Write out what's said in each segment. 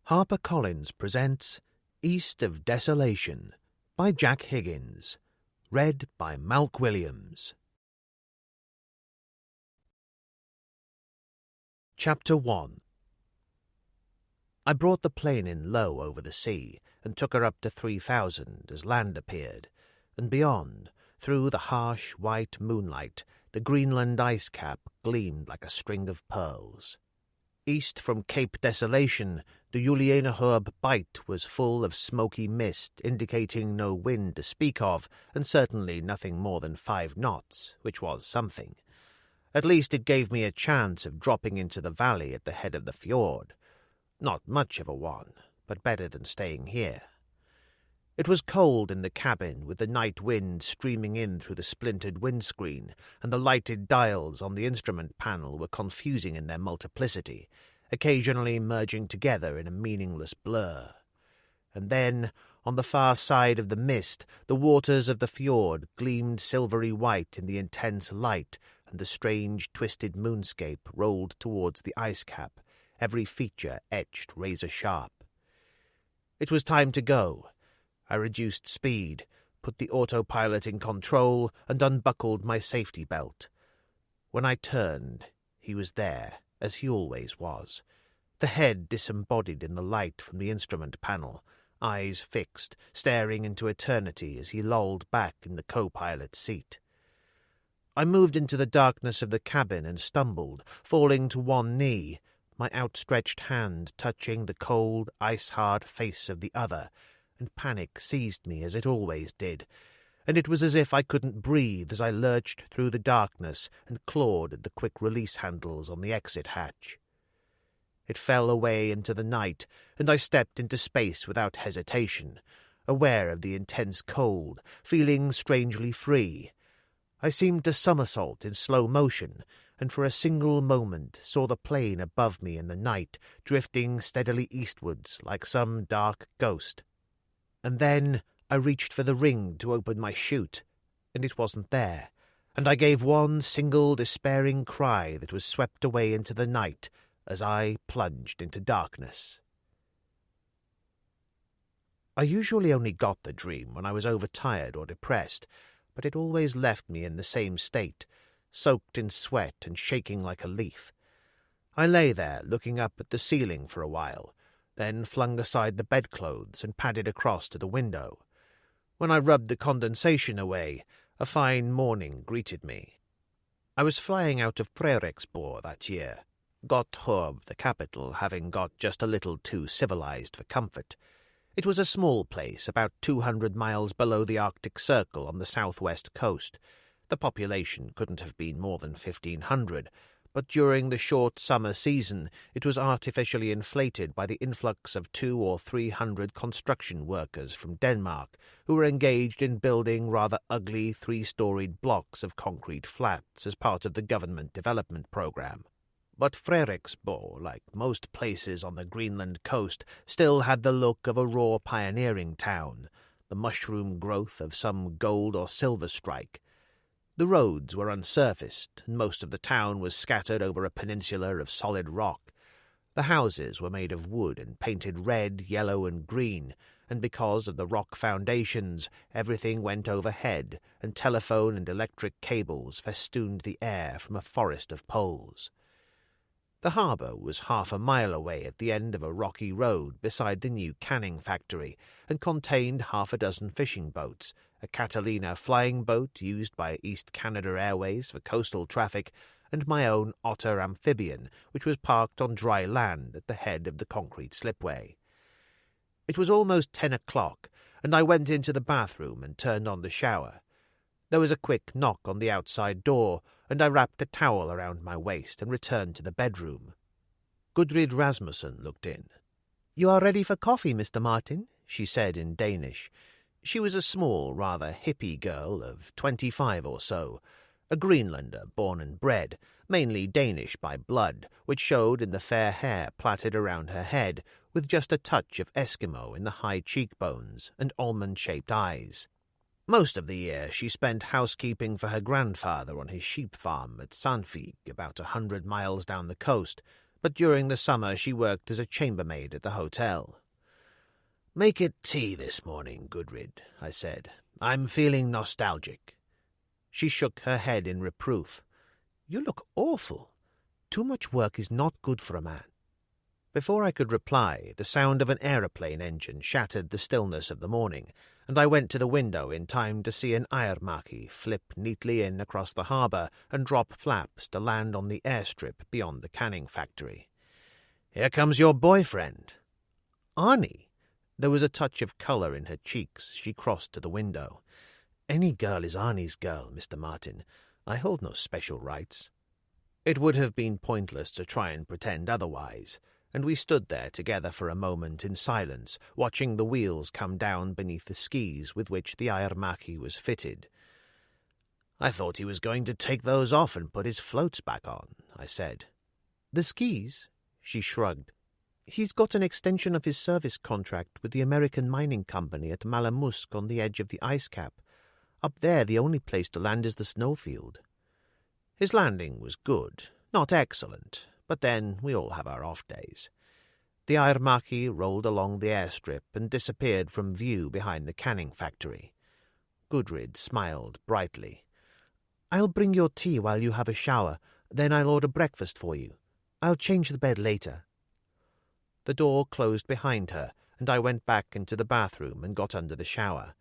HarperCollins presents East of Desolation by Jack Higgins, read by Malk Williams. Chapter 1. I brought the plane in low over the sea and took her up to 3,000 as land appeared, and beyond, through the harsh white moonlight, the Greenland ice cap gleamed like a string of pearls. East from Cape Desolation, the Julianahurb Bight was full of smoky mist, indicating no wind to speak of, and certainly nothing more than 5 knots, which was something. At least it gave me a chance of dropping into the valley at the head of the fjord. Not much of a one, but better than staying here. It was cold in the cabin, with the night wind streaming in through the splintered windscreen, and the lighted dials on the instrument panel were confusing in their multiplicity, occasionally merging together in a meaningless blur. And then, on the far side of the mist, the waters of the fjord gleamed silvery white in the intense light, and the strange, twisted moonscape rolled towards the ice cap, every feature etched razor-sharp. It was time to go. I reduced speed, put the autopilot in control, and unbuckled my safety belt. When I turned, he was there, as he always was, the head disembodied in the light from the instrument panel, eyes fixed, staring into eternity as he lolled back in the co-pilot's seat. I moved into the darkness of the cabin and stumbled, falling to one knee, my outstretched hand touching the cold, ice-hard face of the other, and panic seized me as it always did, and it was as if I couldn't breathe as I lurched through the darkness and clawed at the quick release handles on the exit hatch. It fell away into the night, and I stepped into space without hesitation, aware of the intense cold, feeling strangely free. I seemed to somersault in slow motion, and for a single moment saw the plane above me in the night, drifting steadily eastwards like some dark ghost. And then I reached for the ring to open my chute, and it wasn't there, and I gave one single despairing cry that was swept away into the night as I plunged into darkness. I usually only got the dream when I was overtired or depressed, but it always left me in the same state, soaked in sweat and shaking like a leaf. I lay there looking up at the ceiling for a while, then flung aside the bedclothes and padded across to the window. When I rubbed the condensation away, a fine morning greeted me. I was flying out of Frederiksborg that year, Gottorp, the capital, having got just a little too civilized for comfort. It was a small place, about 200 miles below the Arctic Circle on the southwest coast. The population couldn't have been more than 1,500, but during the short summer season it was artificially inflated by the influx of 200 or 300 construction workers from Denmark who were engaged in building rather ugly 3-storied blocks of concrete flats as part of the government development program. But Frederiksborg, like most places on the Greenland coast, still had the look of a raw pioneering town, the mushroom growth of some gold or silver strike. The roads were unsurfaced, and most of the town was scattered over a peninsula of solid rock. The houses were made of wood and painted red, yellow, and green, and because of the rock foundations, everything went overhead, and telephone and electric cables festooned the air from a forest of poles. The harbour was half a mile away at the end of a rocky road beside the new canning factory, and contained 6 fishing boats, a Catalina flying boat used by East Canada Airways for coastal traffic, and my own otter amphibian, which was parked on dry land at the head of the concrete slipway. It was almost 10 o'clock, and I went into the bathroom and turned on the shower. There was a quick knock on the outside door, and I wrapped a towel around my waist and returned to the bedroom. Gudrid Rasmussen looked in. "You are ready for coffee, Mr. Martin," she said in Danish. She was a small, rather hippie girl of 25 or so, a Greenlander born and bred, mainly Danish by blood, which showed in the fair hair plaited around her head, with just a touch of Eskimo in the high cheekbones and almond-shaped eyes. Most of the year she spent housekeeping for her grandfather on his sheep farm at Sandvik, about 100 miles down the coast, but during the summer she worked as a chambermaid at the hotel. "Make it tea this morning, Gudrid," I said. "I'm feeling nostalgic." She shook her head in reproof. "You look awful. Too much work is not good for a man." Before I could reply, the sound of an aeroplane engine shattered the stillness of the morning, and I went to the window in time to see an airmaki flip neatly in across the harbour and drop flaps to land on the airstrip beyond the canning factory. "Here comes your boyfriend." "Arnie?" There was a touch of colour in her cheeks. She crossed to the window. "Any girl is Arnie's girl, Mr. Martin. I hold no special rights." It would have been pointless to try and pretend otherwise, and we stood there together for a moment in silence, watching the wheels come down beneath the skis with which the airmaki was fitted. "I thought he was going to take those off and put his floats back on," I said. "The skis?" She shrugged. "He's got an extension of his service contract with the American mining company at Malamusk on the edge of the ice cap. Up there the only place to land is the snowfield." His landing was good, not excellent, but then we all have our off days. The airmaki rolled along the airstrip and disappeared from view behind the canning factory. Gudrid smiled brightly. "I'll bring your tea while you have a shower, then I'll order breakfast for you. I'll change the bed later." The door closed behind her, and I went back into the bathroom and got under the shower.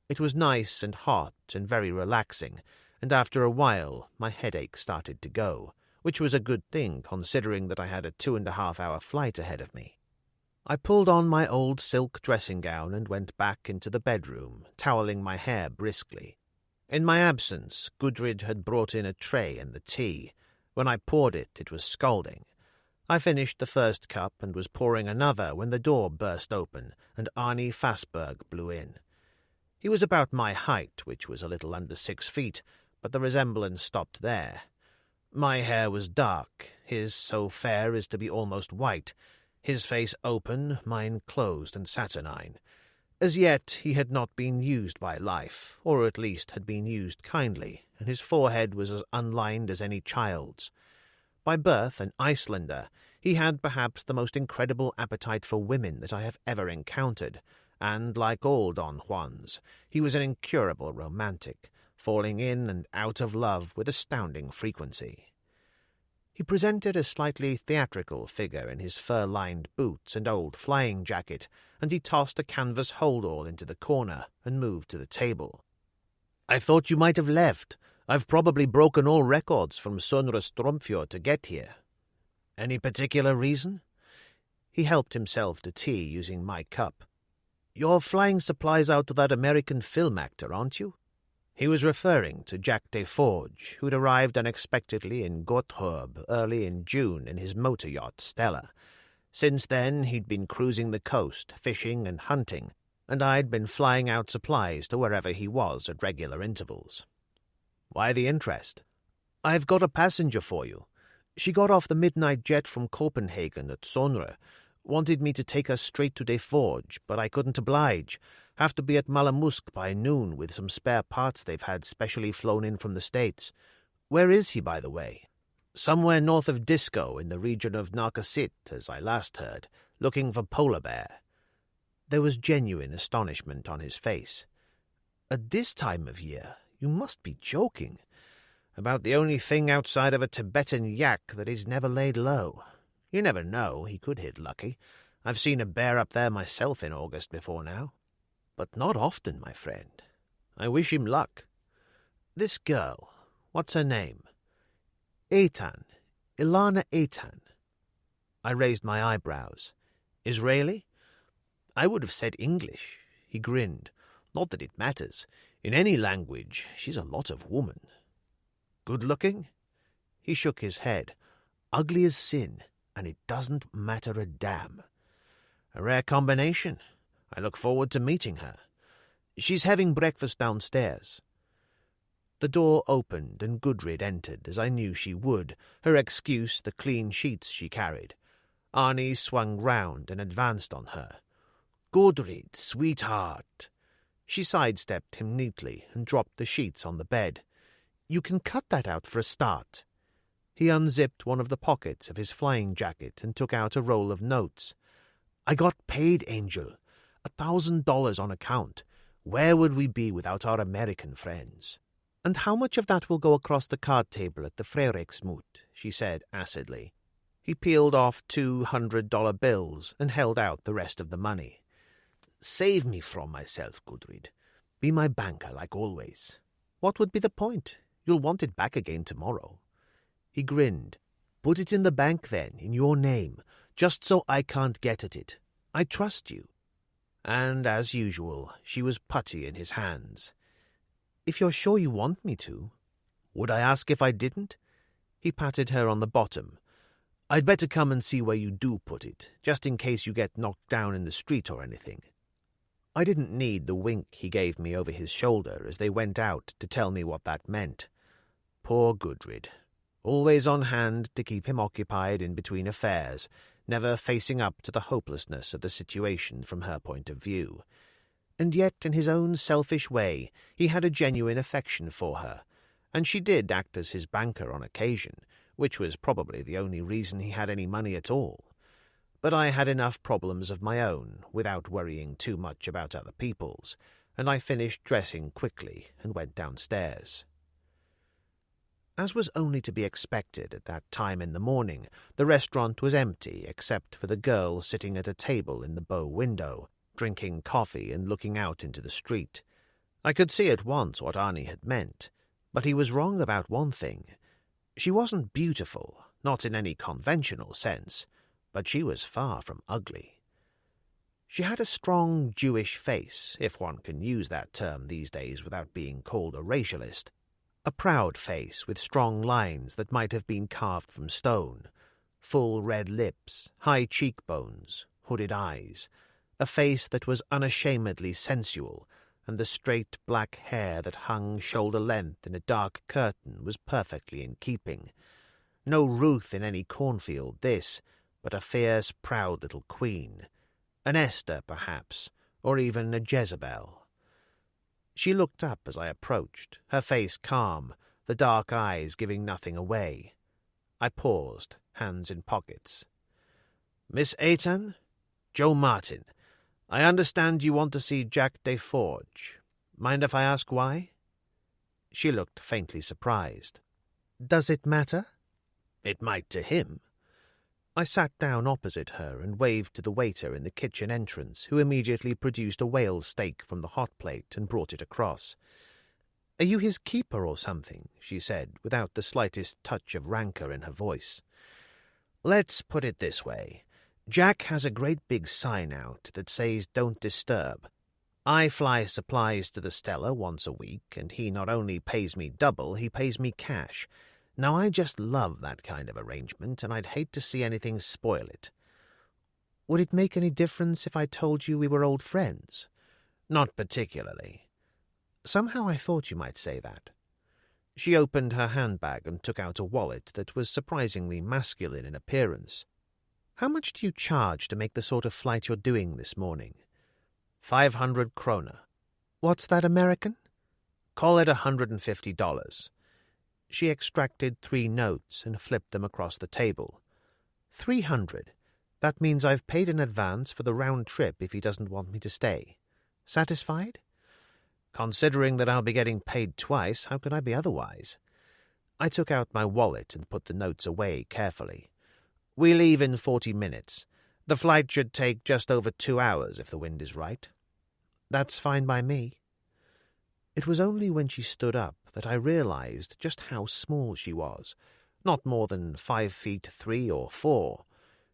It was nice and hot and very relaxing, and after a while my headache started to go, which was a good thing considering that I had a 2.5-hour flight ahead of me. I pulled on my old silk dressing-gown and went back into the bedroom, toweling my hair briskly. In my absence, Gudrid had brought in a tray and the tea. When I poured it, it was scalding. I finished the first cup and was pouring another when the door burst open and Arnie Fassberg blew in. He was about my height, which was a little under 6 feet, but the resemblance stopped there. My hair was dark, his so fair as to be almost white, his face open, mine closed and saturnine. As yet he had not been used by life, or at least had been used kindly, and his forehead was as unlined as any child's. By birth an Icelander, he had perhaps the most incredible appetite for women that I have ever encountered, and, like all Don Juans, he was an incurable romantic, falling in and out of love with astounding frequency. He presented a slightly theatrical figure in his fur-lined boots and old flying jacket, and he tossed a canvas hold-all into the corner and moved to the table. "I thought you might have left. I've probably broken all records from Sonra Stromfjord to get here." "Any particular reason?" He helped himself to tea using my cup. "You're flying supplies out to that American film actor, aren't you?" He was referring to Jack Deforge, who'd arrived unexpectedly in Gotthorb early in June in his motor yacht Stella. Since then he'd been cruising the coast, fishing and hunting, and I'd been flying out supplies to wherever he was at regular intervals. "Why the interest?" "I've got a passenger for you. She got off the midnight jet from Copenhagen at Sonra. Wanted me to take her straight to Deforge, but I couldn't oblige. Have to be at Malamusk by noon with some spare parts they've had specially flown in from the States. Where is he, by the way?" "Somewhere north of Disco, in the region of Narcosit, as I last heard, looking for polar bear." There was genuine astonishment on his face. "At this time of year? You must be joking." "About the only thing outside of a Tibetan yak that is never laid low. You never know, he could hit lucky. I've seen a bear up there myself in August before now. But not often, my friend. I wish him luck. This girl, what's her name?" "Eitan. Ilana Eitan." I raised my eyebrows. "Israeli?" "I would have said English." He grinned. "Not that it matters. In any language, she's a lot of woman." "Good-looking?" He shook his head. "Ugly as sin, and it doesn't matter a damn." "A rare combination. I look forward to meeting her." "She's having breakfast downstairs." The door opened and Gudrid entered, as I knew she would, her excuse the clean sheets she carried. Arnie swung round and advanced on her. "Gudrid, sweetheart." She sidestepped him neatly and dropped the sheets on the bed. "You can cut that out for a start." He unzipped one of the pockets of his flying jacket and took out a roll of notes. "I got paid, Angel. $1,000 on account. Where would we be without our American friends?" "And how much of that will go across the card table at the Freiriksmut?" she said acidly. He peeled off $200 bills and held out the rest of the money. "Save me from myself, Gudrid. Be my banker like always." "What would be the point? You'll want it back again tomorrow." He grinned. "Put it in the bank then, in your name, just so I can't get at it. I trust you." And, as usual, she was putty in his hands. "If you're sure you want me to." "Would I ask if I didn't?" He patted her on the bottom. "I'd better come and see where you do put it, just in case you get knocked down in the street or anything." I didn't need the wink he gave me over his shoulder as they went out to tell me what that meant. Poor Gudrid. Always on hand to keep him occupied in between affairs, never facing up to the hopelessness of the situation from her point of view. And yet, in his own selfish way, he had a genuine affection for her, and she did act as his banker on occasion, which was probably the only reason he had any money at all. But I had enough problems of my own, without worrying too much about other people's, and I finished dressing quickly and went downstairs. As was only to be expected at that time in the morning, the restaurant was empty except for the girl sitting at a table in the bow window, drinking coffee and looking out into the street. I could see at once what Arnie had meant, but he was wrong about one thing. She wasn't beautiful, not in any conventional sense, but she was far from ugly. She had a strong Jewish face, if one can use that term these days without being called a racialist. A proud face with strong lines that might have been carved from stone, full red lips, high cheekbones, hooded eyes, a face that was unashamedly sensual, and the straight black hair that hung shoulder-length in a dark curtain was perfectly in keeping. No Ruth in any cornfield, this, but a fierce, proud little queen. An Esther, perhaps, or even a Jezebel. She looked up as I approached, her face calm, the dark eyes giving nothing away. I paused, hands in pockets. "Miss Aiton? Joe Martin. I understand you want to see Jack Deforge. Mind if I ask why?" She looked faintly surprised. "Does it matter?" "It might to him." I sat down opposite her and waved to the waiter in the kitchen entrance, who immediately produced a whale steak from the hot plate and brought it across. "Are you his keeper or something?" she said, without the slightest touch of rancour in her voice. "Let's put it this way. Jack has a great big sign out that says 'Don't Disturb.' I fly supplies to the Stella once a week, and he not only pays me double, he pays me cash. Now, I just love that kind of arrangement, and I'd hate to see anything spoil it." "Would it make any difference if I told you we were old friends?" "Not particularly." "Somehow I thought you might say that." She opened her handbag and took out a wallet that was surprisingly masculine in appearance. "How much do you charge to make the sort of flight you're doing this morning?" 500 krona. "What's that, American?" "Call it $150. She extracted 3 notes and flipped them across the table. 300. That means I've paid in advance for the round trip if he doesn't want me to stay. Satisfied?" "Considering that I'll be getting paid twice, how could I be otherwise?" I took out my wallet and put the notes away carefully. "We leave in 40 minutes. The flight should take just over 2 hours if the wind is right." "That's fine by me." It was only when she stood up that I realized just how small she was, not more than 5'3" or 4.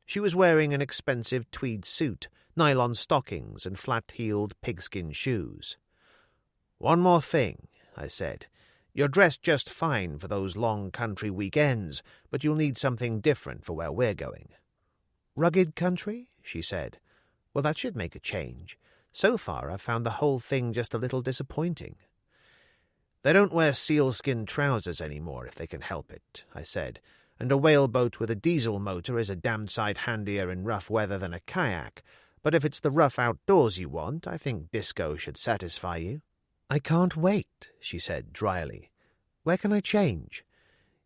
She was wearing an expensive tweed suit, nylon stockings, and flat-heeled pigskin shoes. "One more thing," I said. "You're dressed just fine for those long country weekends, but you'll need something different for where we're going." "Rugged country?" she said. "Well, that should make a change. So far, I've found the whole thing just a little disappointing." "They don't wear sealskin trousers anymore if they can help it," I said, "and a whaleboat with a diesel motor is a damned sight handier in rough weather than a kayak, but if it's the rough outdoors you want, I think disco should satisfy you." "I can't wait," she said dryly. "Where can I change?"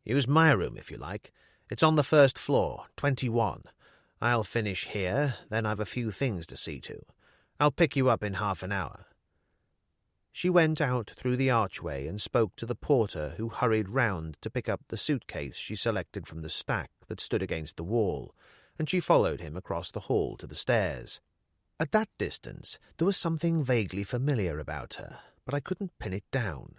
Use my room if you like. It's on the first floor, 21. I'll finish here, then I've a few things to see to. I'll pick you up in half an hour." She went out through the archway and spoke to the porter, who hurried round to pick up the suitcase she selected from the stack that stood against the wall, and she followed him across the hall to the stairs. At that distance there was something vaguely familiar about her, but I couldn't pin it down.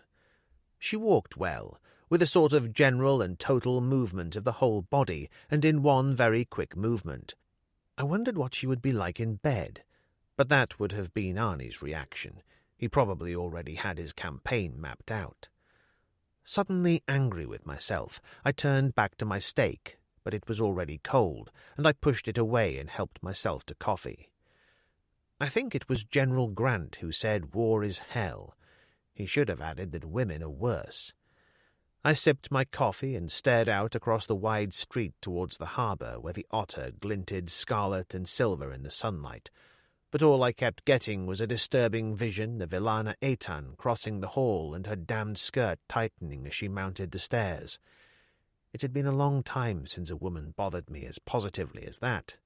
She walked well, with a sort of general and total movement of the whole body, and in one very quick movement. I wondered what she would be like in bed, but that would have been Arnie's reaction. He probably already had his campaign mapped out. Suddenly angry with myself, I turned back to my steak, but it was already cold, and I pushed it away and helped myself to coffee. I think it was General Grant who said war is hell. He should have added that women are worse. I sipped my coffee and stared out across the wide street towards the harbour, where the Otter glinted scarlet and silver in the sunlight, but all I kept getting was a disturbing vision of Ilana Eitan crossing the hall and her damned skirt tightening as she mounted the stairs. It had been a long time since a woman bothered me as positively as that.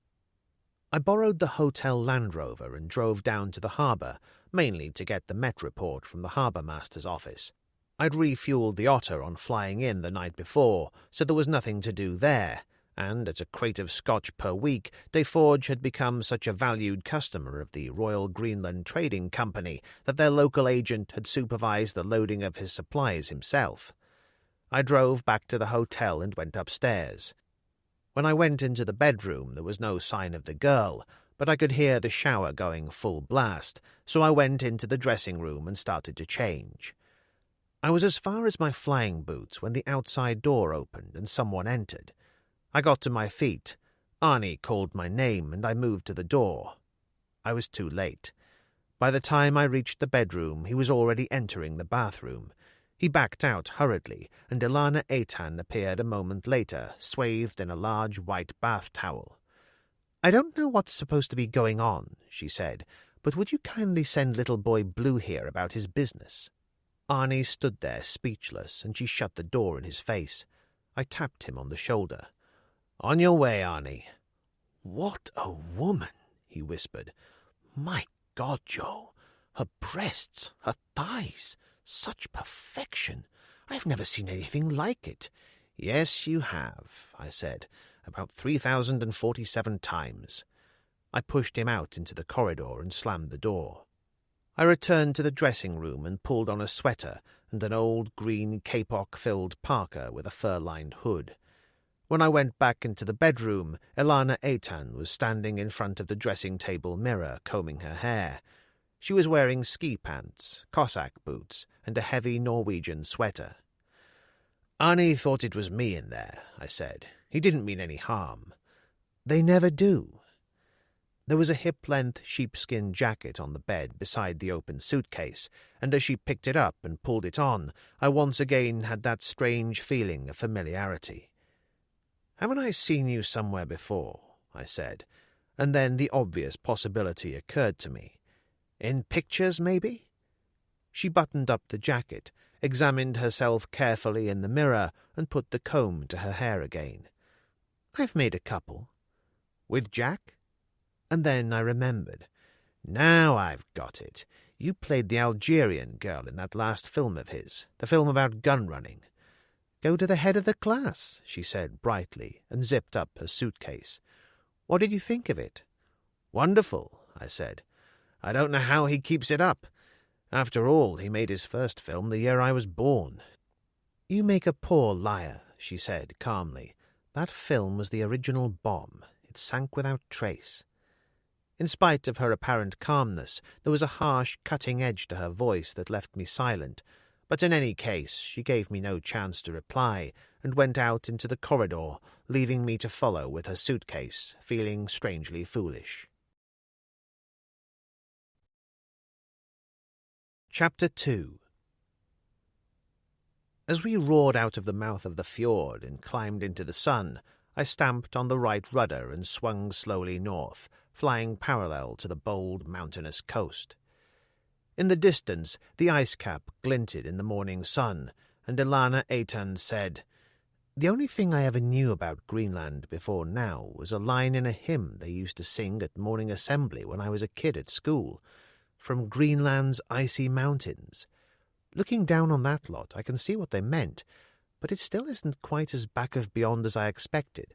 I borrowed the hotel Land Rover and drove down to the harbour, mainly to get the Met report from the harbour-master's office. I'd refueled the Otter on flying in the night before, so there was nothing to do there, and at a crate of scotch per week, Deforge had become such a valued customer of the Royal Greenland Trading Company that their local agent had supervised the loading of his supplies himself. I drove back to the hotel and went upstairs. When I went into the bedroom, there was no sign of the girl, but I could hear the shower going full blast, so I went into the dressing room and started to change. I was as far as my flying boots when the outside door opened and someone entered. I got to my feet. Arnie called my name, and I moved to the door. I was too late. By the time I reached the bedroom, he was already entering the bathroom. He backed out hurriedly, and Ilana Eitan appeared a moment later, swathed in a large white bath towel. "I don't know what's supposed to be going on," she said, "but would you kindly send little boy Blue here about his business?" Arnie stood there speechless, and she shut the door in his face. I tapped him on the shoulder. "On your way, Arnie." "What a woman," he whispered. "My God, Joe, her breasts, her thighs, such perfection. I've never seen anything like it." "Yes, you have," I said, "about 3,047 times." I pushed him out into the corridor and slammed the door. I returned to the dressing room and pulled on a sweater and an old green kapok-filled parka with a fur-lined hood. When I went back into the bedroom, Ilana Eitan was standing in front of the dressing-table mirror, combing her hair. She was wearing ski pants, Cossack boots, and a heavy Norwegian sweater. "Arnie thought it was me in there," I said. "He didn't mean any harm." "They never do." There was a hip-length sheepskin jacket on the bed beside the open suitcase, and as she picked it up and pulled it on, I once again had that strange feeling of familiarity. "Haven't I seen you somewhere before?" I said, and then the obvious possibility occurred to me. "In pictures, maybe?" She buttoned up the jacket, examined herself carefully in the mirror, and put the comb to her hair again. "I've made a couple." "With Jack?" And then I remembered. "Now I've got it. You played the Algerian girl in that last film of his, the film about gun-running." "Go to the head of the class," she said brightly, and zipped up her suitcase. "What did you think of it?" "Wonderful," I said. "I don't know how he keeps it up. After all, he made his first film the year I was born." "You make a poor liar," she said calmly. "That film was the original bomb. It sank without trace." In spite of her apparent calmness, there was a harsh, cutting edge to her voice that left me silent, but in any case she gave me no chance to reply, and went out into the corridor, leaving me to follow with her suitcase, feeling strangely foolish. Chapter 2. As we roared out of the mouth of the fjord and climbed into the sun, I stamped on the right rudder and swung slowly north, flying parallel to the bold, mountainous coast. In the distance, the ice cap glinted in the morning sun, and Ilana Eitan said, The only thing I ever knew about Greenland before now was a line in a hymn they used to sing at morning assembly when I was a kid at school, from Greenland's icy mountains. Looking down on that lot, I can see what they meant, but it still isn't quite as back of beyond as I expected.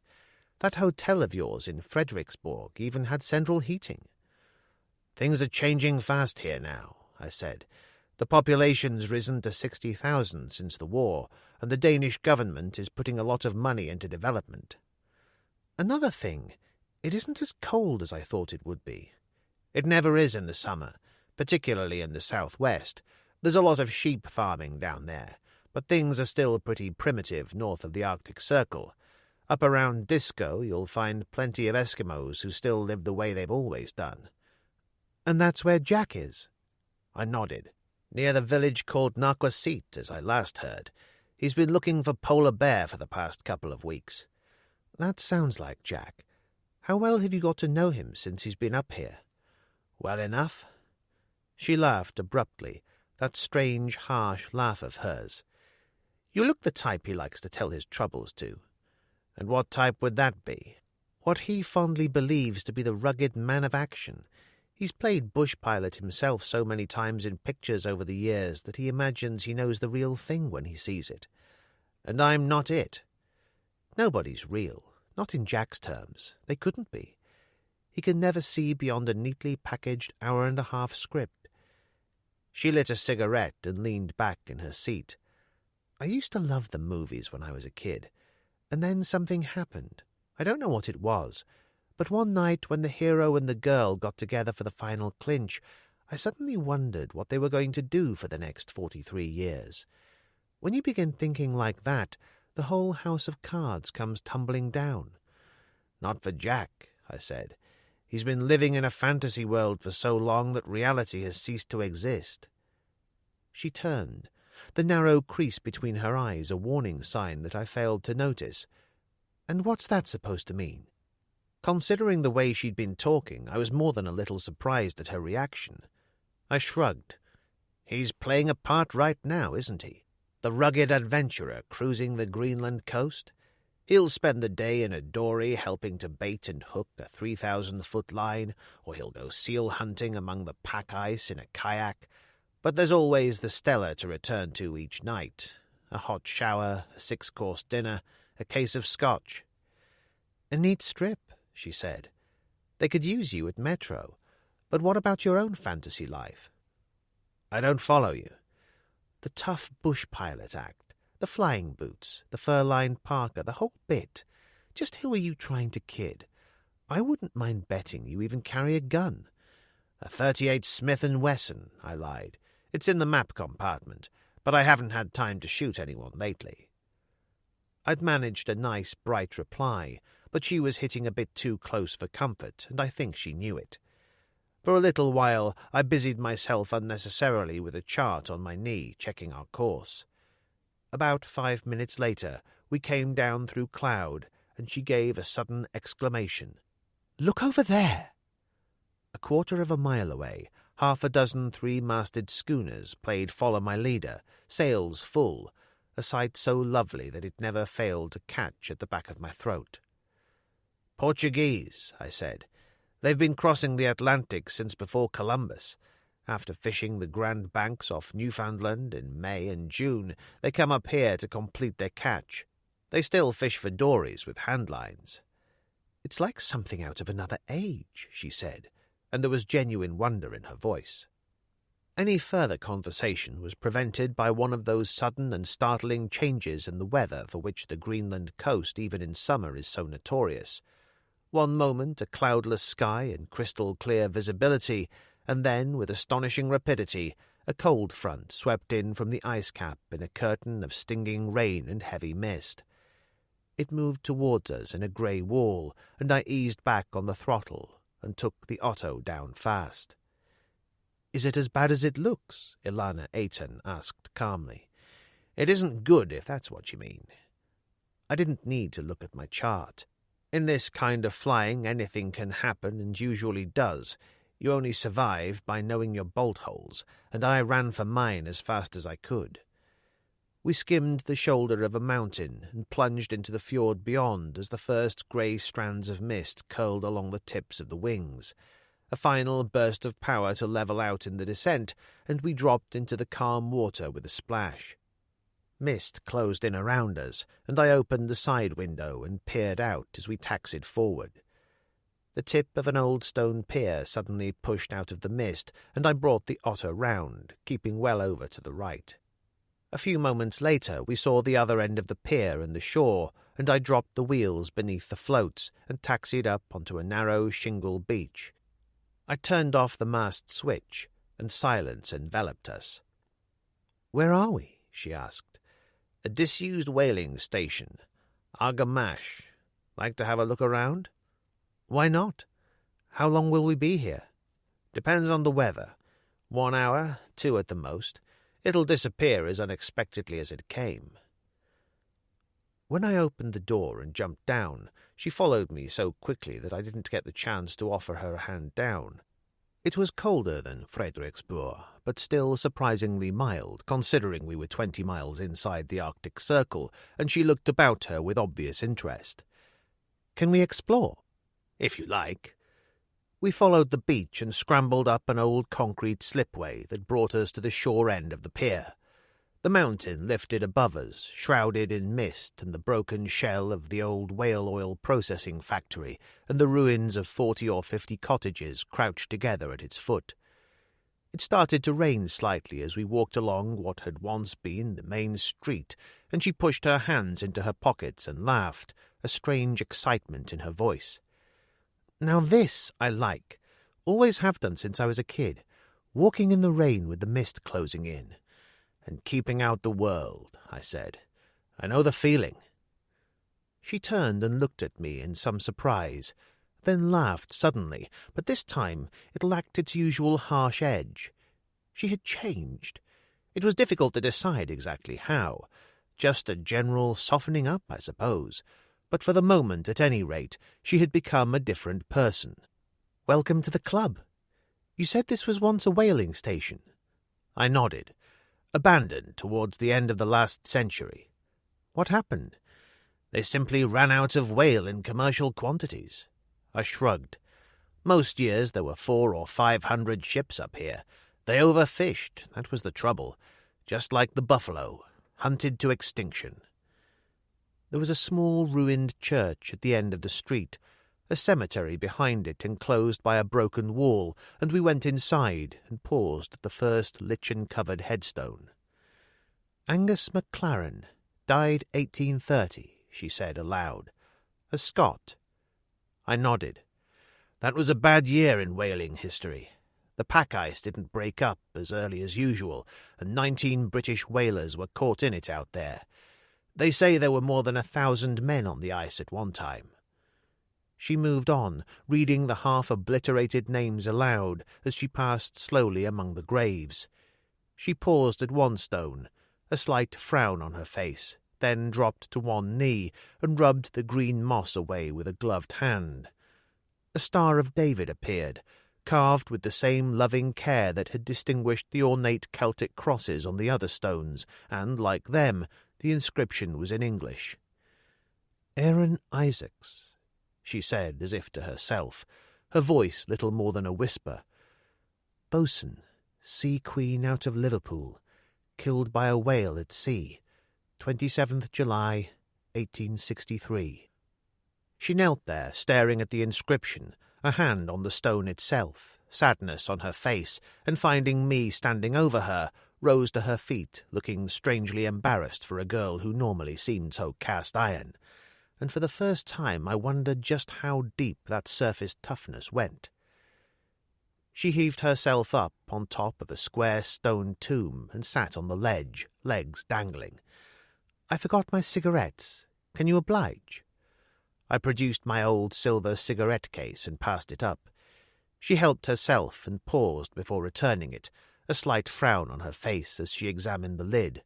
That hotel of yours in Fredericksburg even had central heating. Things are changing fast here now, I said. The population's risen to 60,000 since the war, and the Danish government is putting a lot of money into development. Another thing, it isn't as cold as I thought it would be. It never is in the summer, particularly in the southwest. There's a lot of sheep farming down there, but things are still pretty primitive north of the Arctic Circle. Up around Disco you'll find plenty of Eskimos who still live the way they've always done. And that's where Jack is? I nodded. Near the village called Naquasit, as I last heard. He's been looking for polar bear for the past couple of weeks. That sounds like Jack. How well have you got to know him since he's been up here? Well enough. She laughed abruptly, that strange, harsh laugh of hers. You look the type he likes to tell his troubles to. And what type would that be? What he fondly believes to be the rugged man of action. He's played bush pilot himself so many times in pictures over the years that he imagines he knows the real thing when he sees it. And I'm not it. Nobody's real, not in Jack's terms. They couldn't be. He can never see beyond a neatly packaged hour-and-a-half script. She lit a cigarette and leaned back in her seat. I used to love the movies when I was a kid, and then something happened. I don't know what it was, but one night when the hero and the girl got together for the final clinch, I suddenly wondered what they were going to do for the next 43 years. When you begin thinking like that, the whole house of cards comes tumbling down. Not for Jack, I said. He's been living in a fantasy world for so long that reality has ceased to exist. She turned, the narrow crease between her eyes a warning sign that I failed to notice. And what's that supposed to mean? Considering the way she'd been talking, I was more than a little surprised at her reaction. I shrugged. He's playing a part right now, isn't he? The rugged adventurer cruising the Greenland coast? He'll spend the day in a dory helping to bait and hook a 3,000-foot line, or he'll go seal hunting among the pack ice in a kayak. But there's always the Stella to return to each night. A hot shower, a 6-course dinner, a case of scotch. A neat strip, she said. They could use you at Metro. But what about your own fantasy life? I don't follow you. The tough bush pilot act, the flying boots, the fur-lined parka, the whole bit. Just who are you trying to kid? I wouldn't mind betting you even carry a gun. A .38 Smith & Wesson, I lied. It's in the map compartment, but I haven't had time to shoot anyone lately. I'd managed a nice, bright reply, but she was hitting a bit too close for comfort, and I think she knew it. For a little while I busied myself unnecessarily with a chart on my knee, checking our course. About 5 minutes later we came down through cloud, and she gave a sudden exclamation. "Look over there!" A quarter of a mile away, half a dozen 3-masted schooners played Follow My Leader, sails full, a sight so lovely that it never failed to catch at the back of my throat. "Portuguese," I said. "They've been crossing the Atlantic since before Columbus. After fishing the Grand Banks off Newfoundland in May and June, they come up here to complete their catch. They still fish for dories with handlines." "It's like something out of another age," she said, and there was genuine wonder in her voice. Any further conversation was prevented by one of those sudden and startling changes in the weather for which the Greenland coast even in summer is so notorious. One moment a cloudless sky and crystal-clear visibility, and then, with astonishing rapidity, a cold front swept in from the ice cap in a curtain of stinging rain and heavy mist. It moved towards us in a grey wall, and I eased back on the throttle and took the Otto down fast. "Is it as bad as it looks?" Ilana Aiton asked calmly. "It isn't good, if that's what you mean." I didn't need to look at my chart. In this kind of flying anything can happen, and usually does. You only survive by knowing your bolt holes, and I ran for mine as fast as I could. We skimmed the shoulder of a mountain and plunged into the fjord beyond as the first grey strands of mist curled along the tips of the wings. A final burst of power to level out in the descent, and we dropped into the calm water with a splash. Mist closed in around us, and I opened the side window and peered out as we taxied forward. The tip of an old stone pier suddenly pushed out of the mist, and I brought the otter round, keeping well over to the right. A few moments later we saw the other end of the pier and the shore, and I dropped the wheels beneath the floats and taxied up onto a narrow shingle beach. I turned off the mast switch, and silence enveloped us. "Where are we?" she asked. "A disused whaling station. Argamash. Like to have a look around?" "Why not? How long will we be here?" "Depends on the weather. 1 hour, 2 at the most. It'll disappear as unexpectedly as it came." When I opened the door and jumped down, she followed me so quickly that I didn't get the chance to offer her a hand down. It was colder than Fredericksburg, but still surprisingly mild, considering we were 20 miles inside the Arctic Circle, and she looked about her with obvious interest. "Can we explore?" "If you like." We followed the beach and scrambled up an old concrete slipway that brought us to the shore end of the pier. The mountain lifted above us, shrouded in mist and the broken shell of the old whale oil processing factory and the ruins of 40 or 50 cottages crouched together at its foot. It started to rain slightly as we walked along what had once been the main street, and she pushed her hands into her pockets and laughed, a strange excitement in her voice. "Now this I like. Always have done since I was a kid. Walking in the rain with the mist closing in. And keeping out the world," I said. "I know the feeling." She turned and looked at me in some surprise, then laughed suddenly, but this time it lacked its usual harsh edge. She had changed. It was difficult to decide exactly how. Just a general softening up, I suppose. But for the moment, at any rate, she had become a different person. "Welcome to the club. You said this was once a whaling station." I nodded. "Abandoned towards the end of the last century." "What happened?" "They simply ran out of whale in commercial quantities." I shrugged. "Most years there were 400 or 500 ships up here. They overfished, that was the trouble. Just like the buffalo, hunted to extinction." There was a small ruined church at the end of the street, a cemetery behind it enclosed by a broken wall, and we went inside and paused at the first lichen-covered headstone. "Angus MacLaren, died 1830, she said aloud. "A Scot." I nodded. "That was a bad year in whaling history. The pack ice didn't break up as early as usual, and 19 British whalers were caught in it out there. They say there were more than 1,000 men on the ice at one time." She moved on, reading the half-obliterated names aloud as she passed slowly among the graves. She paused at one stone, a slight frown on her face, then dropped to one knee and rubbed the green moss away with a gloved hand. A Star of David appeared, carved with the same loving care that had distinguished the ornate Celtic crosses on the other stones, and, like them, the inscription was in English. "Aaron Isaacs," she said as if to herself, her voice little more than a whisper. "Bosun, Sea Queen out of Liverpool, killed by a whale at sea, 27th July, 1863. She knelt there, staring at the inscription, a hand on the stone itself, sadness on her face, and finding me standing over her, rose to her feet, looking strangely embarrassed for a girl who normally seemed so cast-iron, and for the first time I wondered just how deep that surface toughness went. She heaved herself up on top of a square stone tomb and sat on the ledge, legs dangling. "I forgot my cigarettes. Can you oblige?" I produced my old silver cigarette case and passed it up. She helped herself and paused before returning it, a slight frown on her face as she examined the lid.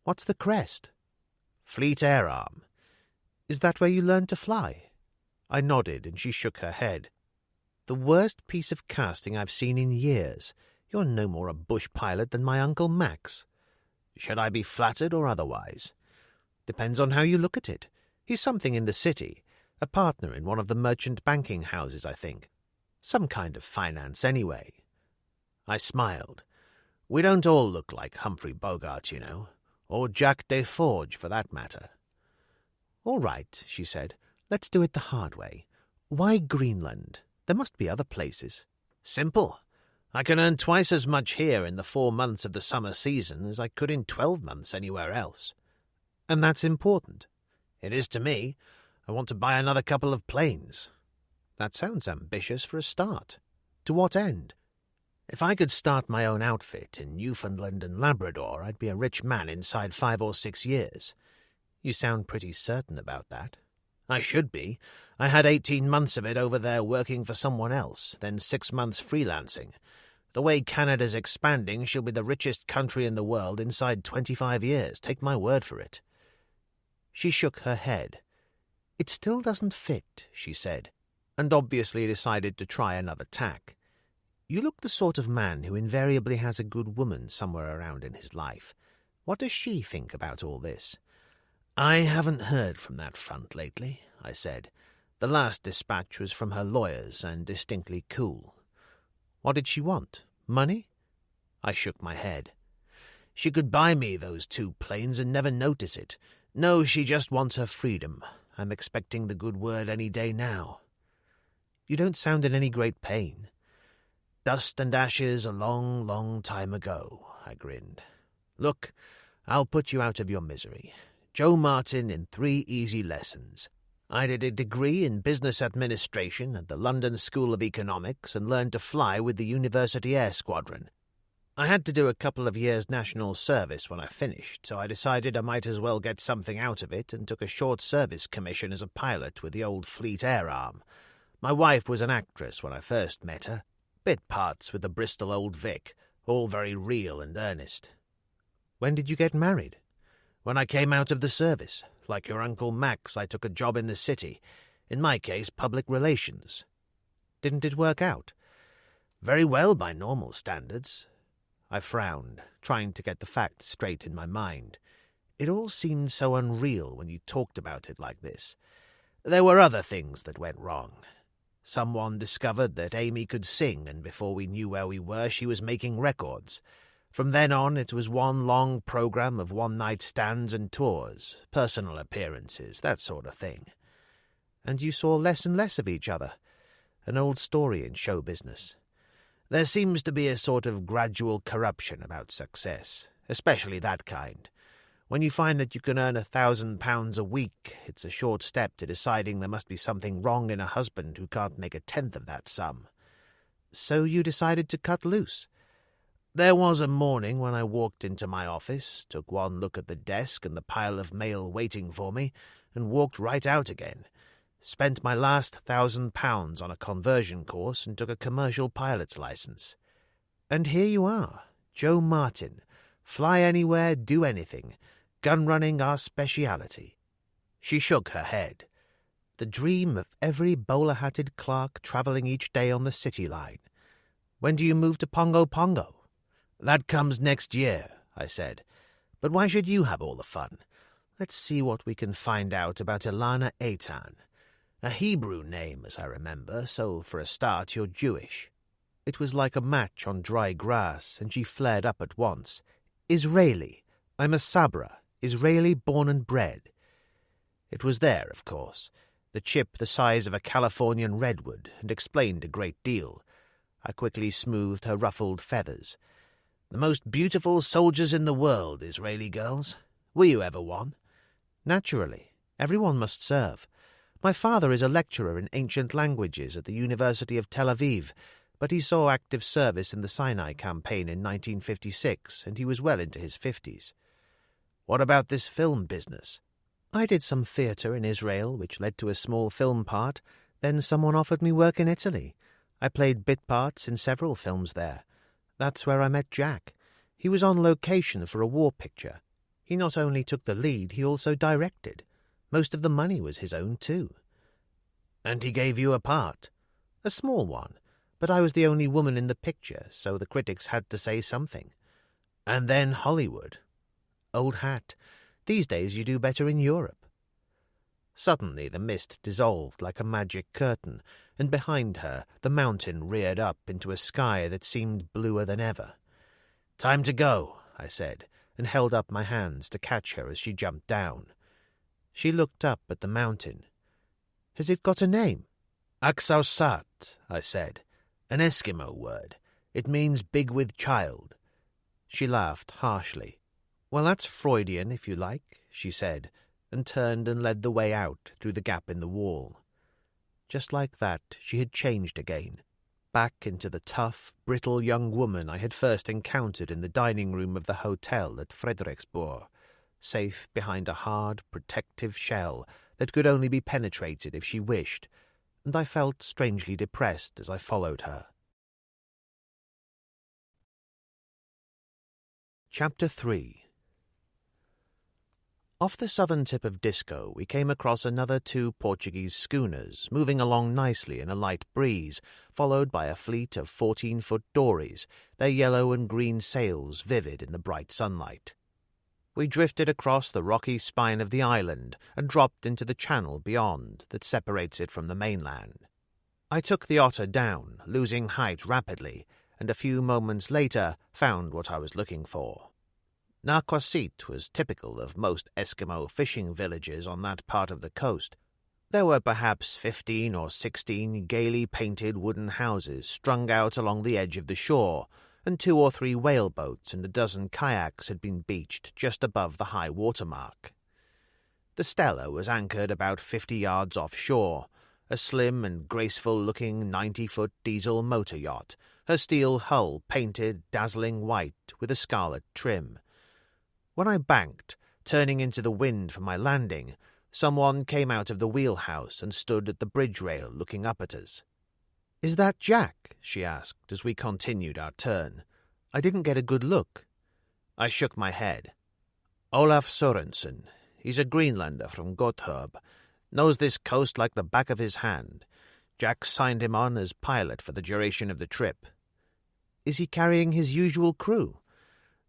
"What's the crest?" "Fleet Air Arm." "Is that where you learned to fly?" I nodded, and she shook her head. "The worst piece of casting I've seen in years. You're no more a bush pilot than my Uncle Max." Should I be flattered or otherwise? Depends on how you look at it. He's something in the city, a partner in one of the merchant banking houses, I think. Some kind of finance, anyway. I smiled. We don't all look like Humphrey Bogart, you know, or Jacques Desforges, for that matter. All right, she said. Let's do it the hard way. Why Greenland? There must be other places. Simple. I can earn twice as much here in the 4 months of the summer season as I could in 12 months anywhere else. And that's important. It is to me. I want to buy another couple of planes. That sounds ambitious for a start. To what end? If I could start my own outfit in Newfoundland and Labrador, I'd be a rich man inside 5 or 6 years. You sound pretty certain about that. I should be. I had 18 months of it over there working for someone else, then 6 months freelancing. The way Canada's expanding, she'll be the richest country in the world inside 25 years. Take my word for it. She shook her head. It still doesn't fit, she said, and obviously decided to try another tack. You look the sort of man who invariably has a good woman somewhere around in his life. What does she think about all this? I haven't heard from that front lately, I said. The last dispatch was from her lawyers and distinctly cool. What did she want? Money? I shook my head. She could buy me those 2 planes and never notice it. No, she just wants her freedom. I'm expecting the good word any day now. You don't sound in any great pain. Dust and ashes a long, long time ago, I grinned. Look, I'll put you out of your misery. Joe Martin in 3 easy lessons. I did a degree in business administration at the London School of Economics and learned to fly with the University Air Squadron. I had to do a couple of years national service when I finished, so I decided I might as well get something out of it and took a short service commission as a pilot with the old Fleet Air Arm. My wife was an actress when I first met her. Bit parts with the Bristol Old Vic, all very real and earnest. When did you get married? When I came out of the service. Like your Uncle Max, I took a job in the city. In my case, public relations. Didn't it work out? Very well by normal standards. I frowned, trying to get the facts straight in my mind. It all seemed so unreal when you talked about it like this. There were other things that went wrong. Someone discovered that Amy could sing, and before we knew where we were, she was making records. From then on, it was one long program of one-night stands and tours, personal appearances, that sort of thing. And you saw less and less of each other. An old story in show business. There seems to be a sort of gradual corruption about success, especially that kind. When you find that you can earn £1,000 a week, it's a short step to deciding there must be something wrong in a husband who can't make 1/10 of that sum. So you decided to cut loose. There was a morning when I walked into my office, took one look at the desk and the pile of mail waiting for me, and walked right out again. Spent my last £1,000 on a conversion course and took a commercial pilot's license. And here you are, Joe Martin. Fly anywhere, do anything. Gun running our speciality. She shook her head. The dream of every bowler-hatted clerk travelling each day on the City line. When do you move to Pongo Pongo? That comes next year, I said. But why should you have all the fun? Let's see what we can find out about Ilana Eitan. A Hebrew name, as I remember, so for a start you're Jewish. It was like a match on dry grass, and she flared up at once. Israeli. I'm a Sabra, Israeli born and bred. It was there, of course, the chip the size of a Californian redwood, and explained a great deal. I quickly smoothed her ruffled feathers. The most beautiful soldiers in the world, Israeli girls. Were you ever one? Naturally. Everyone must serve. My father is a lecturer in ancient languages at the University of Tel Aviv, but he saw active service in the Sinai campaign in 1956, and he was well into his 50s. What about this film business? I did some theatre in Israel, which led to a small film part. Then someone offered me work in Italy. I played bit parts in several films there. That's where I met Jack. He was on location for a war picture. He not only took the lead, he also directed. Most of the money was his own, too. And he gave you a part? A small one, but I was the only woman in the picture, so the critics had to say something. And then Hollywood. Old hat. These days you do better in Europe." Suddenly the mist dissolved like a magic curtain, and behind her the mountain reared up into a sky that seemed bluer than ever. "Time to go," I said, and held up my hands to catch her as she jumped down. She looked up at the mountain. "Has it got a name?" "Aksausat," I said. "An Eskimo word. It means big with child." She laughed harshly. "Well, that's Freudian, if you like," she said, and turned and led the way out through the gap in the wall. Just like that, she had changed again, back into the tough, brittle young woman I had first encountered in the dining room of the hotel at Frederiksborg, safe behind a hard, protective shell that could only be penetrated if she wished, and I felt strangely depressed as I followed her. Chapter 3. Off the southern tip of Disco, we came across another 2 Portuguese schooners, moving along nicely in a light breeze, followed by a fleet of 14-foot dories, their yellow and green sails vivid in the bright sunlight. We drifted across the rocky spine of the island and dropped into the channel beyond that separates it from the mainland. I took the otter down, losing height rapidly, and a few moments later found what I was looking for. Narquasit was typical of most Eskimo fishing villages on that part of the coast. There were perhaps 15 or 16 gaily painted wooden houses strung out along the edge of the shore, and 2 or 3 whaleboats and a dozen kayaks had been beached just above the high water mark. The Stella was anchored about 50 yards offshore, a slim and graceful-looking 90-foot diesel motor yacht, her steel hull painted dazzling white with a scarlet trim. When I banked, turning into the wind for my landing, someone came out of the wheelhouse and stood at the bridge rail looking up at us. "Is that Jack?" she asked as we continued our turn. "I didn't get a good look." I shook my head. "Olaf Sørensen. He's a Greenlander from Gottorp. Knows this coast like the back of his hand. Jack signed him on as pilot for the duration of the trip." "Is he carrying his usual crew?"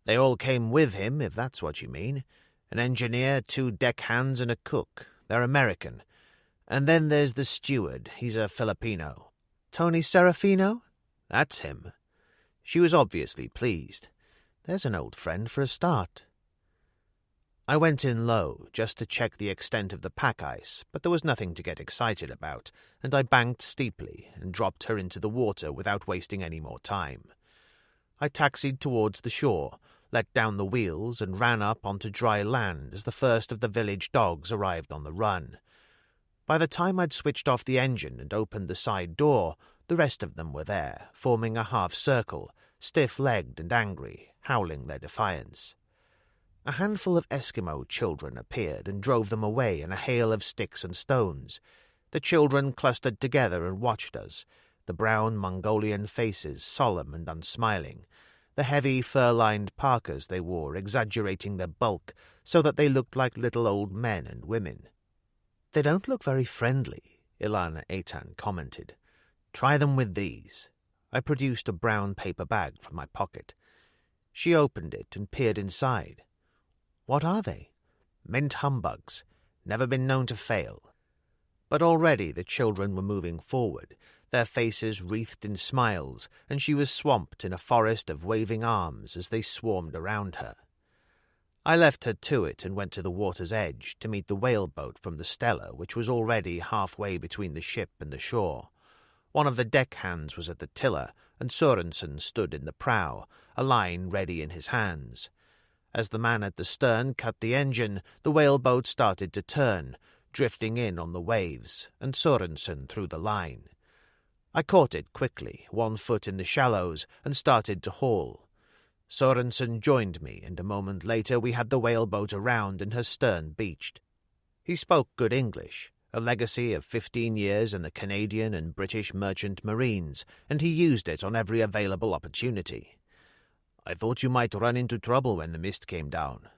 "They all came with him, if that's what you mean. An engineer, 2 deckhands, and a cook. They're American. And then there's the steward. He's a Filipino." "Tony Serafino?" "That's him." She was obviously pleased. There's an old friend for a start. I went in low, just to check the extent of the pack ice, but there was nothing to get excited about, and I banked steeply and dropped her into the water without wasting any more time. I taxied towards the shore, let down the wheels, and ran up onto dry land as the first of the village dogs arrived on the run. By the time I'd switched off the engine and opened the side door, the rest of them were there, forming a half-circle, stiff-legged and angry, howling their defiance. A handful of Eskimo children appeared and drove them away in a hail of sticks and stones. The children clustered together and watched us, the brown Mongolian faces solemn and unsmiling, the heavy fur-lined parkas they wore exaggerating their bulk so that they looked like little old men and women. "They don't look very friendly," Ilana Eitan commented. "Try them with these." I produced a brown paper bag from my pocket. She opened it and peered inside. "What are they?" "Mint humbugs. Never been known to fail." But already the children were moving forward, their faces wreathed in smiles, and she was swamped in a forest of waving arms as they swarmed around her. I left her to it and went to the water's edge to meet the whaleboat from the Stella, which was already halfway between the ship and the shore. One of the deckhands was at the tiller, and Sørensen stood in the prow, a line ready in his hands. As the man at the stern cut the engine, the whaleboat started to turn, drifting in on the waves, and Sørensen threw the line. I caught it quickly, 1 foot in the shallows, and started to haul. Sørensen joined me, and a moment later we had the whaleboat around and her stern beached. He spoke good English, a legacy of 15 years in the Canadian and British merchant marines, and he used it on every available opportunity. "I thought you might run into trouble when the mist came down.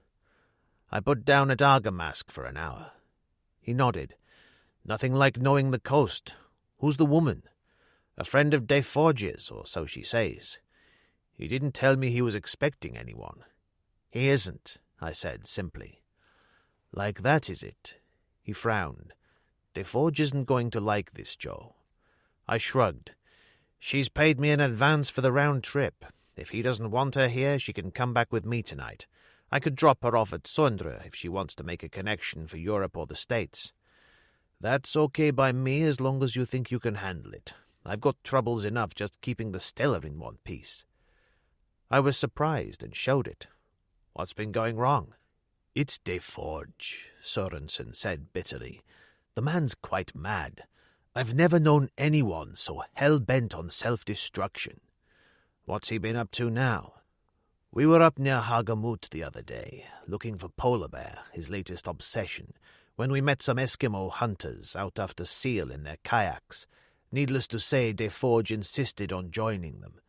I put down at Argamask for an hour." He nodded. "Nothing like knowing the coast. Who's the woman?" "A friend of De Forge's, or so she says. He didn't tell me he was expecting anyone." "He isn't. I said simply. "Like that, is it?" He frowned. "Deforge isn't going to like this, Joe." I shrugged. "She's paid me in advance for the round trip. If he doesn't want her here, she can come back with me tonight. I could drop her off at Sondra if she wants to make a connection for Europe or the States." "That's okay by me as long as you think you can handle it. I've got troubles enough just keeping the Stella in one piece." I was surprised and showed it. "What's been going wrong?" "It's Deforge," Sorensen said bitterly. "The man's quite mad. I've never known anyone so hell-bent on self-destruction." "What's he been up to now?" "We were up near Hagamut the other day, looking for polar bear, his latest obsession, when we met some Eskimo hunters out after seal in their kayaks. Needless to say, Deforge insisted on joining them.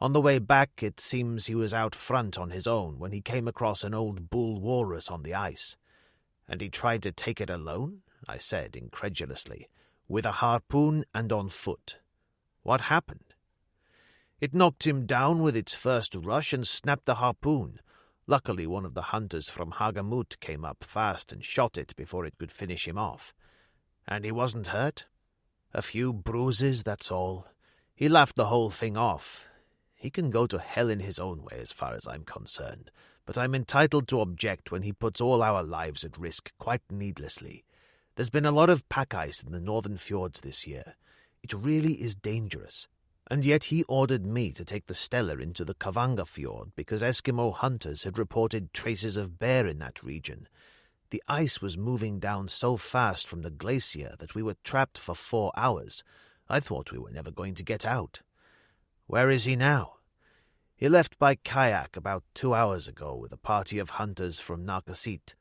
On the way back, it seems he was out front on his own when he came across an old bull walrus on the ice." "And he tried to take it alone?" I said incredulously. "With a harpoon and on foot. What happened?" "It knocked him down with its first rush and snapped the harpoon. Luckily, one of the hunters from Hagamut came up fast and shot it before it could finish him off." "And he wasn't hurt?" "A few bruises, that's all. He laughed the whole thing off. He can go to hell in his own way as far as I'm concerned, but I'm entitled to object when he puts all our lives at risk quite needlessly. There's been a lot of pack ice in the northern fjords this year. It really is dangerous. And yet he ordered me to take the Stella into the Kavanga fjord because Eskimo hunters had reported traces of bear in that region. The ice was moving down so fast from the glacier that we were trapped for 4 hours. I thought we were never going to get out." "Where is he now?" "He left by kayak about 2 hours ago with a party of hunters from Narcosit.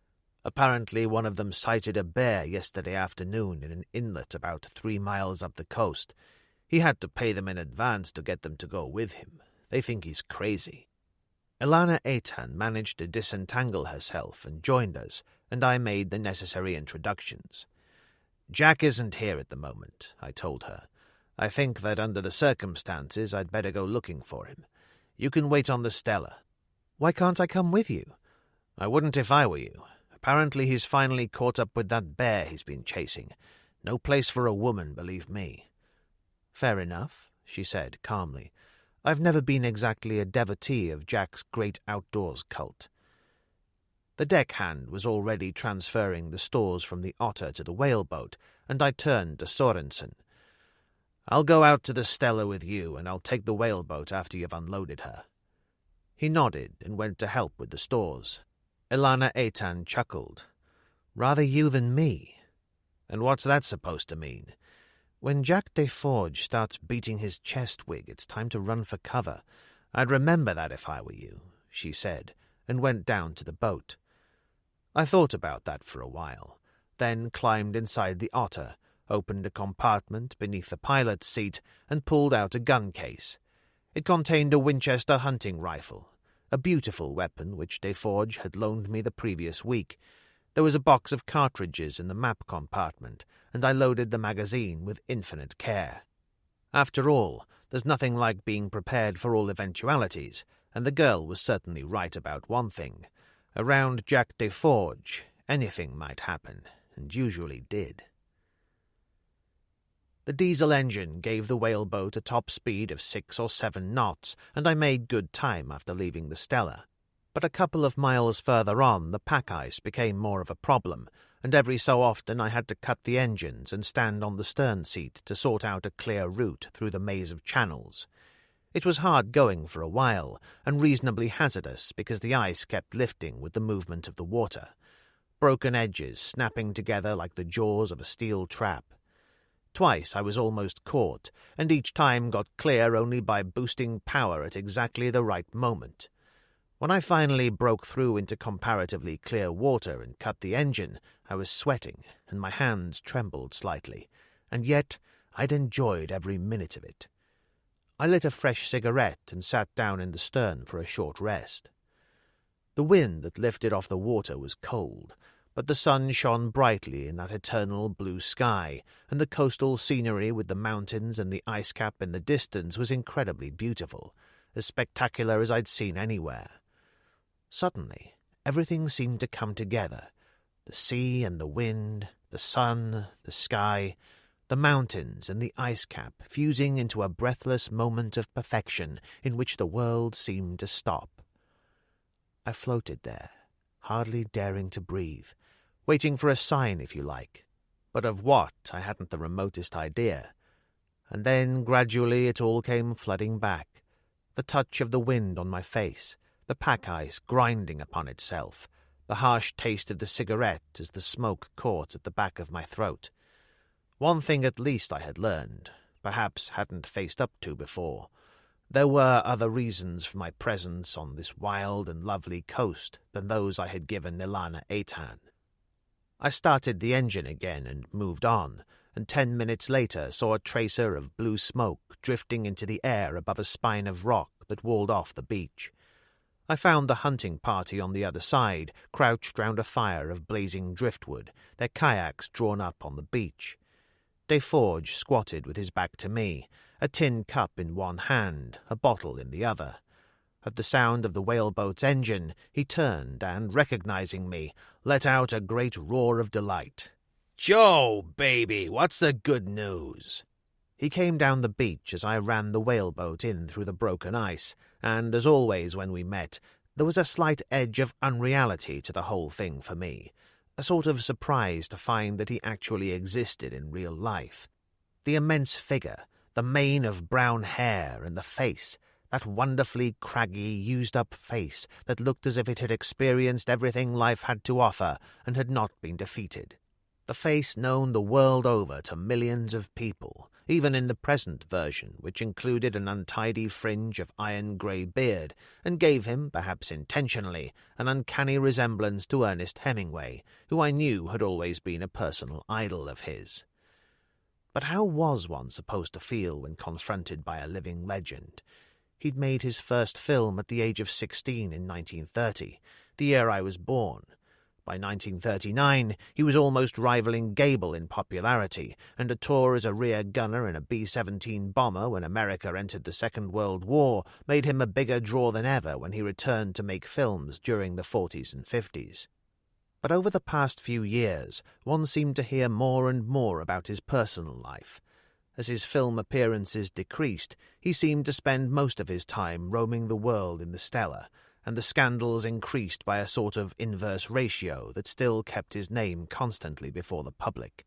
Apparently one of them sighted a bear yesterday afternoon in an inlet about 3 miles up the coast. He had to pay them in advance to get them to go with him. They think he's crazy." Ilana Eitan managed to disentangle herself and joined us, and I made the necessary introductions. "Jack isn't here at the moment," I told her. "I think that under the circumstances I'd better go looking for him. You can wait on the Stella." "Why can't I come with you?" "I wouldn't if I were you. Apparently he's finally caught up with that bear he's been chasing. No place for a woman, believe me." "Fair enough," she said calmly. "I've never been exactly a devotee of Jack's great outdoors cult." The deckhand was already transferring the stores from the Otter to the whaleboat, and I turned to Sorensen. "I'll go out to the Stella with you, and I'll take the whaleboat after you've unloaded her." He nodded and went to help with the stores. Ilana Eitan chuckled. "Rather you than me." "And what's that supposed to mean?" "When Jack Deforge starts beating his chest wig, it's time to run for cover. I'd remember that if I were you," she said, and went down to the boat. I thought about that for a while, then climbed inside the Otter, opened a compartment beneath the pilot's seat, and pulled out a gun case. It contained a Winchester hunting rifle, a beautiful weapon which Deforge had loaned me the previous week. There was a box of cartridges in the map compartment, and I loaded the magazine with infinite care. After all, there's nothing like being prepared for all eventualities, and the girl was certainly right about one thing. Around Jack Deforge, anything might happen, and usually did. The diesel engine gave the whaleboat a top speed of 6 or 7 knots, and I made good time after leaving the Stella. But a couple of miles further on, the pack ice became more of a problem, and every so often I had to cut the engines and stand on the stern seat to sort out a clear route through the maze of channels. It was hard going for a while, and reasonably hazardous because the ice kept lifting with the movement of the water, broken edges snapping together like the jaws of a steel trap. Twice I was almost caught, and each time got clear only by boosting power at exactly the right moment. When I finally broke through into comparatively clear water and cut the engine, I was sweating, and my hands trembled slightly, and yet I'd enjoyed every minute of it. I lit a fresh cigarette and sat down in the stern for a short rest. The wind that lifted off the water was cold, but the sun shone brightly in that eternal blue sky, and the coastal scenery with the mountains and the ice cap in the distance was incredibly beautiful, as spectacular as I'd seen anywhere. Suddenly, everything seemed to come together. The sea and the wind, the sun, the sky, the mountains and the ice cap fusing into a breathless moment of perfection in which the world seemed to stop. I floated there, hardly daring to breathe, waiting for a sign, if you like, but of what I hadn't the remotest idea. And then gradually it all came flooding back. The touch of the wind on my face, the pack ice grinding upon itself, the harsh taste of the cigarette as the smoke caught at the back of my throat. One thing at least I had learned, perhaps hadn't faced up to before. There were other reasons for my presence on this wild and lovely coast than those I had given Nilana Aitan. I started the engine again and moved on, and 10 minutes later saw a tracer of blue smoke drifting into the air above a spine of rock that walled off the beach. I found the hunting party on the other side, crouched round a fire of blazing driftwood, their kayaks drawn up on the beach. Deforge squatted with his back to me, a tin cup in one hand, a bottle in the other. At the sound of the whaleboat's engine, he turned and, recognizing me, let out a great roar of delight. "Joe, baby, what's the good news?" He came down the beach as I ran the whaleboat in through the broken ice, and, as always when we met, there was a slight edge of unreality to the whole thing for me, a sort of surprise to find that he actually existed in real life. The immense figure, the mane of brown hair and the face, that wonderfully craggy, used-up face that looked as if it had experienced everything life had to offer and had not been defeated. The face known the world over to millions of people, even in the present version, which included an untidy fringe of iron-grey beard, and gave him, perhaps intentionally, an uncanny resemblance to Ernest Hemingway, who I knew had always been a personal idol of his. But how was one supposed to feel when confronted by a living legend? He'd made his first film at the age of 16 in 1930, the year I was born. By 1939, he was almost rivaling Gable in popularity, and a tour as a rear gunner in a B-17 bomber when America entered the Second World War made him a bigger draw than ever when he returned to make films during the 40s and 50s. But over the past few years, one seemed to hear more and more about his personal life. As his film appearances decreased, he seemed to spend most of his time roaming the world in the Stella, and the scandals increased by a sort of inverse ratio that still kept his name constantly before the public.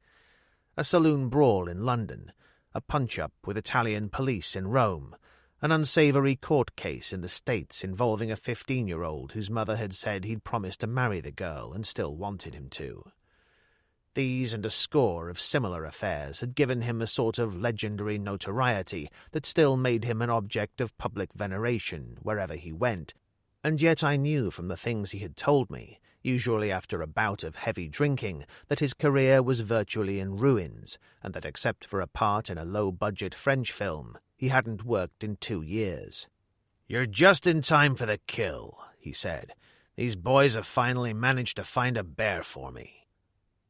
A saloon brawl in London, a punch-up with Italian police in Rome, an unsavoury court case in the States involving a 15-year-old whose mother had said he'd promised to marry the girl and still wanted him to. These and a score of similar affairs had given him a sort of legendary notoriety that still made him an object of public veneration wherever he went, and yet I knew from the things he had told me, usually after a bout of heavy drinking, that his career was virtually in ruins, and that except for a part in a low-budget French film, he hadn't worked in 2 years. "You're just in time for the kill," he said. "These boys have finally managed to find a bear for me."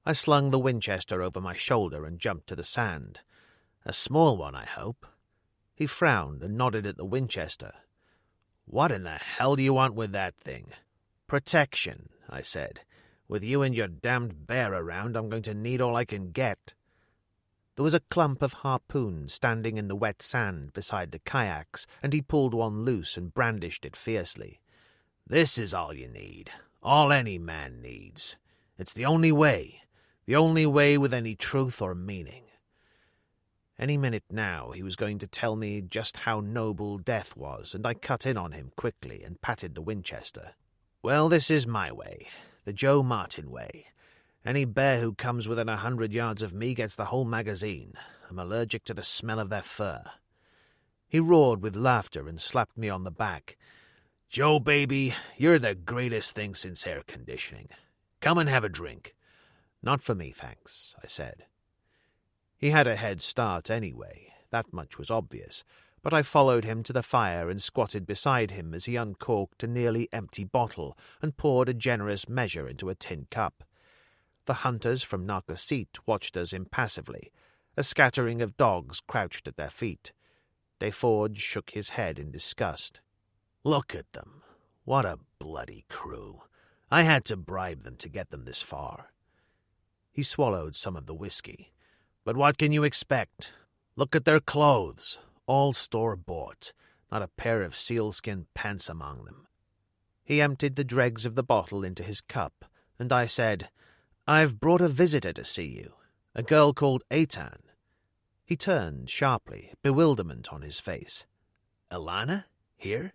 I slung the Winchester over my shoulder and jumped to the sand. "A small one, I hope." He frowned and nodded at the Winchester. "What in the hell do you want with that thing?" "Protection," I said. "With you and your damned bear around, I'm going to need all I can get." There was a clump of harpoons standing in the wet sand beside the kayaks, and he pulled one loose and brandished it fiercely. "This is all you need, all any man needs. It's the only way with any truth or meaning." Any minute now he was going to tell me just how noble death was, and I cut in on him quickly and patted the Winchester. "Well, this is my way, the Joe Martin way. Any bear who comes within 100 yards of me gets the whole magazine. I'm allergic to the smell of their fur." He roared with laughter and slapped me on the back. "Joe, baby, you're the greatest thing since air conditioning. Come and have a drink." "Not for me, thanks," I said. He had a head start anyway, that much was obvious, but I followed him to the fire and squatted beside him as he uncorked a nearly empty bottle and poured a generous measure into a tin cup. The hunters from Narcoseat watched us impassively. A scattering of dogs crouched at their feet. Deforge shook his head in disgust. "Look at them. What a bloody crew. I had to bribe them to get them this far." He swallowed some of the whiskey. "But what can you expect? Look at their clothes, all store-bought, not a pair of sealskin pants among them." He emptied the dregs of the bottle into his cup, and I said, "I've brought a visitor to see you, a girl called Eitan." He turned sharply, bewilderment on his face. "Alana? Here?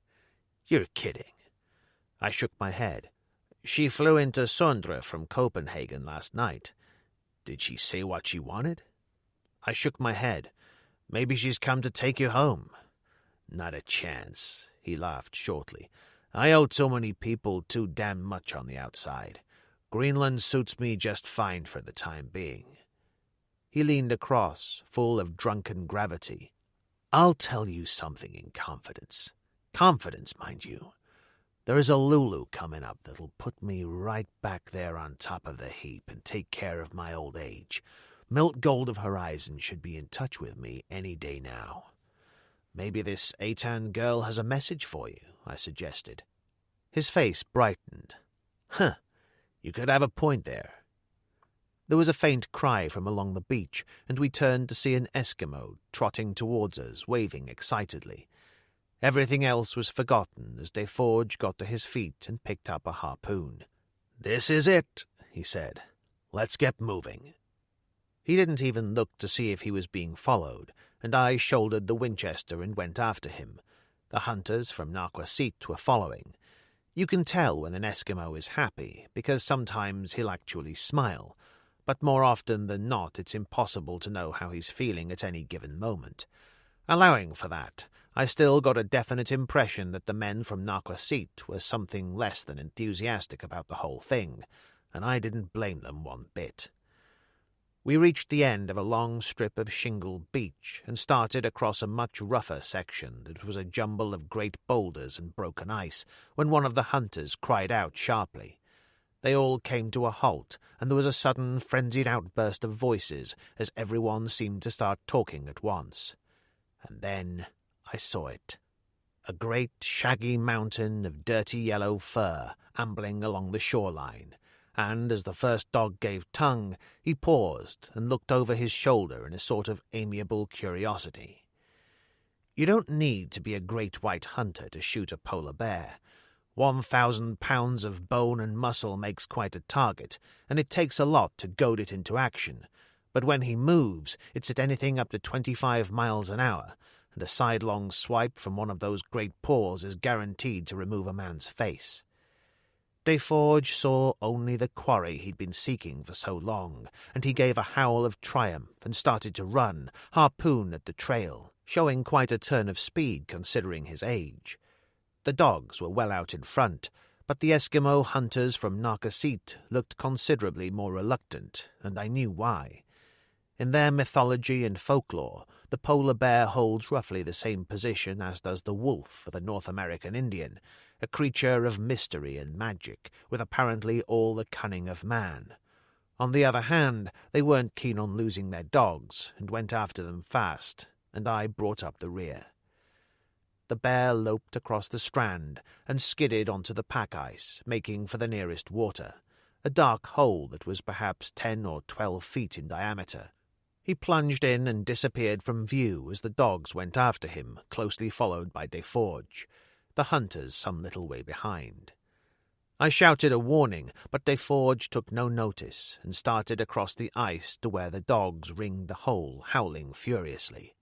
You're kidding." I shook my head. "She flew into Sundre from Copenhagen last night. Did she say what she wanted?" I shook my head. "Maybe she's come to take you home." "Not a chance," he laughed shortly. "I owe so many people too damn much on the outside. Greenland suits me just fine for the time being." He leaned across, full of drunken gravity. "I'll tell you something in confidence. Confidence, mind you. There is a Lulu coming up that'll put me right back there on top of the heap and take care of my old age. Milt Gold of Horizon should be in touch with me any day now." "Maybe this Eitan girl has a message for you," I suggested. His face brightened. "Huh, you could have a point there." There was a faint cry from along the beach, and we turned to see an Eskimo trotting towards us, waving excitedly. Everything else was forgotten as Deforge got to his feet and picked up a harpoon. "This is it," he said. "Let's get moving." He didn't even look to see if he was being followed, and I shouldered the Winchester and went after him. The hunters from Narquasit were following. You can tell when an Eskimo is happy, because sometimes he'll actually smile, but more often than not it's impossible to know how he's feeling at any given moment. Allowing for that, I still got a definite impression that the men from Narquasit were something less than enthusiastic about the whole thing, and I didn't blame them one bit. We reached the end of a long strip of shingled beach and started across a much rougher section that was a jumble of great boulders and broken ice when one of the hunters cried out sharply. They all came to a halt, and there was a sudden frenzied outburst of voices as everyone seemed to start talking at once. And then I saw it. A great shaggy mountain of dirty yellow fur ambling along the shoreline, and as the first dog gave tongue, he paused and looked over his shoulder in a sort of amiable curiosity. You don't need to be a great white hunter to shoot a polar bear. 1,000 pounds of bone and muscle makes quite a target, and it takes a lot to goad it into action. But when he moves, it's at anything up to 25 miles an hour, and a sidelong swipe from one of those great paws is guaranteed to remove a man's face. Deforge saw only the quarry he'd been seeking for so long, and he gave a howl of triumph and started to run, harpoon at the trail, showing quite a turn of speed considering his age. The dogs were well out in front, but the Eskimo hunters from Narquasit looked considerably more reluctant, and I knew why. In their mythology and folklore, the polar bear holds roughly the same position as does the wolf for the North American Indian, a creature of mystery and magic, with apparently all the cunning of man. On the other hand, they weren't keen on losing their dogs, and went after them fast, and I brought up the rear. The bear loped across the strand and skidded onto the pack ice, making for the nearest water, a dark hole that was perhaps 10 or 12 feet in diameter. He plunged in and disappeared from view as the dogs went after him, closely followed by Deforge, the hunters some little way behind. I shouted a warning, but Deforge took no notice and started across the ice to where the dogs ringed the hole, howling furiously.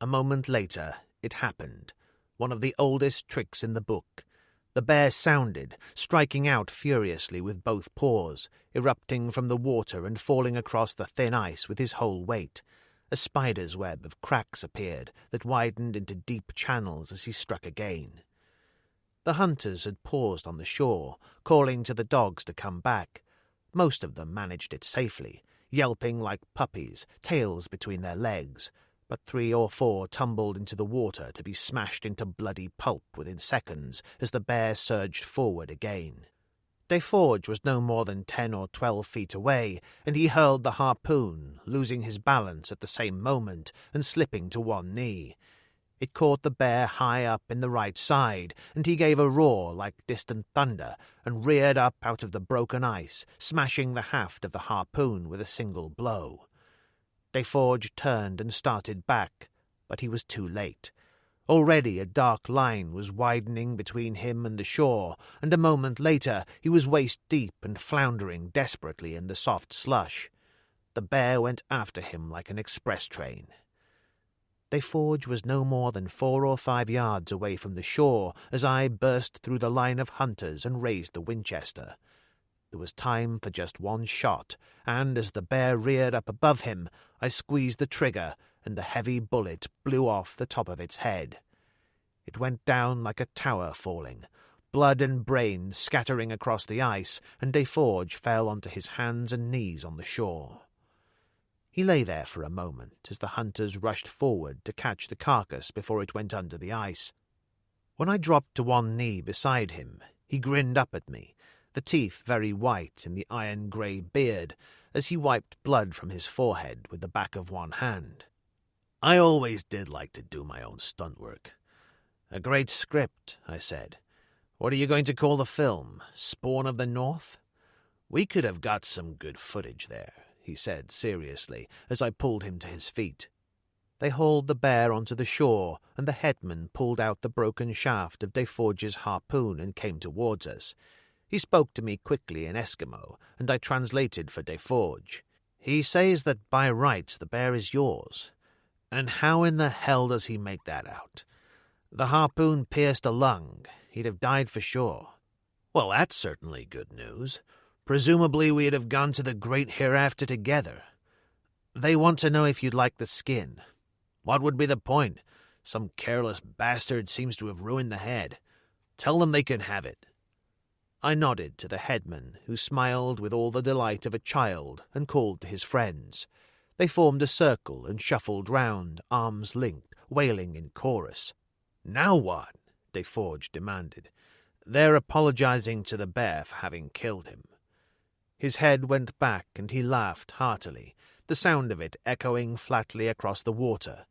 A moment later, it happened, one of the oldest tricks in the book. The bear sounded, striking out furiously with both paws, erupting from the water and falling across the thin ice with his whole weight. A spider's web of cracks appeared that widened into deep channels as he struck again. The hunters had paused on the shore, calling to the dogs to come back. Most of them managed it safely, yelping like puppies, tails between their legs, but 3 or 4 tumbled into the water to be smashed into bloody pulp within seconds as the bear surged forward again. Deforge was no more than 10 or 12 feet away, and he hurled the harpoon, losing his balance at the same moment and slipping to one knee. It caught the bear high up in the right side, and he gave a roar like distant thunder and reared up out of the broken ice, smashing the haft of the harpoon with a single blow. Deforge turned and started back, but he was too late. Already a dark line was widening between him and the shore, and a moment later he was waist-deep and floundering desperately in the soft slush. The bear went after him like an express train. Deforge was no more than 4 or 5 yards away from the shore as I burst through the line of hunters and raised the Winchester. There was time for just one shot, and as the bear reared up above him, I squeezed the trigger, and the heavy bullet blew off the top of its head. It went down like a tower falling, blood and brains scattering across the ice, and Deforge fell onto his hands and knees on the shore. He lay there for a moment as the hunters rushed forward to catch the carcass before it went under the ice. When I dropped to one knee beside him, he grinned up at me, the teeth very white in the iron-grey beard, as he wiped blood from his forehead with the back of one hand. "I always did like to do my own stunt work." "A great script," I said. "What are you going to call the film? Spawn of the North?" "We could have got some good footage there," he said seriously, as I pulled him to his feet. They hauled the bear onto the shore, and the headman pulled out the broken shaft of Deforge's harpoon and came towards us. He spoke to me quickly in Eskimo, and I translated for Deforge. "He says that by rights the bear is yours. And how in the hell does he make that out? The harpoon pierced a lung. He'd have died for sure." "Well, that's certainly good news. Presumably we'd have gone to the great hereafter together." "They want to know if you'd like the skin." "What would be the point? Some careless bastard seems to have ruined the head. Tell them they can have it." I nodded to the headman, who smiled with all the delight of a child and called to his friends. They formed a circle and shuffled round, arms linked, wailing in chorus. "Now what?" Deforge demanded. "They're apologizing to the bear for having killed him." His head went back and he laughed heartily, the sound of it echoing flatly across the water.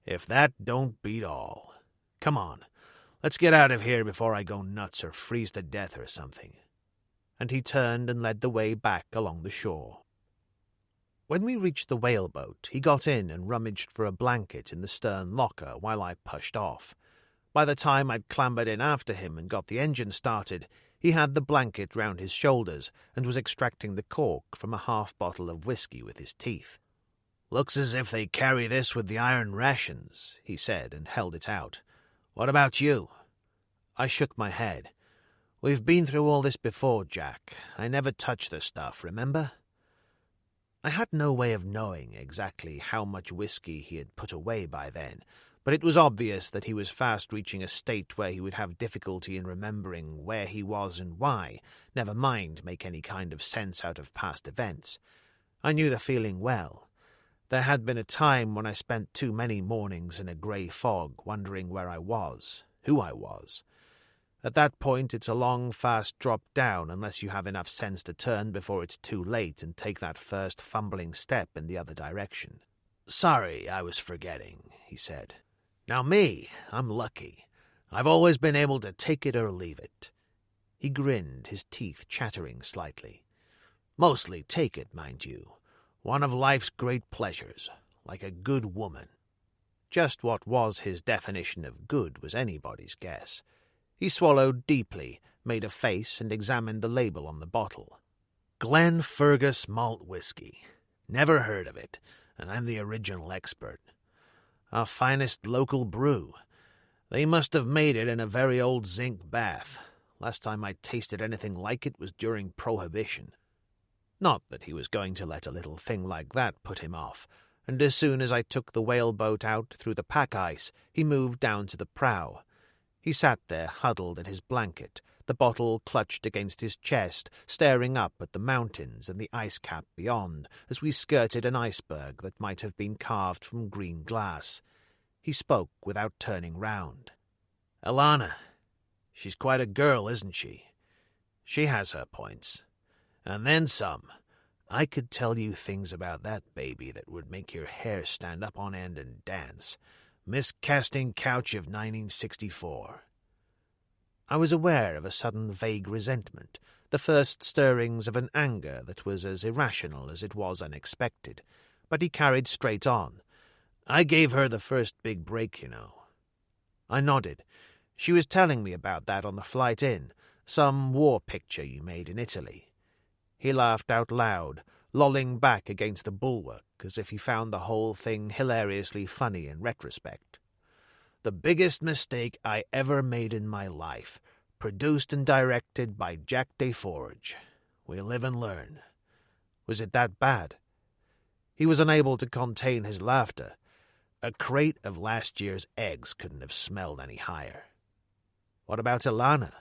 "If that don't beat all. Come on, let's get out of here before I go nuts or freeze to death or something." And he turned and led the way back along the shore. When we reached the whaleboat, he got in and rummaged for a blanket in the stern locker while I pushed off. By the time I'd clambered in after him and got the engine started, he had the blanket round his shoulders and was extracting the cork from a half-bottle of whiskey with his teeth. "Looks as if they carry this with the iron rations," he said, and held it out. "What about you?" I shook my head. "We've been through all this before, Jack. I never touch the stuff, remember?" I had no way of knowing exactly how much whiskey he had put away by then, but it was obvious that he was fast reaching a state where he would have difficulty in remembering where he was and why, never mind make any kind of sense out of past events. I knew the feeling well. There had been a time when I spent too many mornings in a grey fog wondering where I was, who I was. At that point it's a long, fast drop down unless you have enough sense to turn before it's too late and take that first fumbling step in the other direction. "Sorry, I was forgetting," he said. "Now me, I'm lucky. I've always been able to take it or leave it." He grinned, his teeth chattering slightly. "Mostly take it, mind you. One of life's great pleasures, like a good woman." Just what was his definition of good was anybody's guess. He swallowed deeply, made a face, and examined the label on the bottle. "Glenfergus malt whiskey. Never heard of it, and I'm the original expert. Our finest local brew. They must have made it in a very old zinc bath. Last time I tasted anything like it was during Prohibition." Not that he was going to let a little thing like that put him off, and as soon as I took the whaleboat out through the pack-ice, he moved down to the prow. He sat there huddled in his blanket, the bottle clutched against his chest, staring up at the mountains and the ice cap beyond, as we skirted an iceberg that might have been carved from green glass. He spoke without turning round. "Alana, she's quite a girl, isn't she? She has her points. And then some. I could tell you things about that baby that would make your hair stand up on end and dance. Miscasting couch of 1964. I was aware of a sudden vague resentment, the first stirrings of an anger that was as irrational as it was unexpected, but he carried straight on. I gave her the first big break, you know. I nodded. She was telling me about that on the flight in, some war picture you made in Italy. He laughed out loud, lolling back against the bulwark, as if he found the whole thing hilariously funny in retrospect. The biggest mistake I ever made in my life, produced and directed by Jack Deforge. We live and learn. Was it that bad? He was unable to contain his laughter. A crate of last year's eggs couldn't have smelled any higher. What about Ilana?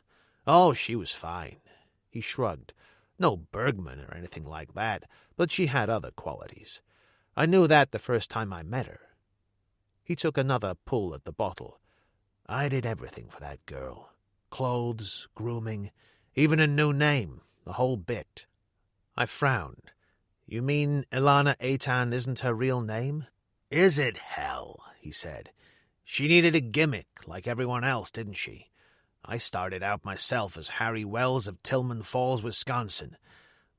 Oh, she was fine. He shrugged. No Bergman or anything like that, but she had other qualities. I knew that the first time I met her. He took another pull at the bottle. I did everything for that girl. Clothes, grooming, even a new name, the whole bit. I frowned. You mean Ilana Aitan isn't her real name? Is it hell, he said. She needed a gimmick, like everyone else, didn't she? I started out myself as Harry Wells of Tillman Falls, Wisconsin.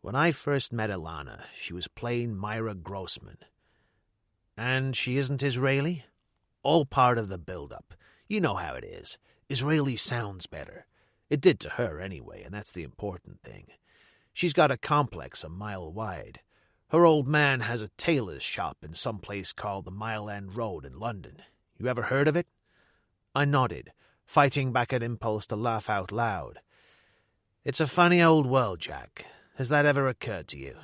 When I first met Ilana, she was plain Myra Grossman. And she isn't Israeli? All part of the build-up. You know how it is. Israeli sounds better. It did to her anyway, and that's the important thing. She's got a complex a mile wide. Her old man has a tailor's shop in some place called the Mile End Road in London. You ever heard of it? I nodded, fighting back an impulse to laugh out loud. It's a funny old world, Jack. Has that ever occurred to you?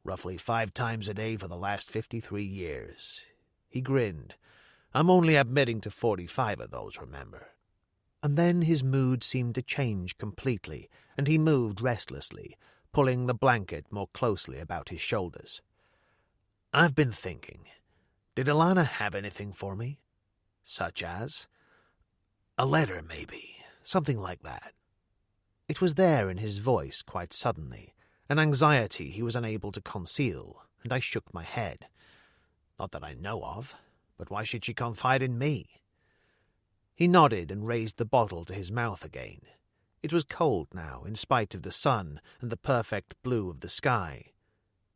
Roughly 5 times a day for the last 53 years. He grinned. I'm only admitting to 45 of those, remember. And then his mood seemed to change completely, and he moved restlessly, pulling the blanket more closely about his shoulders. I've been thinking, did Ilana have anything for me? Such as? A letter, maybe. Something like that. It was there in his voice quite suddenly, an anxiety he was unable to conceal, and I shook my head. Not that I know of, but why should she confide in me? He nodded and raised the bottle to his mouth again. It was cold now, in spite of the sun and the perfect blue of the sky.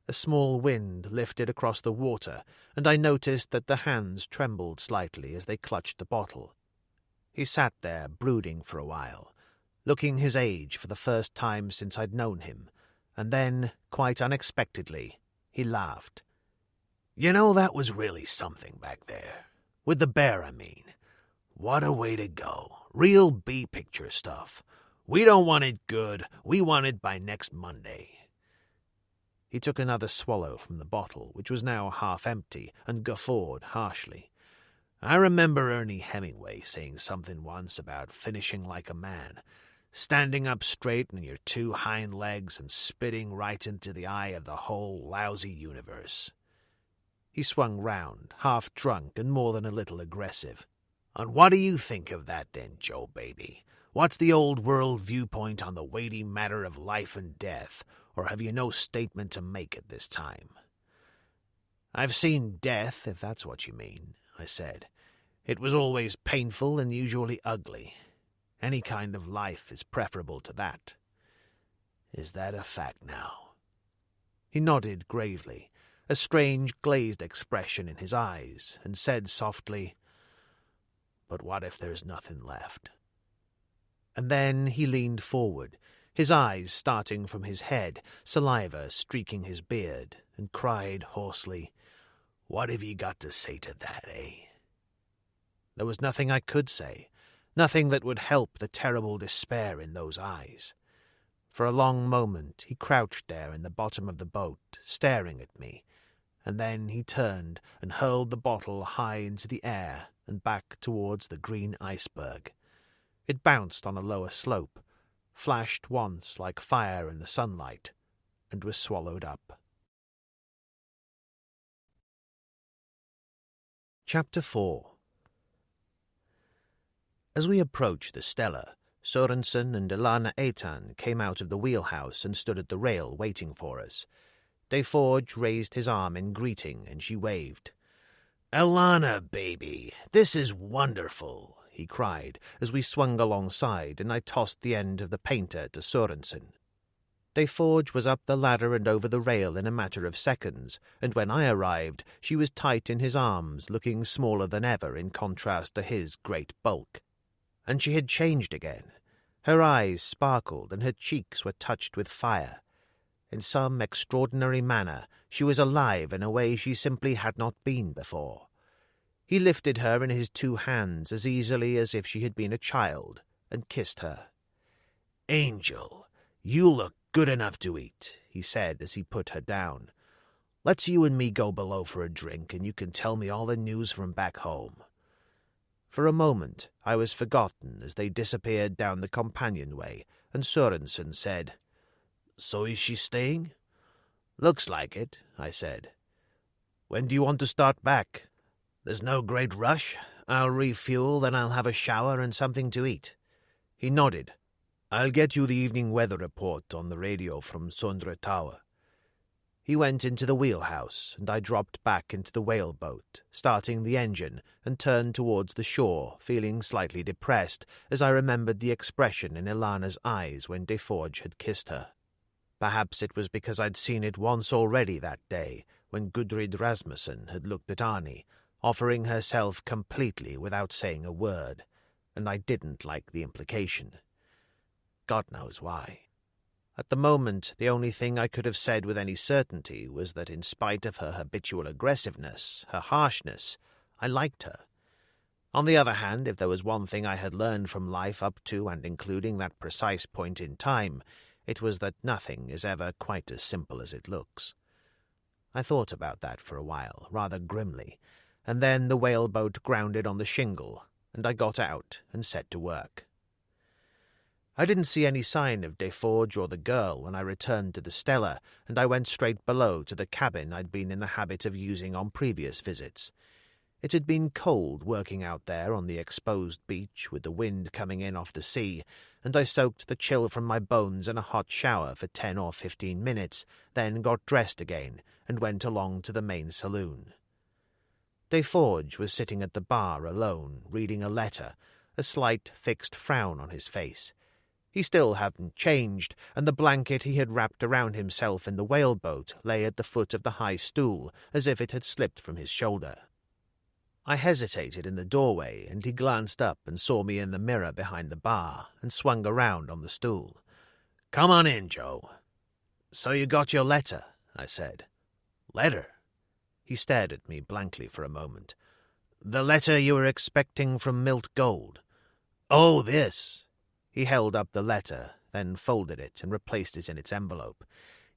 A small wind lifted across the water, and I noticed that the hands trembled slightly as they clutched the bottle. He sat there, brooding for a while, looking his age for the first time since I'd known him, and then, quite unexpectedly, he laughed. You know, that was really something back there. With the bear, I mean. What a way to go. Real B-picture stuff. We don't want it good. We want it by next Monday. He took another swallow from the bottle, which was now half empty, and guffawed harshly. I remember Ernie Hemingway saying something once about finishing like a man, standing up straight on your 2 hind legs and spitting right into the eye of the whole lousy universe. He swung round, half drunk and more than a little aggressive. And what do you think of that then, Joe baby? What's the old world viewpoint on the weighty matter of life and death, or have you no statement to make at this time? I've seen death, if that's what you mean, I said. It was always painful and usually ugly. Any kind of life is preferable to that. Is that a fact now? He nodded gravely, a strange glazed expression in his eyes, and said softly, But what if there's nothing left? And then he leaned forward, his eyes starting from his head, saliva streaking his beard, and cried hoarsely, What have you got to say to that, eh? There was nothing I could say, nothing that would help the terrible despair in those eyes. For a long moment he crouched there in the bottom of the boat, staring at me, and then he turned and hurled the bottle high into the air and back towards the green iceberg. It bounced on a lower slope, flashed once like fire in the sunlight, and was swallowed up. Chapter 4. As we approached the Stella, Sorensen and Ilana Aitan came out of the wheelhouse and stood at the rail waiting for us. Deforge raised his arm in greeting, and she waved. "Alana, baby, this is wonderful," he cried as we swung alongside and I tossed the end of the painter to Sorensen. Deforge was up the ladder and over the rail in a matter of seconds, and when I arrived she was tight in his arms, looking smaller than ever in contrast to his great bulk. And she had changed again. Her eyes sparkled and her cheeks were touched with fire. In some extraordinary manner she was alive in a way she simply had not been before. He lifted her in his 2 hands as easily as if she had been a child, and kissed her. "Angel, you look good enough to eat," he said as he put her down. "Let's you and me go below for a drink, and you can tell me all the news from back home." For a moment I was forgotten as they disappeared down the companionway, and Sorensen said, "So is she staying?" "Looks like it," I said. "When do you want to start back?" "There's no great rush. I'll refuel, then I'll have a shower and something to eat." He nodded. "I'll get you the evening weather report on the radio from Sundre Tower." He went into the wheelhouse, and I dropped back into the whaleboat, starting the engine, and turned towards the shore, feeling slightly depressed as I remembered the expression in Ilana's eyes when Deforge had kissed her. Perhaps it was because I'd seen it once already that day, when Gudrid Rasmussen had looked at Arnie, offering herself completely without saying a word, and I didn't like the implication. God knows why. At the moment, the only thing I could have said with any certainty was that in spite of her habitual aggressiveness, her harshness, I liked her. On the other hand, if there was one thing I had learned from life up to and including that precise point in time, it was that nothing is ever quite as simple as it looks. I thought about that for a while, rather grimly, and then the whaleboat grounded on the shingle, and I got out and set to work. I didn't see any sign of Deforge or the girl when I returned to the Stella, and I went straight below to the cabin I'd been in the habit of using on previous visits. It had been cold working out there on the exposed beach with the wind coming in off the sea, and I soaked the chill from my bones in a hot shower for 10 or 15 minutes, then got dressed again and went along to the main saloon. Deforge was sitting at the bar alone, reading a letter, a slight fixed frown on his face. He still hadn't changed, and the blanket he had wrapped around himself in the whaleboat lay at the foot of the high stool, as if it had slipped from his shoulder. I hesitated in the doorway, and he glanced up and saw me in the mirror behind the bar, and swung around on the stool. "Come on in, Joe." "So you got your letter," I said. "Letter?" He stared at me blankly for a moment. "The letter you were expecting from Milt Gold." "Oh, this." He held up the letter, then folded it and replaced it in its envelope.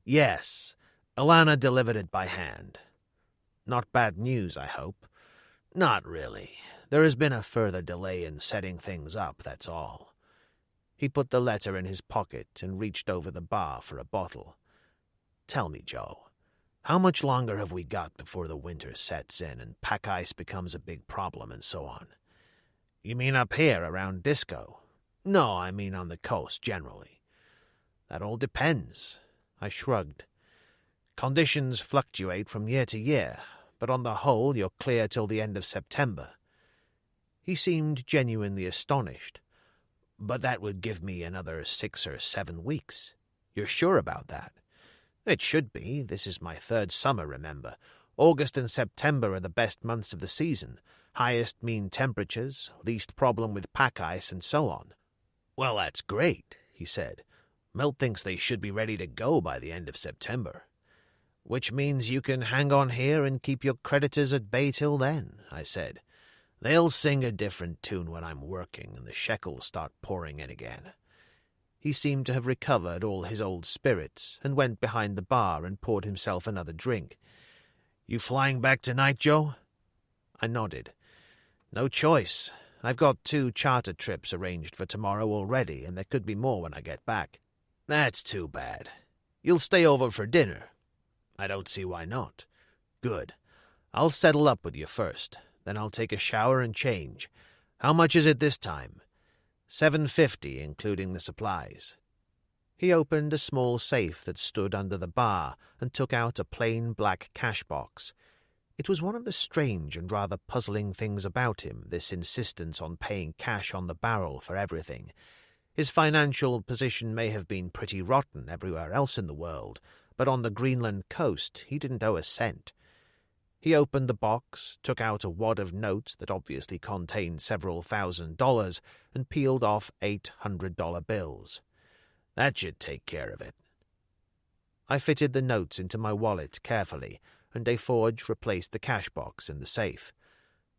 "Yes, Alana delivered it by hand." "Not bad news, I hope." "Not really. There has been a further delay in setting things up, that's all." He put the letter in his pocket and reached over the bar for a bottle. "Tell me, Joe, how much longer have we got before the winter sets in and pack ice becomes a big problem and so on?" "You mean up here around Disco?" "No, I mean on the coast generally." "That all depends." I shrugged. "Conditions fluctuate from year to year, but on the whole you're clear till the end of September." He seemed genuinely astonished. "But that would give me another 6 or 7 weeks. You're sure about that?" "It should be. This is my 3rd summer, remember. August and September are the best months of the season. Highest mean temperatures, least problem with pack ice, and so on." "Well, that's great," he said. "Milt thinks they should be ready to go by the end of September." "Which means you can hang on here and keep your creditors at bay till then," I said. "They'll sing a different tune when I'm working and the shekels start pouring in again." He seemed to have recovered all his old spirits and went behind the bar and poured himself another drink. "You flying back tonight, Joe?" I nodded. "No choice. I've got 2 charter trips arranged for tomorrow already, and there could be more when I get back." "That's too bad. You'll stay over for dinner?" "I don't see why not." "Good. I'll settle up with you first. Then I'll take a shower and change. How much is it this time?" $7.50, including the supplies." He opened a small safe that stood under the bar and took out a plain black cash box. It was one of the strange and rather puzzling things about him, this insistence on paying cash on the barrel for everything. His financial position may have been pretty rotten everywhere else in the world, but on the Greenland coast he didn't owe a cent. He opened the box, took out a wad of notes that obviously contained several $1,000s, and peeled off $800 bills. That should take care of it. I fitted the notes into my wallet carefully, and Deforge replaced the cash box in the safe.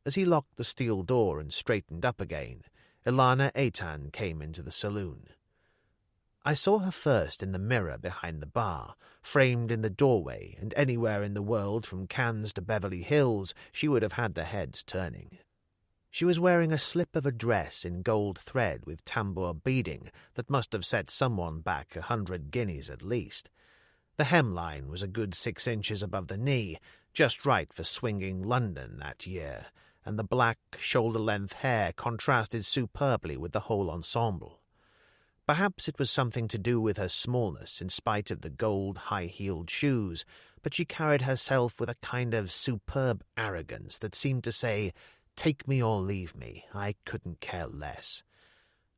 As he locked the steel door and straightened up again, Ilana Aitan came into the saloon. I saw her first in the mirror behind the bar, framed in the doorway, and anywhere in the world from Cannes to Beverly Hills she would have had the heads turning. She was wearing a slip of a dress in gold thread with tambour beading that must have set someone back 100 guineas at least. The hemline was a good 6 inches above the knee, just right for swinging London that year, and the black, shoulder-length hair contrasted superbly with the whole ensemble. Perhaps it was something to do with her smallness in spite of the gold high-heeled shoes, but she carried herself with a kind of superb arrogance that seemed to say, "Take me or leave me, I couldn't care less."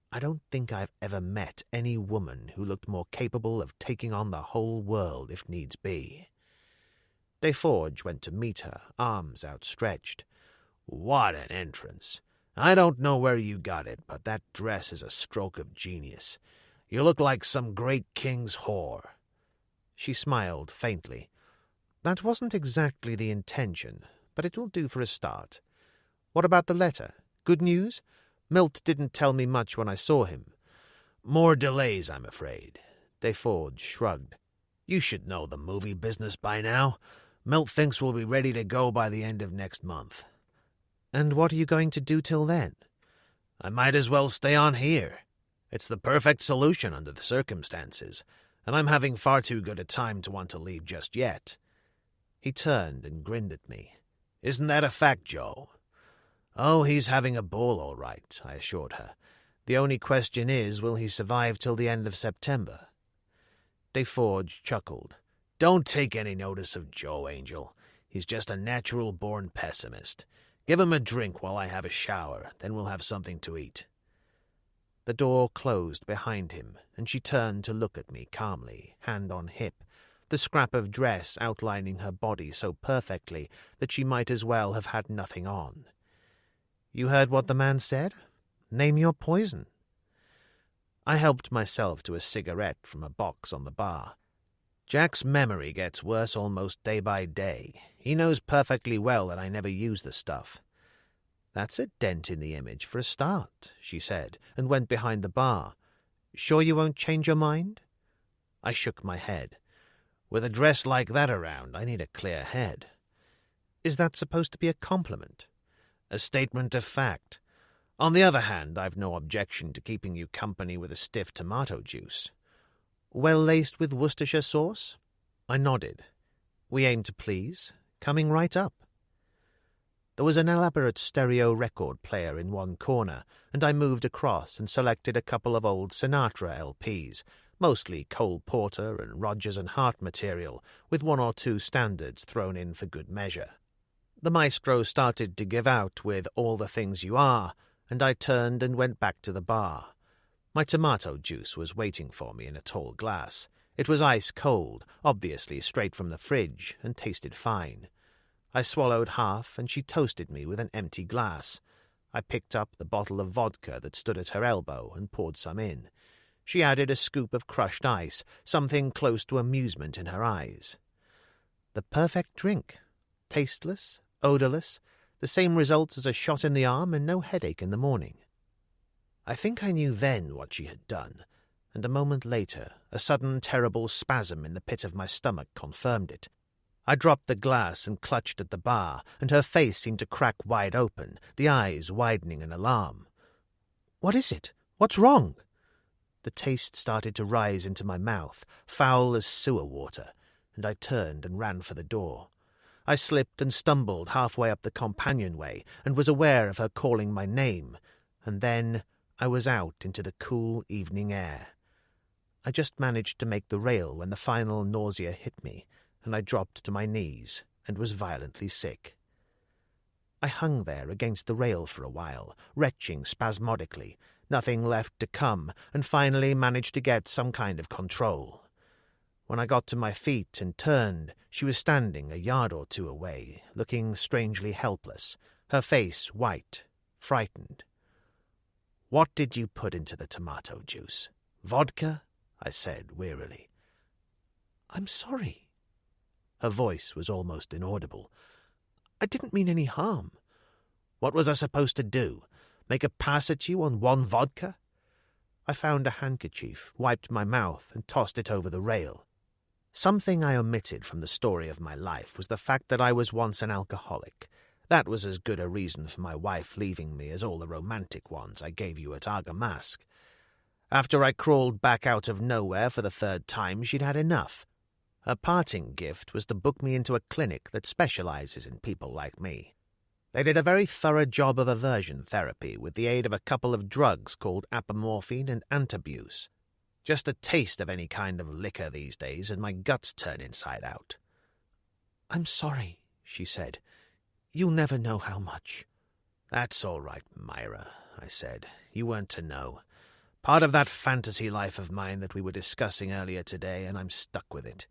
I don't think I've ever met any woman who looked more capable of taking on the whole world if needs be. Deforge went to meet her, arms outstretched. "What an entrance! I don't know where you got it, but that dress is a stroke of genius. You look like some great king's whore." She smiled faintly. "That wasn't exactly the intention, but it will do for a start. What about the letter? Good news? Milt didn't tell me much when I saw him." "More delays, I'm afraid." Deforge shrugged. "You should know the movie business by now. Milt thinks we'll be ready to go by the end of next month." "And what are you going to do till then?" "I might as well stay on here. It's the perfect solution under the circumstances, and I'm having far too good a time to want to leave just yet." He turned and grinned at me. "Isn't that a fact, Joe?" "Oh, he's having a ball all right," I assured her. "The only question is, will he survive till the end of September?" Deforge chuckled. "Don't take any notice of Joe, Angel. He's just a natural-born pessimist. Give him a drink while I have a shower, then we'll have something to eat." The door closed behind him, and she turned to look at me calmly, hand on hip, the scrap of dress outlining her body so perfectly that she might as well have had nothing on. "You heard what the man said? Name your poison." I helped myself to a cigarette from a box on the bar. "Jack's memory gets worse almost day by day. He knows perfectly well that I never use the stuff." "That's a dent in the image for a start," she said, and went behind the bar. "Sure you won't change your mind?" I shook my head. "With a dress like that around, I need a clear head." "Is that supposed to be a compliment?" "A statement of fact. On the other hand, I've no objection to keeping you company with a stiff tomato juice." "Well laced with Worcestershire sauce?" I nodded. "We aim to please. Coming right up." There was an elaborate stereo record player in one corner, and I moved across and selected a couple of old Sinatra LPs, mostly Cole Porter and Rodgers and Hart material, with one or two standards thrown in for good measure. The maestro started to give out with All the Things You Are, and I turned and went back to the bar. My tomato juice was waiting for me in a tall glass. It was ice-cold, obviously straight from the fridge, and tasted fine. I swallowed half, and she toasted me with an empty glass. I picked up the bottle of vodka that stood at her elbow and poured some in. She added a scoop of crushed ice, something close to amusement in her eyes. The perfect drink. Tasteless, odorless, the same results as a shot in the arm and no headache in the morning. I think I knew then what she had done, and a moment later a sudden terrible spasm in the pit of my stomach confirmed it. I dropped the glass and clutched at the bar, and her face seemed to crack wide open, the eyes widening in alarm. "What is it? What's wrong?" The taste started to rise into my mouth, foul as sewer water, and I turned and ran for the door. I slipped and stumbled halfway up the companionway and was aware of her calling my name, and then I was out into the cool evening air. I just managed to make the rail when the final nausea hit me, and I dropped to my knees and was violently sick. I hung there against the rail for a while, retching spasmodically, nothing left to come, and finally managed to get some kind of control. When I got to my feet and turned, she was standing a yard or two away, looking strangely helpless, her face white, frightened. "What did you put into the tomato juice? Vodka?" I said wearily. "I'm sorry." Her voice was almost inaudible. "I didn't mean any harm." "What was I supposed to do? Make a pass at you on one vodka?" I found a handkerchief, wiped my mouth, and tossed it over the rail. Something I omitted from the story of my life was the fact that I was once an alcoholic. That was as good a reason for my wife leaving me as all the romantic ones I gave you at Argamask. After I crawled back out of nowhere for the third time, she'd had enough. Her parting gift was to book me into a clinic that specializes in people like me. They did a very thorough job of aversion therapy with the aid of a couple of drugs called apomorphine and antabuse. Just a taste of any kind of liquor these days and my guts turn inside out. "I'm sorry," she said. "You'll never know how much." "That's all right, Myra," I said. "You weren't to know. Part of that fantasy life of mine that we were discussing earlier today, and I'm stuck with it.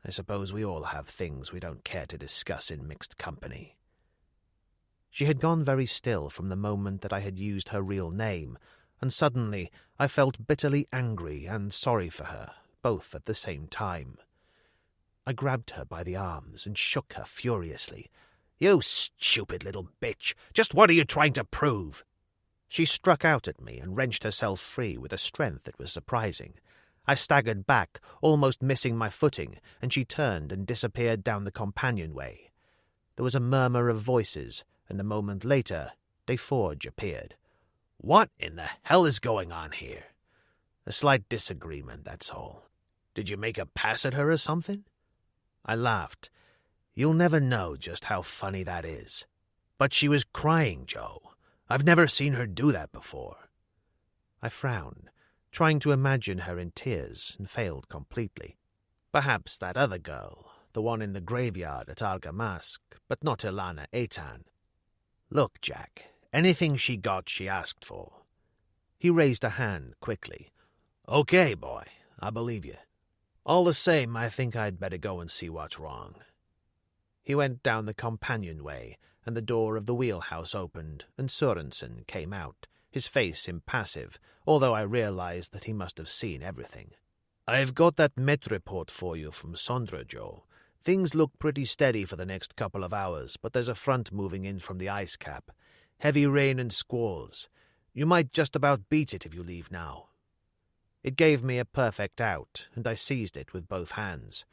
I suppose we all have things we don't care to discuss in mixed company." She had gone very still from the moment that I had used her real name, and suddenly I felt bitterly angry and sorry for her, both at the same time. I grabbed her by the arms and shook her furiously. "You stupid little bitch! Just what are you trying to prove?" She struck out at me and wrenched herself free with a strength that was surprising. I staggered back, almost missing my footing, and she turned and disappeared down the companionway. There was a murmur of voices, and a moment later, Deforge appeared. "What in the hell is going on here?" "A slight disagreement, that's all." "Did you make a pass at her or something?" I laughed. "You'll never know just how funny that is. But she was crying, Joe. I've never seen her do that before." I frowned, trying to imagine her in tears, and failed completely. Perhaps that other girl, the one in the graveyard at Argamask, but not Ilana Eitan. "Look, Jack, anything she got she asked for." He raised a hand quickly. "Okay, boy, I believe you. All the same, I think I'd better go and see what's wrong." He went down the companionway, and the door of the wheelhouse opened, and Sorensen came out, his face impassive, although I realized that he must have seen everything. "I've got that Met report for you from Sondra, Joe. Things look pretty steady for the next couple of hours, but there's a front moving in from the ice cap. Heavy rain and squalls. You might just about beat it if you leave now." It gave me a perfect out, and I seized it with both hands.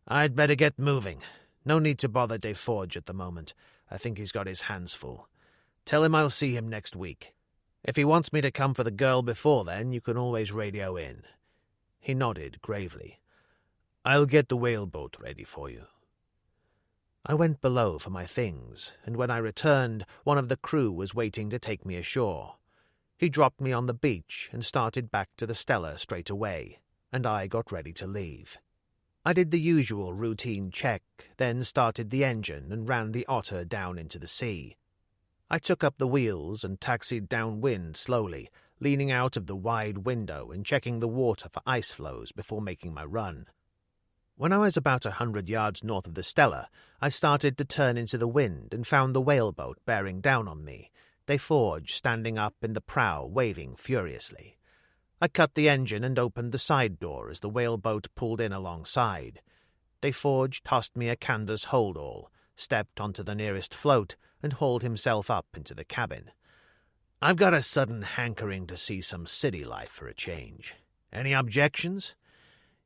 "I'd better get moving. No need to bother Deforge at the moment. I think he's got his hands full. Tell him I'll see him next week. If he wants me to come for the girl before then, you can always radio in." He nodded gravely. "I'll get the whaleboat ready for you." I went below for my things, and when I returned, one of the crew was waiting to take me ashore. He dropped me on the beach and started back to the Stella straight away, and I got ready to leave. I did the usual routine check, then started the engine and ran the Otter down into the sea. I took up the wheels and taxied downwind slowly, leaning out of the wide window and checking the water for ice floes before making my run. When I was about 100 yards north of the Stella, I started to turn into the wind and found the whaleboat bearing down on me, Deforge standing up in the prow waving furiously. I cut the engine and opened the side door as the whaleboat pulled in alongside. Deforge tossed me a canvas holdall, stepped onto the nearest float, and hauled himself up into the cabin. "I've got a sudden hankering to see some city life for a change. Any objections?"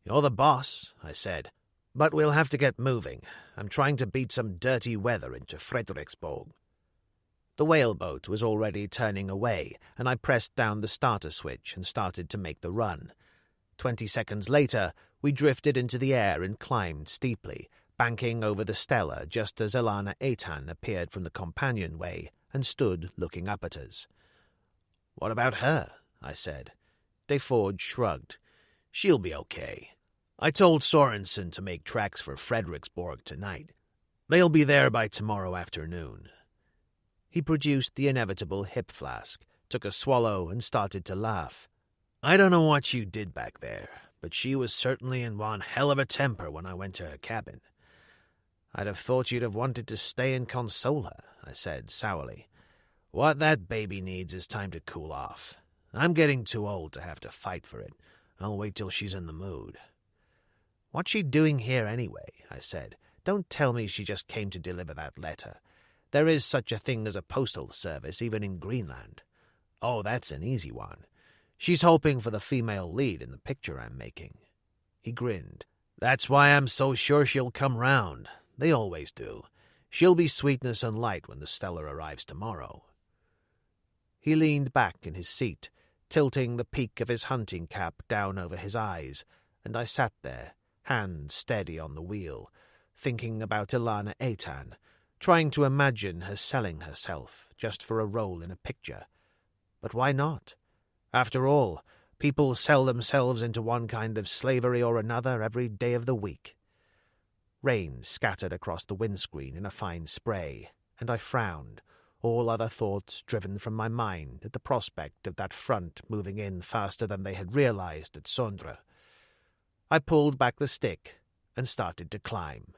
"You're the boss," I said. "But we'll have to get moving. I'm trying to beat some dirty weather into Frederiksborg." The whaleboat was already turning away, and I pressed down the starter switch and started to make the run. 20 seconds later, we drifted into the air and climbed steeply, banking over the Stella just as Ilana Eitan appeared from the companionway and stood looking up at us. "What about her?" I said. Deforge shrugged. "She'll be okay. I told Sorensen to make tracks for Frederiksborg tonight. They'll be there by tomorrow afternoon." He produced the inevitable hip flask, took a swallow, and started to laugh. "I don't know what you did back there, but she was certainly in one hell of a temper when I went to her cabin." "I'd have thought you'd have wanted to stay and console her," I said sourly. "What that baby needs is time to cool off. I'm getting too old to have to fight for it. I'll wait till she's in the mood." "What's she doing here anyway?" I said. "Don't tell me she just came to deliver that letter. There is such a thing as a postal service, even in Greenland." "Oh, that's an easy one. She's hoping for the female lead in the picture I'm making." He grinned. "That's why I'm so sure she'll come round. They always do. She'll be sweetness and light when the Stellar arrives tomorrow." He leaned back in his seat, tilting the peak of his hunting cap down over his eyes, and I sat there, hand steady on the wheel, thinking about Ilana Eitan, trying to imagine her selling herself just for a role in a picture. But why not? After all, people sell themselves into one kind of slavery or another every day of the week. Rain scattered across the windscreen in a fine spray, and I frowned, all other thoughts driven from my mind at the prospect of that front moving in faster than they had realized at Sondre. I pulled back the stick and started to climb.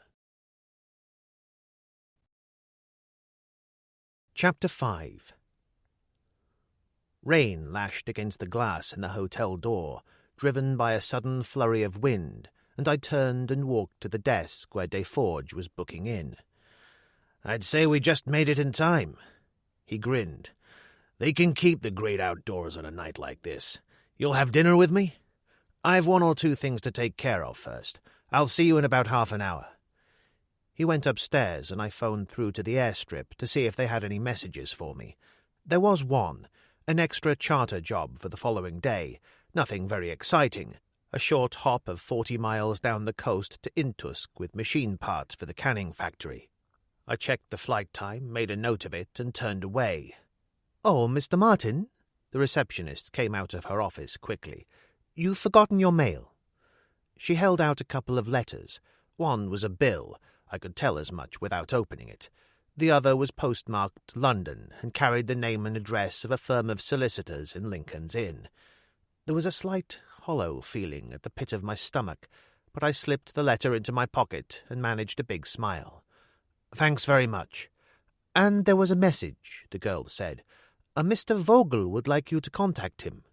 Chapter 5. Rain lashed against the glass in the hotel door, driven by a sudden flurry of wind, and I turned and walked to the desk where Desforges was booking in. "I'd say we just made it in time." He grinned. "They can keep the great outdoors on a night like this. You'll have dinner with me?" "I've one or two things to take care of first. I'll see you in about half an hour." He went upstairs, and I phoned through to the airstrip to see if they had any messages for me. There was one, an extra charter job for the following day, nothing very exciting, a short hop of 40 miles down the coast to Intusk with machine parts for the canning factory. I checked the flight time, made a note of it, and turned away. "Oh, Mr. Martin?" The receptionist came out of her office quickly. "You've forgotten your mail." She held out a couple of letters. One was a bill. I could tell as much without opening it. The other was postmarked London and carried the name and address of a firm of solicitors in Lincoln's Inn. There was a slight hollow feeling at the pit of my stomach, but I slipped the letter into my pocket and managed a big smile. "Thanks very much." "And there was a message," the girl said. "A Mr. Vogel would like you to contact him."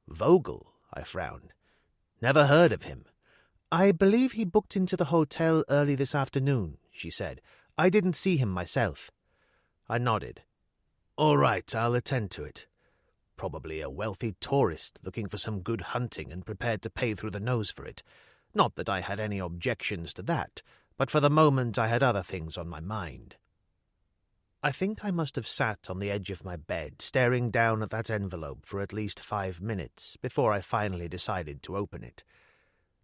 "Vogel?" I frowned. "Never heard of him." "I believe he booked into the hotel early this afternoon," she said. "I didn't see him myself." I nodded. "All right, I'll attend to it. Probably a wealthy tourist looking for some good hunting and prepared to pay through the nose for it. Not that I had any objections to that, but for the moment I had other things on my mind. I think I must have sat on the edge of my bed, staring down at that envelope for at least 5 minutes before I finally decided to open it.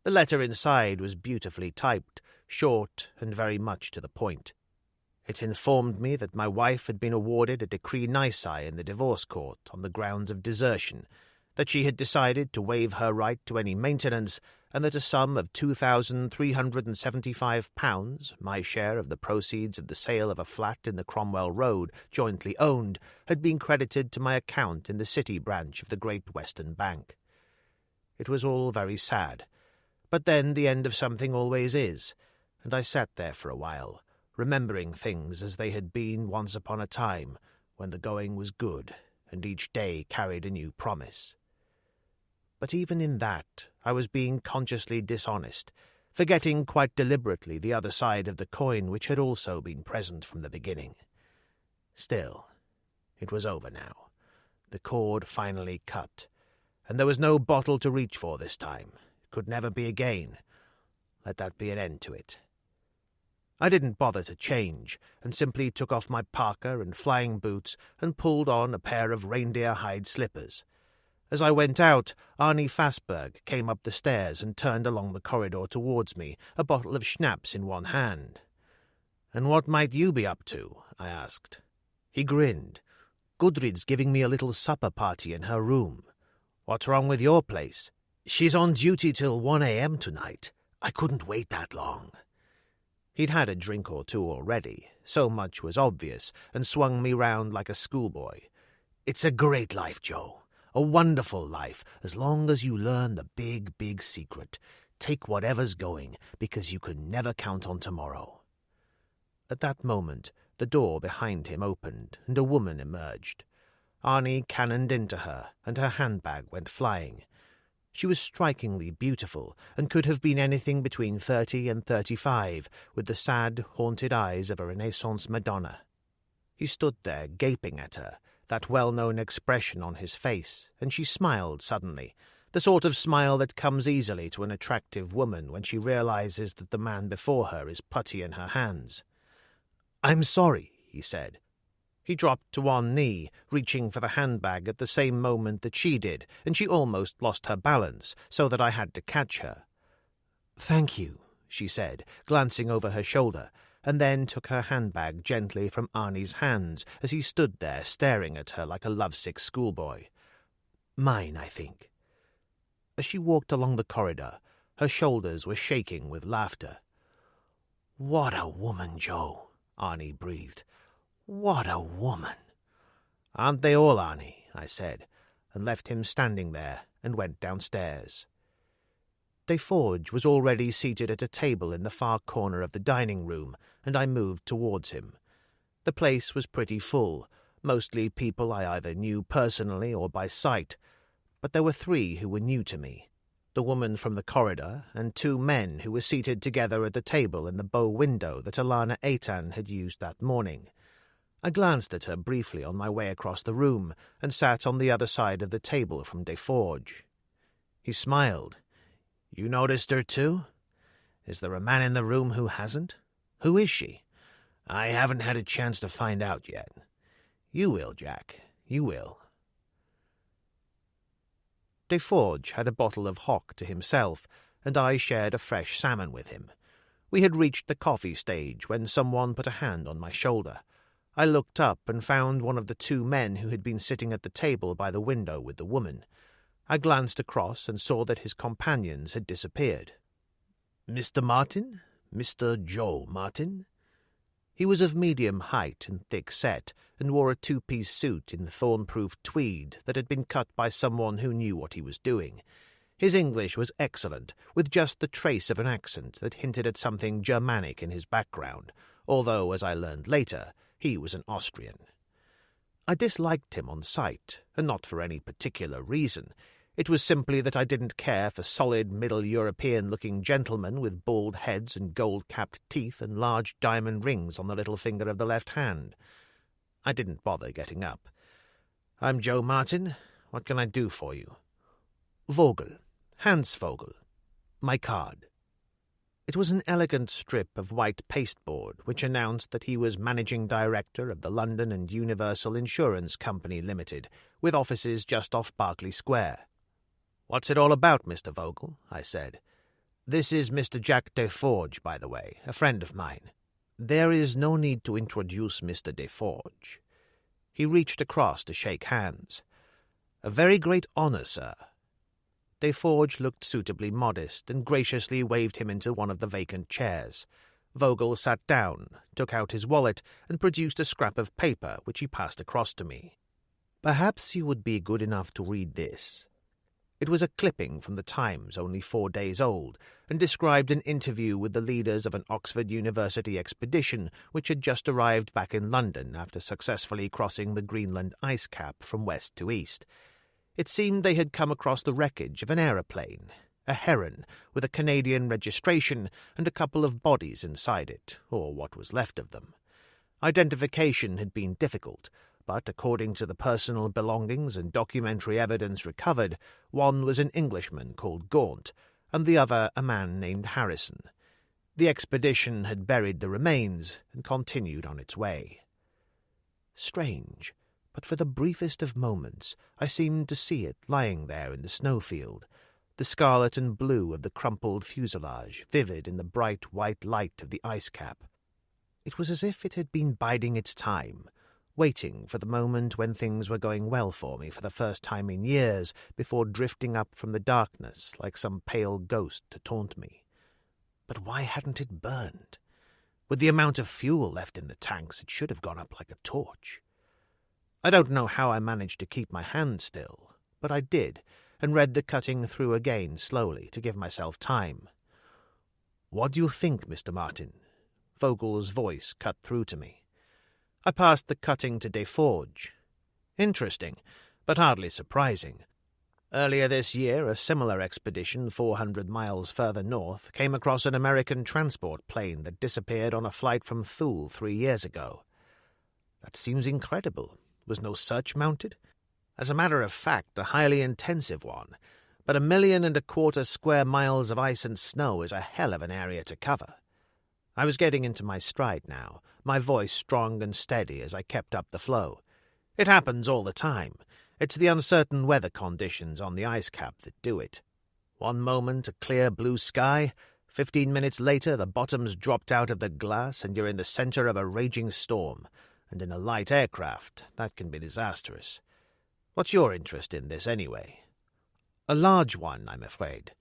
The letter inside was beautifully typed, short and very much to the point. It informed me that my wife had been awarded a decree nisi in the divorce court on the grounds of desertion, that she had decided to waive her right to any maintenance, and that a sum of £2,375, my share of the proceeds of the sale of a flat in the Cromwell Road, jointly owned, had been credited to my account in the City branch of the Great Western Bank. It was all very sad, but then the end of something always is, and I sat there for a while, remembering things as they had been once upon a time, when the going was good, and each day carried a new promise. But even in that, I was being consciously dishonest, forgetting quite deliberately the other side of the coin which had also been present from the beginning. Still, it was over now. The cord finally cut, and there was no bottle to reach for this time. It could never be again. Let that be an end to it. I didn't bother to change, and simply took off my parka and flying boots and pulled on a pair of reindeer-hide slippers. As I went out, Arnie Fassberg came up the stairs and turned along the corridor towards me, a bottle of schnapps in one hand. "And what might you be up to?" I asked. He grinned. "Gudrid's giving me a little supper party in her room." "What's wrong with your place?" "She's on duty till 1 a.m. tonight. I couldn't wait that long." He'd had a drink or two already, so much was obvious, and swung me round like a schoolboy. "It's a great life, Joe. A wonderful life, as long as you learn the big, big secret. Take whatever's going, because you can never count on tomorrow." At that moment, the door behind him opened, and a woman emerged. Arnie cannoned into her, and her handbag went flying. She was strikingly beautiful, and could have been anything between 30 and 35, with the sad, haunted eyes of a Renaissance Madonna. He stood there, gaping at her, that well-known expression on his face, and she smiled suddenly, the sort of smile that comes easily to an attractive woman when she realizes that the man before her is putty in her hands. "I'm sorry," he said. He dropped to one knee, reaching for the handbag at the same moment that she did, and she almost lost her balance, so that I had to catch her. "Thank you," she said, glancing over her shoulder, and then took her handbag gently from Arnie's hands as he stood there staring at her like a lovesick schoolboy. "Mine, I think." As she walked along the corridor, her shoulders were shaking with laughter. "What a woman, Joe," Arnie breathed. "What a woman." "Aren't they all, Arnie?" I said, and left him standing there and went downstairs. Deforge was already seated at a table in the far corner of the dining room, and I moved towards him. The place was pretty full, mostly people I either knew personally or by sight, but there were 3 who were new to me. The woman from the corridor, and 2 men who were seated together at the table in the bow window that Alana Aitan had used that morning. I glanced at her briefly on my way across the room, and sat on the other side of the table from Deforge. He smiled. "You noticed her too? Is there a man in the room who hasn't? Who is she? I haven't had a chance to find out yet. You will, Jack, you will." Deforge had a bottle of hock to himself, and I shared a fresh salmon with him. We had reached the coffee stage when someone put a hand on my shoulder. I looked up and found one of the 2 men who had been sitting at the table by the window with the woman. I glanced across and saw that his companions had disappeared. "Mr. Martin? Mr. Joe Martin?" He was of medium height and thick-set, and wore a 2-piece suit in thorn-proof tweed that had been cut by someone who knew what he was doing. His English was excellent, with just the trace of an accent that hinted at something Germanic in his background, although, as I learned later, he was an Austrian. I disliked him on sight, and not for any particular reason. It was simply that I didn't care for solid Middle European-looking gentlemen with bald heads and gold-capped teeth and large diamond rings on the little finger of the left hand. I didn't bother getting up. "I'm Joe Martin. What can I do for you?" "Vogel. Hans Vogel. My card." It was an elegant strip of white pasteboard which announced that he was Managing Director of the London and Universal Insurance Company Limited, with offices just off Berkeley Square. "What's it all about, Mr. Vogel?" I said. "This is Mr. Jack Deforge, by the way, a friend of mine." "There is no need to introduce Mr. Deforge." He reached across to shake hands. "A very great honour, sir." Deforge looked suitably modest and graciously waved him into one of the vacant chairs. Vogel sat down, took out his wallet, and produced a scrap of paper which he passed across to me. "Perhaps you would be good enough to read this." It was a clipping from the Times, only 4 days old, and described an interview with the leaders of an Oxford University expedition which had just arrived back in London after successfully crossing the Greenland ice cap from west to east. It seemed they had come across the wreckage of an aeroplane, a Heron, with a Canadian registration and a couple of bodies inside it, or what was left of them. Identification had been difficult, but according to the personal belongings and documentary evidence recovered, one was an Englishman called Gaunt, and the other a man named Harrison. The expedition had buried the remains and continued on its way. Strange, but for the briefest of moments I seemed to see it lying there in the snowfield, the scarlet and blue of the crumpled fuselage vivid in the bright white light of the ice cap. It was as if it had been biding its time, waiting for the moment when things were going well for me for the first time in years, before drifting up from the darkness like some pale ghost to taunt me. But why hadn't it burned? With the amount of fuel left in the tanks, it should have gone up like a torch. I don't know how I managed to keep my hand still, but I did, and read the cutting through again slowly to give myself time. "What do you think, Mr. Martin?" Vogel's voice cut through to me. I passed the cutting to Deforge. Interesting, but hardly surprising. Earlier this year, a similar expedition 400 miles further north came across an American transport plane that disappeared on a flight from Thule 3 years ago. That seems incredible. Was no search mounted? As a matter of fact, a highly intensive one, but 1.25 million square miles of ice and snow is a hell of an area to cover. I was getting into my stride now, my voice strong and steady as I kept up the flow. It happens all the time. It's the uncertain weather conditions on the ice cap that do it. One moment a clear blue sky, 15 minutes later the bottom's dropped out of the glass and you're in the center of a raging storm, and in a light aircraft that can be disastrous. What's your interest in this anyway? A large one, I'm afraid.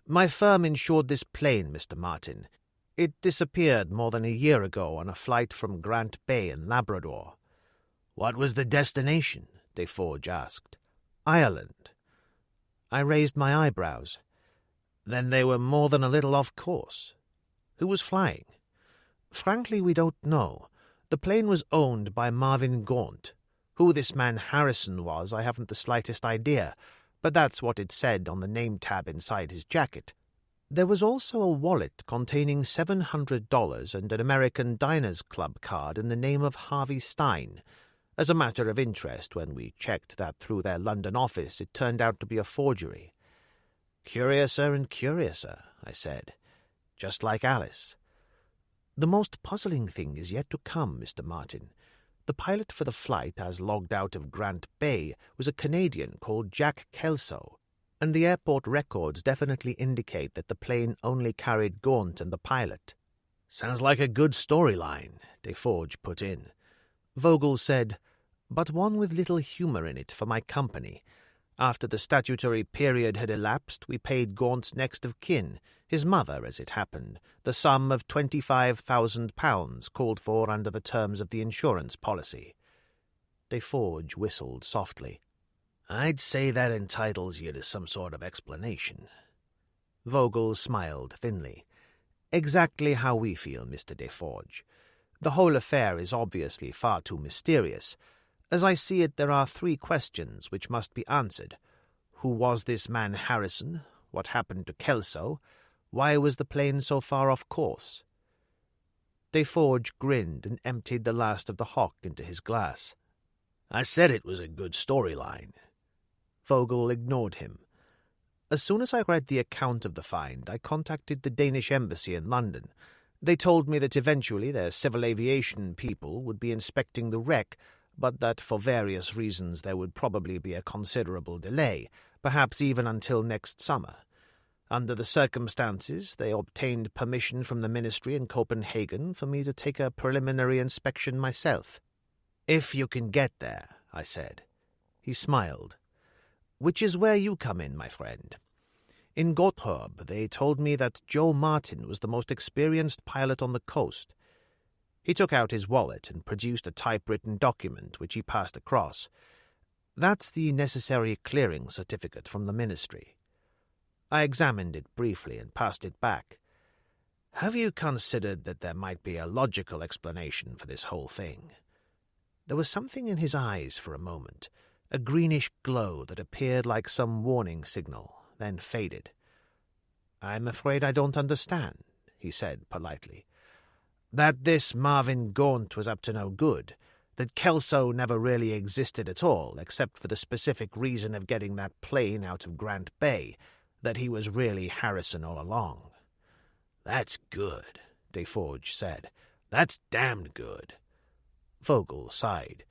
My firm insured this plane, Mr. Martin. It disappeared more than a year ago on a flight from Grant Bay in Labrador. What was the destination? Deforge asked. Ireland. I raised my eyebrows. Then they were more than a little off course. Who was flying? Frankly, we don't know. The plane was owned by Marvin Gaunt. Who this man Harrison was, I haven't the slightest idea, but that's what it said on the name tab inside his jacket. There was also a wallet containing $700 and an American Diners Club card in the name of Harvey Stein. As a matter of interest, when we checked that through their London office, it turned out to be a forgery. Curiouser and curiouser, I said. Just like Alice. The most puzzling thing is yet to come, Mr. Martin. The pilot for the flight, as logged out of Grant Bay, was a Canadian called Jack Kelso, and the airport records definitely indicate that the plane only carried Gaunt and the pilot. Sounds like a good storyline, Deforge put in. Vogel said, but one with little humour in it for my company. After the statutory period had elapsed, we paid Gaunt's next of kin, his mother as it happened, the sum of £25,000 called for under the terms of the insurance policy. Deforge whistled softly. I'd say that entitles you to some sort of explanation. Vogel smiled thinly. Exactly how we feel, Mr. Deforge. The whole affair is obviously far too mysterious. As I see it, there are 3 questions which must be answered. Who was this man Harrison? What happened to Kelso? Why was the plane so far off course? Deforge grinned and emptied the last of the hock into his glass. I said it was a good storyline. Vogel ignored him. As soon as I read the account of the find, I contacted the Danish embassy in London. They told me that eventually their civil aviation people would be inspecting the wreck, but that for various reasons there would probably be a considerable delay, perhaps even until next summer. Under the circumstances, they obtained permission from the ministry in Copenhagen for me to take a preliminary inspection myself. If you can get there, I said. He smiled. Which is where you come in, my friend. In Gottorp, they told me that Joe Martin was the most experienced pilot on the coast. He took out his wallet and produced a typewritten document which he passed across. That's the necessary clearing certificate from the ministry. I examined it briefly and passed it back. Have you considered that there might be a logical explanation for this whole thing? There was something in his eyes for a moment, a greenish glow that appeared like some warning signal, then faded. I'm afraid I don't understand, he said politely. That this Marvin Gaunt was up to no good, that Kelso never really existed at all, except for the specific reason of getting that plane out of Grant Bay, that he was really Harrison all along. That's good, Deforge said. That's damned good. Vogel sighed.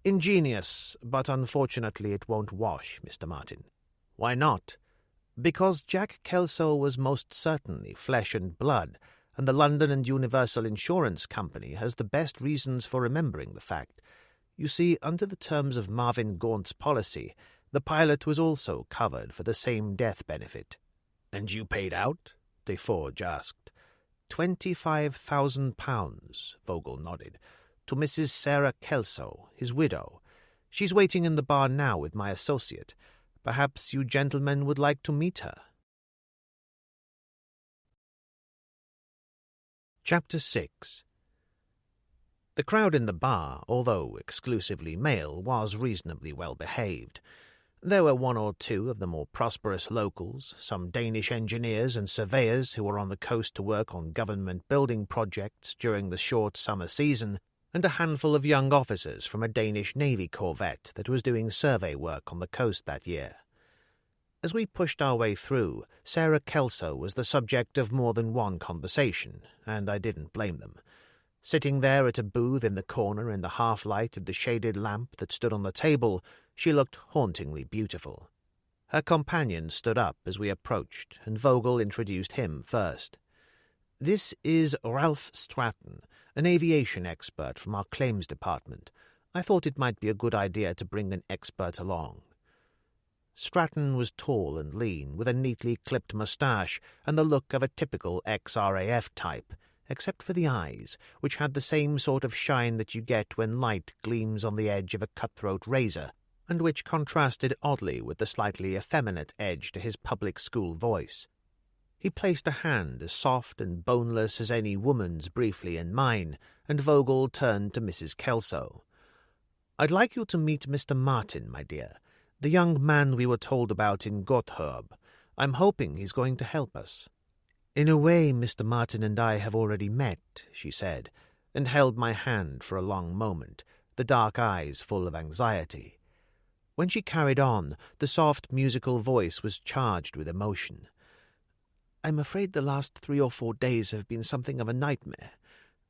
Ingenious, but unfortunately it won't wash, Mr. Martin. Why not? Because Jack Kelso was most certainly flesh and blood, and the London and Universal Insurance Company has the best reasons for remembering the fact. You see, under the terms of Marvin Gaunt's policy, the pilot was also covered for the same death benefit. And you paid out? Deforge asked. £25,000, Vogel nodded, to Mrs. Sarah Kelso, his widow. She's waiting in the bar now with my associate. Perhaps you gentlemen would like to meet her. Chapter 6. The crowd in the bar, although exclusively male, was reasonably well behaved. There were one or two of the more prosperous locals, some Danish engineers and surveyors who were on the coast to work on government building projects during the short summer season, and a handful of young officers from a Danish Navy corvette that was doing survey work on the coast that year. As we pushed our way through, Sarah Kelso was the subject of more than one conversation, and I didn't blame them. Sitting there at a booth in the corner in the half-light of the shaded lamp that stood on the table, she looked hauntingly beautiful. Her companion stood up as we approached, and Vogel introduced him first. "This is Ralph Stratton, an aviation expert from our claims department. I thought it might be a good idea to bring an expert along." Stratton was tall and lean, with a neatly clipped moustache and the look of a typical ex-RAF type, except for the eyes, which had the same sort of shine that you get when light gleams on the edge of a cutthroat razor, and which contrasted oddly with the slightly effeminate edge to his public school voice. He placed a hand as soft and boneless as any woman's briefly in mine, and Vogel turned to Mrs. Kelso. "I'd like you to meet Mr. Martin, my dear, the young man we were told about in Gotthard. I'm hoping he's going to help us." "In a way, Mr. Martin and I have already met," she said, and held my hand for a long moment, the dark eyes full of anxiety. When she carried on, the soft musical voice was charged with emotion. "I'm afraid the last 3 or 4 days have been something of a nightmare.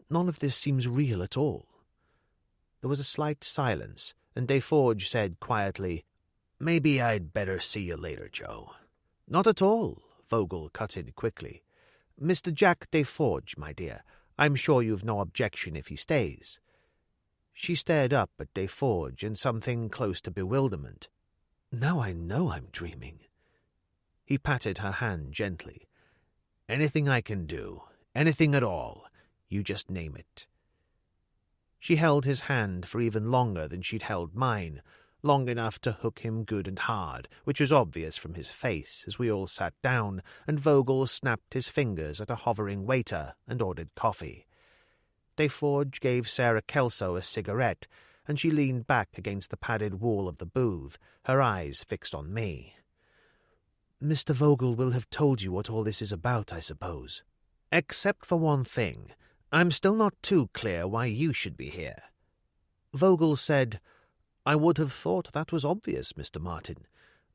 None of this seems real at all." There was a slight silence, and Deforge said quietly, "Maybe I'd better see you later, Joe." "Not at all," Vogel cut in quickly. "Mr. Jack Deforge, my dear, I'm sure you've no objection if he stays." She stared up at Deforge in something close to bewilderment. "Now I know I'm dreaming." He patted her hand gently. "Anything I can do, anything at all, you just name it." She held his hand for even longer than she'd held mine, long enough to hook him good and hard, which was obvious from his face as we all sat down, and Vogel snapped his fingers at a hovering waiter and ordered coffee. Deforge gave Sarah Kelso a cigarette, and she leaned back against the padded wall of the booth, her eyes fixed on me. "Mr. Vogel will have told you what all this is about, I suppose." "Except for one thing. I'm still not too clear why you should be here." Vogel said, "I would have thought that was obvious, Mr. Martin.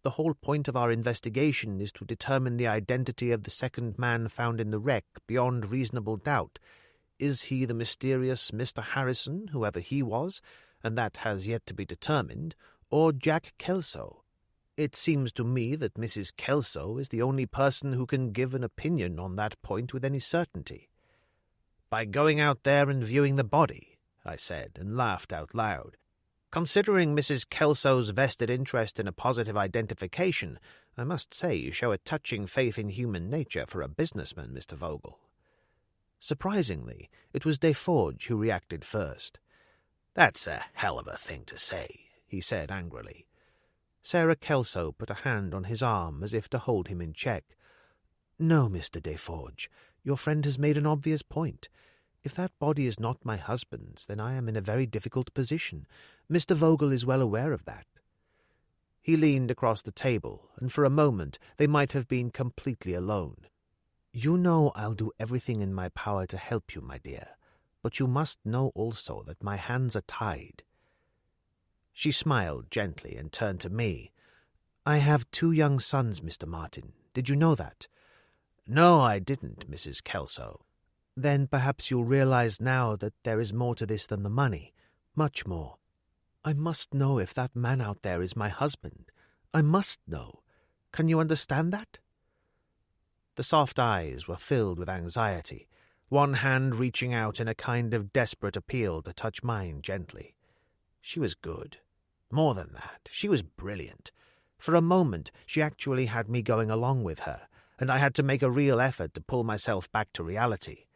The whole point of our investigation is to determine the identity of the second man found in the wreck beyond reasonable doubt. Is he the mysterious Mr. Harrison, whoever he was, and that has yet to be determined, or Jack Kelso? It seems to me that Mrs. Kelso is the only person who can give an opinion on that point with any certainty." "By going out there and viewing the body," I said, and laughed out loud. "Considering Mrs. Kelso's vested interest in a positive identification, I must say you show a touching faith in human nature for a businessman, Mr. Vogel." Surprisingly, it was Deforge who reacted first. "That's a hell of a thing to say," he said angrily. Sarah Kelso put a hand on his arm as if to hold him in check. "No, Mr. Deforge, your friend has made an obvious point. If that body is not my husband's, then I am in a very difficult position. Mr. Vogel is well aware of that." He leaned across the table, and for a moment they might have been completely alone. "You know I'll do everything in my power to help you, my dear, but you must know also that my hands are tied." She smiled gently and turned to me. "I have 2 young sons, Mr. Martin. Did you know that?" "No, I didn't, Mrs. Kelso." "Then perhaps you'll realize now that there is more to this than the money. Much more. I must know if that man out there is my husband. I must know. Can you understand that?" The soft eyes were filled with anxiety, one hand reaching out in a kind of desperate appeal to touch mine gently. She was good. More than that, she was brilliant. For a moment, she actually had me going along with her, and I had to make a real effort to pull myself back to reality.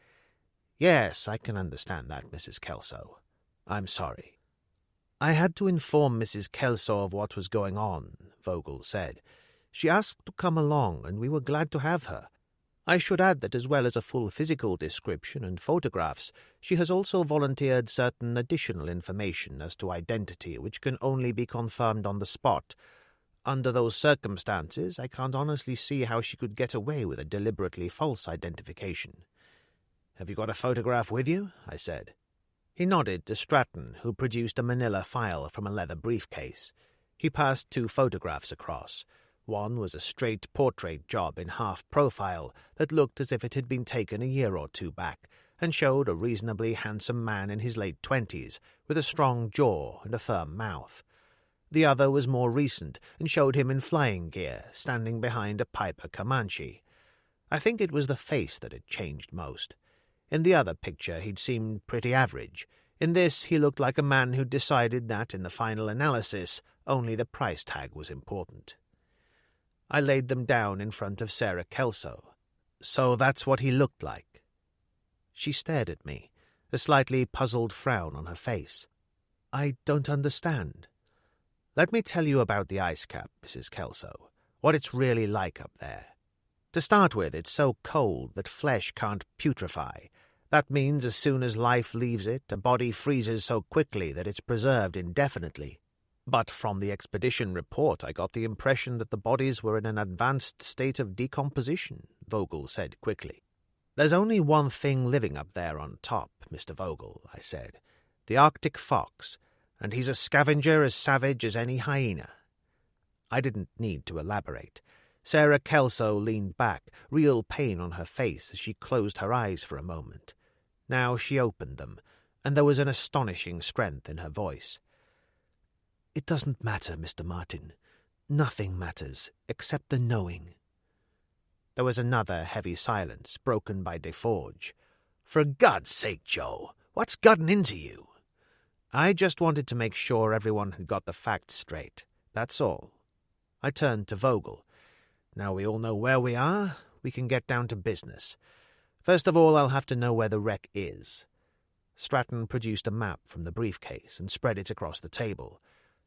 Yes, I can understand that, Mrs. Kelso. I'm sorry. I had to inform Mrs. Kelso of what was going on, Vogel said. She asked to come along, and we were glad to have her. I should add that as well as a full physical description and photographs, she has also volunteered certain additional information as to identity which can only be confirmed on the spot. Under those circumstances, I can't honestly see how she could get away with a deliberately false identification. "Have you got a photograph with you?" I said. He nodded to Stratton, who produced a manila file from a leather briefcase. He passed 2 photographs across. One was a straight portrait job in half-profile that looked as if it had been taken a year or 2 back, and showed a reasonably handsome man in his late 20s, with a strong jaw and a firm mouth. The other was more recent, and showed him in flying gear, standing behind a Piper Comanche. I think it was the face that had changed most. In the other picture he'd seemed pretty average. In this he looked like a man who'd decided that, in the final analysis, only the price tag was important. I laid them down in front of Sarah Kelso. "So that's what he looked like." She stared at me, a slightly puzzled frown on her face. "I don't understand." "Let me tell you about the ice cap, Mrs. Kelso, what it's really like up there. To start with, it's so cold that flesh can't putrefy. That means as soon as life leaves it, a body freezes so quickly that it's preserved indefinitely. But from the expedition report I got the impression that the bodies were in an advanced state of decomposition," Vogel said quickly. "There's only one thing living up there on top, Mr. Vogel," I said. "The Arctic fox, and he's a scavenger as savage as any hyena." I didn't need to elaborate. Sarah Kelso leaned back, real pain on her face as she closed her eyes for a moment. Now she opened them, and there was an astonishing strength in her voice. "It doesn't matter, Mr. Martin. Nothing matters, except the knowing." There was another heavy silence, broken by Deforge. "For God's sake, Joe, what's gotten into you?" "I just wanted to make sure everyone had got the facts straight. That's all." I turned to Vogel. "Now we all know where we are, we can get down to business. First of all, I'll have to know where the wreck is." Stratton produced a map from the briefcase and spread it across the table.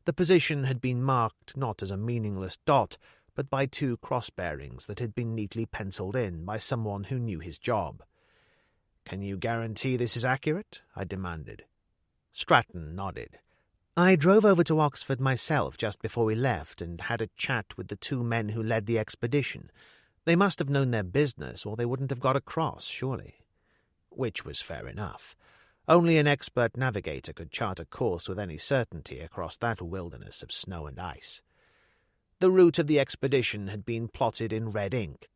The position had been marked not as a meaningless dot, but by 2 cross-bearings that had been neatly penciled in by someone who knew his job. "Can you guarantee this is accurate?" I demanded. Stratton nodded. "I drove over to Oxford myself just before we left and had a chat with the 2 men who led the expedition. They must have known their business, or they wouldn't have got across, surely." Which was fair enough. Only an expert navigator could chart a course with any certainty across that wilderness of snow and ice. The route of the expedition had been plotted in red ink.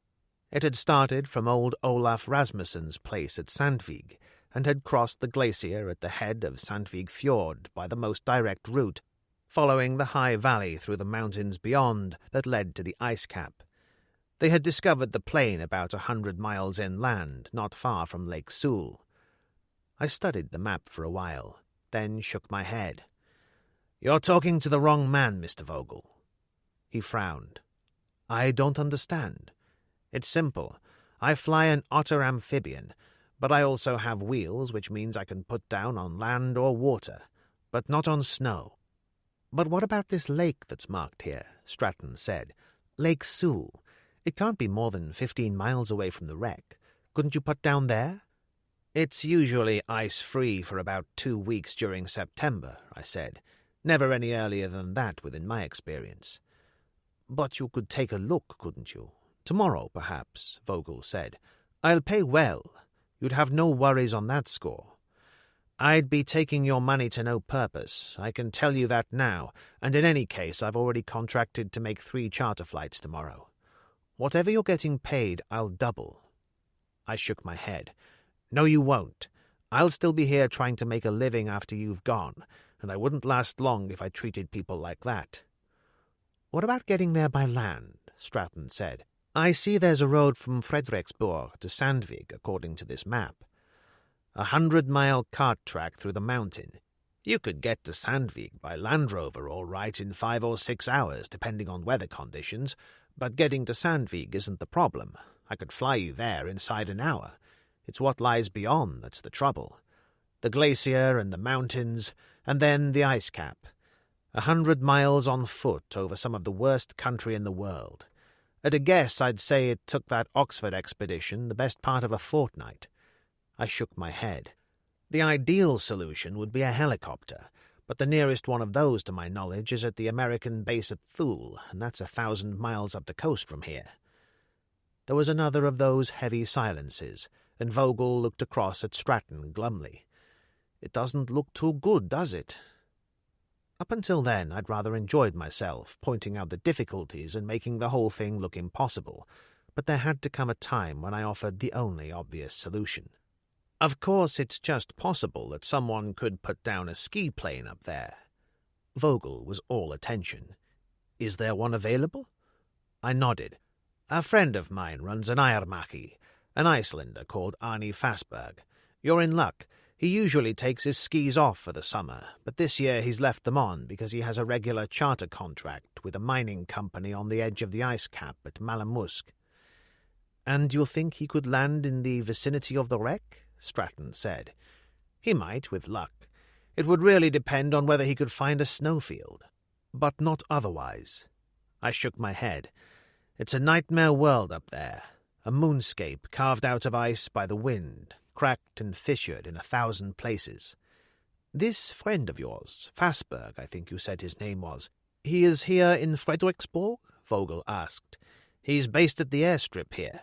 It had started from old Olaf Rasmussen's place at Sandvig, and had crossed the glacier at the head of Sandvig Fjord by the most direct route, following the high valley through the mountains beyond that led to the ice cap. They had discovered the plain about 100 miles inland, not far from Lake Sul. I studied the map for a while, then shook my head. "You're talking to the wrong man, Mr. Vogel." He frowned. "I don't understand. It's simple. I fly an otter amphibian, but I also have wheels, which means I can put down on land or water, but not on snow." "But what about this lake that's marked here?" Stratton said. "Lake Sul. It can't be more than 15 miles away from the wreck. Couldn't you put down there?" "It's usually ice-free for about 2 weeks during September," I said. "Never any earlier than that within my experience." "But you could take a look, couldn't you? Tomorrow, perhaps," Vogel said. "I'll pay well. You'd have no worries on that score." "I'd be taking your money to no purpose, I can tell you that now, and in any case I've already contracted to make 3 charter flights tomorrow. Whatever you're getting paid, I'll double." I shook my head. "No, you won't. I'll still be here trying to make a living after you've gone, and I wouldn't last long if I treated people like that." "What about getting there by land?" Stratton said. "I see there's a road from Frederiksborg to Sandvig, according to this map. 100-mile cart track through the mountain. You could get to Sandvig by Land Rover all right in 5 or 6 hours, depending on weather conditions, but getting to Sandvig isn't the problem. I could fly you there inside an hour. It's what lies beyond that's the trouble. The glacier and the mountains, and then the ice cap. 100 miles on foot over some of the worst country in the world. At a guess, I'd say it took that Oxford expedition the best part of a fortnight. I shook my head. The ideal solution would be a helicopter, but the nearest one of those, to my knowledge, is at the American base at Thule, and that's 1,000 miles up the coast from here. There was another of those heavy silences, and Vogel looked across at Stratton glumly. It doesn't look too good, does it? Up until then, I'd rather enjoyed myself, pointing out the difficulties and making the whole thing look impossible, but there had to come a time when I offered the only obvious solution. Of course, it's just possible that someone could put down a ski plane up there. Vogel was all attention. Is there one available? I nodded. A friend of mine runs an Airmaki, an Icelander called Arnie Fassberg. You're in luck. He usually takes his skis off for the summer, but this year he's left them on because he has a regular charter contract with a mining company on the edge of the ice cap at Malamusk. And you think he could land in the vicinity of the wreck? Stratton said. He might, with luck. It would really depend on whether he could find a snowfield. But not otherwise. I shook my head. It's a nightmare world up there, a moonscape carved out of ice by the wind, cracked and fissured in 1,000 places. This friend of yours, Fassberg, I think you said his name was, he is here in Fredericksburg? Vogel asked. He's based at the airstrip here.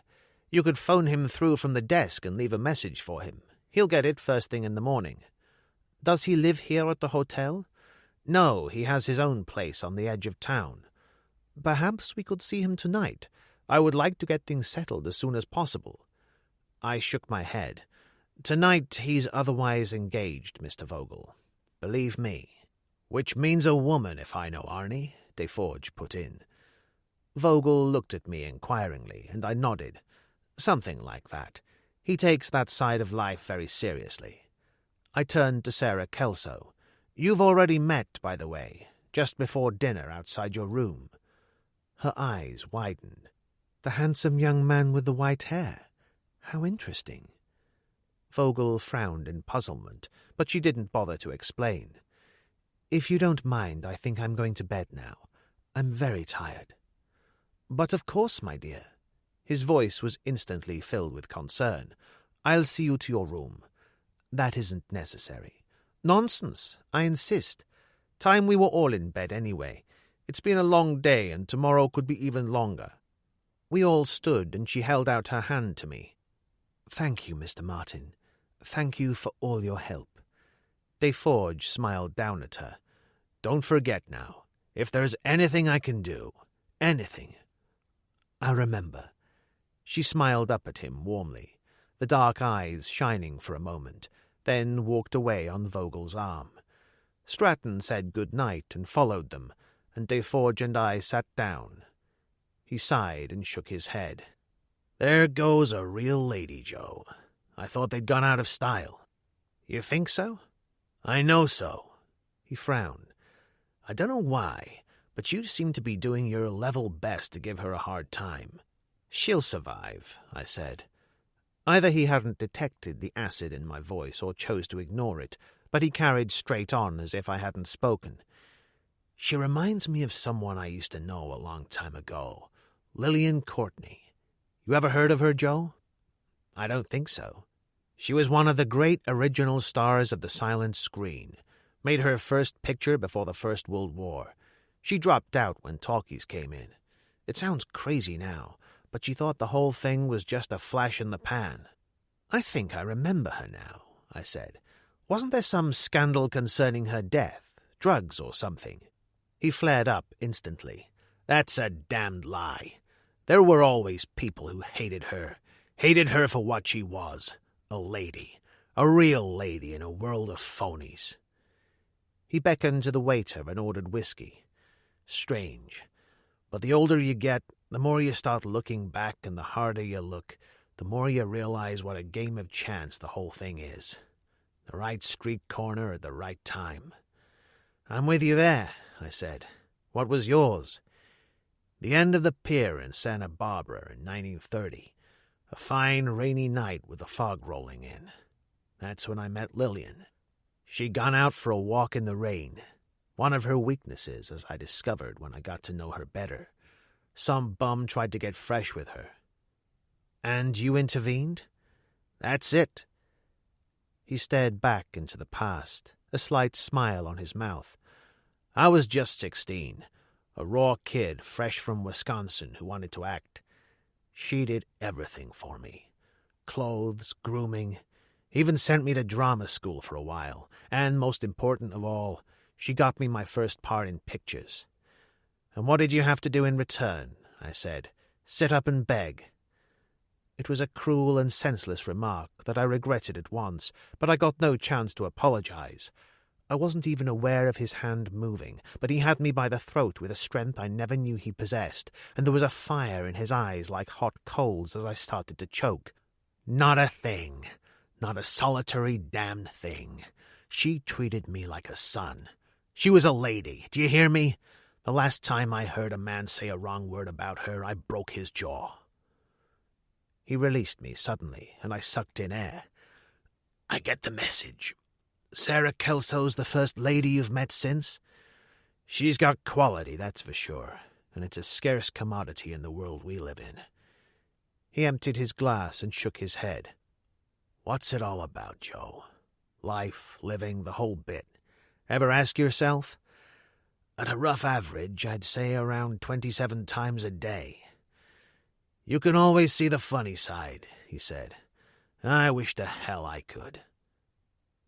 You could phone him through from the desk and leave a message for him. He'll get it first thing in the morning. Does he live here at the hotel? No, he has his own place on the edge of town. Perhaps we could see him tonight. I would like to get things settled as soon as possible. I shook my head. Tonight he's otherwise engaged, Mr. Vogel. Believe me. Which means a woman, if I know Arnie, Deforge put in. Vogel looked at me inquiringly, and I nodded. Something like that. He takes that side of life very seriously. I turned to Sarah Kelso. You've already met, by the way, just before dinner outside your room. Her eyes widened. The handsome young man with the white hair. How interesting. Vogel frowned in puzzlement, but she didn't bother to explain. If you don't mind, I think I'm going to bed now. I'm very tired. But of course, my dear. His voice was instantly filled with concern. I'll see you to your room. That isn't necessary. Nonsense, I insist. Time we were all in bed anyway. It's been a long day, and tomorrow could be even longer. We all stood, and she held out her hand to me. Thank you, Mr. Martin. Thank you for all your help. Deforge smiled down at her. Don't forget now. If there's anything I can do, anything. I'll remember. She smiled up at him warmly, the dark eyes shining for a moment, then walked away on Vogel's arm. Stratton said good night and followed them, and Deforge and I sat down. He sighed and shook his head. There goes a real lady, Joe. I thought they'd gone out of style. You think so? I know so. He frowned. I don't know why, but you seem to be doing your level best to give her a hard time. She'll survive, I said. Either he hadn't detected the acid in my voice or chose to ignore it, but he carried straight on as if I hadn't spoken. She reminds me of someone I used to know a long time ago, Lillian Courtney. You ever heard of her, Joe? I don't think so. She was one of the great original stars of the silent screen. Made her first picture before the First World War. She dropped out when talkies came in. It sounds crazy now, but she thought the whole thing was just a flash in the pan. I think I remember her now, I said. Wasn't there some scandal concerning her death? Drugs or something? He flared up instantly. That's a damned lie. There were always people who hated her for what she was, a lady, a real lady in a world of phonies. He beckoned to the waiter and ordered whiskey. Strange. But the older you get, the more you start looking back, and the harder you look, the more you realize what a game of chance the whole thing is. The right street corner at the right time. I'm with you there, I said. What was yours? The end of the pier in Santa Barbara in 1930. A fine rainy night with the fog rolling in. That's when I met Lillian. She'd gone out for a walk in the rain. One of her weaknesses, as I discovered when I got to know her better. Some bum tried to get fresh with her. And you intervened? That's it. He stared back into the past, a slight smile on his mouth. I was just 16, a raw kid fresh from Wisconsin who wanted to act. She did everything for me. Clothes, grooming, even sent me to drama school for a while, and most important of all, she got me my first part in pictures. And what did you have to do in return? I said. Sit up and beg. It was a cruel and senseless remark that I regretted at once, but I got no chance to apologize. I wasn't even aware of his hand moving, but he had me by the throat with a strength I never knew he possessed, and there was a fire in his eyes like hot coals as I started to choke. Not a thing. Not a solitary damned thing. She treated me like a son. She was a lady, do you hear me? The last time I heard a man say a wrong word about her, I broke his jaw. He released me suddenly, and I sucked in air. I get the message. Sarah Kelso's the first lady you've met since? She's got quality, that's for sure, and it's a scarce commodity in the world we live in. He emptied his glass and shook his head. What's it all about, Joe? Life, living, the whole bit. Ever ask yourself? At a rough average, I'd say around 27 times a day. You can always see the funny side, he said. I wish to hell I could.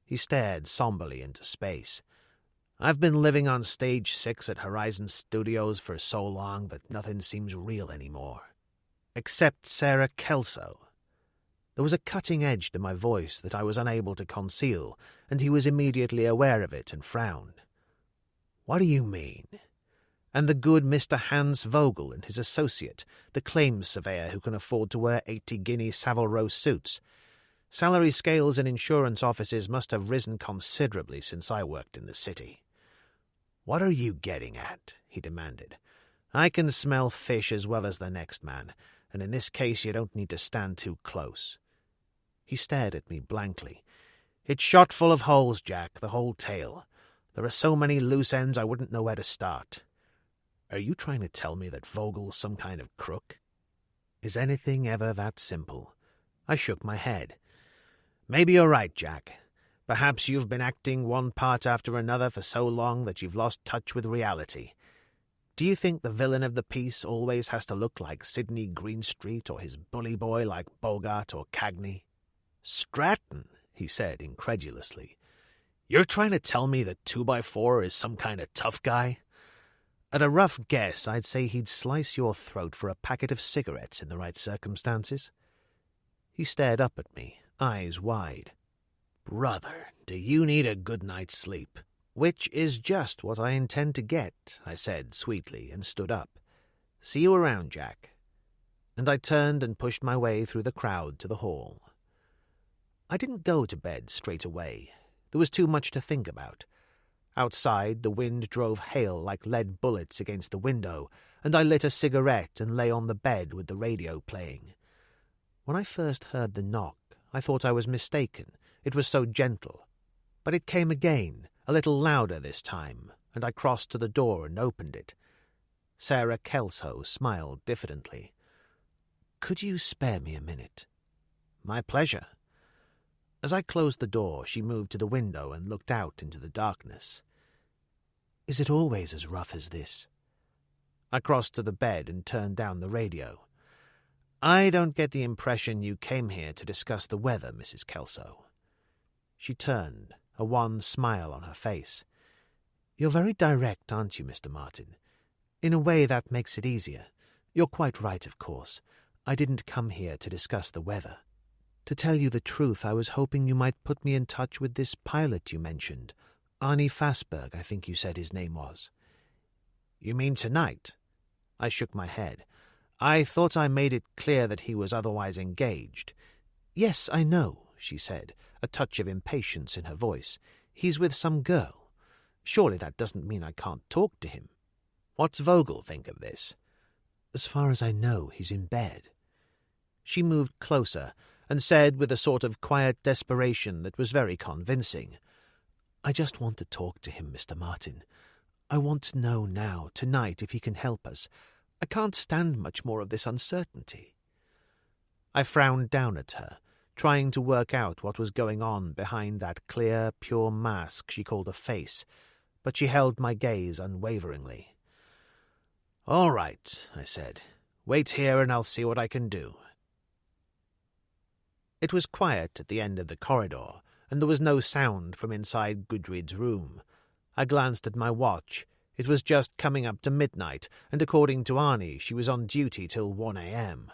He stared somberly into space. I've been living on stage 6 at Horizon Studios for so long that nothing seems real anymore. Except Sarah Kelso. There was a cutting edge to my voice that I was unable to conceal, and he was immediately aware of it and frowned. What do you mean? And the good Mr. Hans Vogel and his associate, the claims surveyor who can afford to wear 80-guinea Savile Row suits. Salary scales in insurance offices must have risen considerably since I worked in the city. What are you getting at? He demanded. I can smell fish as well as the next man, and in this case you don't need to stand too close. He stared at me blankly. It's shot full of holes, Jack, the whole tale. There are so many loose ends I wouldn't know where to start. Are you trying to tell me that Vogel's some kind of crook? Is anything ever that simple? I shook my head. Maybe you're right, Jack. Perhaps you've been acting one part after another for so long that you've lost touch with reality. Do you think the villain of the piece always has to look like Sidney Greenstreet or his bully boy like Bogart or Cagney? Stratton, he said incredulously. You're trying to tell me that 2x4 is some kind of tough guy? At a rough guess, I'd say he'd slice your throat for a packet of cigarettes in the right circumstances. He stared up at me, eyes wide. Brother, do you need a good night's sleep? Which is just what I intend to get, I said sweetly, and stood up. See you around, Jack. And I turned and pushed my way through the crowd to the hall. I didn't go to bed straight away. There was too much to think about. Outside, the wind drove hail like lead bullets against the window, and I lit a cigarette and lay on the bed with the radio playing. When I first heard the knock, I thought I was mistaken. It was so gentle. But it came again, a little louder this time, and I crossed to the door and opened it. Sarah Kelso smiled diffidently. Could you spare me a minute? My pleasure. As I closed the door, she moved to the window and looked out into the darkness. Is it always as rough as this? I crossed to the bed and turned down the radio. I don't get the impression you came here to discuss the weather, Mrs. Kelso. She turned, a wan smile on her face. You're very direct, aren't you, Mr. Martin? In a way that makes it easier. You're quite right, of course. I didn't come here to discuss the weather. To tell you the truth, I was hoping you might put me in touch with this pilot you mentioned. Arnie Fassberg, I think you said his name was. You mean tonight? I shook my head. I thought I made it clear that he was otherwise engaged. Yes, I know, she said, a touch of impatience in her voice. He's with some girl. Surely that doesn't mean I can't talk to him. What's Vogel think of this? As far as I know, he's in bed. She moved closer and said with a sort of quiet desperation that was very convincing, "I just want to talk to him, Mr. Martin. I want to know now, tonight, if he can help us. I can't stand much more of this uncertainty." I frowned down at her, trying to work out what was going on behind that clear, pure mask she called a face, but she held my gaze unwaveringly. "All right," I said. "Wait here and I'll see what I can do." It was quiet at the end of the corridor, and there was no sound from inside Gudrid's room. I glanced at my watch. It was just coming up to midnight, and according to Arnie, she was on duty till 1 a.m.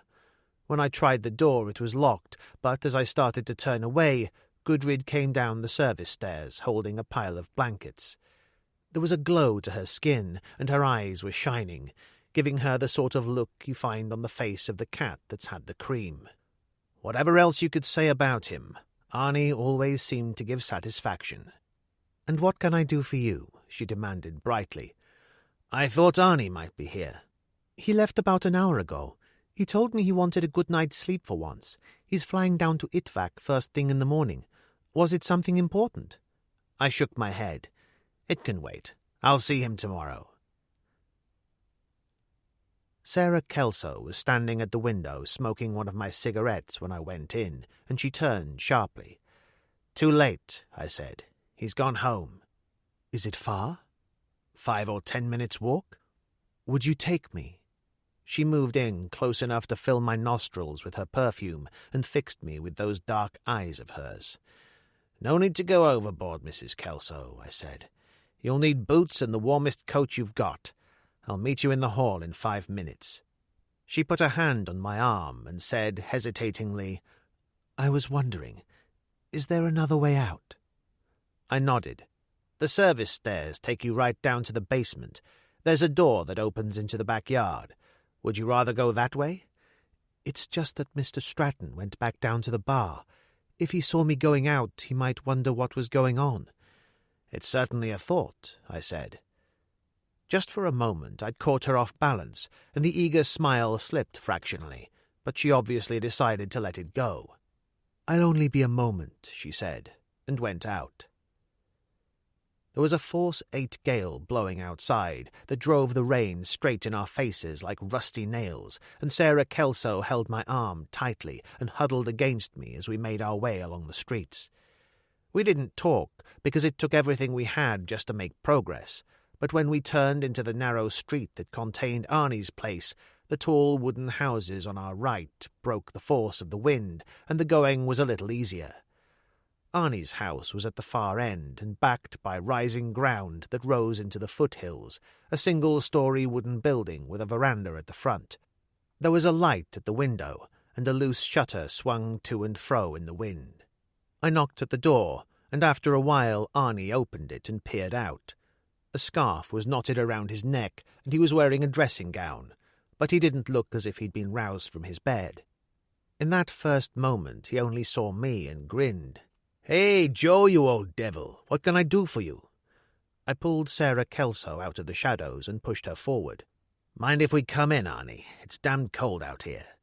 When I tried the door, it was locked, but as I started to turn away, Gudrid came down the service stairs, holding a pile of blankets. There was a glow to her skin, and her eyes were shining, giving her the sort of look you find on the face of the cat that's had the cream. Whatever else you could say about him, Arnie always seemed to give satisfaction. "And what can I do for you?" she demanded brightly. "I thought Arnie might be here." "He left about an hour ago. He told me he wanted a good night's sleep for once. He's flying down to Itvak first thing in the morning. Was it something important?" I shook my head. "It can wait. I'll see him tomorrow." Sarah Kelso was standing at the window smoking one of my cigarettes when I went in, and she turned sharply. "Too late," I said. "He's gone home." "Is it far?" 5 or 10 minutes' walk." "Would you take me?" She moved in close enough to fill my nostrils with her perfume and fixed me with those dark eyes of hers. "No need to go overboard, Mrs. Kelso," I said. "You'll need boots and the warmest coat you've got. I'll meet you in the hall in 5 minutes." She put a hand on my arm and said hesitatingly, "I was wondering, is there another way out?" I nodded. "The service stairs take you right down to the basement. There's a door that opens into the backyard. Would you rather go that way?" "It's just that Mr. Stratton went back down to the bar. If he saw me going out, he might wonder what was going on." "It's certainly a thought," I said. Just for a moment I'd caught her off balance, and the eager smile slipped fractionally, but she obviously decided to let it go. "I'll only be a moment," she said, and went out. There was a force 8 gale blowing outside that drove the rain straight in our faces like rusty nails, and Sarah Kelso held my arm tightly and huddled against me as we made our way along the streets. We didn't talk, because it took everything we had just to make progress, but when we turned into the narrow street that contained Arnie's place, the tall wooden houses on our right broke the force of the wind, and the going was a little easier. Arnie's house was at the far end and backed by rising ground that rose into the foothills, a single-story wooden building with a veranda at the front. There was a light at the window, and a loose shutter swung to and fro in the wind. I knocked at the door, and after a while Arnie opened it and peered out. A scarf was knotted around his neck, and he was wearing a dressing gown, but he didn't look as if he'd been roused from his bed. In that first moment he only saw me and grinned. "Hey, Joe, you old devil, what can I do for you?" I pulled Sarah Kelso out of the shadows and pushed her forward. "Mind if we come in, Arnie? It's damned cold out here."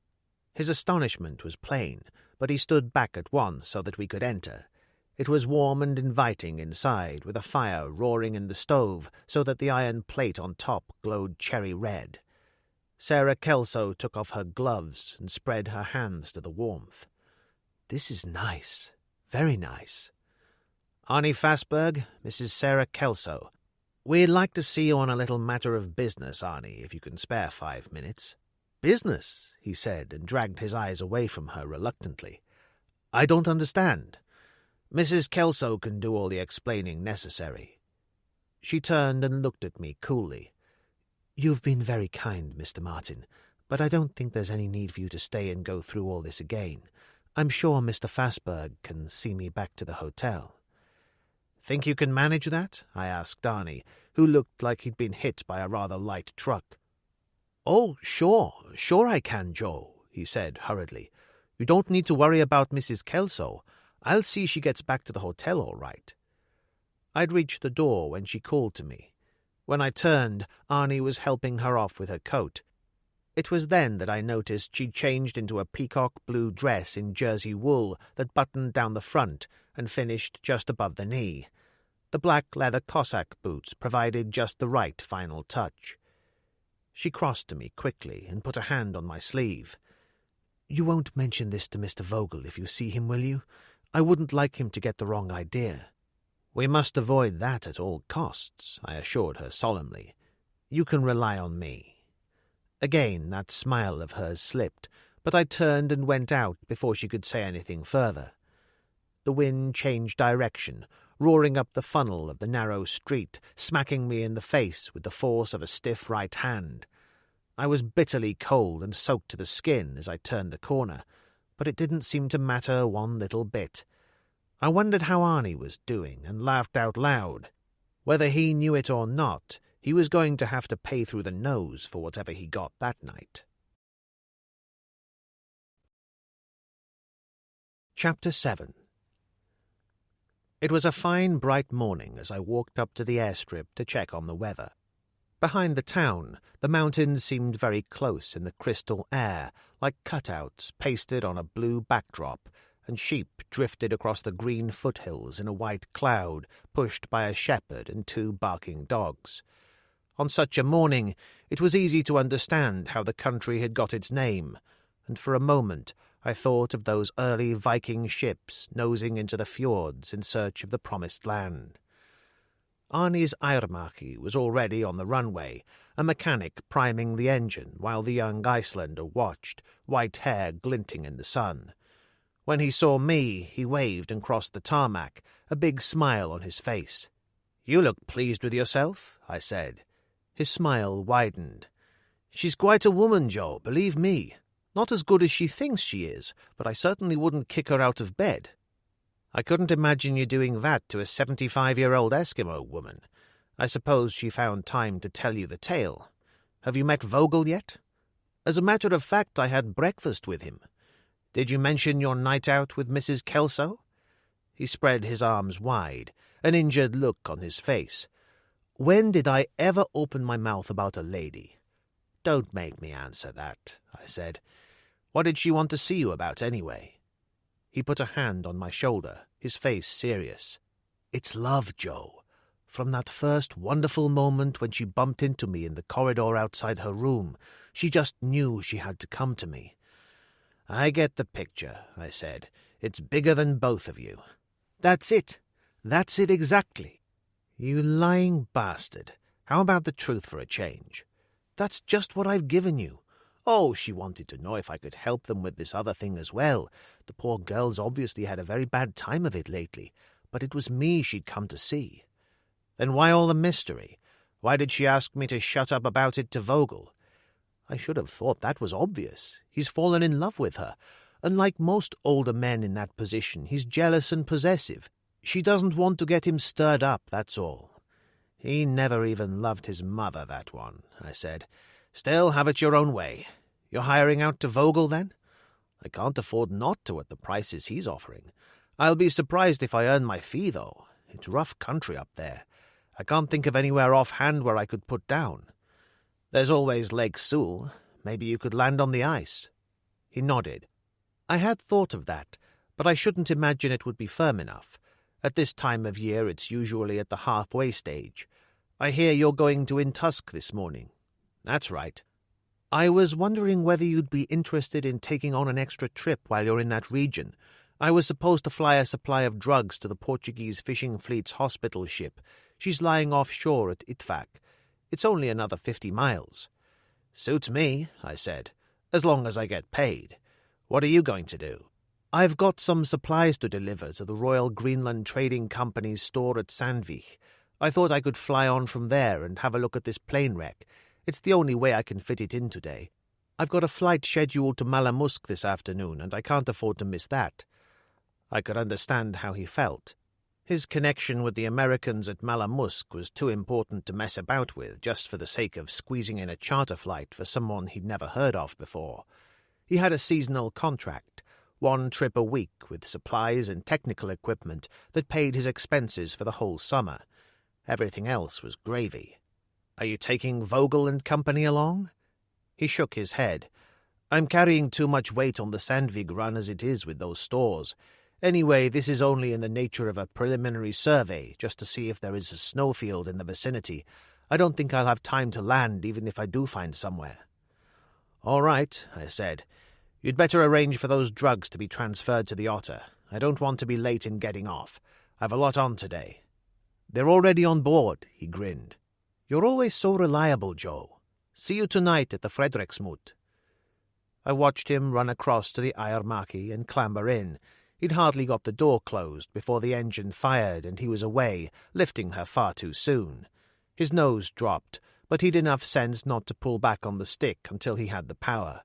His astonishment was plain, but he stood back at once so that we could enter. It was warm and inviting inside, with a fire roaring in the stove so that the iron plate on top glowed cherry red. Sarah Kelso took off her gloves and spread her hands to the warmth. "This is nice. Very nice." "Arnie Fassberg, Mrs. Sarah Kelso. We'd like to see you on a little matter of business, Arnie, if you can spare 5 minutes." "Business?" he said, and dragged his eyes away from her reluctantly. "I don't understand." "Mrs. Kelso can do all the explaining necessary." She turned and looked at me coolly. "You've been very kind, Mr. Martin, but I don't think there's any need for you to stay and go through all this again. I'm sure Mr. Fassberg can see me back to the hotel." "Think you can manage that?" I asked Arnie, who looked like he'd been hit by a rather light truck. "Oh, sure I can, Joe," he said hurriedly. "You don't need to worry about Mrs. Kelso. I'll see she gets back to the hotel all right." I'd reached the door when she called to me. When I turned, Arnie was helping her off with her coat. It was then that I noticed she'd changed into a peacock blue dress in jersey wool that buttoned down the front and finished just above the knee. The black leather Cossack boots provided just the right final touch. She crossed to me quickly and put a hand on my sleeve. "You won't mention this to Mr. Vogel if you see him, will you? I wouldn't like him to get the wrong idea." "We must avoid that at all costs," I assured her solemnly. "You can rely on me." Again that smile of hers slipped, but I turned and went out before she could say anything further. The wind changed direction, roaring up the funnel of the narrow street, smacking me in the face with the force of a stiff right hand. I was bitterly cold and soaked to the skin as I turned the corner, but it didn't seem to matter one little bit. I wondered how Arnie was doing and laughed out loud. Whether he knew it or not, he was going to have to pay through the nose for whatever he got that night. Chapter 7. It was a fine, bright morning as I walked up to the airstrip to check on the weather. Behind the town, the mountains seemed very close in the crystal air, like cutouts pasted on a blue backdrop, and sheep drifted across the green foothills in a white cloud, pushed by a shepherd and 2 barking dogs. On such a morning, it was easy to understand how the country had got its name, and for a moment I thought of those early Viking ships nosing into the fjords in search of the promised land. Arnie's Airmaki was already on the runway, a mechanic priming the engine while the young Icelander watched, white hair glinting in the sun. When he saw me, he waved and crossed the tarmac, a big smile on his face. "You look pleased with yourself," I said. His smile widened. "She's quite a woman, Joe, believe me. Not as good as she thinks she is, but I certainly wouldn't kick her out of bed." "I couldn't imagine you doing that to a 75-year-old Eskimo woman. I suppose she found time to tell you the tale. Have you met Vogel yet?" "As a matter of fact, I had breakfast with him." "Did you mention your night out with Mrs. Kelso?" He spread his arms wide, an injured look on his face. "When did I ever open my mouth about a lady?" "Don't make me answer that," I said. "What did she want to see you about, anyway?" He put a hand on my shoulder, his face serious. "It's love, Joe. From that first wonderful moment when she bumped into me in the corridor outside her room, she just knew she had to come to me." "I get the picture," I said. "It's bigger than both of you." "That's it. That's it exactly." "You lying bastard. How about the truth for a change?" "That's just what I've given you. Oh, she wanted to know if I could help them with this other thing as well. The poor girl's obviously had a very bad time of it lately, but it was me she'd come to see." "Then why all the mystery? Why did she ask me to shut up about it to Vogel?" "I should have thought that was obvious. He's fallen in love with her, and like most older men in that position, he's jealous and possessive. She doesn't want to get him stirred up, that's all." "He never even loved his mother, that one," I said. "Still, have it your own way. You're hiring out to Vogel, then?" "I can't afford not to at the prices he's offering. I'll be surprised if I earn my fee, though. It's rough country up there. I can't think of anywhere offhand where I could put down." "There's always Lake Sewell. Maybe you could land on the ice." He nodded. "I had thought of that, but I shouldn't imagine it would be firm enough. At this time of year it's usually at the halfway stage. I hear you're going to Intusk this morning." "That's right." "I was wondering whether you'd be interested in taking on an extra trip while you're in that region. I was supposed to fly a supply of drugs to the Portuguese fishing fleet's hospital ship. She's lying offshore at Itfak. It's only another 50 miles. "Suits me," I said, "as long as I get paid. What are you going to do?" "I've got some supplies to deliver to the Royal Greenland Trading Company's store at Sandvik. I thought I could fly on from there and have a look at this plane wreck. It's the only way I can fit it in today. I've got a flight scheduled to Malamusk this afternoon, and I can't afford to miss that." I could understand how he felt. His connection with the Americans at Malamusk was too important to mess about with just for the sake of squeezing in a charter flight for someone he'd never heard of before. He had a seasonal contract, 1 trip a week with supplies and technical equipment that paid his expenses for the whole summer. Everything else was gravy. "Are you taking Vogel and company along?" He shook his head. "I'm carrying too much weight on the Sandvig run as it is with those stores. Anyway, this is only in the nature of a preliminary survey, just to see if there is a snowfield in the vicinity. I don't think I'll have time to land, even if I do find somewhere." "All right," I said. "You'd better arrange for those drugs to be transferred to the Otter. I don't want to be late in getting off. I've a lot on today." "They're already on board," he grinned. "You're always so reliable, Joe. See you tonight at the Frederiksmut." I watched him run across to the Eiermaki and clamber in. He'd hardly got the door closed before the engine fired and he was away, lifting her far too soon. His nose dropped, but he'd enough sense not to pull back on the stick until he had the power.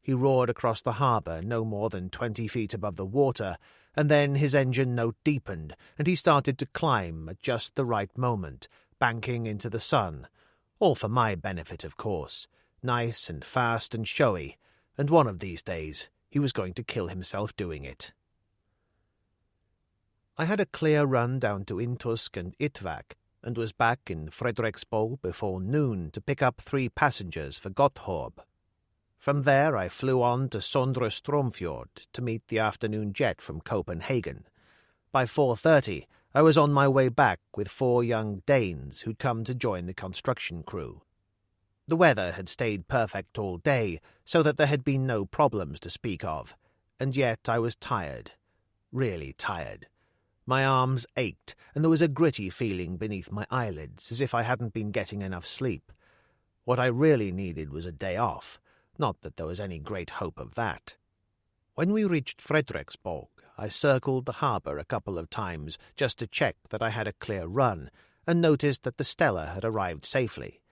He roared across the harbour no more than 20 feet above the water, and then his engine note deepened, and he started to climb at just the right moment, banking into the sun. All for my benefit, of course. Nice and fast and showy, and one of these days he was going to kill himself doing it. I had a clear run down to Intusk and Itvak, and was back in Frederiksborg before noon to pick up 3 passengers for Gotthorb. From there I flew on to Sondre Stromfjord to meet the afternoon jet from Copenhagen. By 4:30 I was on my way back with 4 young Danes who'd come to join the construction crew. The weather had stayed perfect all day, so that there had been no problems to speak of, and yet I was tired, really tired. My arms ached, and there was a gritty feeling beneath my eyelids, as if I hadn't been getting enough sleep. What I really needed was a day off, not that there was any great hope of that. When we reached Frederiksborg, I circled the harbour a couple of times just to check that I had a clear run, and noticed that the Stella had arrived safely.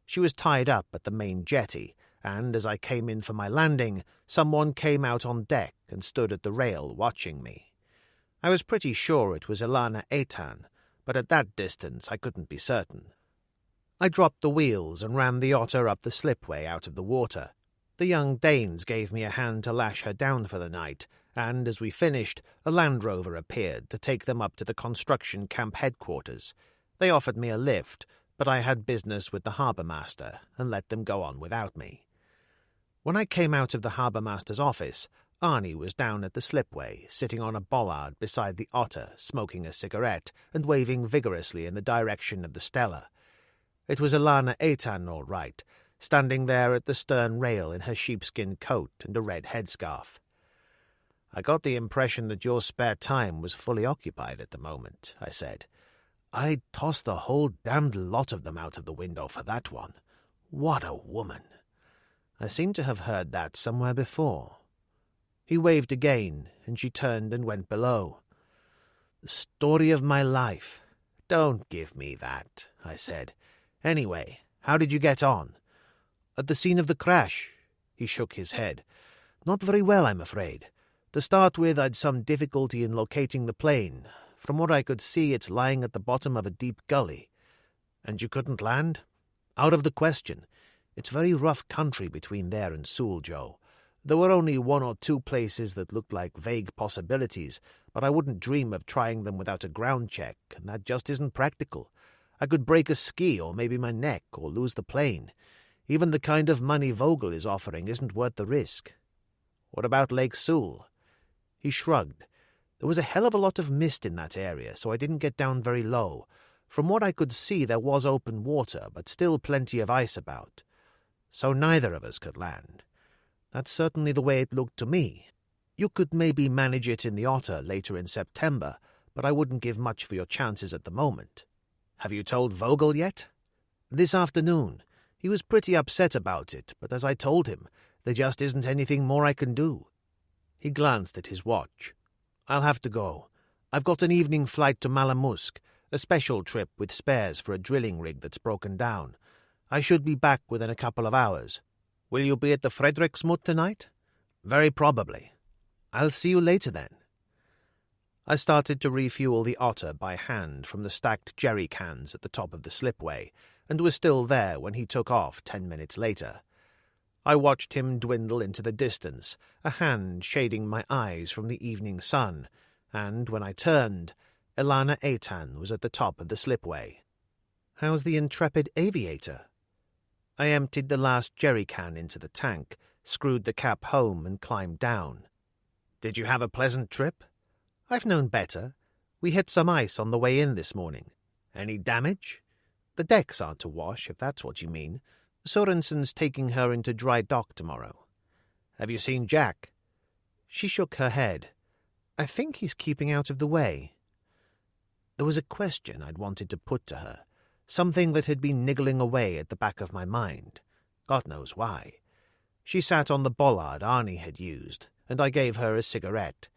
She was tied up at the main jetty, and as I came in for my landing, someone came out on deck and stood at the rail watching me. I was pretty sure it was Elana Eitan, but at that distance I couldn't be certain. I dropped the wheels and ran the Otter up the slipway out of the water. The young Danes gave me a hand to lash her down for the night, and as we finished, a Land Rover appeared to take them up to the construction camp headquarters. They offered me a lift, but I had business with the harbour master and let them go on without me. When I came out of the harbour master's office, Arnie was down at the slipway, sitting on a bollard beside the Otter, smoking a cigarette and waving vigorously in the direction of the Stella. It was Elana Eitan, all right, standing there at the stern rail in her sheepskin coat and a red headscarf. "I got the impression that your spare time was fully occupied at the moment," I said. "I'd toss the whole damned lot of them out of the window for that one. What a woman!" I seem to have heard that somewhere before. He waved again, and she turned and went below. "The story of my life. Don't give me that," I said. "Anyway, how did you get on?" "At the scene of the crash." He shook his head. "Not very well, I'm afraid. To start with, I'd some difficulty in locating the plane. From what I could see, it's lying at the bottom of a deep gully." "And you couldn't land?" "Out of the question. It's very rough country between there and Sul, Joe. There were only 1 or 2 places that looked like vague possibilities, but I wouldn't dream of trying them without a ground check, and that just isn't practical. I could break a ski or maybe my neck or lose the plane. Even the kind of money Vogel is offering isn't worth the risk." "What about Lake Sul?" He shrugged. "There was a hell of a lot of mist in that area, so I didn't get down very low. From what I could see, there was open water, but still plenty of ice about. So neither of us could land. That's certainly the way it looked to me. You could maybe manage it in the Otter later in September, but I wouldn't give much for your chances at the moment." "Have you told Vogel yet?" "This afternoon. He was pretty upset about it, but as I told him, there just isn't anything more I can do." He glanced at his watch. "I'll have to go. I've got an evening flight to Malamusk, a special trip with spares for a drilling rig that's broken down. I should be back within a couple of hours. Will you be at the Frederiksmut tonight?" "Very probably." "I'll see you later then." I started to refuel the Otter by hand from the stacked jerry cans at the top of the slipway, and was still there when he took off 10 minutes later. I watched him dwindle into the distance, a hand shading my eyes from the evening sun, and when I turned, Elana Eitan was at the top of the slipway. "How's the intrepid aviator?" I emptied the last jerry can into the tank, screwed the cap home and climbed down. "Did you have a pleasant trip?" "I've known better. We hit some ice on the way in this morning." "Any damage?" "The decks aren't to wash, if that's what you mean. Sorensen's taking her into dry dock tomorrow." "Have you seen Jack?" She shook her head. "I think he's keeping out of the way." There was a question I'd wanted to put to her, something that had been niggling away at the back of my mind. God knows why. She sat on the bollard Arnie had used, and I gave her a cigarette.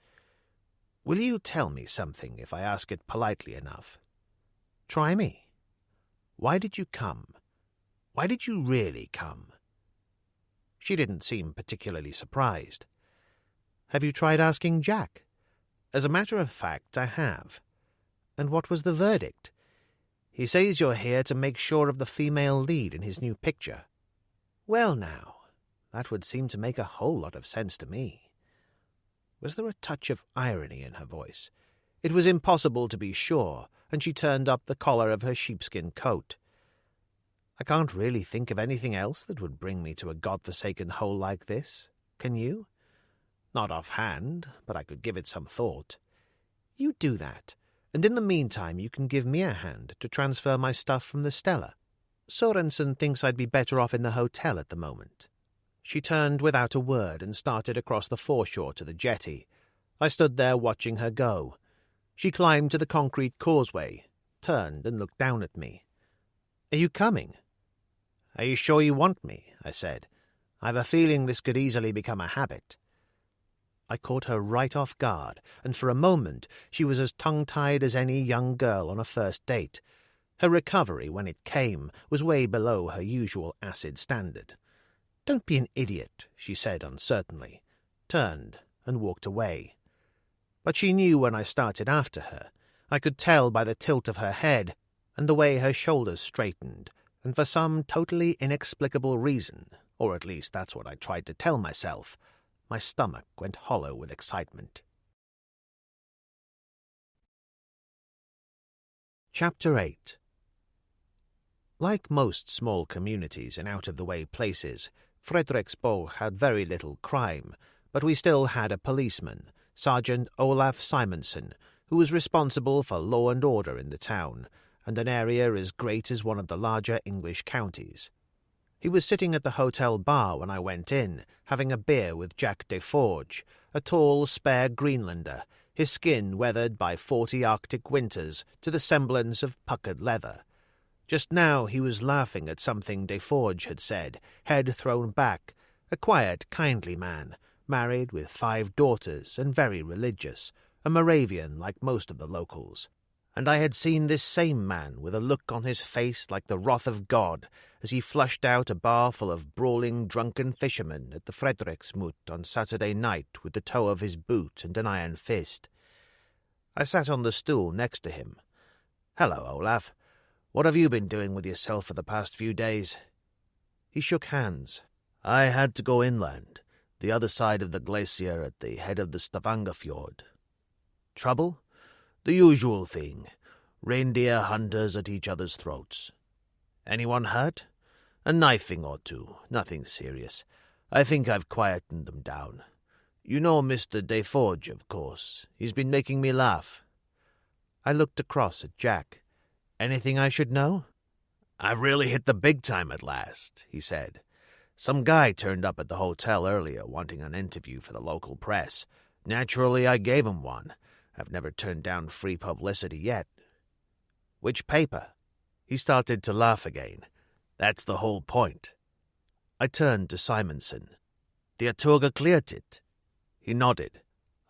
"Will you tell me something if I ask it politely enough?" "Try me." "Why did you come? Why did you really come?" She didn't seem particularly surprised. "Have you tried asking Jack?" "As a matter of fact, I have." "And what was the verdict?" "He says you're here to make sure of the female lead in his new picture." "Well now, that would seem to make a whole lot of sense to me." Was there a touch of irony in her voice? It was impossible to be sure, and she turned up the collar of her sheepskin coat. "I can't really think of anything else that would bring me to a godforsaken hole like this. Can you?" "Not offhand, but I could give it some thought." "You do that, and in the meantime you can give me a hand to transfer my stuff from the Stella. Sorensen thinks I'd be better off in the hotel at the moment." She turned without a word and started across the foreshore to the jetty. I stood there watching her go. She climbed to the concrete causeway, turned and looked down at me. "Are you coming?" "Are you sure you want me?" I said. "I've a feeling this could easily become a habit." I caught her right off guard, and for a moment she was as tongue-tied as any young girl on a first date. Her recovery, when it came, was way below her usual acid standard. "Don't be an idiot," she said uncertainly, turned and walked away. But she knew when I started after her. I could tell by the tilt of her head and the way her shoulders straightened, and for some totally inexplicable reason, or at least that's what I tried to tell myself, my stomach went hollow with excitement. Chapter 8. Like most small communities in out-of-the-way places, Frederiksborg had very little crime, but we still had a policeman, Sergeant Olaf Simonsen, who was responsible for law and order in the town, and an area as great as one of the larger English counties. He was sitting at the hotel bar when I went in, having a beer with Jack Deforge, a tall, spare Greenlander, his skin weathered by 40 Arctic winters to the semblance of puckered leather. Just now he was laughing at something Deforge had said, head thrown back, a quiet, kindly man, married with 5 daughters and very religious, a Moravian like most of the locals. And I had seen this same man with a look on his face like the wrath of God as he flushed out a bar full of brawling drunken fishermen at the Frederiksmut on Saturday night with the toe of his boot and an iron fist. I sat on the stool next to him. "Hello, Olaf. What have you been doing with yourself for the past few days?" He shook hands. "I had to go inland, the other side of the glacier at the head of the Stavanger fjord." "Trouble?" "The usual thing. Reindeer hunters at each other's throats." "Anyone hurt?" "A knifing or two. Nothing serious. I think I've quietened them down. You know Mr. Deforge, of course. He's been making me laugh." I looked across at Jack. "Anything I should know?" "I've really hit the big time at last," he said. "Some guy turned up at the hotel earlier wanting an interview for the local press. Naturally, I gave him one. I've never turned down free publicity yet." "Which paper?" He started to laugh again. "That's the whole point." I turned to Simonsen. "The Aturga cleared it." He nodded.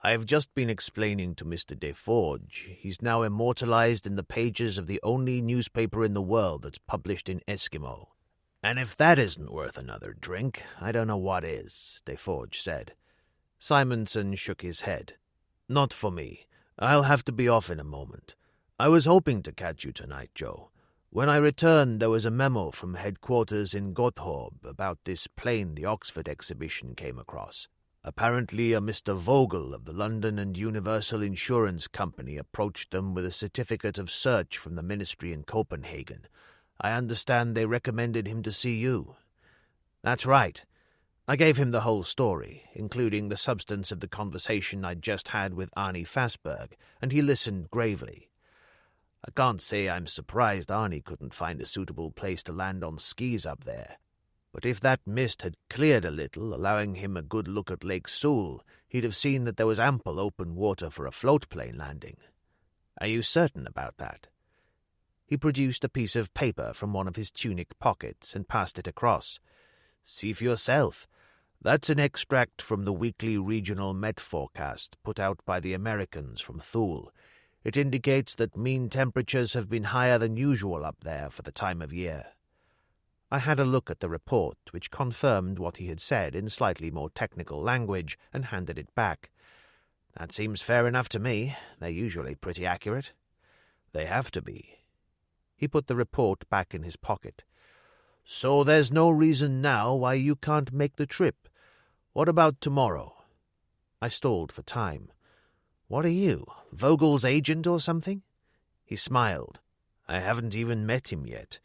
"I've just been explaining to Mr. Deforge. He's now immortalized in the pages of the only newspaper in the world that's published in Eskimo. And if that isn't worth another drink, I don't know what is," Deforge said. Simonsen shook his head. "Not for me. I'll have to be off in a moment. I was hoping to catch you tonight, Joe. When I returned, there was a memo from headquarters in Gotthorp about this plane the Oxford exhibition came across. Apparently a Mr. Vogel of the London and Universal Insurance Company approached them with a certificate of search from the ministry in Copenhagen. I understand they recommended him to see you." That's right. I gave him the whole story, including the substance of the conversation I'd just had with Arnie Fassberg, and he listened gravely. I can't say I'm surprised Arnie couldn't find a suitable place to land on skis up there. But if that mist had cleared a little, allowing him a good look at Lake Sewell, he'd have seen that there was ample open water for a floatplane landing. Are you certain about that? He produced a piece of paper from one of his tunic pockets and passed it across. See for yourself. That's an extract from the weekly regional Met forecast put out by the Americans from Thule. It indicates that mean temperatures have been higher than usual up there for the time of year. I had a look at the report, which confirmed what he had said in slightly more technical language, and handed it back. That seems fair enough to me. They're usually pretty accurate. They have to be. He put the report back in his pocket. So there's no reason now why you can't make the trip. What about tomorrow? I stalled for time. What are you, Vogel's agent or something? He smiled. I haven't even met him yet.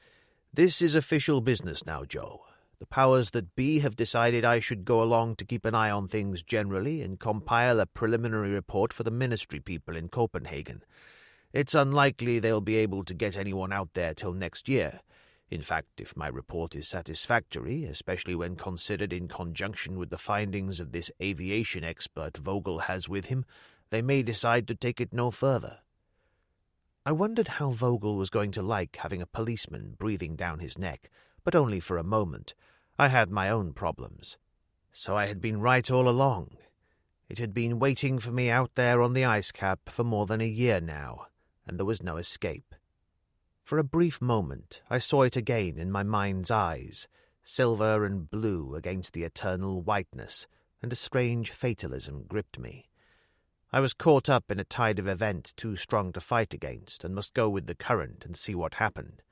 This is official business now, Joe. The powers that be have decided I should go along to keep an eye on things generally and compile a preliminary report for the ministry people in Copenhagen. It's unlikely they'll be able to get anyone out there till next year. In fact, if my report is satisfactory, especially when considered in conjunction with the findings of this aviation expert Vogel has with him, they may decide to take it no further. I wondered how Vogel was going to like having a policeman breathing down his neck, but only for a moment. I had my own problems. So I had been right all along. It had been waiting for me out there on the ice cap for more than a year now, and there was no escape. For a brief moment I saw it again in my mind's eyes, silver and blue against the eternal whiteness, and a strange fatalism gripped me. I was caught up in a tide of events too strong to fight against, and must go with the current and see what happened.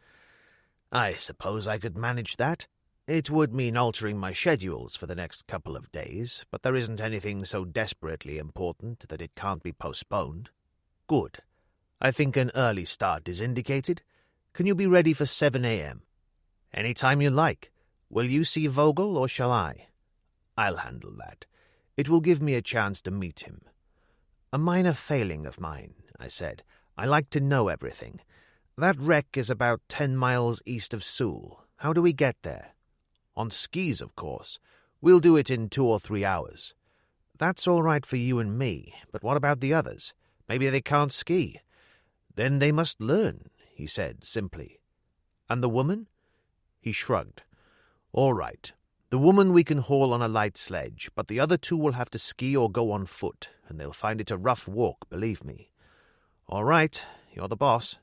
I suppose I could manage that. It would mean altering my schedules for the next couple of days, but there isn't anything so desperately important that it can't be postponed. Good. I think an early start is indicated. Can you be ready for 7 a.m.? Any time you like. Will you see Vogel, or shall I? I'll handle that. It will give me a chance to meet him. A minor failing of mine, I said. I like to know everything. That wreck is about 10 miles east of Sewell. How do we get there? On skis, of course. We'll do it in 2 or 3 hours. That's all right for you and me, but what about the others? Maybe they can't ski. Then they must learn, he said simply. And the woman? He shrugged. All right. The woman we can haul on a light sledge, but the other 2 will have to ski or go on foot, and they'll find it a rough walk, believe me. All right, you're the boss.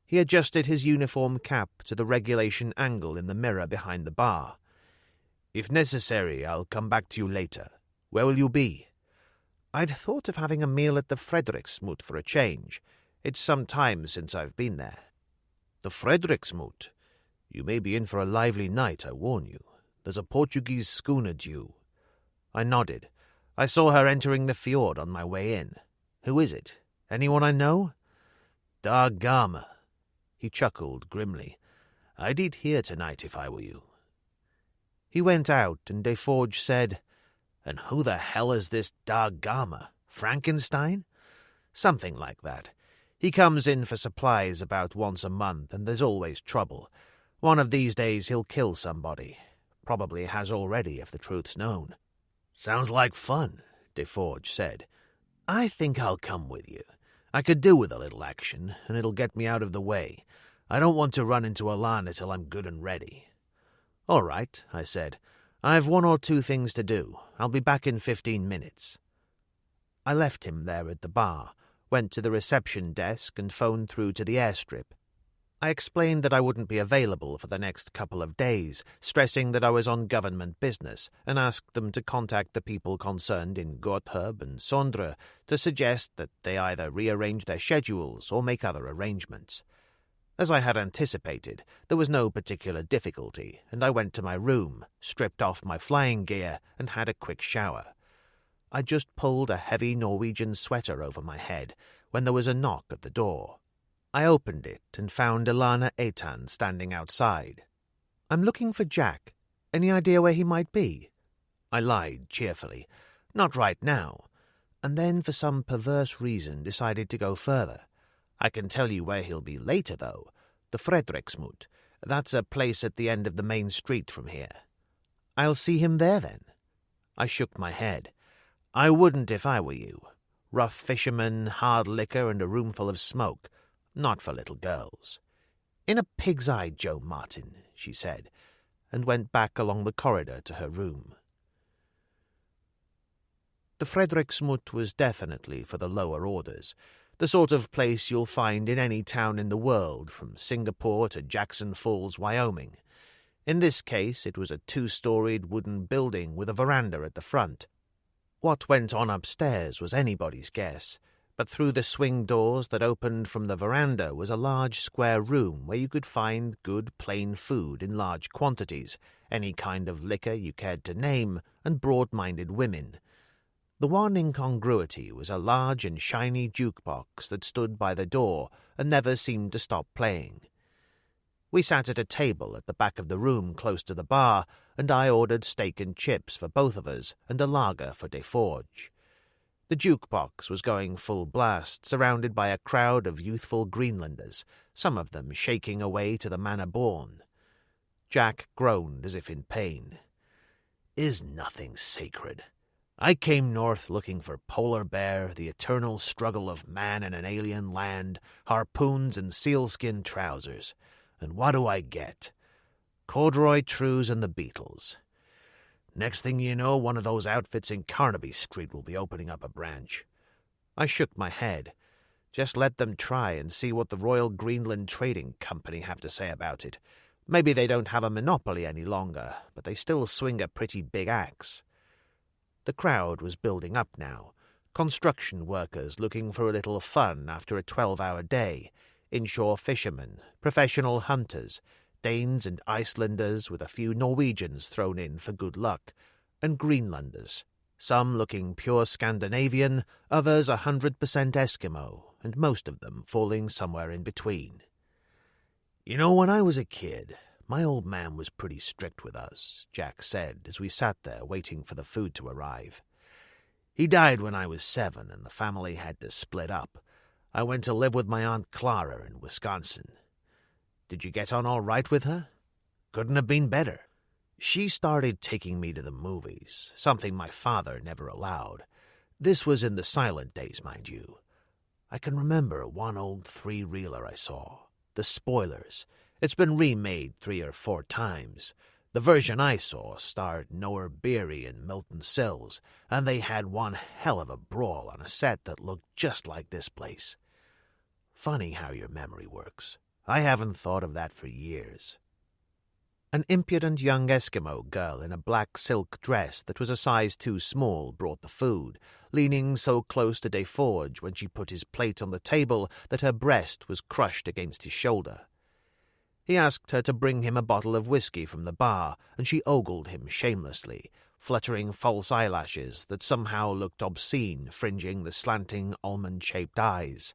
He adjusted his uniform cap to the regulation angle in the mirror behind the bar. If necessary, I'll come back to you later. Where will you be? I'd thought of having a meal at the Frederiksmut for a change. It's some time since I've been there. The Frederiksmut? You may be in for a lively night, I warn you. There's a Portuguese schooner due. I nodded. I saw her entering the fjord on my way in. Who is it? Anyone I know? Dag Gama. He chuckled grimly. I'd eat here tonight if I were you. He went out, and Deforge said, And who the hell is this Dag Gama? Frankenstein? Something like that. He comes in for supplies about once a month, and there's always trouble. One of these days he'll kill somebody. Probably has already, if the truth's known. Sounds like fun, Deforge said. I think I'll come with you. I could do with a little action, and it'll get me out of the way. I don't want to run into Alana till I'm good and ready. All right, I said. I've 1 or 2 things to do. I'll be back in 15 minutes. I left him there at the bar, went to the reception desk and phoned through to the airstrip. I explained that I wouldn't be available for the next couple of days, stressing that I was on government business, and asked them to contact the people concerned in Gotthub and Sondre to suggest that they either rearrange their schedules or make other arrangements. As I had anticipated, there was no particular difficulty, and I went to my room, stripped off my flying gear, and had a quick shower. I just pulled a heavy Norwegian sweater over my head when there was a knock at the door. I opened it and found Alana Eitan standing outside. I'm looking for Jack. Any idea where he might be?" I lied cheerfully. "Not right now," and then for some perverse reason decided to go further. "I can tell you where he'll be later, though. The Frederiksmut. That's a place at the end of the main street from here." "I'll see him there, then?" I shook my head. "I wouldn't if I were you. Rough fishermen, hard liquor, and a roomful of smoke. Not for little girls." "In a pig's eye, Joe Martin," she said, and went back along the corridor to her room. The Frederiksmut was definitely for the lower orders, the sort of place you'll find in any town in the world, from Singapore to Jackson Falls, Wyoming. In this case, it was a 2-storied wooden building with a veranda at the front. What went on upstairs was anybody's guess, but through the swing doors that opened from the veranda was a large square room where you could find good plain food in large quantities, any kind of liquor you cared to name, and broad-minded women. The one incongruity was a large and shiny jukebox that stood by the door and never seemed to stop playing. We sat at a table at the back of the room close to the bar, and I ordered steak and chips for both of us and a lager for Deforge. The jukebox was going full blast, surrounded by a crowd of youthful Greenlanders, some of them shaking away to the manner born. Jack groaned as if in pain. "Is nothing sacred? I came north looking for polar bear, the eternal struggle of man in an alien land, harpoons and sealskin trousers. And what do I get? Corduroy trews and the Beatles. Next thing you know, one of those outfits in Carnaby Street will be opening up a branch." I shook my head. "Just let them try and see what the Royal Greenland Trading Company have to say about it. Maybe they don't have a monopoly any longer, but they still swing a pretty big axe." The crowd was building up now. Construction workers looking for a little fun after a 12-hour day, inshore fishermen, professional hunters, Danes and Icelanders with a few Norwegians thrown in for good luck, and Greenlanders, some looking pure Scandinavian, others 100% Eskimo, and most of them falling somewhere in between. "You know, when I was a kid, my old man was pretty strict with us," Jack said as we sat there waiting for the food to arrive. "He died when I was 7, and the family had to split up. I went to live with my Aunt Clara in Wisconsin. Did you get on all right with her?" "Couldn't have been better. She started taking me to the movies, something my father never allowed. This was in the silent days, mind you. I can remember one old 3-reeler I saw, The Spoilers. It's been remade 3 or 4 times. The version I saw starred Noah Beery and Milton Sills, and they had one hell of a brawl on a set that looked just like this place. Funny how your memory works. I haven't thought of that for years." An impudent young Eskimo girl in a black silk dress that was a size too small brought the food, leaning so close to Deforge when she put his plate on the table that her breast was crushed against his shoulder. He asked her to bring him a bottle of whiskey from the bar, and she ogled him shamelessly, fluttering false eyelashes that somehow looked obscene fringing the slanting almond-shaped eyes.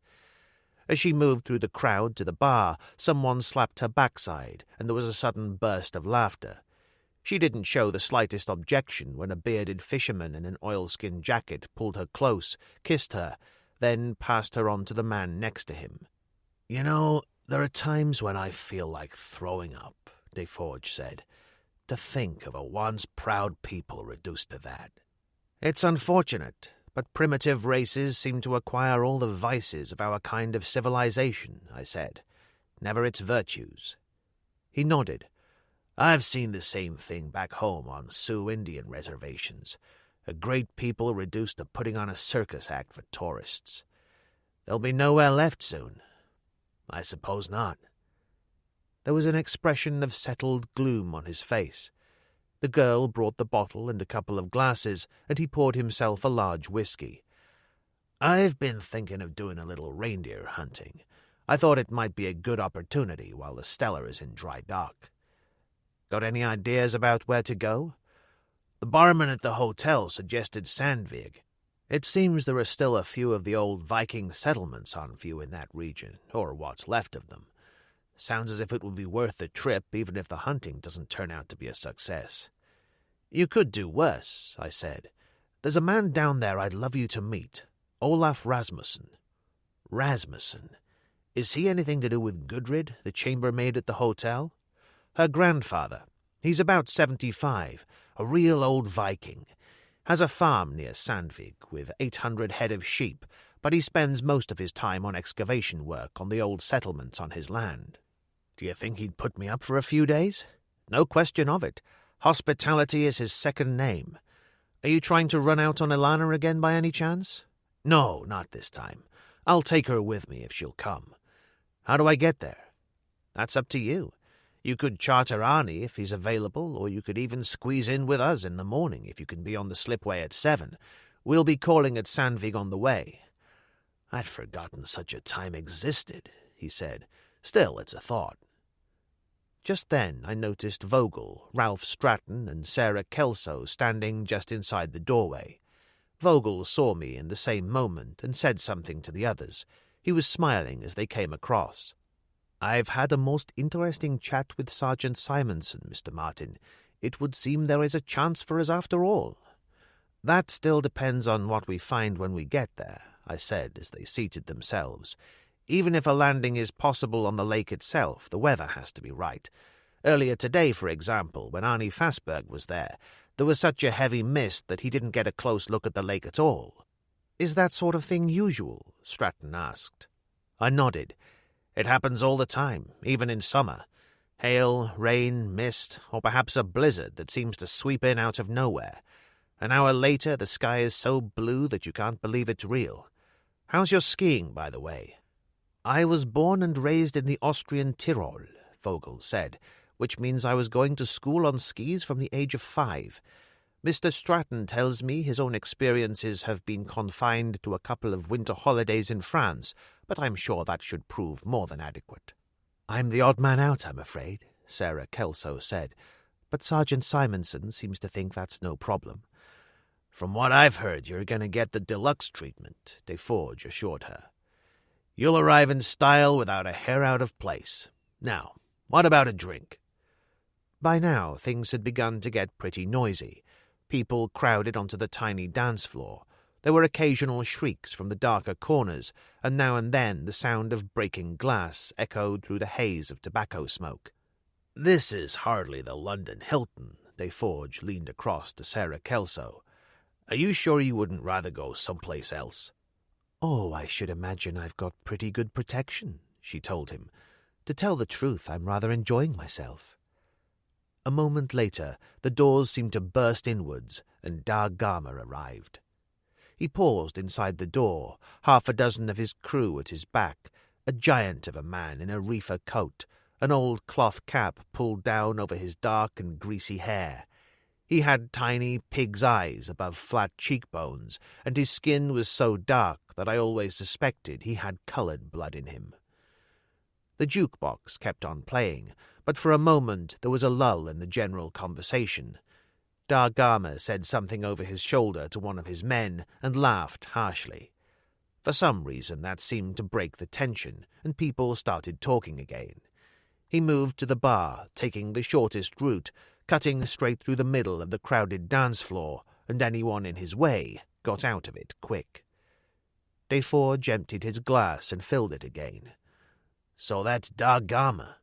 As she moved through the crowd to the bar, someone slapped her backside, and there was a sudden burst of laughter. She didn't show the slightest objection when a bearded fisherman in an oilskin jacket pulled her close, kissed her, then passed her on to the man next to him. "You know, there are times when I feel like throwing up," Deforge said. "To think of a once proud people reduced to that. It's unfortunate, but primitive races seem to acquire all the vices of our kind of civilization," I said. "Never its virtues." He nodded. "I've seen the same thing back home on Sioux Indian reservations. A great people reduced to putting on a circus act for tourists. There'll be nowhere left soon." "I suppose not." There was an expression of settled gloom on his face. The girl brought the bottle and a couple of glasses, and he poured himself a large whiskey. "I've been thinking of doing a little reindeer hunting. I thought it might be a good opportunity while the Stella is in dry dock." "Got any ideas about where to go?" "The barman at the hotel suggested Sandvig. It seems there are still a few of the old Viking settlements on view in that region, or what's left of them. Sounds as if it would be worth the trip, even if the hunting doesn't turn out to be a success. You could do worse, I said. There's a man down there I'd love you to meet. Olaf Rasmussen. Rasmussen? Is he anything to do with Gudrid, the chambermaid at the hotel? Her grandfather. He's about 75, a real old Viking. Has a farm near Sandvik with 800 head of sheep, but he spends most of his time on excavation work on the old settlements on his land. Do you think he'd put me up for a few days? No question of it. Hospitality is his second name. Are you trying to run out on Ilana again by any chance? No, not this time. I'll take her with me if she'll come. How do I get there? That's up to you. You could charter Arnie if he's available, or you could even squeeze in with us in the morning if you can be on the slipway at 7. We'll be calling at Sandvik on the way. I'd forgotten such a time existed, he said. Still, it's a thought. Just then I noticed Vogel, Ralph Stratton, and Sarah Kelso standing just inside the doorway. Vogel saw me in the same moment and said something to the others. He was smiling as they came across. "I've had a most interesting chat with Sergeant Simonson, Mr. Martin. It would seem there is a chance for us after all." "That still depends on what we find when we get there," I said as they seated themselves. "Even if a landing is possible on the lake itself, the weather has to be right. Earlier today, for example, when Arnie Fassberg was there was such a heavy mist that he didn't get a close look at the lake at all." "Is that sort of thing usual?" Stratton asked. I nodded. "It happens all the time, even in summer. Hail, rain, mist, or perhaps a blizzard that seems to sweep in out of nowhere. An hour later, the sky is so blue that you can't believe it's real. How's your skiing, by the way?" "I was born and raised in the Austrian Tyrol," Vogel said, "which means I was going to school on skis from the age of 5. Mr. Stratton tells me his own experiences have been confined to a couple of winter holidays in France, but I'm sure that should prove more than adequate." "I'm the odd man out, I'm afraid," Sarah Kelso said, "but Sergeant Simonson seems to think that's no problem." "From what I've heard, you're going to get the deluxe treatment," Deforge assured her. "You'll arrive in style without a hair out of place. Now, what about a drink?" By now, things had begun to get pretty noisy. People crowded onto the tiny dance floor. There were occasional shrieks from the darker corners, and now and then the sound of breaking glass echoed through the haze of tobacco smoke. "This is hardly the London Hilton," Deforge leaned across to Sarah Kelso. "Are you sure you wouldn't rather go someplace else?" "Oh, I should imagine I've got pretty good protection," she told him. "To tell the truth, I'm rather enjoying myself." A moment later, the doors seemed to burst inwards, and Dag Garmer arrived. He paused inside the door, 6 of his crew at his back, a giant of a man in a reefer coat, an old cloth cap pulled down over his dark and greasy hair. He had tiny pig's eyes above flat cheekbones, and his skin was so dark that I always suspected he had coloured blood in him. The jukebox kept on playing, but for a moment there was a lull in the general conversation. Dag Garmer said something over his shoulder to one of his men and laughed harshly. For some reason that seemed to break the tension, and people started talking again. He moved to the bar, taking the shortest route, cutting straight through the middle of the crowded dance floor, and anyone in his way got out of it quick. Deforge emptied his glass and filled it again. "So that's Dag Garmer.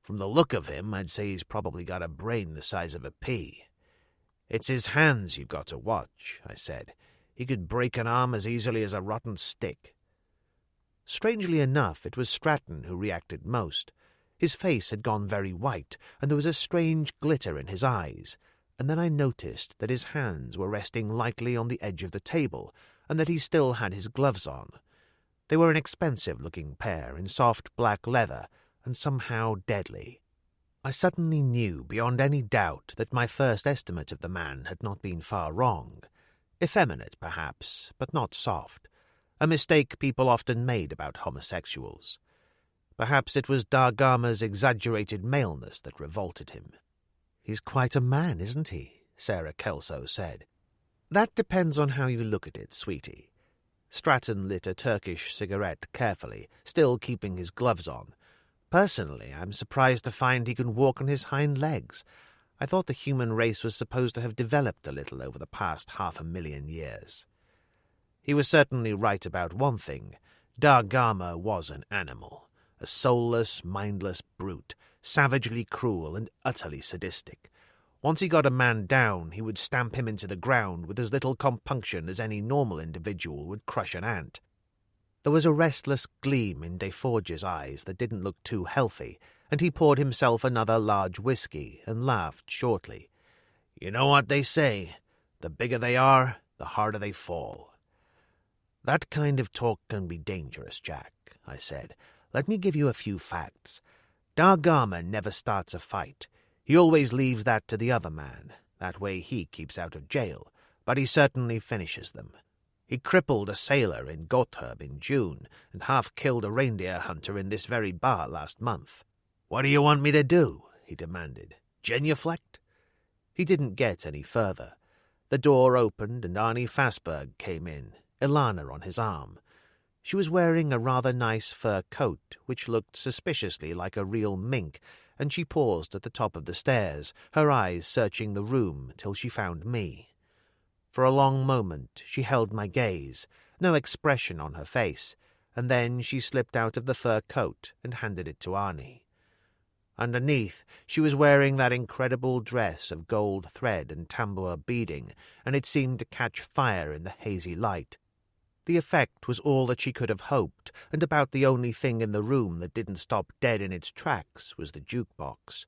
From the look of him, I'd say he's probably got a brain the size of a pea." "It's his hands you've got to watch," I said. "He could break an arm as easily as a rotten stick." Strangely enough, it was Stratton who reacted most. His face had gone very white, and there was a strange glitter in his eyes, and then I noticed that his hands were resting lightly on the edge of the table, and that he still had his gloves on. They were an expensive-looking pair in soft black leather, and somehow deadly. I suddenly knew beyond any doubt that my first estimate of the man had not been far wrong. Effeminate, perhaps, but not soft. A mistake people often made about homosexuals. Perhaps it was Dag Garmer's exaggerated maleness that revolted him. "He's quite a man, isn't he?" Sarah Kelso said. "That depends on how you look at it, sweetie." Stratton lit a Turkish cigarette carefully, still keeping his gloves on. Personally, I'm surprised to find he can walk on his hind legs. I thought the human race was supposed to have developed a little over the past 500,000 years. He was certainly right about one thing. Da Gama was an animal, a soulless, mindless brute, savagely cruel and utterly sadistic. Once he got a man down, he would stamp him into the ground with as little compunction as any normal individual would crush an ant. There was a restless gleam in Deforge's eyes that didn't look too healthy, and he poured himself another large whiskey and laughed shortly. "You know what they say, the bigger they are, the harder they fall." "That kind of talk can be dangerous, Jack," I said. "Let me give you a few facts. Da Gama never starts a fight. He always leaves that to the other man. That way he keeps out of jail, but he certainly finishes them. He crippled a sailor in Gotthard in June and half-killed a reindeer hunter in this very bar last month. "What do you want me to do?" he demanded. "Genuflect?" He didn't get any further. The door opened and Arnie Fassberg came in, Ilana on his arm. She was wearing a rather nice fur coat, which looked suspiciously like a real mink, and she paused at the top of the stairs, her eyes searching the room till she found me. For a long moment she held my gaze, no expression on her face, and then she slipped out of the fur coat and handed it to Arnie. Underneath, she was wearing that incredible dress of gold thread and tambour beading, and it seemed to catch fire in the hazy light. The effect was all that she could have hoped, and about the only thing in the room that didn't stop dead in its tracks was the jukebox.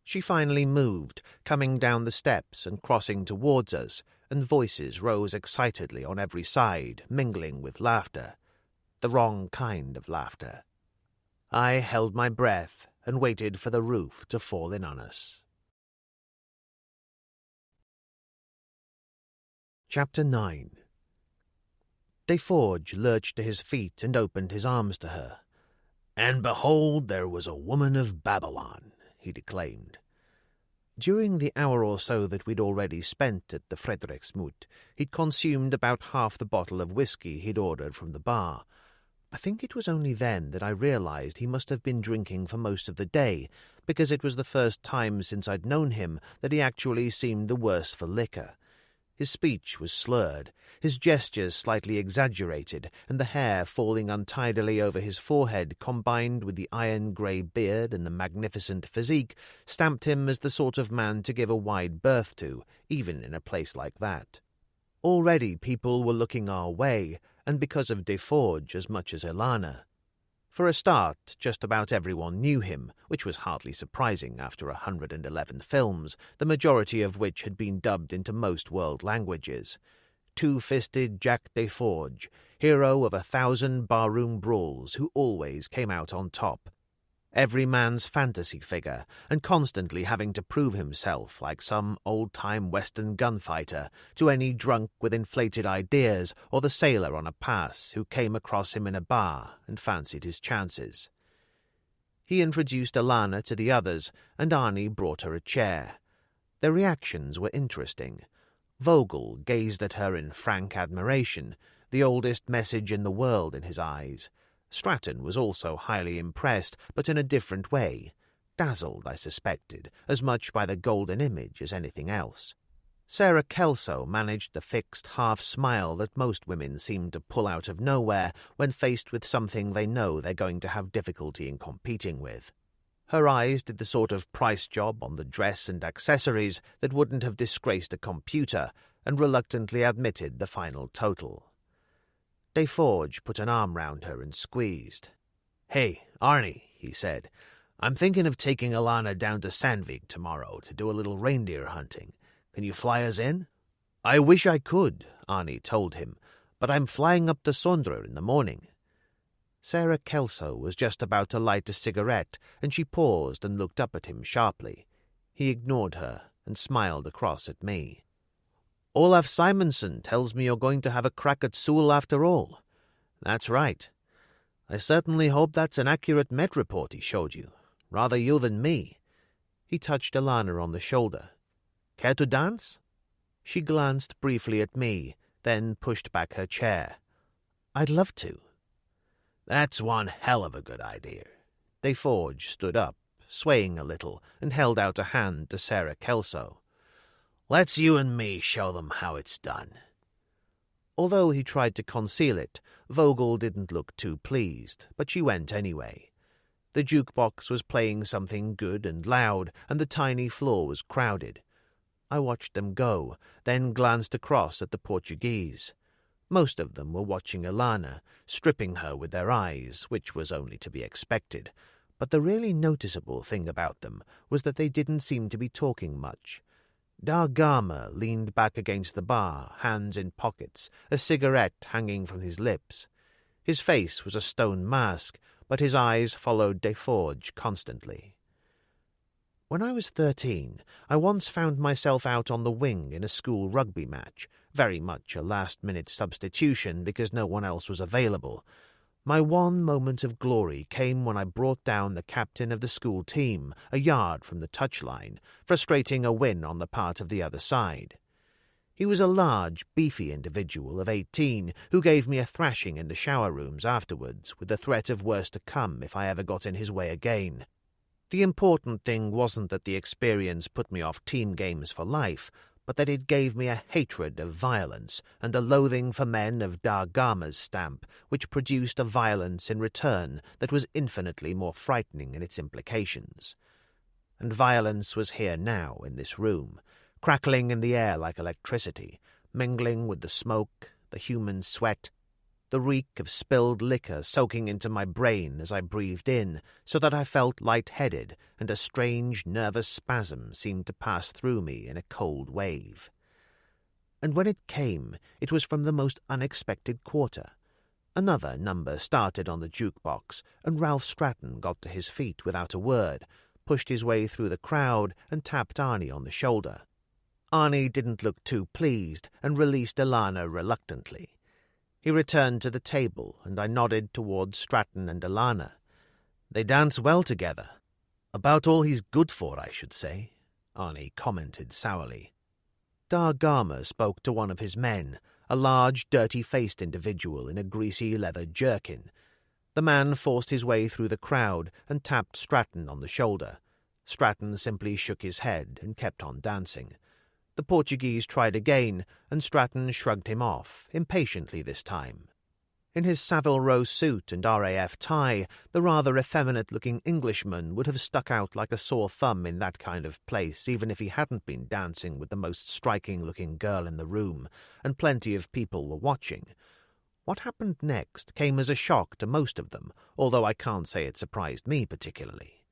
She finally moved, coming down the steps and crossing towards us, and voices rose excitedly on every side, mingling with laughter. The wrong kind of laughter. I held my breath and waited for the roof to fall in on us. Chapter 9. Deforge lurched to his feet and opened his arms to her. "And behold, there was a woman of Babylon," he declaimed. During the hour or so that we'd already spent at the Frederiksmut, he'd consumed about half the bottle of whiskey he'd ordered from the bar. I think it was only then that I realized he must have been drinking for most of the day, because it was the first time since I'd known him that he actually seemed the worse for liquor. His speech was slurred, his gestures slightly exaggerated, and the hair falling untidily over his forehead, combined with the iron-grey beard and the magnificent physique, stamped him as the sort of man to give a wide berth to, even in a place like that. Already people were looking our way, and because of Deforge as much as Ilana. For a start, just about everyone knew him, which was hardly surprising after 111 films, the majority of which had been dubbed into most world languages. Two-fisted Jack Deforge, hero of 1,000 barroom brawls who always came out on top. Every man's fantasy figure, and constantly having to prove himself like some old-time Western gunfighter to any drunk with inflated ideas or the sailor on a pass who came across him in a bar and fancied his chances. He introduced Ilana to the others, and Arnie brought her a chair. Their reactions were interesting. Vogel gazed at her in frank admiration, the oldest message in the world in his eyes. Stratton was also highly impressed, but in a different way. Dazzled, I suspected, as much by the golden image as anything else. Sarah Kelso managed the fixed half-smile that most women seem to pull out of nowhere when faced with something they know they're going to have difficulty in competing with. Her eyes did the sort of price job on the dress and accessories that wouldn't have disgraced a computer, and reluctantly admitted the final total. Deforge put an arm round her and squeezed. "Hey, Arnie," he said, "I'm thinking of taking Ilana down to Sandvik tomorrow to do a little reindeer hunting. Can you fly us in?" "I wish I could," Arnie told him, "but I'm flying up to Sondre in the morning." Sarah Kelso was just about to light a cigarette, and she paused and looked up at him sharply. He ignored her and smiled across at me. "Olaf Simonson tells me you're going to have a crack at Sewell after all." "That's right. I certainly hope that's an accurate Met report he showed you. Rather you than me." He touched Ilana on the shoulder. "Care to dance?" She glanced briefly at me, then pushed back her chair. "I'd love to." "That's one hell of a good idea." Deforge stood up, swaying a little, and held out a hand to Sarah Kelso. "Let's you and me show them how it's done." Although he tried to conceal it, Vogel didn't look too pleased, but she went anyway. The jukebox was playing something good and loud, and the tiny floor was crowded. I watched them go, then glanced across at the Portuguese. Most of them were watching Alana, stripping her with their eyes, which was only to be expected. But the really noticeable thing about them was that they didn't seem to be talking much. Da Gama leaned back against the bar, hands in pockets, a cigarette hanging from his lips. His face was a stone mask, but his eyes followed Deforge constantly. When I was 13, I once found myself out on the wing in a school rugby match, very much a last-minute substitution because no one else was available. My one moment of glory came when I brought down the captain of the school team a yard from the touchline, frustrating a win on the part of the other side. He was a large, beefy individual of 18 who gave me a thrashing in the shower rooms afterwards, with the threat of worse to come if I ever got in his way again. The important thing wasn't that the experience put me off team games for life, but that it gave me a hatred of violence and a loathing for men of Da Gama's stamp, which produced a violence in return that was infinitely more frightening in its implications. And violence was here now in this room, crackling in the air like electricity, mingling with the smoke, the human sweat, the reek of spilled liquor soaking into my brain as I breathed in, so that I felt light-headed, and a strange nervous spasm seemed to pass through me in a cold wave. And when it came, it was from the most unexpected quarter. Another number started on the jukebox, and Ralph Stratton got to his feet without a word, pushed his way through the crowd, and tapped Arnie on the shoulder. Arnie didn't look too pleased, and released Alana reluctantly. He returned to the table, and I nodded towards Stratton and Alana. "They dance well together. About all he's good for, I should say," Arnie commented sourly. Da Gama spoke to one of his men, a large, dirty-faced individual in a greasy leather jerkin. The man forced his way through the crowd and tapped Stratton on the shoulder. Stratton simply shook his head and kept on dancing. The Portuguese tried again, and Stratton shrugged him off, impatiently this time. In his Savile Row suit and RAF tie, the rather effeminate-looking Englishman would have stuck out like a sore thumb in that kind of place, even if he hadn't been dancing with the most striking-looking girl in the room, and plenty of people were watching. What happened next came as a shock to most of them, although I can't say it surprised me particularly.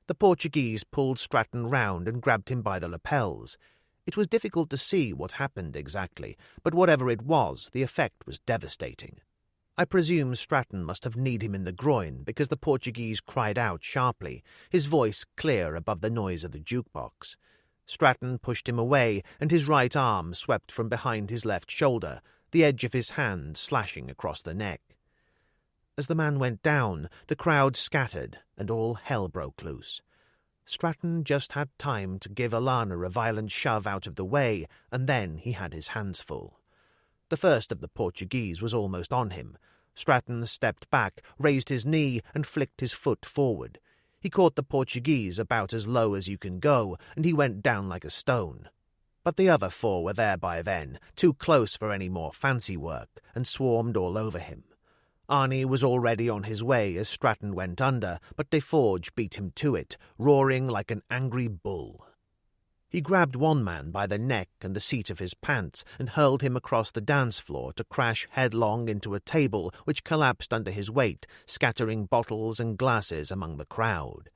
The Portuguese pulled Stratton round and grabbed him by the lapels. It was difficult to see what happened exactly, but whatever it was, the effect was devastating. I presume Stratton must have kneed him in the groin, because the Portuguese cried out sharply, his voice clear above the noise of the jukebox. Stratton pushed him away, and his right arm swept from behind his left shoulder, the edge of his hand slashing across the neck. As the man went down, the crowd scattered, and all hell broke loose. Stratton just had time to give Alana a violent shove out of the way, and then he had his hands full. The first of the Portuguese was almost on him. Stratton stepped back, raised his knee, and flicked his foot forward. He caught the Portuguese about as low as you can go, and he went down like a stone. But the other four were there by then, too close for any more fancy work, and swarmed all over him. Arnie was already on his way as Stratton went under, but Deforge beat him to it, roaring like an angry bull. He grabbed one man by the neck and the seat of his pants and hurled him across the dance floor to crash headlong into a table which collapsed under his weight, scattering bottles and glasses among the crowd.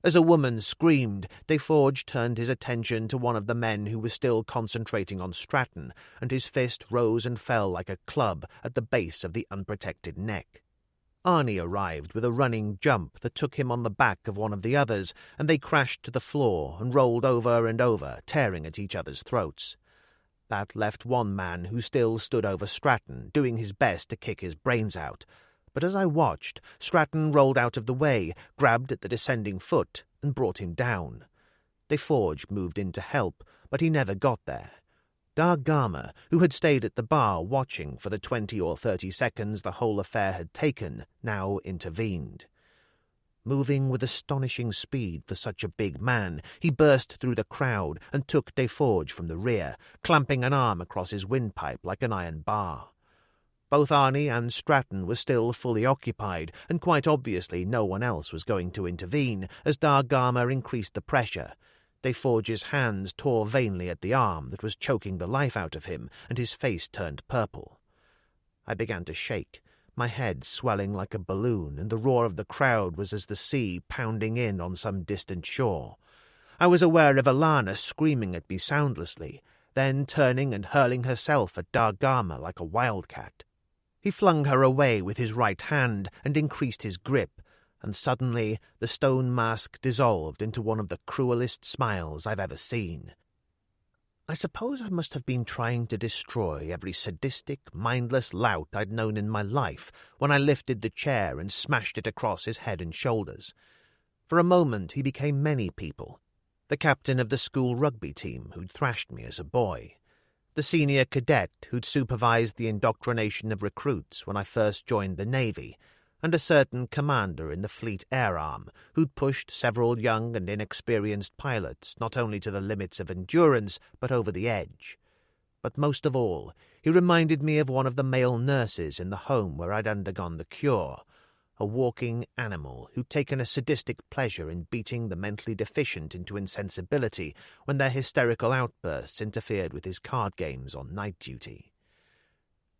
As a woman screamed, Deforge turned his attention to one of the men who was still concentrating on Stratton, and his fist rose and fell like a club at the base of the unprotected neck. Arnie arrived with a running jump that took him on the back of one of the others, and they crashed to the floor and rolled over and over, tearing at each other's throats. That left one man who still stood over Stratton, doing his best to kick his brains out. But as I watched, Stratton rolled out of the way, grabbed at the descending foot, and brought him down. Deforge moved in to help, but he never got there. Da Gama, who had stayed at the bar watching for the 20 or 30 seconds the whole affair had taken, now intervened. Moving with astonishing speed for such a big man, he burst through the crowd and took Deforge from the rear, clamping an arm across his windpipe like an iron bar. Both Arnie and Stratton were still fully occupied, and quite obviously no one else was going to intervene as Dargama increased the pressure. Deforge's hands tore vainly at the arm that was choking the life out of him, and his face turned purple. I began to shake, my head swelling like a balloon, and the roar of the crowd was as the sea pounding in on some distant shore. I was aware of Alana screaming at me soundlessly, then turning and hurling herself at Dargama like a wildcat. He flung her away with his right hand and increased his grip, and suddenly the stone mask dissolved into one of the cruelest smiles I've ever seen. I suppose I must have been trying to destroy every sadistic, mindless lout I'd known in my life when I lifted the chair and smashed it across his head and shoulders. For a moment he became many people. The captain of the school rugby team who'd thrashed me as a boy, the senior cadet who'd supervised the indoctrination of recruits when I first joined the Navy, and a certain commander in the Fleet Air Arm who'd pushed several young and inexperienced pilots not only to the limits of endurance but over the edge. But most of all, he reminded me of one of the male nurses in the home where I'd undergone the cure, a walking animal who'd taken a sadistic pleasure in beating the mentally deficient into insensibility when their hysterical outbursts interfered with his card games on night duty.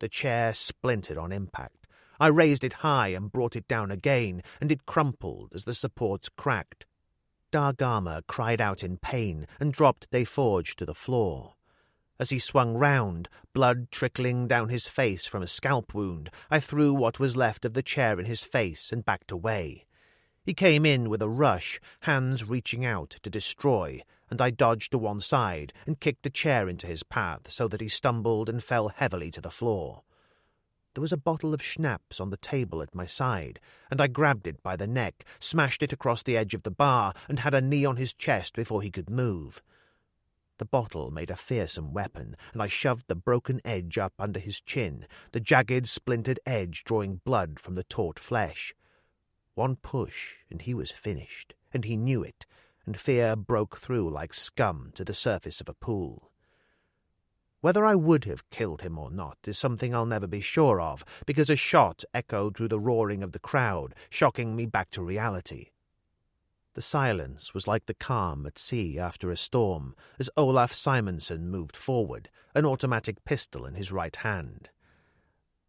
The chair splintered on impact. I raised it high and brought it down again, and it crumpled as the supports cracked. Dargama cried out in pain and dropped Deforge to the floor. As he swung round, blood trickling down his face from a scalp wound, I threw what was left of the chair in his face and backed away. He came in with a rush, hands reaching out to destroy, and I dodged to one side and kicked a chair into his path so that he stumbled and fell heavily to the floor. There was a bottle of schnapps on the table at my side, and I grabbed it by the neck, smashed it across the edge of the bar, and had a knee on his chest before he could move. The bottle made a fearsome weapon, and I shoved the broken edge up under his chin, the jagged, splintered edge drawing blood from the taut flesh. One push, and he was finished, and he knew it, and fear broke through like scum to the surface of a pool. Whether I would have killed him or not is something I'll never be sure of, because a shot echoed through the roaring of the crowd, shocking me back to reality. The silence was like the calm at sea after a storm, as Olaf Simonson moved forward, an automatic pistol in his right hand.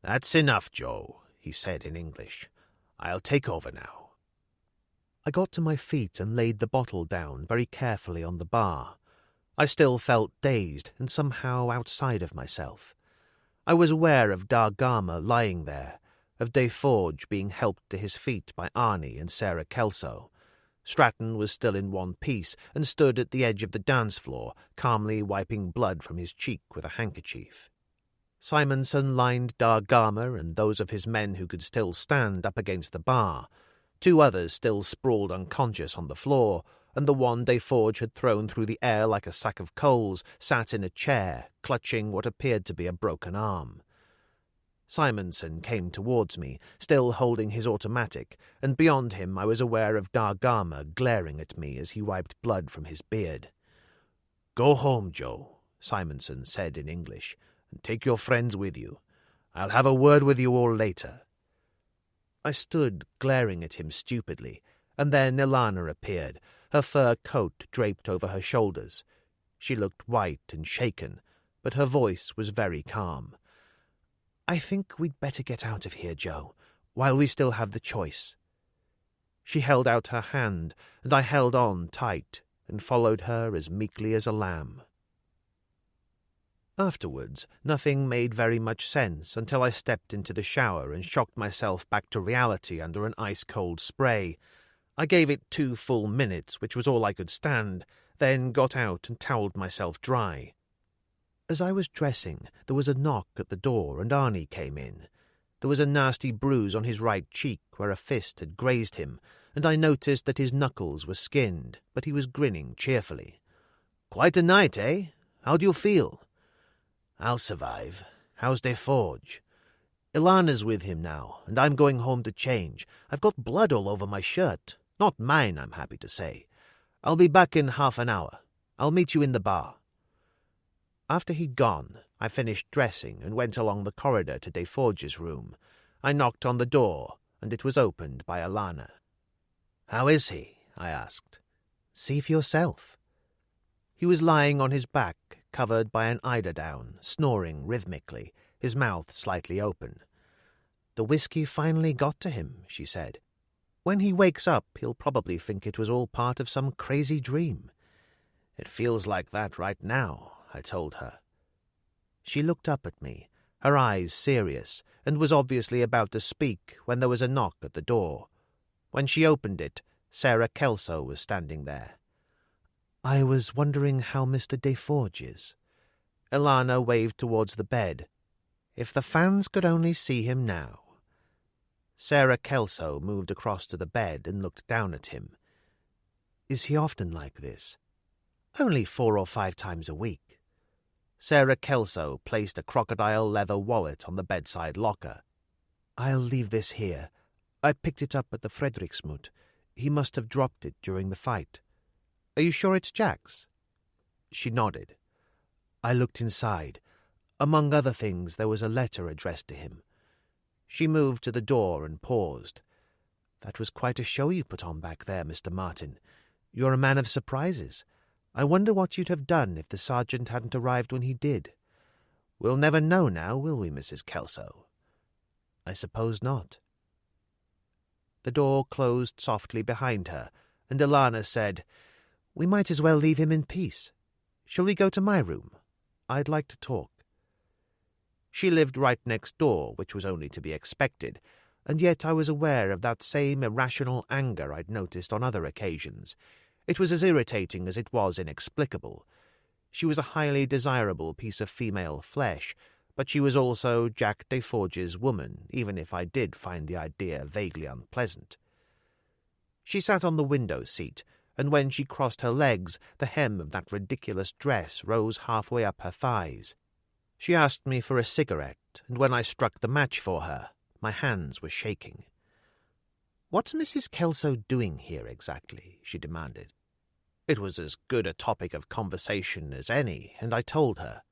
"That's enough, Joe," he said in English. "I'll take over now." I got to my feet and laid the bottle down very carefully on the bar. I still felt dazed and somehow outside of myself. I was aware of Dargama lying there, of Deforge being helped to his feet by Arnie and Sarah Kelso. Stratton was still in one piece and stood at the edge of the dance floor, calmly wiping blood from his cheek with a handkerchief. Simonson lined Dargama and those of his men who could still stand up against the bar. Two others still sprawled unconscious on the floor, and the one Deforge had thrown through the air like a sack of coals sat in a chair, clutching what appeared to be a broken arm. Simonson came towards me, still holding his automatic, and beyond him I was aware of Dargama glaring at me as he wiped blood from his beard. "Go home, Joe," Simonson said in English, "and take your friends with you. I'll have a word with you all later." I stood glaring at him stupidly, and then Ilana appeared, her fur coat draped over her shoulders. She looked white and shaken, but her voice was very calm. "I think we'd better get out of here, Joe, while we still have the choice." She held out her hand, and I held on tight and followed her as meekly as a lamb. Afterwards, nothing made very much sense until I stepped into the shower and shocked myself back to reality under an ice-cold spray. I gave it 2 full minutes, which was all I could stand, then got out and towelled myself dry. As I was dressing, there was a knock at the door and Arnie came in. There was a nasty bruise on his right cheek where a fist had grazed him, and I noticed that his knuckles were skinned, but he was grinning cheerfully. "Quite a night, eh? How do you feel?" "I'll survive. How's Deforge?" "Ilana's with him now, and I'm going home to change. I've got blood all over my shirt. Not mine, I'm happy to say. I'll be back in half an hour. I'll meet you in the bar." After he'd gone, I finished dressing and went along the corridor to Deforge's room. I knocked on the door, and it was opened by Alana. "How is he?" I asked. "See for yourself." He was lying on his back, covered by an eiderdown, snoring rhythmically, his mouth slightly open. "The whiskey finally got to him," she said. "When he wakes up, he'll probably think it was all part of some crazy dream." "It feels like that right now," I told her. She looked up at me, her eyes serious, and was obviously about to speak when there was a knock at the door. When she opened it, Sarah Kelso was standing there. "I was wondering how Mr. Deforge is." Ilana waved towards the bed. "If the fans could only see him now." Sarah Kelso moved across to the bed and looked down at him. "Is he often like this?" "Only 4 or 5 times a week." Sarah Kelso placed a crocodile leather wallet on the bedside locker. "I'll leave this here. I picked it up at the Frederiksmut. He must have dropped it during the fight." "Are you sure it's Jack's?" She nodded. I looked inside. Among other things, there was a letter addressed to him. She moved to the door and paused. "That was quite a show you put on back there, Mr. Martin. You're a man of surprises. I wonder what you'd have done if the sergeant hadn't arrived when he did." "We'll never know now, will we, Mrs. Kelso?" "I suppose not." The door closed softly behind her, and Ilana said, "We might as well leave him in peace. Shall we go to my room? I'd like to talk." She lived right next door, which was only to be expected, and yet I was aware of that same irrational anger I'd noticed on other occasions. It was as irritating as it was inexplicable. She was a highly desirable piece of female flesh, but she was also Jack Deforge's woman, even if I did find the idea vaguely unpleasant. She sat on the window seat, and when she crossed her legs, the hem of that ridiculous dress rose halfway up her thighs. She asked me for a cigarette, and when I struck the match for her, my hands were shaking. "What's Mrs. Kelso doing here exactly?" she demanded. It was as good a topic of conversation as any, and I told her.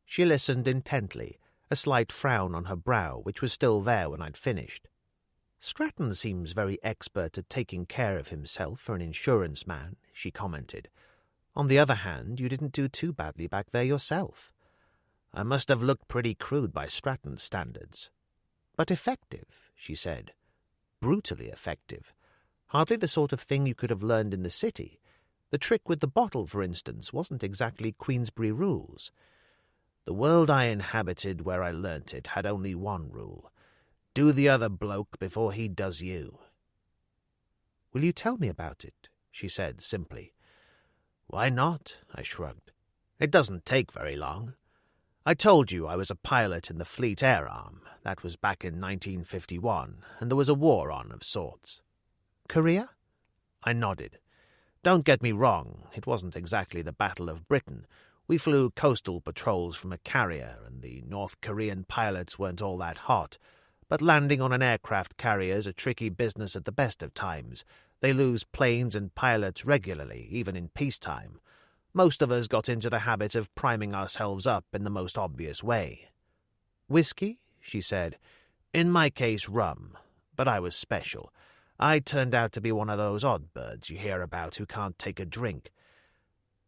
She listened intently, a slight frown on her brow, which was still there when I'd finished. "Stratton seems very expert at taking care of himself for an insurance man," she commented. "On the other hand, you didn't do too badly back there yourself." "I must have looked pretty crude by Stratton's standards." "But effective," she said. "Brutally effective. Hardly the sort of thing you could have learned in the city. The trick with the bottle, for instance, wasn't exactly Queensberry rules. The world I inhabited where I learnt it had only one rule. Do the other bloke before he does you." "Will you tell me about it?" she said simply. "Why not?" I shrugged. "It doesn't take very long. I told you I was a pilot in the Fleet Air Arm. That was back in 1951, and there was a war on of sorts." "Korea?" I nodded. Don't get me wrong, it wasn't exactly the Battle of Britain. We flew coastal patrols from a carrier, and the North Korean pilots weren't all that hot. But landing on an aircraft carrier's a tricky business at the best of times. They lose planes and pilots regularly, even in peacetime. Most of us got into the habit of priming ourselves up in the most obvious way. "Whiskey?" she said. "In my case, rum. But I was special. I turned out to be one of those odd birds you hear about who can't take a drink.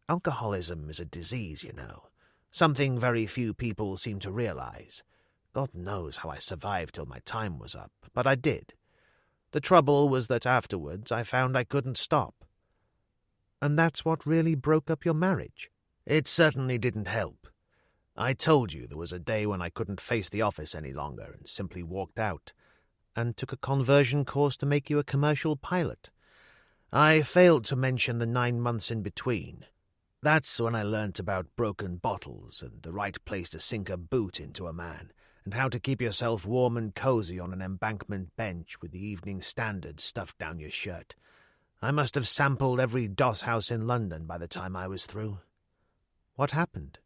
Alcoholism is a disease, you know. Something very few people seem to realize. God knows how I survived till my time was up, but I did. The trouble was that afterwards I found I couldn't stop." "And that's what really broke up your marriage?" "It certainly didn't help. I told you there was a day when I couldn't face the office any longer and simply walked out." "And took a conversion course to make you a commercial pilot." "I failed to mention the 9 months in between. That's when I learnt about broken bottles and the right place to sink a boot into a man, and how to keep yourself warm and cozy on an embankment bench with the Evening Standard stuffed down your shirt. I must have sampled every doss house in London by the time I was through." "What happened?"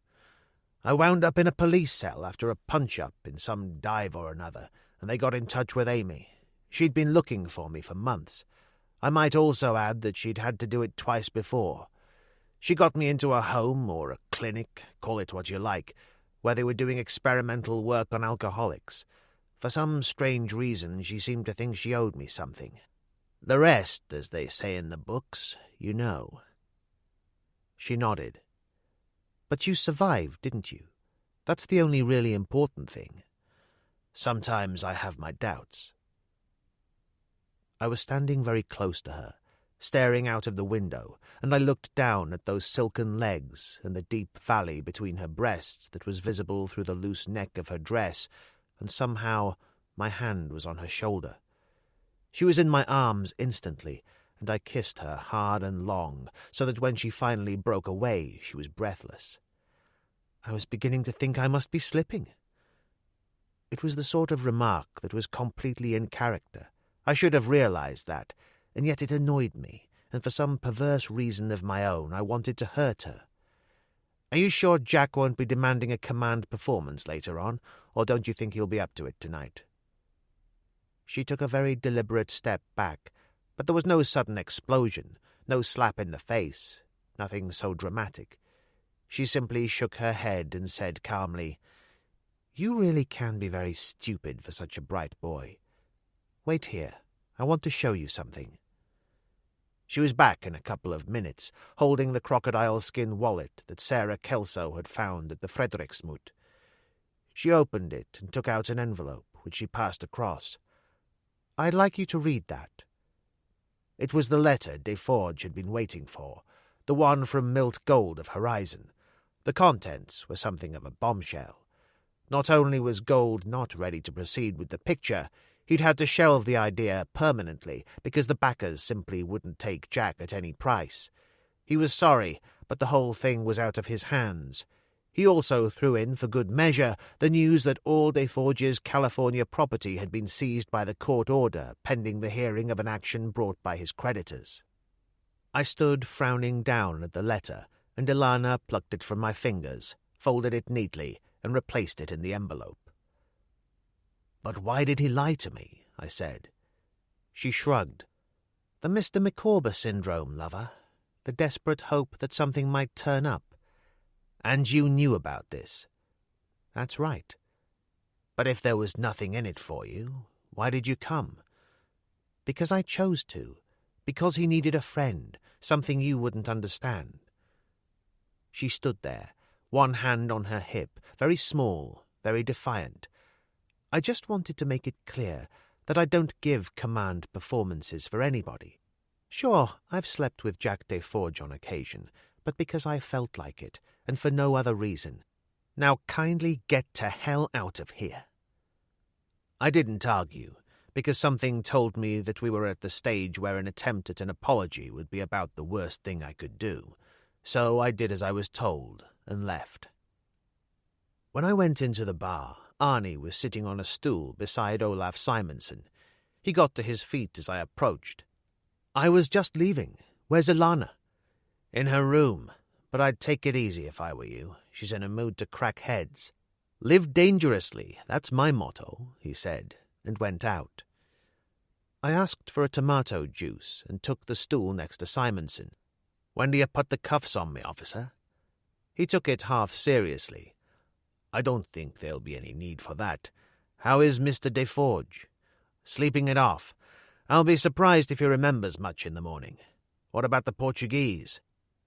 "I wound up in a police cell after a punch-up in some dive or another, and they got in touch with Amy. She'd been looking for me for months. I might also add that she'd had to do it twice before. She got me into a home or a clinic, call it what you like, where they were doing experimental work on alcoholics. For some strange reason, she seemed to think she owed me something. The rest, as they say in the books, you know. She nodded. But you survived, didn't you? That's the only really important thing. Sometimes I have my doubts. I was standing very close to her, staring out of the window, and I looked down at those silken legs and the deep valley between her breasts that was visible through the loose neck of her dress, and somehow my hand was on her shoulder. She was in my arms instantly, and I kissed her hard and long, so that when she finally broke away she was breathless. I was beginning to think I must be slipping. It was the sort of remark that was completely in character. I should have realized that, and yet it annoyed me, and for some perverse reason of my own I wanted to hurt her. Are you sure Jack won't be demanding a command performance later on, or don't you think he'll be up to it tonight? She took a very deliberate step back, but there was no sudden explosion, no slap in the face, nothing so dramatic. She simply shook her head and said calmly, "You really can be very stupid for such a bright boy. Wait here. I want to show you something." She was back in a couple of minutes, holding the crocodile skin wallet that Sarah Kelso had found at the Frederiksmut. She opened it and took out an envelope, which she passed across. "I'd like you to read that." It was the letter Deforge had been waiting for, the one from Milt Gold of Horizon. The contents were something of a bombshell. Not only was Gold not ready to proceed with the picture, he'd had to shelve the idea permanently because the backers simply wouldn't take Jack at any price. He was sorry, but the whole thing was out of his hands. He also threw in, for good measure, the news that all Deforge's California property had been seized by the court order, pending the hearing of an action brought by his creditors. I stood frowning down at the letter, and Ilana plucked it from my fingers, folded it neatly, and replaced it in the envelope. "But why did he lie to me?" I said. She shrugged. "The Mr. Micawber syndrome, lover. The desperate hope that something might turn up. And you knew about this." "That's right." "But if there was nothing in it for you, why did you come?" "Because I chose to. Because he needed a friend, something you wouldn't understand." She stood there, one hand on her hip, very small, very defiant. "I just wanted to make it clear that I don't give command performances for anybody. Sure, I've slept with Jack Deforge on occasion, but because I felt like it, and for no other reason. Now kindly get to hell out of here." I didn't argue, because something told me that we were at the stage where an attempt at an apology would be about the worst thing I could do, so I did as I was told and left. When I went into the bar, Arnie was sitting on a stool beside Olaf Simonson. He got to his feet as I approached. "I was just leaving. Where's Ilana?" "In her room, but I'd take it easy if I were you. She's in a mood to crack heads." "Live dangerously, that's my motto," he said, and went out. I asked for a tomato juice and took the stool next to Simonson. "When do you put the cuffs on me, officer?" He took it half seriously. "I don't think there'll be any need for that. How is Mr. Deforge?" "Sleeping it off. I'll be surprised if he remembers much in the morning." "What about the Portuguese?"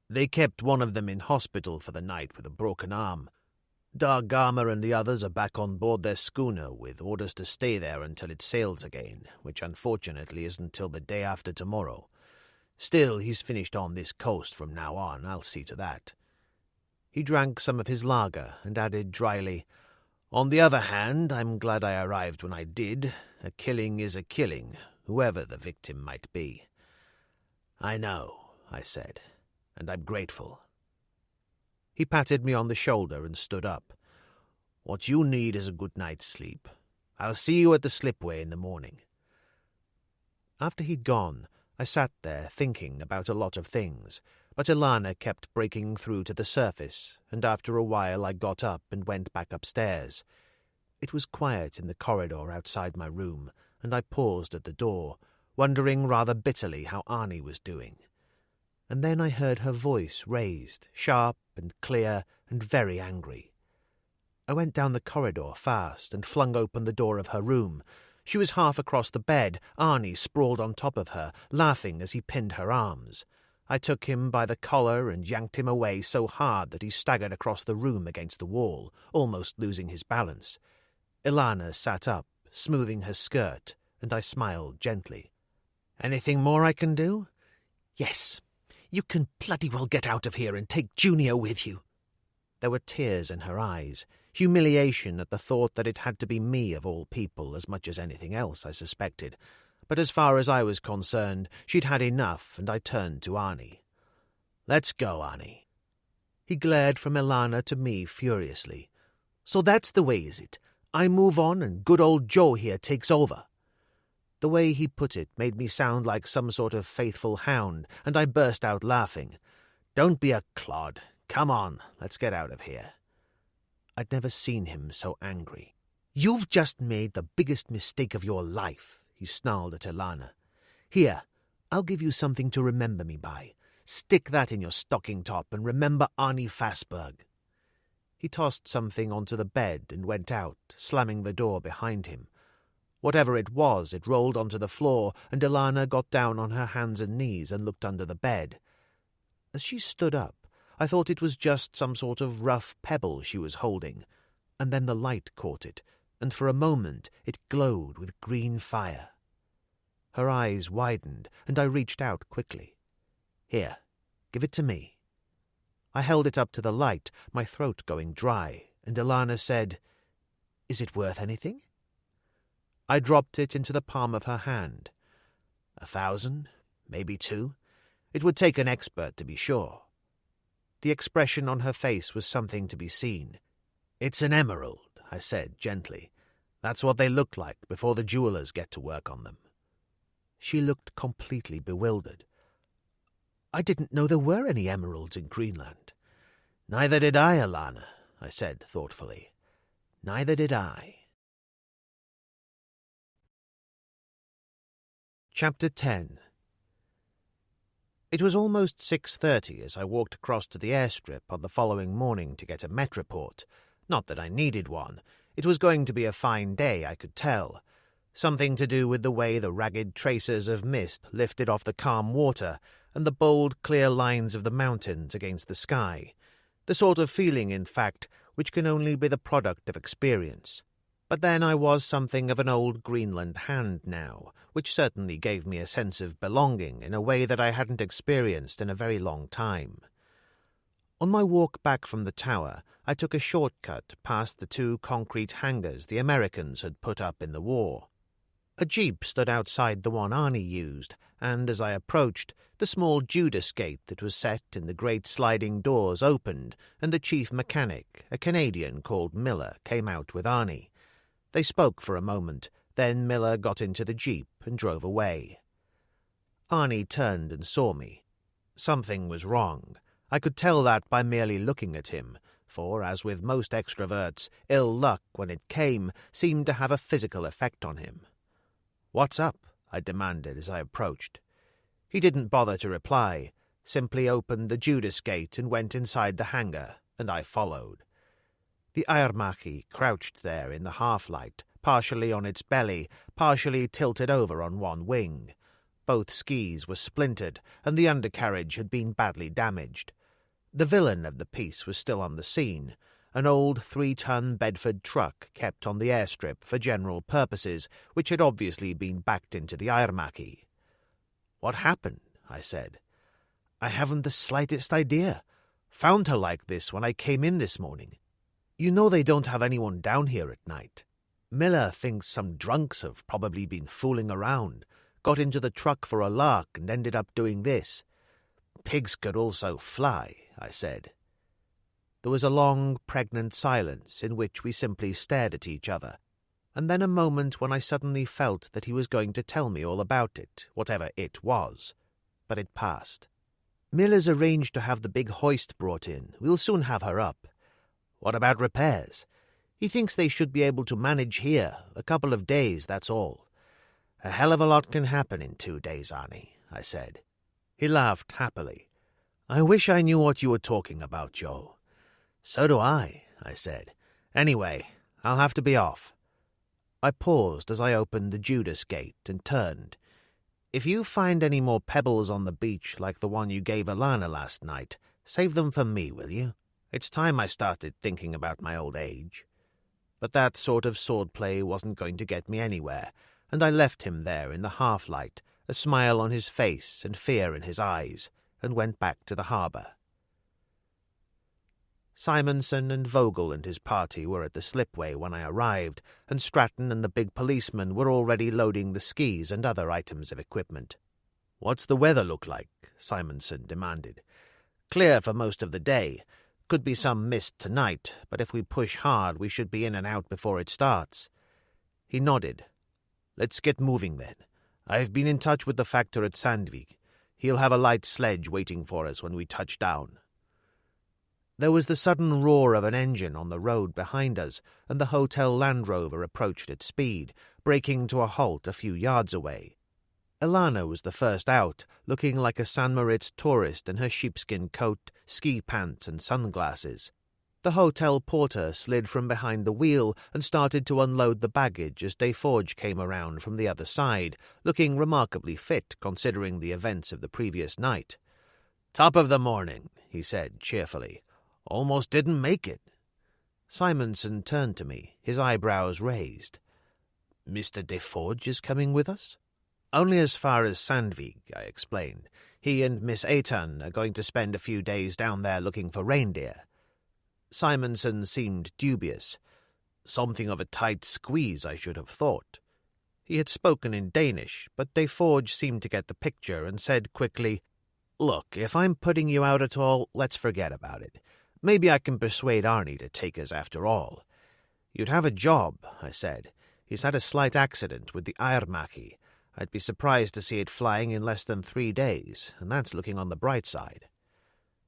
"They kept one of them in hospital for the night with a broken arm. Da Gama and the others are back on board their schooner with orders to stay there until it sails again, which unfortunately isn't till the day after tomorrow. Still, he's finished on this coast from now on, I'll see to that." He drank some of his lager and added dryly, "On the other hand, I'm glad I arrived when I did. A killing is a killing, whoever the victim might be." "I know," I said, "and I'm grateful." He patted me on the shoulder and stood up. "What you need is a good night's sleep. I'll see you at the slipway in the morning." After he'd gone, I sat there thinking about a lot of things, but Ilana kept breaking through to the surface, and after a while I got up and went back upstairs. It was quiet in the corridor outside my room, and I paused at the door, wondering rather bitterly how Arnie was doing. And then I heard her voice raised, sharp and clear and very angry. I went down the corridor fast and flung open the door of her room. She was half across the bed, Arnie sprawled on top of her, laughing as he pinned her arms. I took him by the collar and yanked him away so hard that he staggered across the room against the wall, almost losing his balance. Ilana sat up, smoothing her skirt, and I smiled gently. "Anything more I can do?" "Yes. You can bloody well get out of here and take Junior with you." There were tears in her eyes, humiliation at the thought that it had to be me of all people as much as anything else, I suspected. But as far as I was concerned, she'd had enough, and I turned to Arnie. "Let's go, Arnie." He glared from Ilana to me furiously. "So that's the way, is it? I move on and good old Joe here takes over." The way he put it made me sound like some sort of faithful hound, and I burst out laughing. "Don't be a clod. Come on, let's get out of here." I'd never seen him so angry. "You've just made the biggest mistake of your life," he snarled at Ilana. "Here, I'll give you something to remember me by. Stick that in your stocking top and remember Arnie Fassberg." He tossed something onto the bed and went out, slamming the door behind him. Whatever it was, it rolled onto the floor, and Ilana got down on her hands and knees and looked under the bed. As she stood up, I thought it was just some sort of rough pebble she was holding, and then the light caught it, and for a moment it glowed with green fire. Her eyes widened, and I reached out quickly. "Here, give it to me." I held it up to the light, my throat going dry, and Ilana said, "Is it worth anything?" I dropped it into the palm of her hand. 1,000, maybe 2. It would take an expert to be sure. The expression on her face was something to be seen. "It's an emerald," I said gently. "That's what they look like before the jewelers get to work on them." She looked completely bewildered. "I didn't know there were any emeralds in Greenland." "Neither did I, Ilana," I said thoughtfully. "Neither did I." Chapter 10. It was almost 6:30 as I walked across to the airstrip on the following morning to get a Met report. Not that I needed one. It was going to be a fine day, I could tell. Something to do with the way the ragged traces of mist lifted off the calm water and the bold, clear lines of the mountains against the sky. The sort of feeling, in fact, which can only be the product of experience. But then I was something of an old Greenland hand now, which certainly gave me a sense of belonging in a way that I hadn't experienced in a very long time. On my walk back from the tower, I took a shortcut past the 2 concrete hangars the Americans had put up in the war. A jeep stood outside the one Arnie used, and as I approached, the small Judas gate that was set in the great sliding doors opened, and the chief mechanic, a Canadian called Miller, came out with Arnie. They spoke for a moment, then Miller got into the jeep and drove away. Arnie turned and saw me. Something was wrong. I could tell that by merely looking at him, for, as with most extroverts, ill luck, when it came, seemed to have a physical effect on him. "What's up?" I demanded as I approached. He didn't bother to reply, simply opened the Judas gate and went inside the hangar, and I followed. The Aermacchi crouched there in the half-light, partially on its belly, partially tilted over on one wing. Both skis were splintered, and the undercarriage had been badly damaged. The villain of the piece was still on the scene, an old 3-ton Bedford truck kept on the airstrip for general purposes, which had obviously been backed into the Aermacchi. "What happened?" I said. "I haven't the slightest idea. Found her like this when I came in this morning. You know they don't have anyone down here at night. Miller thinks some drunks have probably been fooling around, got into the truck for a lark and ended up doing this. Pigs could also fly," I said. There was a long, pregnant silence in which we simply stared at each other, and then a moment when I suddenly felt that he was going to tell me all about it, whatever it was. But it passed. "Miller's arranged to have the big hoist brought in. We'll soon have her up." "What about repairs?" "He thinks they should be able to manage here. A couple of days, that's all." A hell of a lot can happen in 2 days, Arnie, I said. He laughed happily. I wish I knew what you were talking about, Joe. So do I said. Anyway, I'll have to be off. I paused as I opened the Judas gate and turned. If you find any more pebbles on the beach like the one you gave Alana last night, save them for me, will you? It's time I started thinking about my old age. But that sort of swordplay wasn't going to get me anywhere, and I left him there in the half-light, a smile on his face and fear in his eyes, and went back to the harbour. Simonson and Vogel and his party were at the slipway when I arrived, and Stratton and the big policeman were already loading the skis and other items of equipment. "What's the weather look like?" Simonson demanded. "Clear for most of the day. Could be some mist tonight, but if we push hard we should be in and out before it starts." He nodded. "Let's get moving then. I've been in touch with the factor at Sandvik. He'll have a light sledge waiting for us when we touch down." There was the sudden roar of an engine on the road behind us, and the hotel Land Rover approached at speed, braking to a halt a few yards away. Alana was the first out, looking like a San Moritz tourist in her sheepskin coat, ski pants and sunglasses. The hotel porter slid from behind the wheel and started to unload the baggage as Deforge came around from the other side, looking remarkably fit considering the events of the previous night. "Top of the morning," he said cheerfully. "Almost didn't make it." Simonson turned to me, his eyebrows raised. "Mr. Deforge is coming with us?" "Only as far as Sandvik," I explained. "He and Miss Aitan are going to spend a few days down there looking for reindeer." Simonson seemed dubious. "Something of a tight squeeze, I should have thought." He had spoken in Danish, but Deforge seemed to get the picture and said quickly, "Look, if I'm putting you out at all, let's forget about it. Maybe I can persuade Arnie to take us after all." "You'd have a job," I said. "He's had a slight accident with the Airmaki. I'd be surprised to see it flying in less than 3 days, and that's looking on the bright side."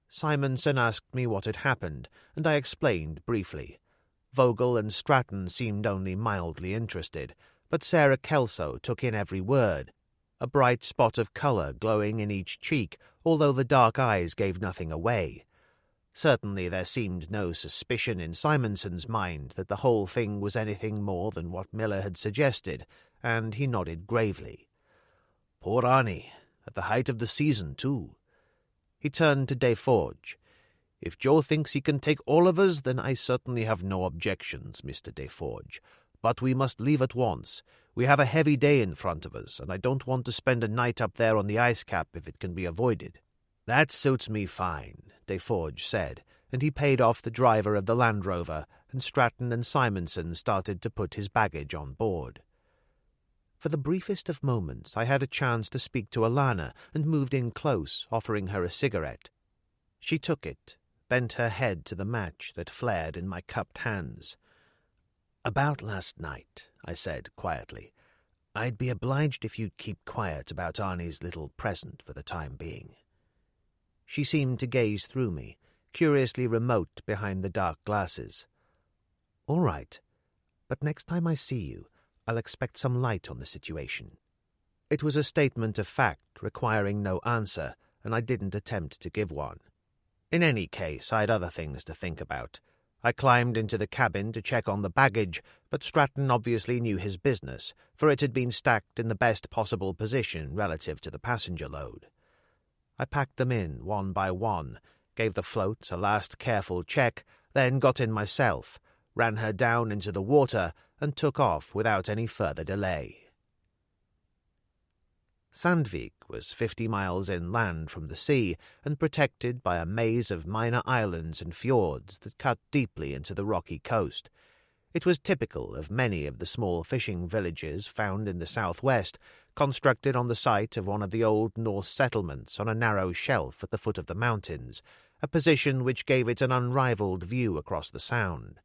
Simonson asked me what had happened, and I explained briefly. Vogel and Stratton seemed only mildly interested, but Sarah Kelso took in every word, a bright spot of colour glowing in each cheek, although the dark eyes gave nothing away. Certainly there seemed no suspicion in Simonson's mind that the whole thing was anything more than what Miller had suggested, and he nodded gravely. "Poor Arnie, at the height of the season, too." He turned to Deforge. "If Joe thinks he can take all of us, then I certainly have no objections, Mr. Deforge. But we must leave at once. We have a heavy day in front of us, and I don't want to spend a night up there on the ice cap if it can be avoided." "That suits me fine," Deforge said, and he paid off the driver of the Land Rover, and Stratton and Simonson started to put his baggage on board. For the briefest of moments I had a chance to speak to Alana and moved in close, offering her a cigarette. She took it, bent her head to the match that flared in my cupped hands. "About last night," I said quietly, "I'd be obliged if you'd keep quiet about Arnie's little present for the time being." She seemed to gaze through me, curiously remote behind the dark glasses. "All right, but next time I see you, I'll expect some light on the situation." It was a statement of fact requiring no answer, and I didn't attempt to give one. In any case, I'd other things to think about. I climbed into the cabin to check on the baggage, but Stratton obviously knew his business, for it had been stacked in the best possible position relative to the passenger load. I packed them in one by one, gave the float a last careful check, then got in myself, ran her down into the water, and took off without any further delay. Sandvik was 50 miles inland from the sea and protected by a maze of minor islands and fjords that cut deeply into the rocky coast. It was typical of many of the small fishing villages found in the southwest, constructed on the site of one of the old Norse settlements on a narrow shelf at the foot of the mountains, a position which gave it an unrivalled view across the Sound.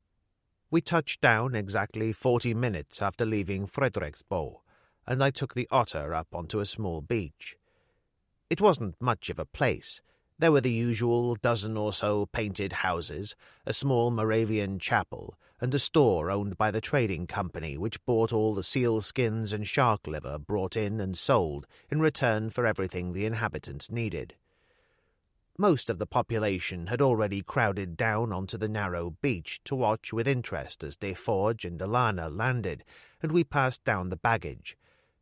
We touched down exactly 40 minutes after leaving Frederiksborg, and I took the Otter up onto a small beach. It wasn't much of a place. There were the usual dozen or so painted houses, a small Moravian chapel, and a store owned by the trading company which bought all the seal skins and shark liver brought in and sold in return for everything the inhabitants needed. Most of the population had already crowded down onto the narrow beach to watch with interest as Desolation and Alana landed, and we passed down the baggage.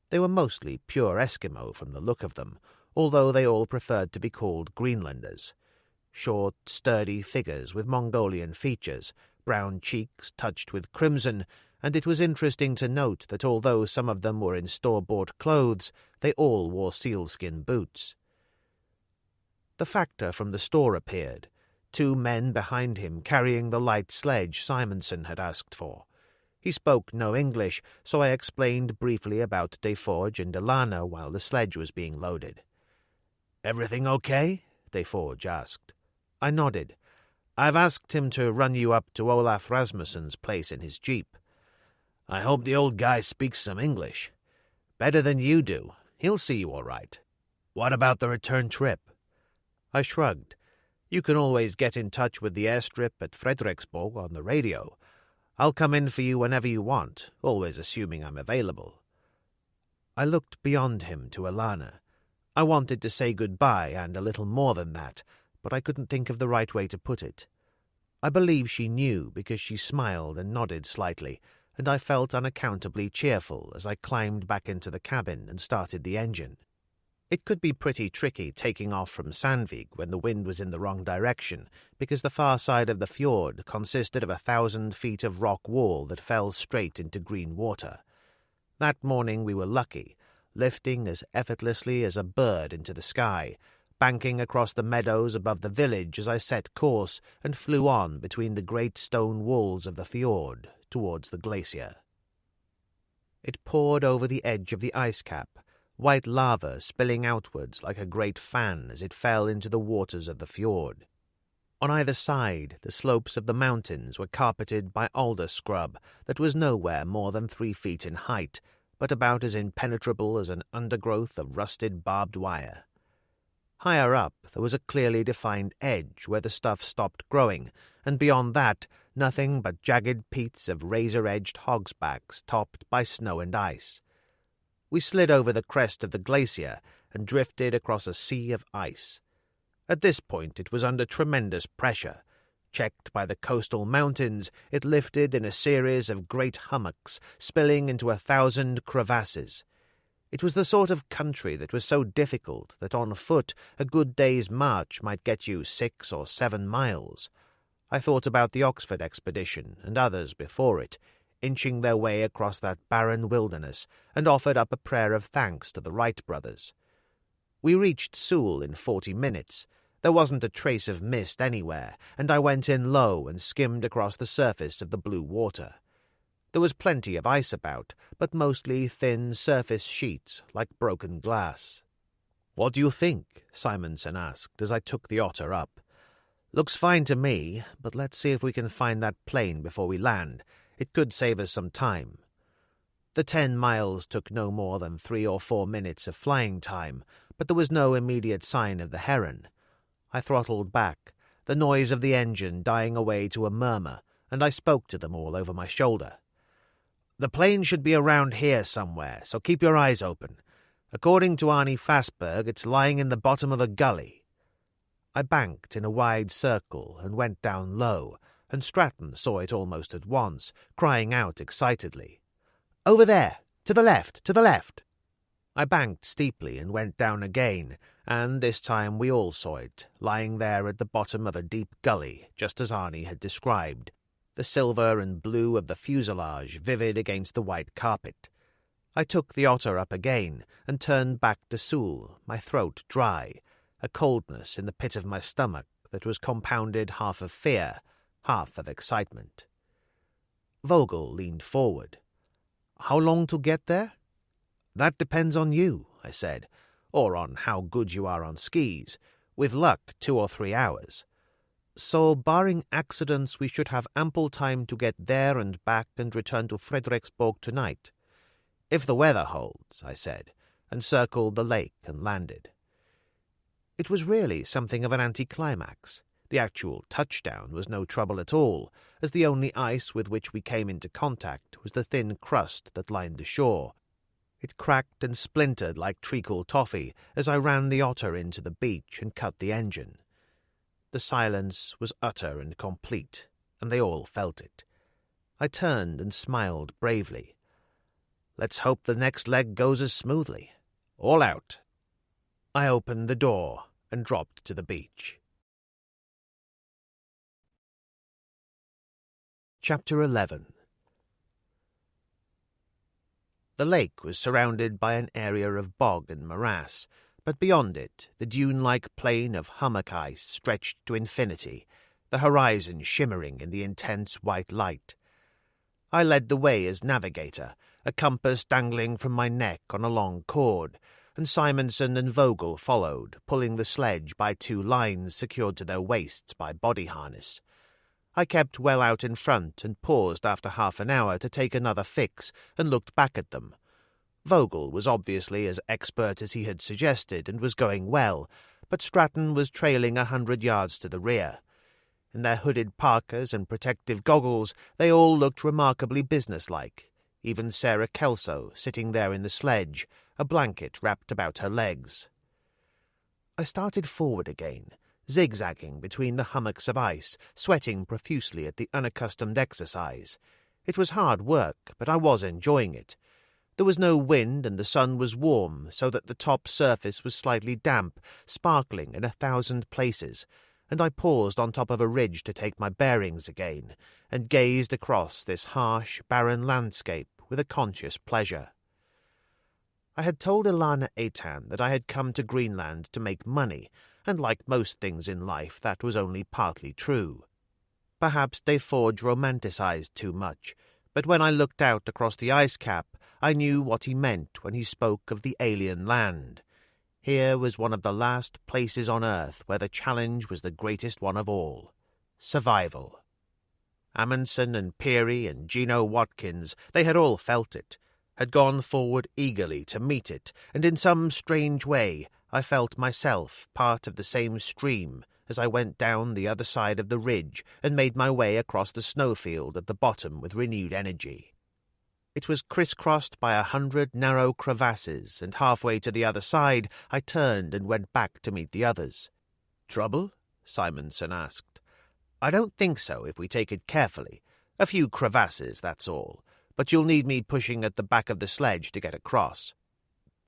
They were mostly pure Eskimo from the look of them, although they all preferred to be called Greenlanders. Short, sturdy figures with Mongolian features, brown cheeks touched with crimson, and it was interesting to note that although some of them were in store-bought clothes, they all wore sealskin boots. The factor from the store appeared, 2 men behind him carrying the light sledge Simonson had asked for. He spoke no English, so I explained briefly about Desolation and Alana while the sledge was being loaded. "Everything okay?" Desolation asked. I nodded. "I've asked him to run you up to Olaf Rasmussen's place in his jeep. I hope the old guy speaks some English. Better than you do. He'll see you all right. What about the return trip?" I shrugged. "You can always get in touch with the airstrip at Frederiksborg on the radio. I'll come in for you whenever you want, always assuming I'm available." I looked beyond him to Alana. I wanted to say goodbye and a little more than that, but I couldn't think of the right way to put it. I believe she knew because she smiled and nodded slightly, and I felt unaccountably cheerful as I climbed back into the cabin and started the engine. It could be pretty tricky taking off from Sandvik when the wind was in the wrong direction, because the far side of the fjord consisted of 1,000 feet of rock wall that fell straight into green water. That morning we were lucky, lifting as effortlessly as a bird into the sky, banking across the meadows above the village as I set course and flew on between the great stone walls of the fjord towards the glacier. It poured over the edge of the ice cap, white lava spilling outwards like a great fan as it fell into the waters of the fjord. On either side, the slopes of the mountains were carpeted by alder scrub that was nowhere more than 3 feet in height, but about as impenetrable as an undergrowth of rusted barbed wire. Higher up, there was a clearly defined edge where the stuff stopped growing, and beyond that, nothing but jagged peats of razor-edged hogsbacks topped by snow and ice. We slid over the crest of the glacier and drifted across a sea of ice. At this point it was under tremendous pressure. Checked by the coastal mountains, it lifted in a series of great hummocks, spilling into 1,000 crevasses. It was the sort of country that was so difficult that on foot a good day's march might get you 6 or 7 miles. I thought about the Oxford expedition and others before it, inching their way across that barren wilderness, and offered up a prayer of thanks to the Wright brothers. We reached Sewell in 40 minutes. There wasn't a trace of mist anywhere, and I went in low and skimmed across the surface of the blue water. There was plenty of ice about, but mostly thin surface sheets like broken glass. "What do you think?" Simonson asked as I took the otter up. "Looks fine to me, but let's see if we can find that plane before we land. It could save us some time." The 10 miles took no more than 3 or 4 minutes of flying time, but there was no immediate sign of the heron. I throttled back, the noise of the engine dying away to a murmur, and I spoke to them all over my shoulder. "The plane should be around here somewhere, so keep your eyes open. According to Arnie Fassberg, it's lying in the bottom of a gully." I banked in a wide circle and went down low, and Stratton saw it almost at once, crying out excitedly, "Over there! To the left! To the left!" I banked steeply and went down again, and this time we all saw it, lying there at the bottom of a deep gully, just as Arnie had described, the silver and blue of the fuselage vivid against the white carpet. I took the otter up again and turned back to Sewell, my throat dry, a coldness in the pit of my stomach that was compounded half of fear, half of excitement. Vogel leaned forward. "How long to get there?" "That depends on you," I said, "or on how good you are on skis. With luck, 2 or 3 hours. So, barring accidents, we should have ample time to get there and back and return to Frederiksborg tonight." "If the weather holds," I said, and circled the lake and landed. It was really something of an anticlimax. The actual touchdown was no trouble at all, as the only ice with which we came into contact was the thin crust that lined the shore. It cracked and splintered like treacle toffee as I ran the otter into the beach and cut the engine. The silence was utter and complete, and they all felt it. I turned and smiled bravely. Let's hope the next leg goes as smoothly. All out. I opened the door and dropped to the beach. Chapter 11. The lake was surrounded by an area of bog and morass, but beyond it the dune-like plain of hummock ice stretched to infinity, the horizon shimmering in the intense white light. I led the way as navigator, a compass dangling from my neck on a long cord, and Simonson and Vogel followed, pulling the sledge by 2 lines secured to their waists by body harness. I kept well out in front and paused after half an hour to take another fix and looked back at them. Vogel was obviously as expert as he had suggested and was going well, but Stratton was trailing 100 yards to the rear. In their hooded parkas and protective goggles, they all looked remarkably businesslike, even Sarah Kelso sitting there in the sledge, a blanket wrapped about her legs. I started forward again, zigzagging between the hummocks of ice, sweating profusely at the unaccustomed exercise. It was hard work, but I was enjoying it. There was no wind and the sun was warm, so that the top surface was slightly damp, sparkling in 1,000 places, and I paused on top of a ridge to take my bearings again, and gazed across this harsh, barren landscape with a conscious pleasure. I had told Ilana Eitan that I had come to Greenland to make money, and like most things in life, that was only partly true. Perhaps Des Forges romanticized too much, but when I looked out across the ice cap, I knew what he meant when he spoke of the alien land. Here was one of the last places on Earth where the challenge was the greatest one of all. Survival. Amundsen and Peary and Gino Watkins, they had all felt it, had gone forward eagerly to meet it, and in some strange way I felt myself part of the same stream as I went down the other side of the ridge and made my way across the snowfield at the bottom with renewed energy. It was crisscrossed by 100 narrow crevasses, and halfway to the other side I turned and went back to meet the others. "Trouble?" Simonson asked. "I don't think so if we take it carefully. A few crevasses, that's all, but you'll need me pushing at the back of the sledge to get across."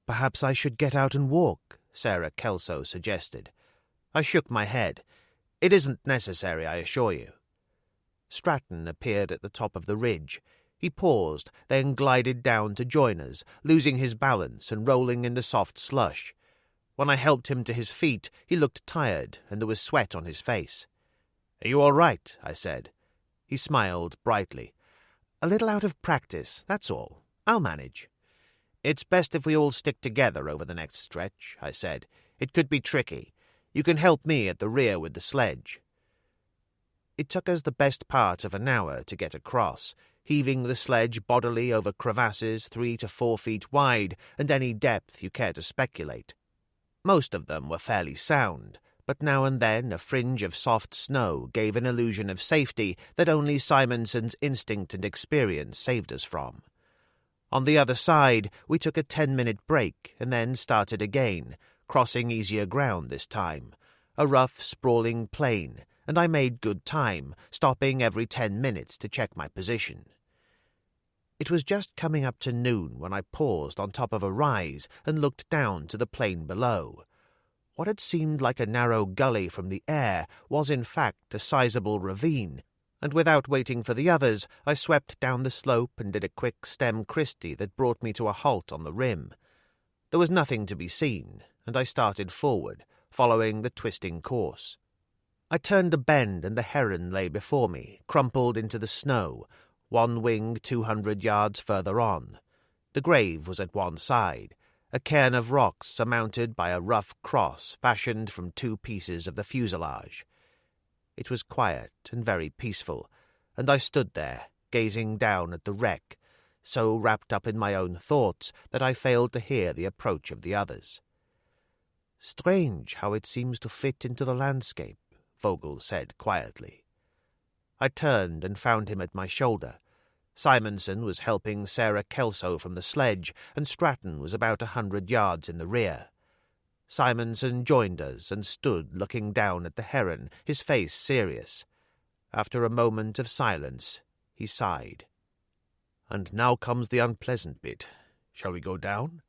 "Perhaps I should get out and walk," Sarah Kelso suggested. I shook my head. "It isn't necessary, I assure you." Stratton appeared at the top of the ridge. He paused, then glided down to join us, losing his balance and rolling in the soft slush. When I helped him to his feet, he looked tired, and there was sweat on his face. "Are you all right?" I said. He smiled brightly. "A little out of practice, that's all. I'll manage." "It's best if we all stick together over the next stretch," I said. "It could be tricky. You can help me at the rear with the sledge." It took us the best part of an hour to get across, heaving the sledge bodily over crevasses 3 to 4 feet wide and any depth you care to speculate. Most of them were fairly sound, but now and then a fringe of soft snow gave an illusion of safety that only Simonson's instinct and experience saved us from. On the other side, we took a 10-minute break and then started again, crossing easier ground this time, a rough, sprawling plain, and I made good time, stopping every 10 minutes to check my position. It was just coming up to noon when I paused on top of a rise and looked down to the plain below. What had seemed like a narrow gully from the air was in fact a sizable ravine, and without waiting for the others, I swept down the slope and did a quick stem Christie that brought me to a halt on the rim. There was nothing to be seen, and I started forward, following the twisting course. I turned a bend and the heron lay before me, crumpled into the snow, one wing 200 yards further on. The grave was at one side, a cairn of rocks surmounted by a rough cross fashioned from 2 pieces of the fuselage. It was quiet and very peaceful, and I stood there, gazing down at the wreck, so wrapped up in my own thoughts that I failed to hear the approach of the others. "Strange how it seems to fit into the landscape," Vogel said quietly. I turned and found him at my shoulder. Simonson was helping Sarah Kelso from the sledge, and Stratton was about 100 yards in the rear. Simonson joined us and stood looking down at the heron, his face serious. After a moment of silence, he sighed. "And now comes the unpleasant bit. Shall we go down?"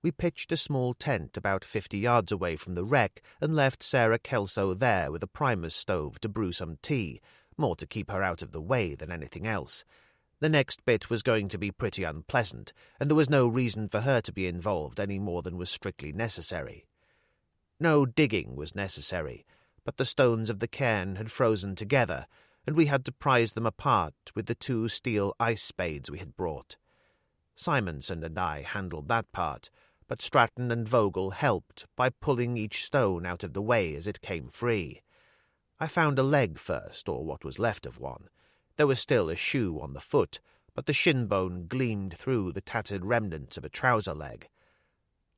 We pitched a small tent about 50 yards away from the wreck and left Sarah Kelso there with a primus stove to brew some tea, more to keep her out of the way than anything else. The next bit was going to be pretty unpleasant, and there was no reason for her to be involved any more than was strictly necessary. No digging was necessary, but the stones of the cairn had frozen together, and we had to prise them apart with the 2 steel ice spades we had brought. Simonson and I handled that part, but Stratton and Vogel helped by pulling each stone out of the way as it came free. I found a leg first, or what was left of one. There was still a shoe on the foot, but the shin bone gleamed through the tattered remnants of a trouser leg.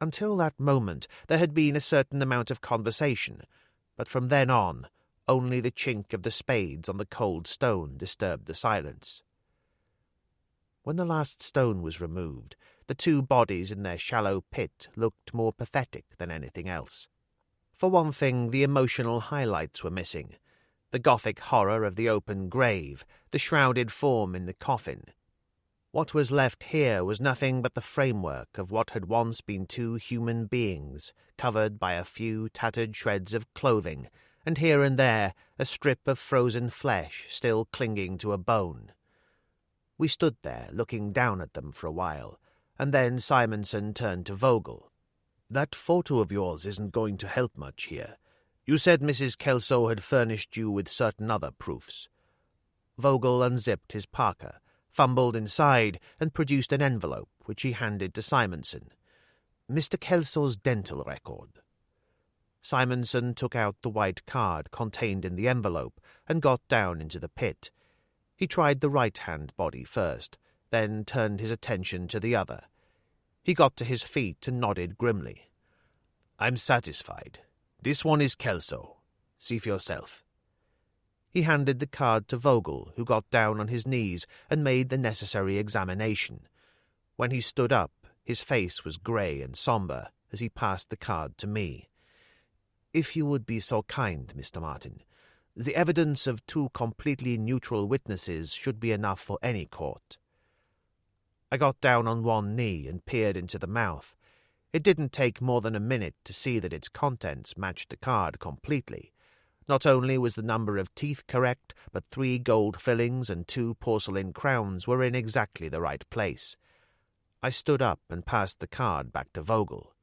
Until that moment there had been a certain amount of conversation, but from then on only the chink of the spades on the cold stone disturbed the silence. When the last stone was removed, the 2 bodies in their shallow pit looked more pathetic than anything else. For one thing, the emotional highlights were missing. The Gothic horror of the open grave, the shrouded form in the coffin. What was left here was nothing but the framework of what had once been 2 human beings, covered by a few tattered shreds of clothing, and here and there a strip of frozen flesh still clinging to a bone. We stood there, looking down at them for a while, and then Simonson turned to Vogel. "That photo of yours isn't going to help much here. You said Mrs. Kelso had furnished you with certain other proofs." Vogel unzipped his parka, fumbled inside, and produced an envelope, which he handed to Simonson. "Mr. Kelso's dental record." Simonson took out the white card contained in the envelope and got down into the pit. He tried the right-hand body first, then turned his attention to the other. He got to his feet and nodded grimly. "I'm satisfied. This one is Kelso. See for yourself." He handed the card to Vogel, who got down on his knees and made the necessary examination. When he stood up, his face was grey and sombre as he passed the card to me. "If you would be so kind, Mr. Martin, the evidence of 2 completely neutral witnesses should be enough for any court." I got down on one knee and peered into the mouth. It didn't take more than a minute to see that its contents matched the card completely. Not only was the number of teeth correct, but 3 gold fillings and 2 porcelain crowns were in exactly the right place. I stood up and passed the card back to Vogel.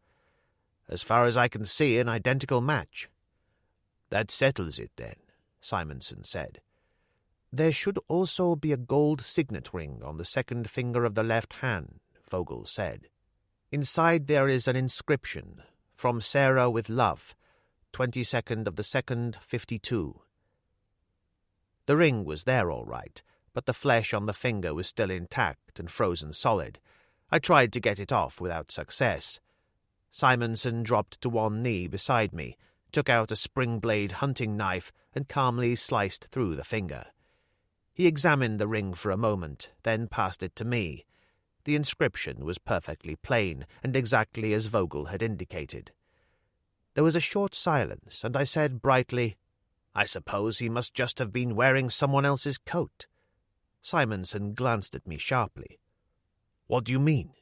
"As far as I can see, an identical match." "That settles it, then," Simonson said. "There should also be a gold signet ring on the 2nd finger of the left hand," Vogel said. "Inside there is an inscription, 'From Sarah with love, 22nd of the 2nd, 52. The ring was there all right, but the flesh on the finger was still intact and frozen solid. I tried to get it off without success. Simonson dropped to one knee beside me, took out a spring-blade hunting knife, and calmly sliced through the finger. He examined the ring for a moment, then passed it to me. The inscription was perfectly plain, and exactly as Vogel had indicated. There was a short silence, and I said brightly, "I suppose he must just have been wearing someone else's coat." Simonson glanced at me sharply. "What do you mean?"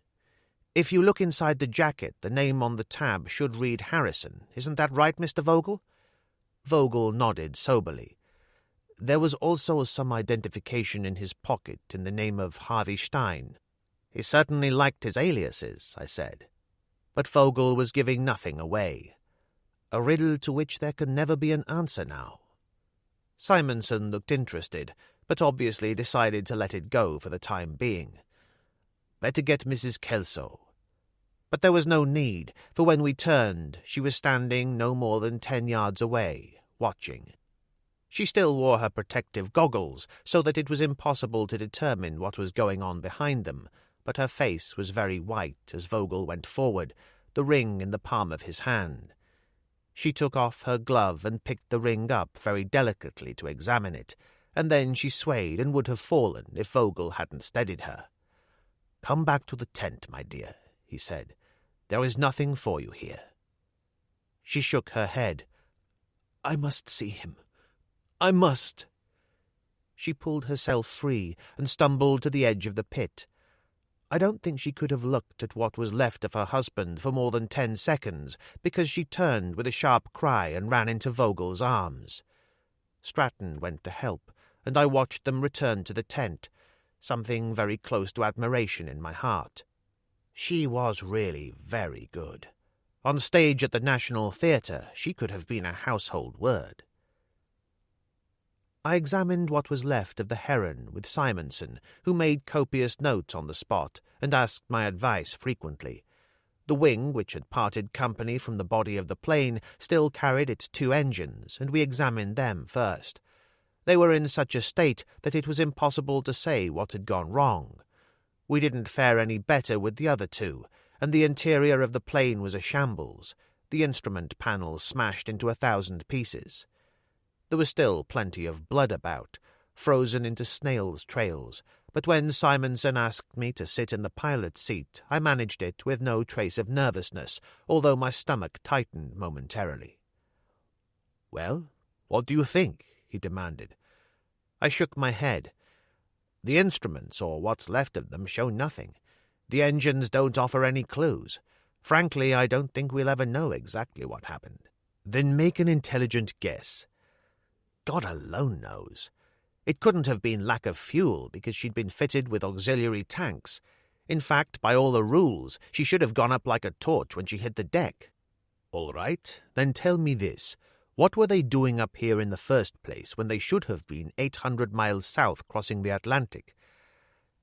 "If you look inside the jacket, the name on the tab should read Harrison. Isn't that right, Mr. Vogel?" Vogel nodded soberly. "There was also some identification in his pocket in the name of Harvey Stein." "He certainly liked his aliases," I said. But Vogel was giving nothing away. A riddle to which there can never be an answer now. Simonson looked interested, but obviously decided to let it go for the time being. "Better get Mrs. Kelso." But there was no need, for when we turned, she was standing no more than 10 yards away, watching. She still wore her protective goggles, so that it was impossible to determine what was going on behind them, but her face was very white as Vogel went forward, the ring in the palm of his hand. She took off her glove and picked the ring up very delicately to examine it, and then she swayed and would have fallen if Vogel hadn't steadied her. "Come back to the tent, my dear," he said. "There is nothing for you here." She shook her head. "I must see him. I must." She pulled herself free and stumbled to the edge of the pit. I don't think she could have looked at what was left of her husband for more than 10 seconds, because she turned with a sharp cry and ran into Vogel's arms. Stratton went to help, and I watched them return to the tent, something very close to admiration in my heart. She was really very good. On stage at the National Theatre, she could have been a household word. I examined what was left of the Heron with Simonson, who made copious notes on the spot and asked my advice frequently. The wing, which had parted company from the body of the plane, still carried its 2 engines, and we examined them first. They were in such a state that it was impossible to say what had gone wrong. We didn't fare any better with the other 2, and the interior of the plane was a shambles, the instrument panels smashed into 1,000 pieces. There was still plenty of blood about, frozen into snails' trails, but when Simonson asked me to sit in the pilot's seat, I managed it with no trace of nervousness, although my stomach tightened momentarily. "Well, what do you think?" he demanded. I shook my head. "The instruments, or what's left of them, show nothing. The engines don't offer any clues. Frankly, I don't think we'll ever know exactly what happened." "Then make an intelligent guess." "God alone knows. It couldn't have been lack of fuel, because she'd been fitted with auxiliary tanks. In fact, by all the rules, she should have gone up like a torch when she hit the deck." "All right, then tell me this. What were they doing up here in the first place when they should have been 800 miles south crossing the Atlantic?"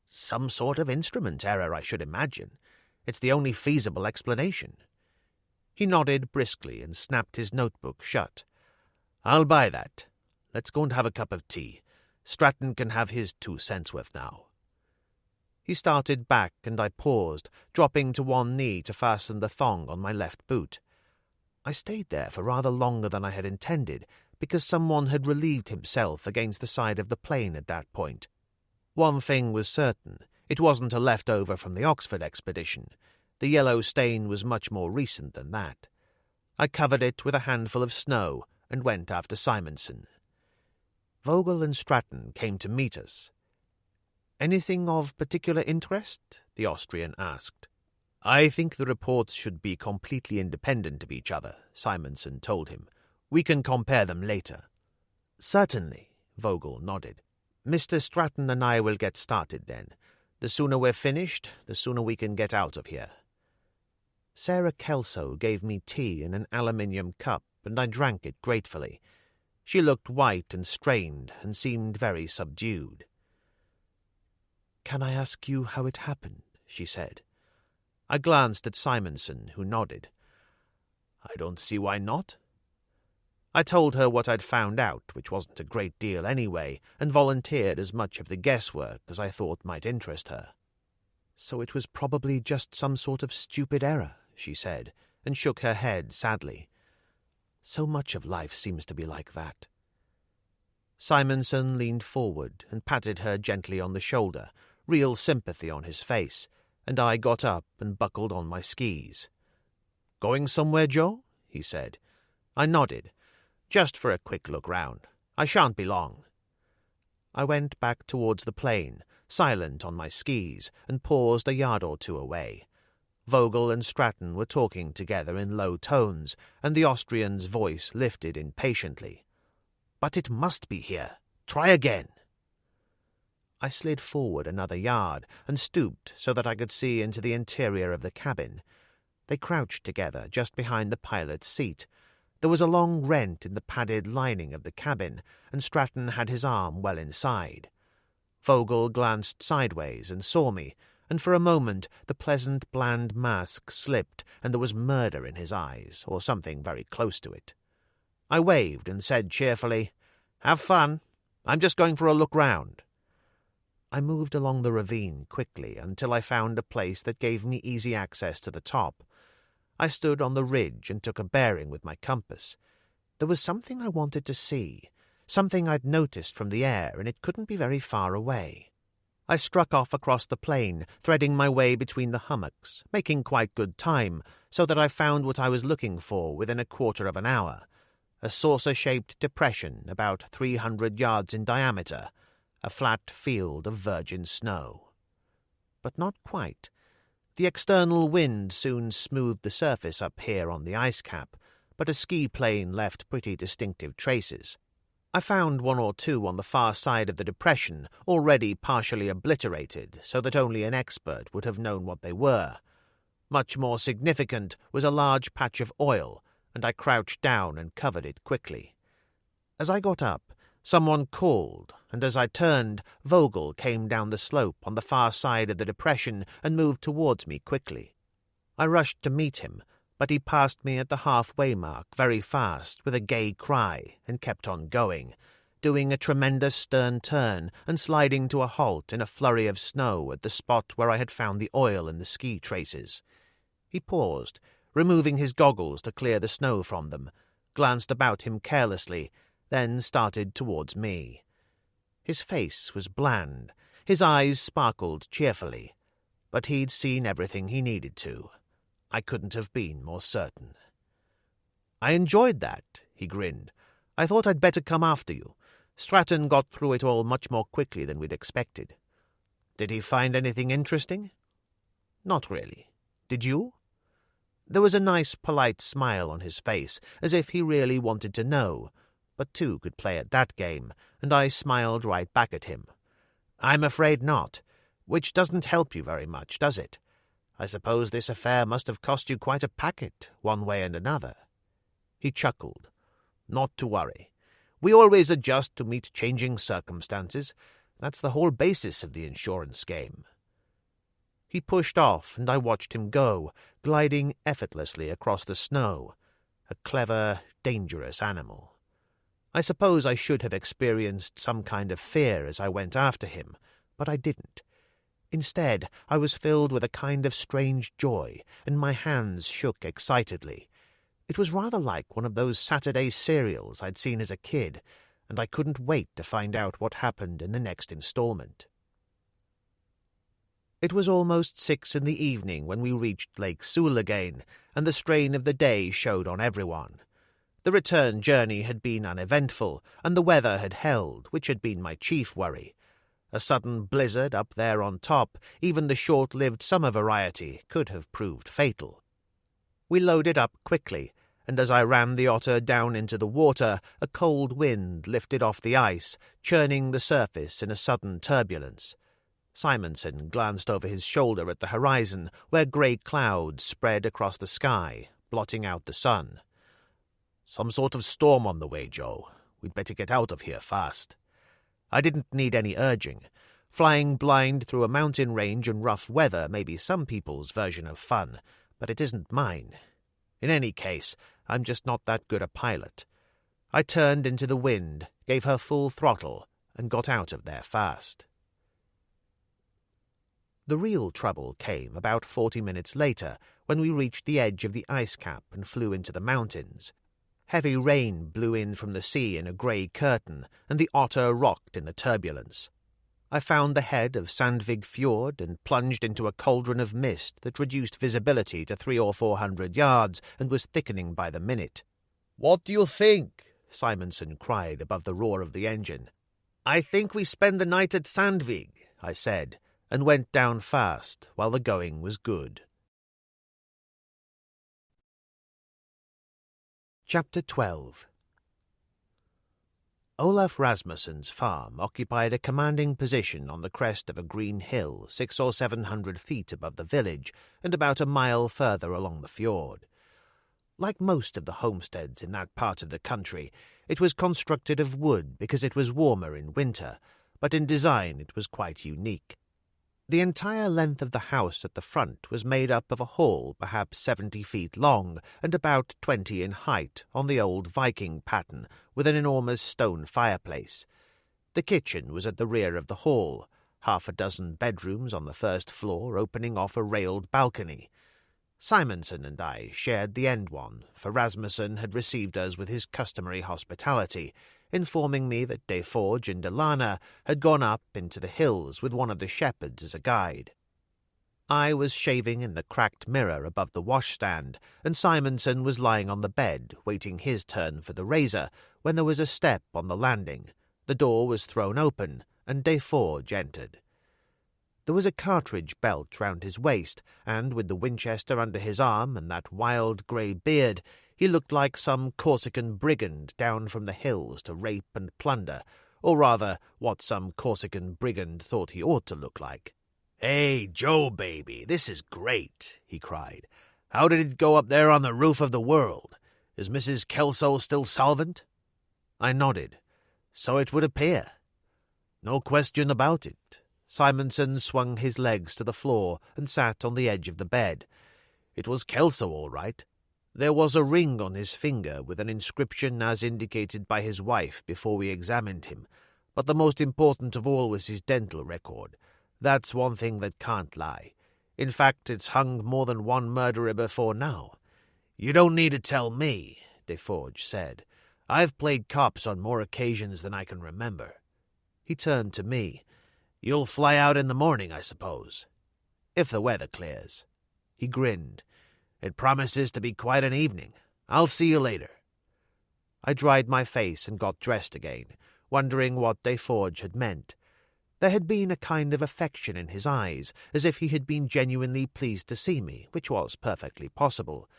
"Some sort of instrument error, I should imagine. It's the only feasible explanation." He nodded briskly and snapped his notebook shut. "I'll buy that. Let's go and have a cup of tea. Stratton can have his 2 cents worth now." He started back, and I paused, dropping to one knee to fasten the thong on my left boot. I stayed there for rather longer than I had intended, because someone had relieved himself against the side of the plane at that point. One thing was certain. It wasn't a leftover from the Oxford expedition. The yellow stain was much more recent than that. I covered it with a handful of snow and went after Simonson. Vogel and Stratton came to meet us. "Anything of particular interest?" the Austrian asked. "I think the reports should be completely independent of each other," Simonson told him. "We can compare them later." "Certainly," Vogel nodded. "Mr. Stratton and I will get started then. The sooner we're finished, the sooner we can get out of here." Sarah Kelso gave me tea in an aluminium cup, and I drank it gratefully. She looked white and strained and seemed very subdued. "Can I ask you how it happened?" she said. I glanced at Simonson, who nodded. "I don't see why not." I told her what I'd found out, which wasn't a great deal anyway, and volunteered as much of the guesswork as I thought might interest her. "So it was probably just some sort of stupid error," she said, and shook her head sadly. "So much of life seems to be like that." Simonson leaned forward and patted her gently on the shoulder, real sympathy on his face, and I got up and buckled on my skis. "Going somewhere, Joe?" he said. I nodded. "Just for a quick look round. I shan't be long." I went back towards the plane, silent on my skis, and paused a yard or 2 away. Vogel and Stratton were talking together in low tones, and the Austrian's voice lifted impatiently. "But it must be here. Try again." I slid forward another yard and stooped so that I could see into the interior of the cabin. They crouched together just behind the pilot's seat. There was a long rent in the padded lining of the cabin, and Stratton had his arm well inside. Vogel glanced sideways and saw me, and for a moment the pleasant, bland mask slipped, and there was murder in his eyes, or something very close to it. I waved and said cheerfully, "Have fun. I'm just going for a look round." I moved along the ravine quickly until I found a place that gave me easy access to the top. I stood on the ridge and took a bearing with my compass. There was something I wanted to see, something I'd noticed from the air, and it couldn't be very far away. I struck off across the plain, threading my way between the hummocks, making quite good time, so that I found what I was looking for within a quarter of an hour. A saucer-shaped depression about 300 yards in diameter, a flat field of virgin snow. But not quite. The external wind soon smoothed the surface up here on the ice cap, but a ski plane left pretty distinctive traces. I found one or two on the far side of the depression, already partially obliterated, so that only an expert would have known what they were. Much more significant was a large patch of oil, and I crouched down and covered it quickly. As I got up, someone called, and as I turned, Vogel came down the slope on the far side of the depression and moved towards me quickly. I rushed to meet him, but he passed me at the halfway mark very fast with a gay cry and kept on going, doing a tremendous stern turn and sliding to a halt in a flurry of snow at the spot where I had found the oil and the ski traces. He paused, removing his goggles to clear the snow from them, glanced about him carelessly, then started towards me. His face was bland, his eyes sparkled cheerfully, but he'd seen everything he needed to. I couldn't have been more certain. "I enjoyed that," he grinned. "I thought I'd better come after you. Stratton got through it all much more quickly than we'd expected." "Did he find anything interesting?" "Not really. Did you?" There was a nice, polite smile on his face, as if he really wanted to know, but two could play at that game, and I smiled right back at him. "I'm afraid not, which doesn't help you very much, does it? I suppose this affair must have cost you quite a packet, one way and another." He chuckled. "Not to worry. We always adjust to meet changing circumstances. That's the whole basis of the insurance game." He pushed off, and I watched him go, gliding effortlessly across the snow. A clever, dangerous animal. I suppose I should have experienced some kind of fear as I went after him, but I didn't. Instead, I was filled with a kind of strange joy, and my hands shook excitedly. It was rather like one of those Saturday serials I'd seen as a kid, and I couldn't wait to find out what happened in the next installment. It was almost 6 in the evening when we reached Lake Sewell again, and the strain of the day showed on everyone. The return journey had been uneventful, and the weather had held, which had been my chief worry. A sudden blizzard up there on top, even the short-lived summer variety, could have proved fatal. We loaded up quickly, and as I ran the otter down into the water, a cold wind lifted off the ice, churning the surface in a sudden turbulence. Simonson glanced over his shoulder at the horizon, where grey clouds spread across the sky, blotting out the sun. "Some sort of storm on the way, Joe. We'd better get out of here fast." I didn't need any urging. Flying blind through a mountain range in rough weather may be some people's version of fun, but it isn't mine. In any case, I'm just not that good a pilot. I turned into the wind, gave her full throttle, and got out of there fast. The real trouble came about 40 minutes later, when we reached the edge of the ice cap and flew into the mountains. Heavy rain blew in from the sea in a grey curtain, and the otter rocked in the turbulence. I found the head of Sandvig Fjord and plunged into a cauldron of mist that reduced visibility to 300 or 400 yards and was thickening by the minute. "What do you think?" Simonson cried above the roar of the engine. "I think we spend the night at Sandvig," I said, and went down fast while the going was good. Chapter 12. Olaf Rasmussen's farm occupied a commanding position on the crest of a green hill 600 or 700 feet above the village and about a mile further along the fjord. Like most of the homesteads in that part of the country, it was constructed of wood because it was warmer in winter, but in design it was quite unique. The entire length of the house at the front was made up of a hall perhaps 70 feet long and about 20 in height on the old Viking pattern, with an enormous stone fireplace. The kitchen was at the rear of the hall, 6 bedrooms on the first floor opening off a railed balcony. Simonson and I shared the end one, for Rasmussen had received us with his customary hospitality, informing me that Deforge and Delana had gone up into the hills with one of the shepherds as a guide. I was shaving in the cracked mirror above the washstand, and Simonson was lying on the bed, waiting his turn for the razor, when there was a step on the landing. The door was thrown open, and Deforge entered. There was a cartridge belt round his waist, and with the Winchester under his arm and that wild grey beard, he looked like some Corsican brigand down from the hills to rape and plunder, or rather, what some Corsican brigand thought he ought to look like. "Hey, Joe, baby, this is great," he cried. "How did it go up there on the roof of the world? Is Mrs. Kelso still solvent?" I nodded. "So it would appear." "No question about it." Simonson swung his legs to the floor and sat on the edge of the bed. "It was Kelso, all right. There was a ring on his finger with an inscription as indicated by his wife before we examined him, but the most important of all was his dental record. That's one thing that can't lie. In fact, it's hung more than one murderer before now." "You don't need to tell me," Deforge said. "I've played cops on more occasions than I can remember." He turned to me. "You'll fly out in the morning, I suppose?" "If the weather clears." He grinned. "It promises to be quite an evening. I'll see you later." I dried my face and got dressed again, wondering what Deforge had meant. There had been a kind of affection in his eyes, as if he had been genuinely pleased to see me, which was perfectly possible.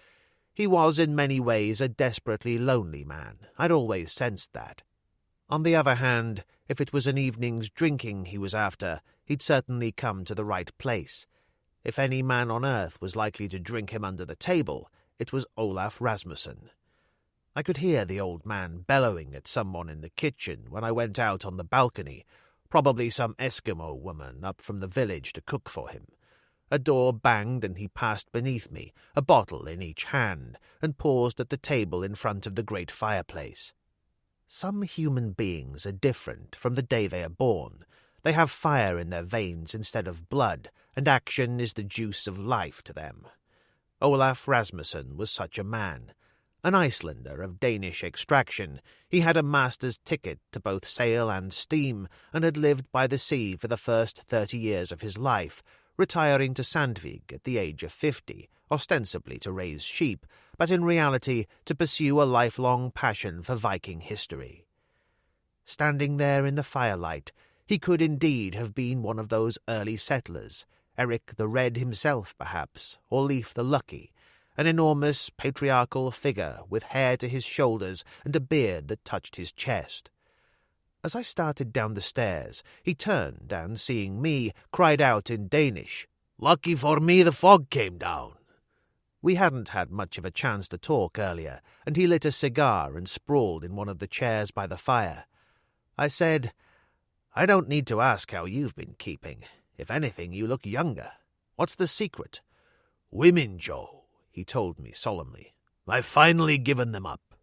He was in many ways a desperately lonely man. I'd always sensed that. On the other hand, if it was an evening's drinking he was after, he'd certainly come to the right place. If any man on earth was likely to drink him under the table, it was Olaf Rasmussen. I could hear the old man bellowing at someone in the kitchen when I went out on the balcony, probably some Eskimo woman up from the village to cook for him. A door banged and he passed beneath me, a bottle in each hand, and paused at the table in front of the great fireplace. Some human beings are different from the day they are born. They have fire in their veins instead of blood, and action is the juice of life to them. Olaf Rasmussen was such a man. An Icelander of Danish extraction, he had a master's ticket to both sail and steam, and had lived by the sea for the first 30 years of his life, retiring to Sandvig at the age of 50, ostensibly to raise sheep, but in reality to pursue a lifelong passion for Viking history. Standing there in the firelight, he could indeed have been one of those early settlers, Eric the Red himself, perhaps, or Leif the Lucky, an enormous patriarchal figure with hair to his shoulders and a beard that touched his chest. As I started down the stairs, he turned and, seeing me, cried out in Danish, "Lucky for me the fog came down." We hadn't had much of a chance to talk earlier, and he lit a cigar and sprawled in one of the chairs by the fire. I said, "I don't need to ask how you've been keeping. If anything, you look younger. What's the secret?" "Women, Joe," he told me solemnly. "I've finally given them up."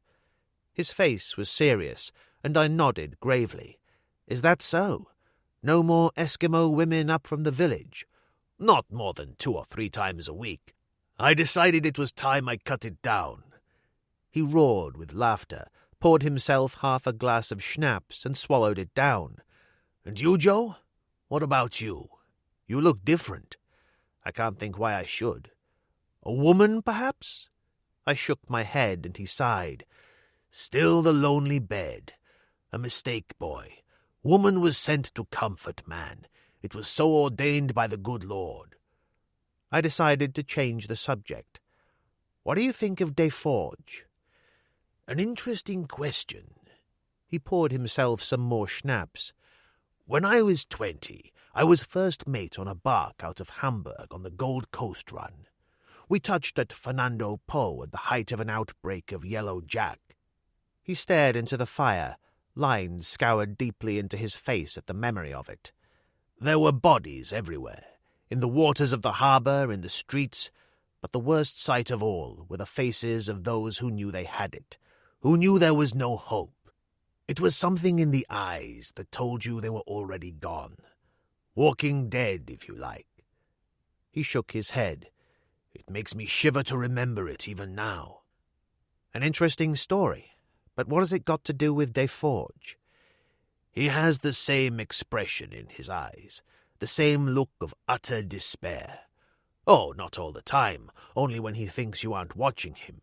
His face was serious, and I nodded gravely. "Is that so? No more Eskimo women up from the village?" "Not more than 2 or 3 times a week. I decided it was time I cut it down." He roared with laughter, poured himself half a glass of schnapps, and swallowed it down. "And you, Joe? What about you? You look different." "I can't think why I should." "A woman, perhaps?" I shook my head, and he sighed. "Still the lonely bed. A mistake, boy. Woman was sent to comfort man. It was so ordained by the good Lord." I decided to change the subject. "What do you think of Deforge?" "An interesting question." He poured himself some more schnapps. "When I was 20, I was first mate on a bark out of Hamburg on the Gold Coast run. We touched at Fernando Po at the height of an outbreak of Yellow Jack." He stared into the fire. Lines scoured deeply into his face at the memory of it. "There were bodies everywhere, in the waters of the harbour, in the streets, but the worst sight of all were the faces of those who knew they had it, who knew there was no hope. It was something in the eyes that told you they were already gone. Walking dead, if you like." He shook his head. It makes me shiver to remember it even now. An interesting story, but what has it got to do with Deforge? He has the same expression in his eyes, the same look of utter despair. Oh, not all the time, only when he thinks you aren't watching him.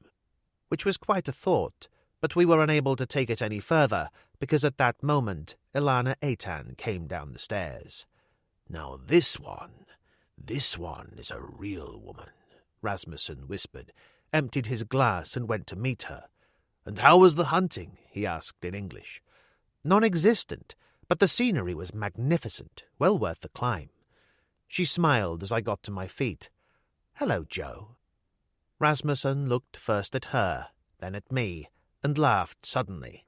Which was quite a thought, but we were unable to take it any further, because at that moment Ilana Aitan came down the stairs. "Now this one is a real woman," Rasmussen whispered, emptied his glass and went to meet her. "And how was the hunting?" he asked in English. "Non-existent, but the scenery was magnificent, well worth the climb." She smiled as I got to my feet. "Hello, Joe." Rasmussen looked first at her, then at me, and laughed suddenly.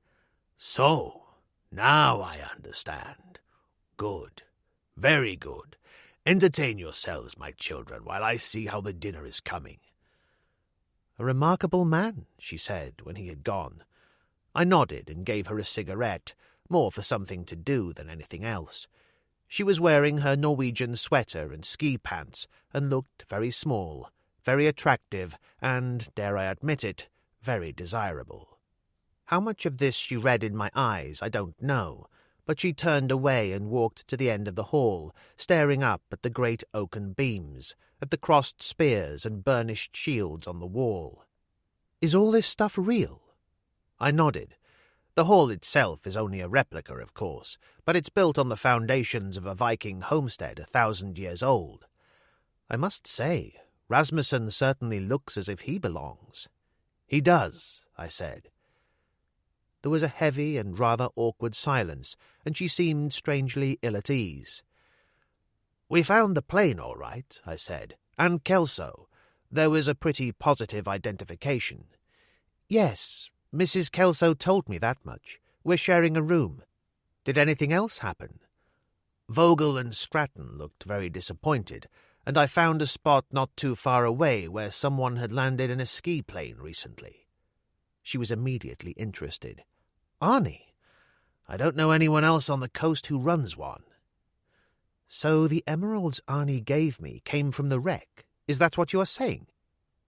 "So, now I understand. Good. Very good. Entertain yourselves, my children, while I see how the dinner is coming." "A remarkable man," she said when he had gone. I nodded and gave her a cigarette, more for something to do than anything else. She was wearing her Norwegian sweater and ski pants, and looked very small, very attractive, and, dare I admit it, very desirable. How much of this she read in my eyes I don't know, but she turned away and walked to the end of the hall, staring up at the great oaken beams, at the crossed spears and burnished shields on the wall. "Is all this stuff real?" I nodded. The hall itself is only a replica, of course, but it's built on the foundations of a Viking homestead 1,000 years old. I must say, Rasmussen certainly looks as if he belongs. "He does," I said. There was a heavy and rather awkward silence, and she seemed strangely ill at ease. "We found the plane all right," I said, "and Kelso. There was a pretty positive identification." "Yes, Mrs. Kelso told me that much. We're sharing a room. Did anything else happen?" "Vogel and Stratton looked very disappointed, and I found a spot not too far away where someone had landed in a ski plane recently." She was immediately interested. "Arnie? I don't know anyone else on the coast who runs one." "So the emeralds Arnie gave me came from the wreck? Is that what you are saying?"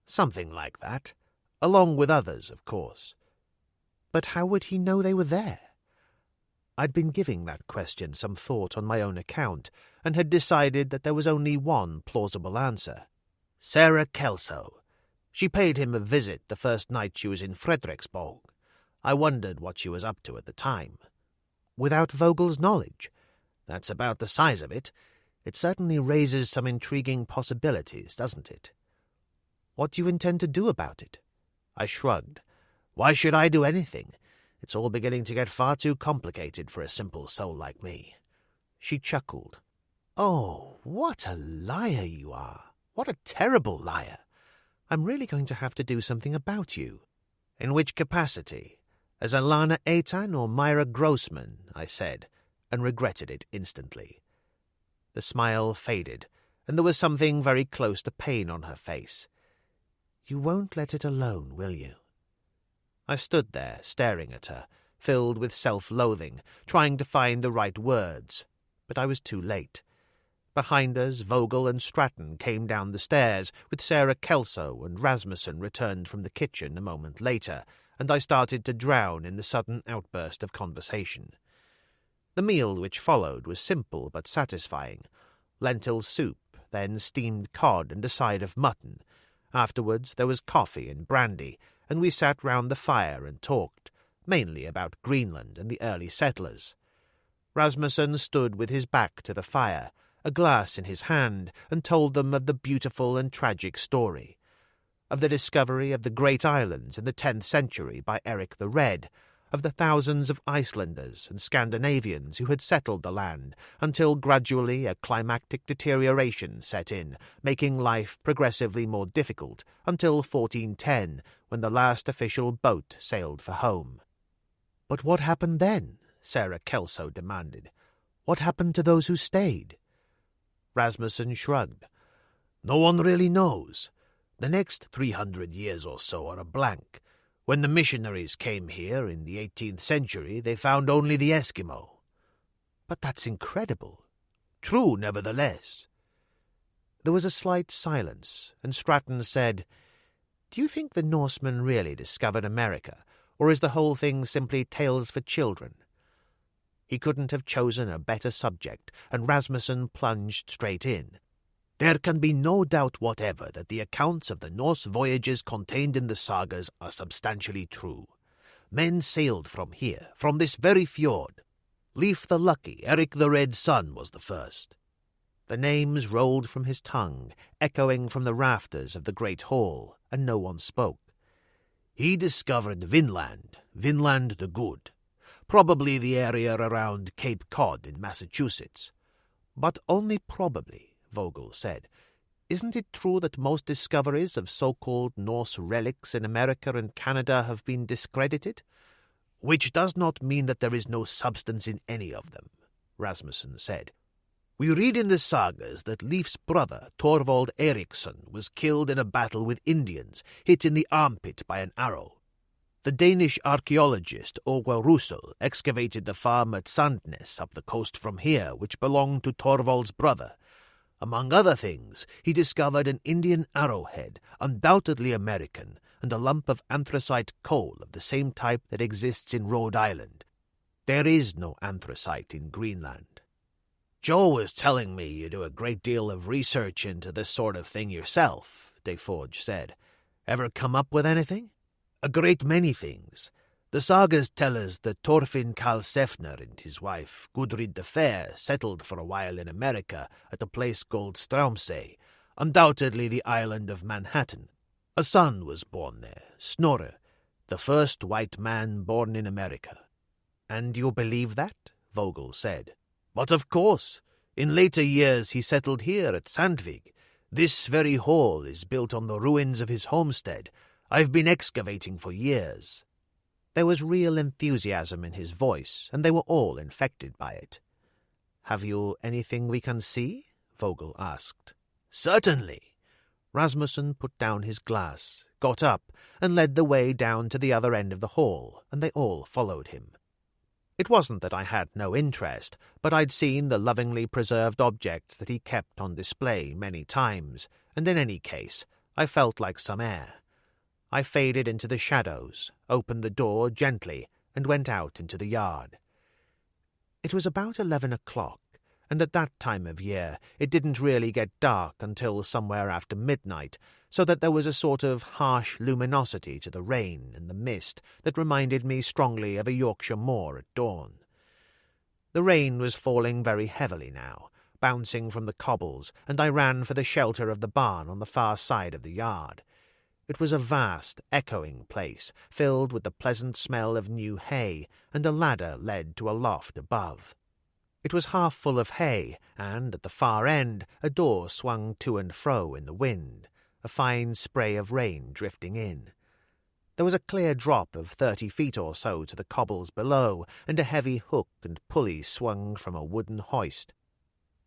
"Something like that. Along with others, of course." "But how would he know they were there?" I'd been giving that question some thought on my own account, and had decided that there was only one plausible answer. "Sarah Kelso. She paid him a visit the first night she was in Frederiksborg. I wondered what she was up to at the time." "Without Vogel's knowledge?" "That's about the size of it. It certainly raises some intriguing possibilities, doesn't it?" "What do you intend to do about it?" I shrugged. "Why should I do anything? It's all beginning to get far too complicated for a simple soul like me." She chuckled. "Oh, what a liar you are! What a terrible liar! I'm really going to have to do something about you." "In which capacity? As Ilana Aitan or Myra Grossman?" I said, and regretted it instantly. The smile faded, and there was something very close to pain on her face. "You won't let it alone, will you?" I stood there, staring at her, filled with self-loathing, trying to find the right words, but I was too late. Behind us, Vogel and Stratton came down the stairs, with Sarah Kelso, and Rasmussen returned from the kitchen a moment later, and I started to drown in the sudden outburst of conversation. The meal which followed was simple but satisfying. Lentil soup, then steamed cod and a side of mutton. Afterwards there was coffee and brandy, and we sat round the fire and talked, mainly about Greenland and the early settlers. Rasmussen stood with his back to the fire, a glass in his hand, and told them of the beautiful and tragic story, of the discovery of the great islands in the 10th century by Eric the Red, of the thousands of Icelanders and Scandinavians who had settled the land, until gradually a climactic deterioration set in, making life progressively more difficult, until 1410, when the last official boat sailed for home. "But what happened then?" Sarah Kelso demanded. "What happened to those who stayed?" Rasmussen shrugged. "No one really knows. The next 300 years or so are a blank. When the missionaries came here in the 18th century, they found only the Eskimo." "But that's incredible." "True, nevertheless." There was a slight silence, and Stratton said, "Do you think the Norsemen really discovered America, or is the whole thing simply tales for children?" He couldn't have chosen a better subject, and Rasmussen plunged straight in. "There can be no doubt whatever that the accounts of the Norse voyages contained in the sagas are substantially true. Men sailed from here, from this very fjord. Leif the Lucky, Eric the Red Sun was the first." The names rolled from his tongue, echoing from the rafters of the great hall, and no one spoke. "He discovered Vinland, Vinland the Good, probably the area around Cape Cod in Massachusetts." "But only probably," Vogel said. "Isn't it true that most discoveries of so-called Norse relics in America and Canada have been discredited?" "Which does not mean that there is no substance in any of them," Rasmussen said. "We read in the sagas that Leif's brother, Thorvald Eriksson, was killed in a battle with Indians, hit in the armpit by an arrow. The Danish archaeologist Åge Russell excavated the farm at Sandnes up the coast from here, which belonged to Thorvald's brother. Among other things, he discovered an Indian arrowhead, undoubtedly American, and a lump of anthracite coal of the same type that exists in Rhode Island. There is no anthracite in Greenland." "Joe was telling me you do a great deal of research into this sort of thing yourself," Deforge said. "Ever come up with anything?" "A great many things. The sagas tell us that Thorfinn Karlsefner and his wife, Gudrid the Fair, settled for a while in America at a place called Straumsey, undoubtedly the island of Manhattan. A son was born there, Snorre, the first white man born in America." "And you believe that?" Vogel said. "But of course. In later years he settled here at Sandvig. This very hall is built on the ruins of his homestead. I've been excavating for years." There was real enthusiasm in his voice, and they were all infected by it. "Have you anything we can see?" Vogel asked. "Certainly." Rasmussen put down his glass, got up, and led the way down to the other end of the hall, and they all followed him. It wasn't that I had no interest, but I'd seen the lovingly preserved objects that he kept on display many times, and in any case, I felt like some air. I faded into the shadows, opened the door gently, and went out into the yard. It was about 11 o'clock, and at that time of year it didn't really get dark until somewhere after midnight, so that there was a sort of harsh luminosity to the rain and the mist that reminded me strongly of a Yorkshire moor at dawn. The rain was falling very heavily now, bouncing from the cobbles, and I ran for the shelter of the barn on the far side of the yard. It was a vast, echoing place, filled with the pleasant smell of new hay, and a ladder led to a loft above. It was half full of hay, and at the far end a door swung to and fro in the wind, a fine spray of rain drifting in. There was a clear drop of 30 feet or so to the cobbles below, and a heavy hook and pulley swung from a wooden hoist.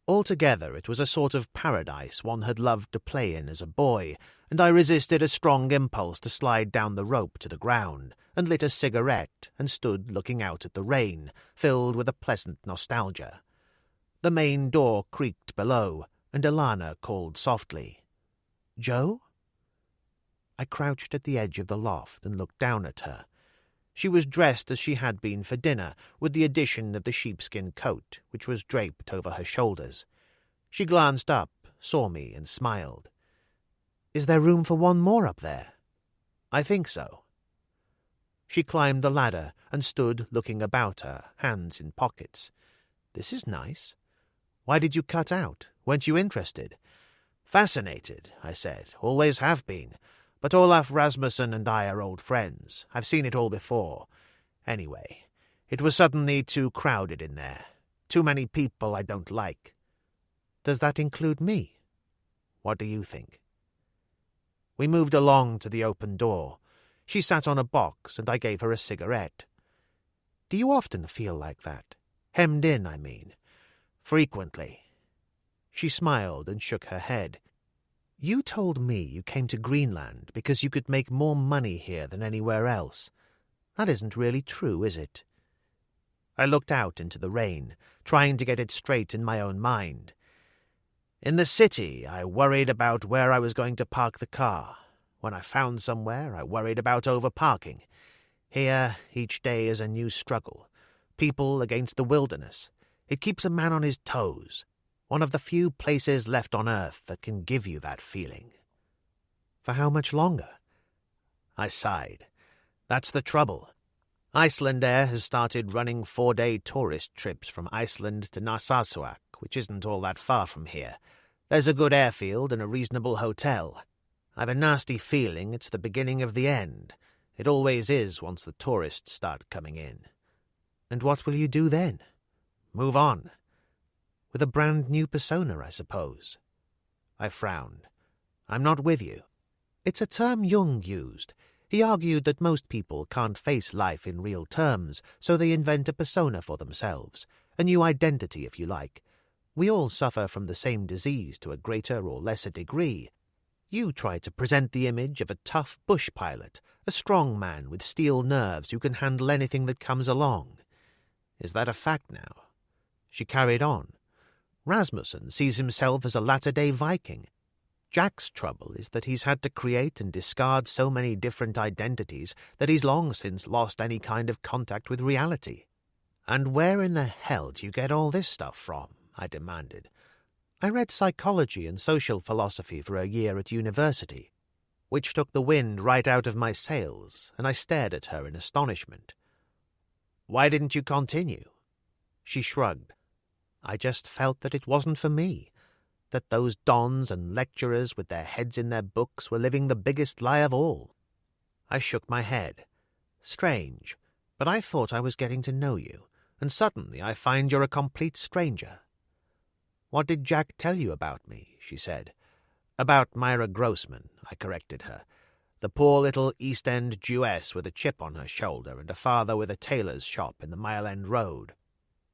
Altogether it was a sort of paradise one had loved to play in as a boy, and I resisted a strong impulse to slide down the rope to the ground, and lit a cigarette, and stood looking out at the rain, filled with a pleasant nostalgia. The main door creaked below, and Alana called softly, "Joe?" I crouched at the edge of the loft and looked down at her. She was dressed as she had been for dinner, with the addition of the sheepskin coat, which was draped over her shoulders. She glanced up, saw me, and smiled. "Is there room for one more up there?" "I think so." She climbed the ladder and stood looking about her, hands in pockets. "This is nice. Why did you cut out? Weren't you interested?" "Fascinated," I said. "Always have been. But Olaf Rasmussen and I are old friends. I've seen it all before. Anyway, it was suddenly too crowded in there. Too many people I don't like." "Does that include me?" "What do you think?" We moved along to the open door. She sat on a box, and I gave her a cigarette. "Do you often feel like that? Hemmed in, I mean." "Frequently." She smiled and shook her head. "You told me you came to Greenland because you could make more money here than anywhere else. That isn't really true, is it?" I looked out into the rain, trying to get it straight in my own mind. In the city, I worried about where I was going to park the car. When I found somewhere, I worried about overparking. Here, each day is a new struggle. People against the wilderness. It keeps a man on his toes. One of the few places left on Earth that can give you that feeling. For how much longer? I sighed. That's the trouble. Icelandair has started running 4-day tourist trips from Iceland to Narsarsuaq, which isn't all that far from here. There's a good airfield and a reasonable hotel. I've a nasty feeling it's the beginning of the end. It always is once the tourists start coming in. And what will you do then? Move on. With a brand new persona, I suppose. I frowned. I'm not with you. It's a term Jung used. He argued that most people can't face life in real terms, so they invent a persona for themselves, a new identity, if you like. We all suffer from the same disease to a greater or lesser degree. You try to present the image of a tough bush pilot, a strong man with steel nerves who can handle anything that comes along. Is that a fact now? She carried on. Rasmussen sees himself as a latter-day Viking. Jack's trouble is that he's had to create and discard so many different identities that he's long since lost any kind of contact with reality. And where in the hell do you get all this stuff from? I demanded. I read psychology and social philosophy for a year at university, which took the wind right out of my sails, and I stared at her in astonishment. Why didn't you continue? She shrugged. I just felt that it wasn't for me, that those dons and lecturers with their heads in their books were living the biggest lie of all. I shook my head. Strange, but I thought I was getting to know you, and suddenly I find you're a complete stranger. What did Jack tell you about me? She said. About Myra Grossman, I corrected her. The poor little East End Jewess with a chip on her shoulder and a father with a tailor's shop in the Mile End Road.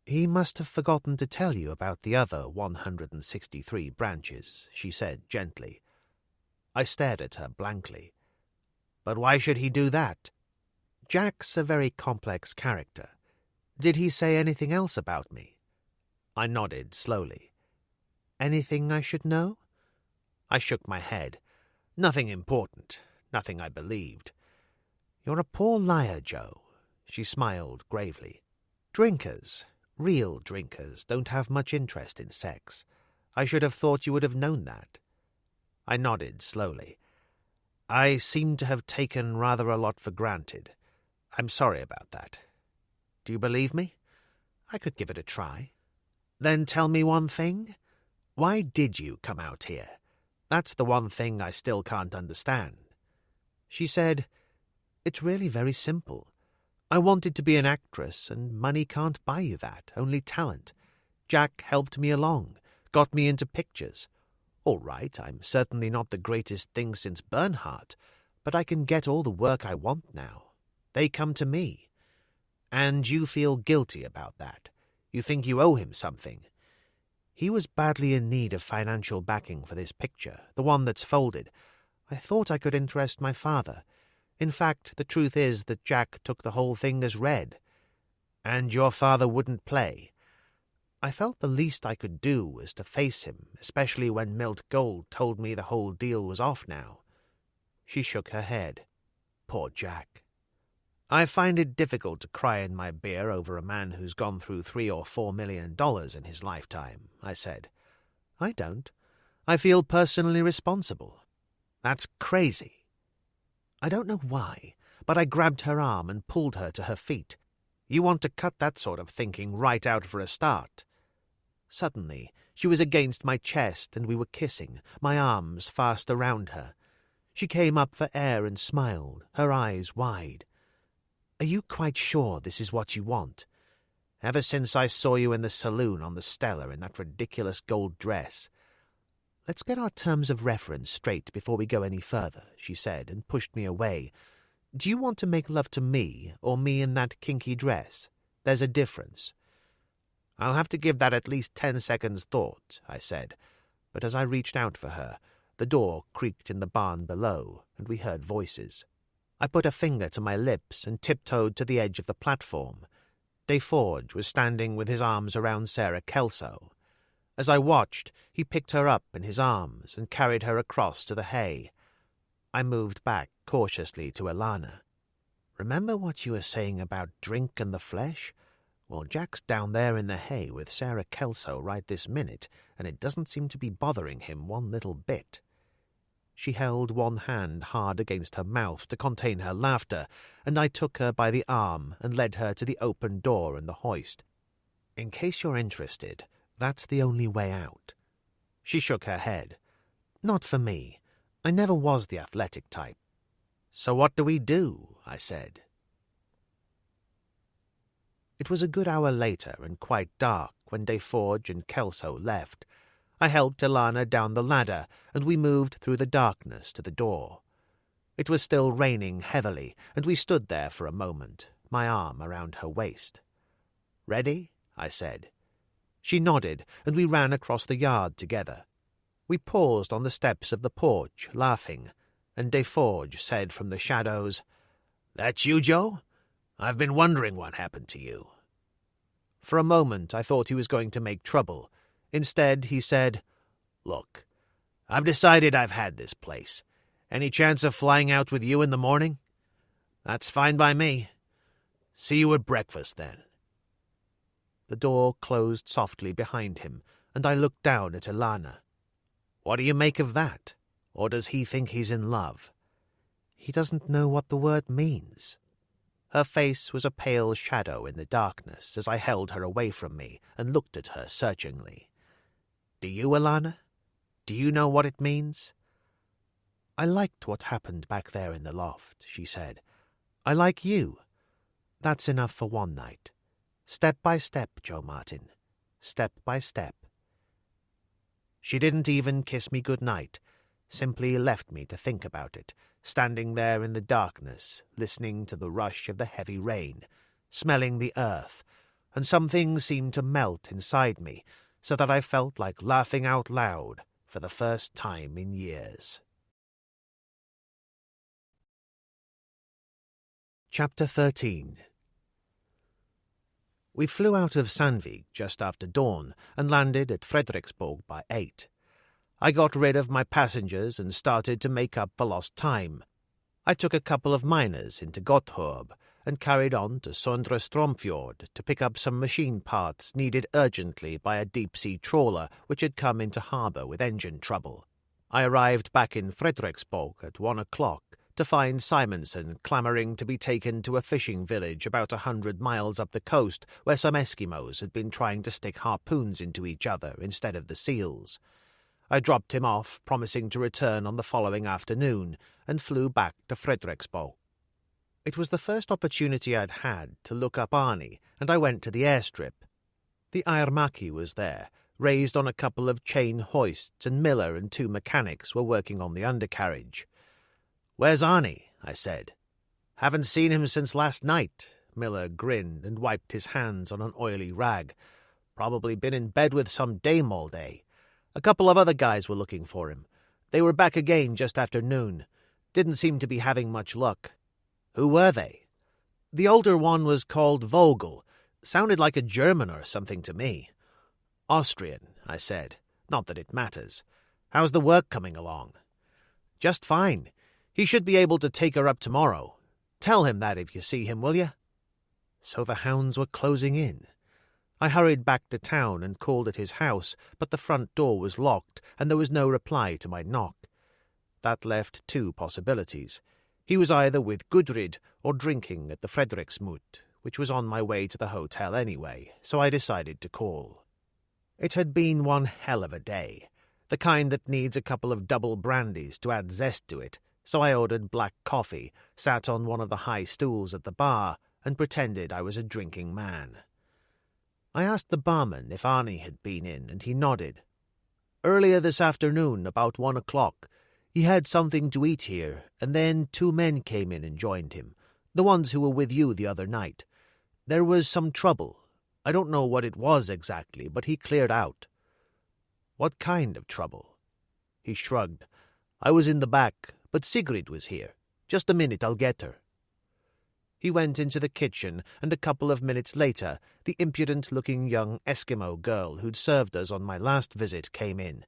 He must have forgotten to tell you about the other 163 branches, she said gently. I stared at her blankly. But why should he do that? Jack's a very complex character. Did he say anything else about me? I nodded slowly. Anything I should know? I shook my head. Nothing important. Nothing I believed. You're a poor liar, Joe. She smiled gravely. Drinkers, real drinkers, don't have much interest in sex. I should have thought you would have known that. I nodded slowly. I seem to have taken rather a lot for granted. I'm sorry about that. Do you believe me? I could give it a try. Then tell me one thing. Why did you come out here? That's the one thing I still can't understand. She said, It's really very simple. I wanted to be an actress, and money can't buy you that, only talent. Jack helped me along, got me into pictures. All right, I'm certainly not the greatest thing since Bernhardt, but I can get all the work I want now. They come to me. And you feel guilty about that. You think you owe him something. He was badly in need of financial backing for this picture, the one that's folded. I thought I could interest my father. In fact, the truth is that Jack took the whole thing as read. And your father wouldn't play. I felt the least I could do was to face him, especially when Milt Gold told me the whole deal was off now. She shook her head. Poor Jack. I find it difficult to cry in my beer over a man who's gone through $3 or $4 million in his lifetime, I said. I don't. I feel personally responsible. That's crazy. I don't know why, but I grabbed her arm and pulled her to her feet. You want to cut that sort of thinking right out for a start. Suddenly, she was against my chest and we were kissing, my arms fast around her. She came up for air and smiled, her eyes wide. Are you quite sure this is what you want? Ever since I saw you in the saloon on the Stella in that ridiculous gold dress. Let's get our terms of reference straight before we go any further, she said, and pushed me away. Do you want to make love to me, or me in that kinky dress? There's a difference. I'll have to give that at least 10 seconds thought, I said, but as I reached out for her, the door creaked in the barn below, and we heard voices. I put a finger to my lips and tiptoed to the edge of the platform. Deforge was standing with his arms around Sarah Kelso. As I watched, he picked her up in his arms and carried her across to the hay. I moved back cautiously to Alana. "Remember what you were saying about drink and the flesh? Well, Jack's down there in the hay with Sarah Kelso right this minute, and it doesn't seem to be bothering him one little bit." She held one hand hard against her mouth to contain her laughter, and I took her by the arm and led her to the open door in the hoist. "In case you're interested, that's the only way out." She shook her head. "Not for me. I never was the athletic type." "So what do we do?" I said. It was a good hour later and quite dark when Deforge and Kelso left. I helped Alana down the ladder, and we moved through the darkness to the door. It was still raining heavily, and we stood there for a moment, my arm around her waist. "Ready?" I said. She nodded, and we ran across the yard together. We paused on the steps of the porch, laughing, and Deforge said from the shadows, "That's you, Joe? I've been wondering what happened to you." For a moment I thought he was going to make trouble. Instead, he said, "Look, I've decided I've had this place. Any chance of flying out with you in the morning? That's fine by me. See you at breakfast, then." The door closed softly behind him, and I looked down at Alana. "What do you make of that? Or does he think he's in love?" "He doesn't know what the word means." Her face was a pale shadow in the darkness as I held her away from me and looked at her searchingly. "Do you, Alana? Do you know what it means?" "I liked what happened back there in the loft," she said. "I like you. That's enough for one night. Step by step, Joe Martin. Step by step." She didn't even kiss me good night, simply left me to think about it, standing there in the darkness, listening to the rush of the heavy rain, smelling the earth, and something seemed to melt inside me, so that I felt like laughing out loud for the first time in years. Chapter 13. We flew out of Sandvik just after dawn and landed at Frederiksborg by 8. I got rid of my passengers and started to make up for lost time. I took a couple of miners into Gotthorp and carried on to Sondre Stromfjord to pick up some machine parts needed urgently by a deep-sea trawler which had come into harbour with engine trouble. I arrived back in Frederiksborg at 1 o'clock to find Simonson clamouring to be taken to a fishing village about 100 miles up the coast where some Eskimos had been trying to stick harpoons into each other instead of the seals. I dropped him off, promising to return on the following afternoon, and flew back to Frederiksborg. It was the first opportunity I'd had to look up Arnie, and I went to the airstrip. The Aermaki was there, raised on a couple of chain hoists, and Miller and 2 mechanics were working on the undercarriage. "Where's Arnie?" I said. "Haven't seen him since last night." Miller grinned and wiped his hands on an oily rag. "Probably been in bed with some dame all day. A couple of other guys were looking for him. They were back again just after noon. Didn't seem to be having much luck." "Who were they?" "The older one was called Vogel. Sounded like a German or something to me." "Austrian," I said. "Not that it matters. How's the work coming along?" "Just fine. He should be able to take her up tomorrow. Tell him that if you see him, will you?" So the hounds were closing in. I hurried back to town and called at his house, but the front door was locked, and there was no reply to my knock. That left 2 possibilities. He was either with Gudrid or drinking at the Frederiksmut, which was on my way to the hotel anyway, so I decided to call. It had been one hell of a day, the kind that needs a couple of double brandies to add zest to it, so I ordered black coffee, sat on one of the high stools at the bar, and pretended I was a drinking man. I asked the barman if Arnie had been in, and he nodded. "Earlier this afternoon, about 1 o'clock. He had something to eat here, and then 2 men came in and joined him, the ones who were with you the other night. There was some trouble. I don't know what it was exactly, but he cleared out." "What kind of trouble?" He shrugged. "I was in the back, but Sigrid was here. Just a minute, I'll get her." He went into the kitchen, and a couple of minutes later, the impudent-looking young Eskimo girl who'd served us on my last visit came in.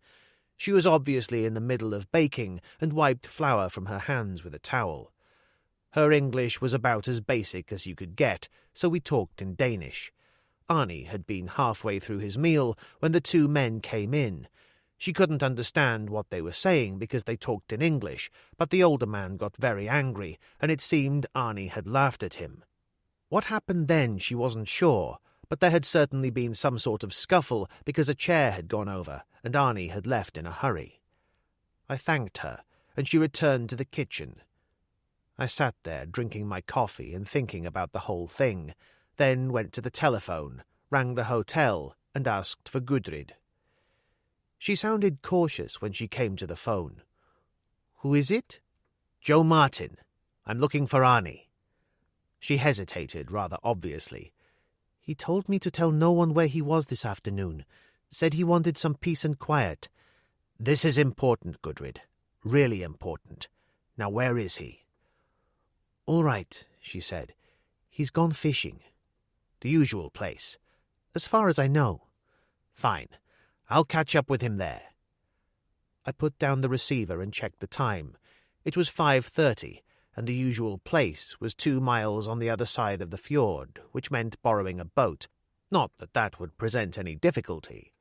She was obviously in the middle of baking and wiped flour from her hands with a towel. Her English was about as basic as you could get, so we talked in Danish. Arnie had been halfway through his meal when the two men came in. She couldn't understand what they were saying because they talked in English, but the older man got very angry, and it seemed Arnie had laughed at him. What happened then she wasn't sure, but there had certainly been some sort of scuffle because a chair had gone over, and Arnie had left in a hurry. I thanked her, and she returned to the kitchen. I sat there drinking my coffee and thinking about the whole thing, then went to the telephone, rang the hotel, and asked for Gudrid. She sounded cautious when she came to the phone. "Who is it?" "Joe Martin. I'm looking for Arnie." She hesitated rather obviously. "He told me to tell no one where he was this afternoon. Said he wanted some peace and quiet." "This is important, Gudrid. Really important. Now where is he?" "All right," she said. "He's gone fishing." "The usual place?" "As far as I know." "Fine. I'll catch up with him there." I put down the receiver and checked the time. It was 5:30, and the usual place was 2 miles on the other side of the fjord, which meant borrowing a boat. Not that that would present any difficulty.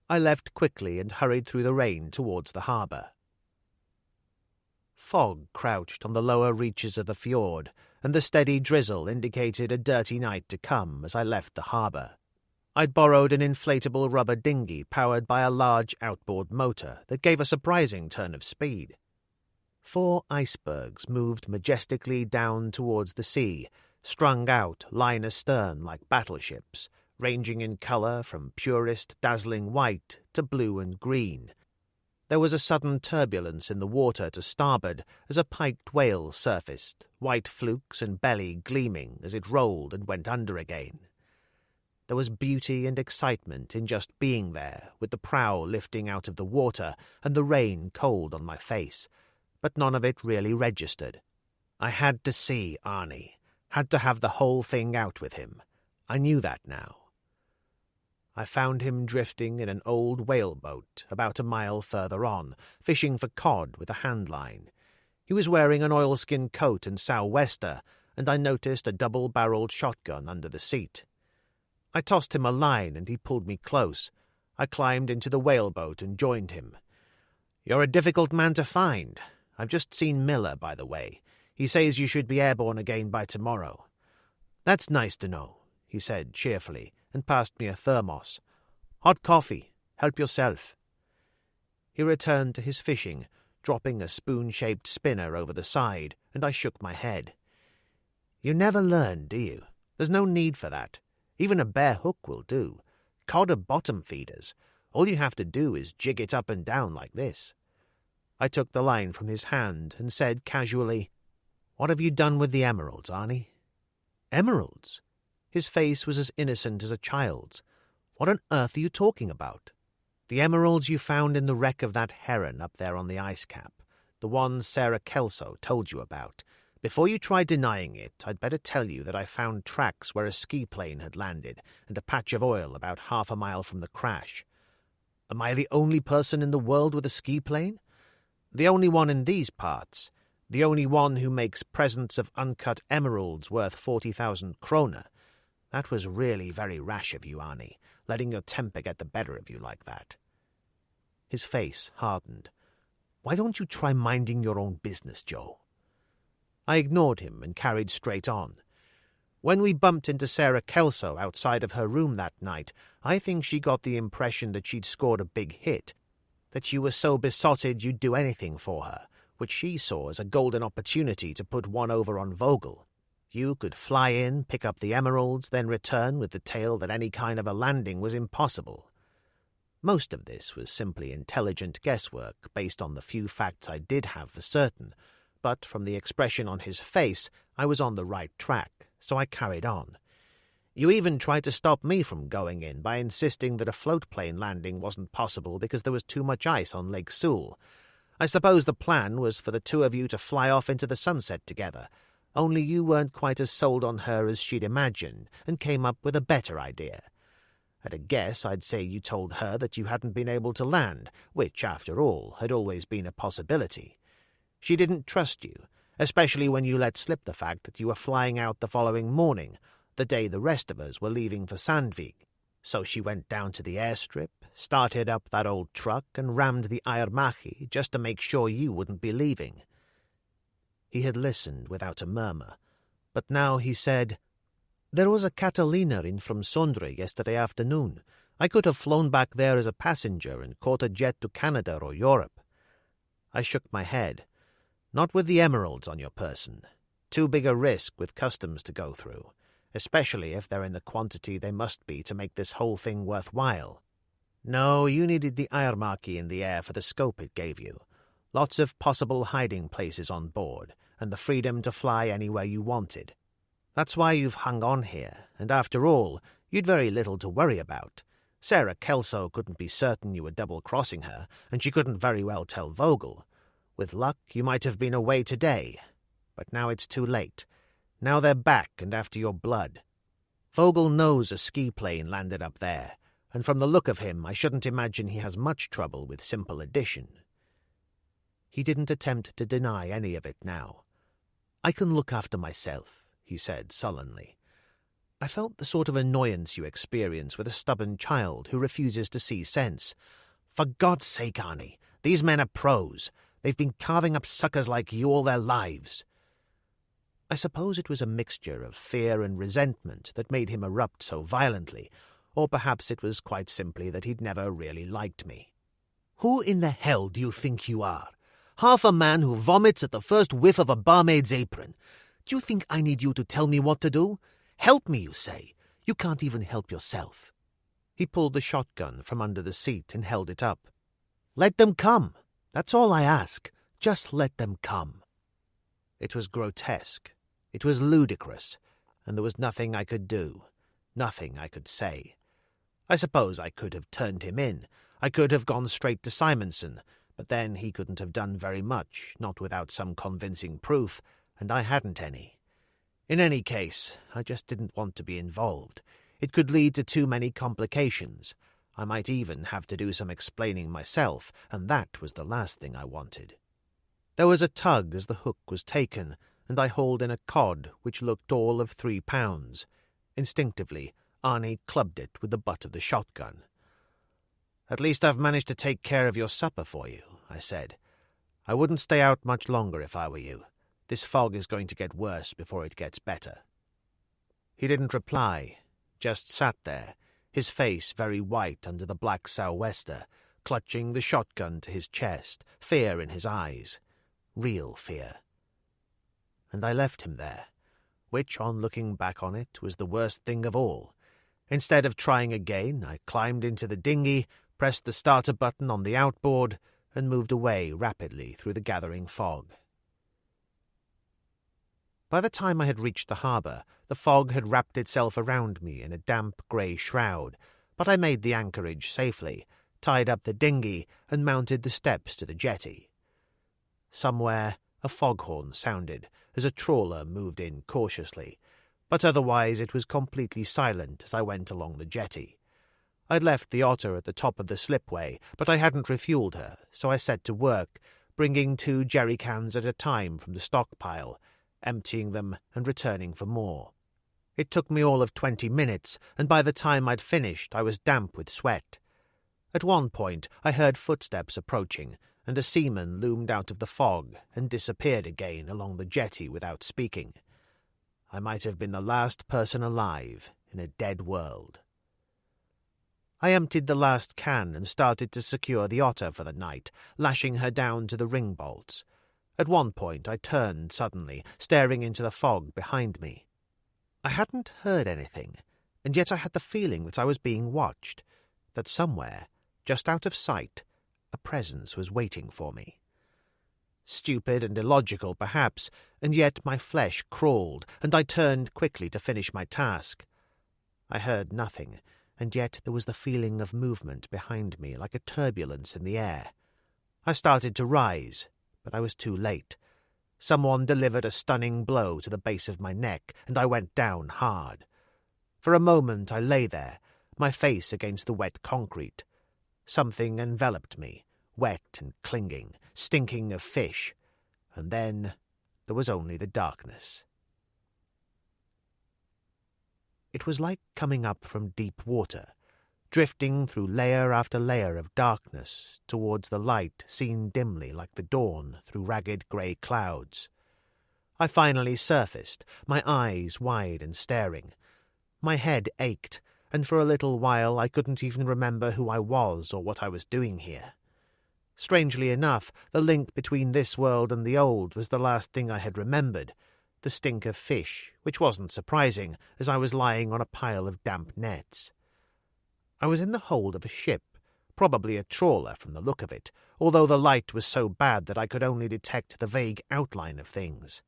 I left quickly and hurried through the rain towards the harbour. Fog crouched on the lower reaches of the fjord, and the steady drizzle indicated a dirty night to come as I left the harbour. I'd borrowed an inflatable rubber dinghy powered by a large outboard motor that gave a surprising turn of speed. 4 icebergs moved majestically down towards the sea, strung out line astern like battleships, ranging in colour from purest dazzling white to blue and green. There was a sudden turbulence in the water to starboard as a piked whale surfaced, white flukes and belly gleaming as it rolled and went under again. There was beauty and excitement in just being there, with the prow lifting out of the water and the rain cold on my face, but none of it really registered. I had to see Arnie, had to have the whole thing out with him. I knew that now. I found him drifting in an old whaleboat about a mile further on, fishing for cod with a handline. He was wearing an oilskin coat and sou'wester, and I noticed a double-barreled shotgun under the seat. I tossed him a line and he pulled me close. I climbed into the whaleboat and joined him. "You're a difficult man to find. I've just seen Miller, by the way. He says you should be airborne again by tomorrow." "That's nice to know," he said cheerfully, and passed me a thermos. "Hot coffee. Help yourself." He returned to his fishing, dropping a spoon-shaped spinner over the side, and I shook my head. "You never learn, do you? There's no need for that. Even a bare hook will do. Cod are bottom feeders. All you have to do is jig it up and down like this." I took the line from his hand and said casually, "What have you done with the emeralds, Arnie?" "Emeralds?" His face was as innocent as a child's. "What on earth are you talking about?" "The emeralds you found in the wreck of that heron up there on the ice cap. The ones Sarah Kelso told you about. Before you try denying it, I'd better tell you that I found tracks where a ski plane had landed and a patch of oil about half a mile from the crash." "Am I the only person in the world with a ski plane?" "The only one in these parts. The only one who makes presents of uncut emeralds worth 40,000 kroner. That was really very rash of you, Arnie, letting your temper get the better of you like that." His face hardened. "Why don't you try minding your own business, Joe?" I ignored him and carried straight on. When we bumped into Sarah Kelso outside of her room that night, I think she got the impression that she'd scored a big hit, that you were so besotted you'd do anything for her, which she saw as a golden opportunity to put one over on Vogel. You could fly in, pick up the emeralds, then return with the tale that any kind of a landing was impossible. Most of this was simply intelligent guesswork based on the few facts I did have for certain, but from the expression on his face, I was on the right track, so I carried on. "You even tried to stop me from going in by insisting that a float plane landing wasn't possible because there was too much ice on Lake Sewell. I suppose the plan was for the two of you to fly off into the sunset together. only you weren't quite as sold on her as she'd imagined and came up with a better idea. At a guess, I'd say you told her that you hadn't been able to land, which, after all, had always been a possibility. She didn't trust you, especially when you let slip the fact that you were flying out the following morning, the day the rest of us were leaving for Sandvik. So she went down to the airstrip, started up that old truck, and rammed the Aermachi just to make sure you wouldn't be leaving. He had listened without a murmur, but now he said, "There was a Catalina in from Sondre yesterday afternoon. I could have flown back there as a passenger and caught a jet to Canada or Europe." I shook my head. "Not with the emeralds on your person. Too big a risk with customs to go through, especially if they're in the quantity they must be to make this whole thing worthwhile. No, you needed the Aermachi in the air for the scope it gave you. Lots of possible hiding places on board, and the freedom to fly anywhere you wanted. That's why you've hung on here, and after all, you'd very little to worry about. Sarah Kelso couldn't be certain you were double-crossing her, and she couldn't very well tell Vogel. With luck, you might have been away today. But now it's too late. Now they're back and after your blood. Vogel knows a ski plane landed up there, and from the look of him, I shouldn't imagine he has much trouble with simple addition." He didn't attempt to deny any of it now. "I can look after myself," he said sullenly. I felt the sort of annoyance you experience with a stubborn child who refuses to see sense. "For God's sake, Arnie, these men are pros. They've been carving up suckers like you all their lives." I suppose it was a mixture of fear and resentment that made him erupt so violently, or perhaps it was quite simply that he'd never really liked me. "Who in the hell do you think you are? Half a man who vomits at the first whiff of a barmaid's apron. Do you think I need you to tell me what to do? Help me, you say. You can't even help yourself." He pulled the shotgun from under the seat and held it up. "Let them come. That's all I ask. Just let them come." It was grotesque. It was ludicrous, and there was nothing I could do, nothing I could say. I suppose I could have turned him in. I could have gone straight to Simonson, but then he couldn't have done very much, not without some convincing proof, and I hadn't any. In any case, I just didn't want to be involved. It could lead to too many complications. I might even have to do some explaining myself, and that was the last thing I wanted. There was a tug as the hook was taken, and I hauled in a cod which looked all of 3 pounds. Instinctively, Arnie clubbed it with the butt of the shotgun. "At least I've managed to take care of your supper for you," I said. "I wouldn't stay out much longer if I were you. This fog is going to get worse before it gets better." He didn't reply, just sat there, his face very white under the black sou'wester, clutching the shotgun to his chest, fear in his eyes. Real fear. And I left him there, which, on looking back on it, was the worst thing of all. Instead of trying again, I climbed into the dinghy, pressed the starter button on the outboard, and moved away rapidly through the gathering fog. By the time I had reached the harbour, the fog had wrapped itself around me in a damp grey shroud, but I made the anchorage safely, tied up the dinghy, and mounted the steps to the jetty. Somewhere a foghorn sounded as a trawler moved in cautiously, but otherwise it was completely silent as I went along the jetty. I'd left the otter at the top of the slipway, but I hadn't refueled her, so I set to work, bringing 2 jerry cans at a time from the stockpile, emptying them and returning for more. It took me all of 20 minutes, and by the time I'd finished I was damp with sweat. At one point I heard footsteps approaching, and a seaman loomed out of the fog and disappeared again along the jetty without speaking. I might have been the last person alive in a dead world. I emptied the last can and started to secure the otter for the night, lashing her down to the ring bolts. At one point I turned suddenly, staring into the fog behind me. I hadn't heard anything, and yet I had the feeling that I was being watched, that somewhere, just out of sight, a presence was waiting for me. Stupid and illogical, perhaps, and yet my flesh crawled, and I turned quickly to finish my task. I heard nothing, and yet there was the feeling of movement behind me, like a turbulence in the air. I started to rise, but I was too late. Someone delivered a stunning blow to the base of my neck, and I went down hard. For a moment I lay there, my face against the wet concrete. Something enveloped me, wet and clinging, stinking of fish, and then there was only the darkness. It was like coming up from deep water, drifting through layer after layer of darkness towards the light seen dimly like the dawn through ragged grey clouds. I finally surfaced, my eyes wide and staring. My head ached, and for a little while I couldn't even remember who I was or what I was doing here. Strangely enough, the link between this world and the old was the last thing I had remembered, the stink of fish, which wasn't surprising, as I was lying on a pile of damp nets. I was in the hold of a ship, probably a trawler from the look of it, although the light was so bad that I could only detect the vague outline of things.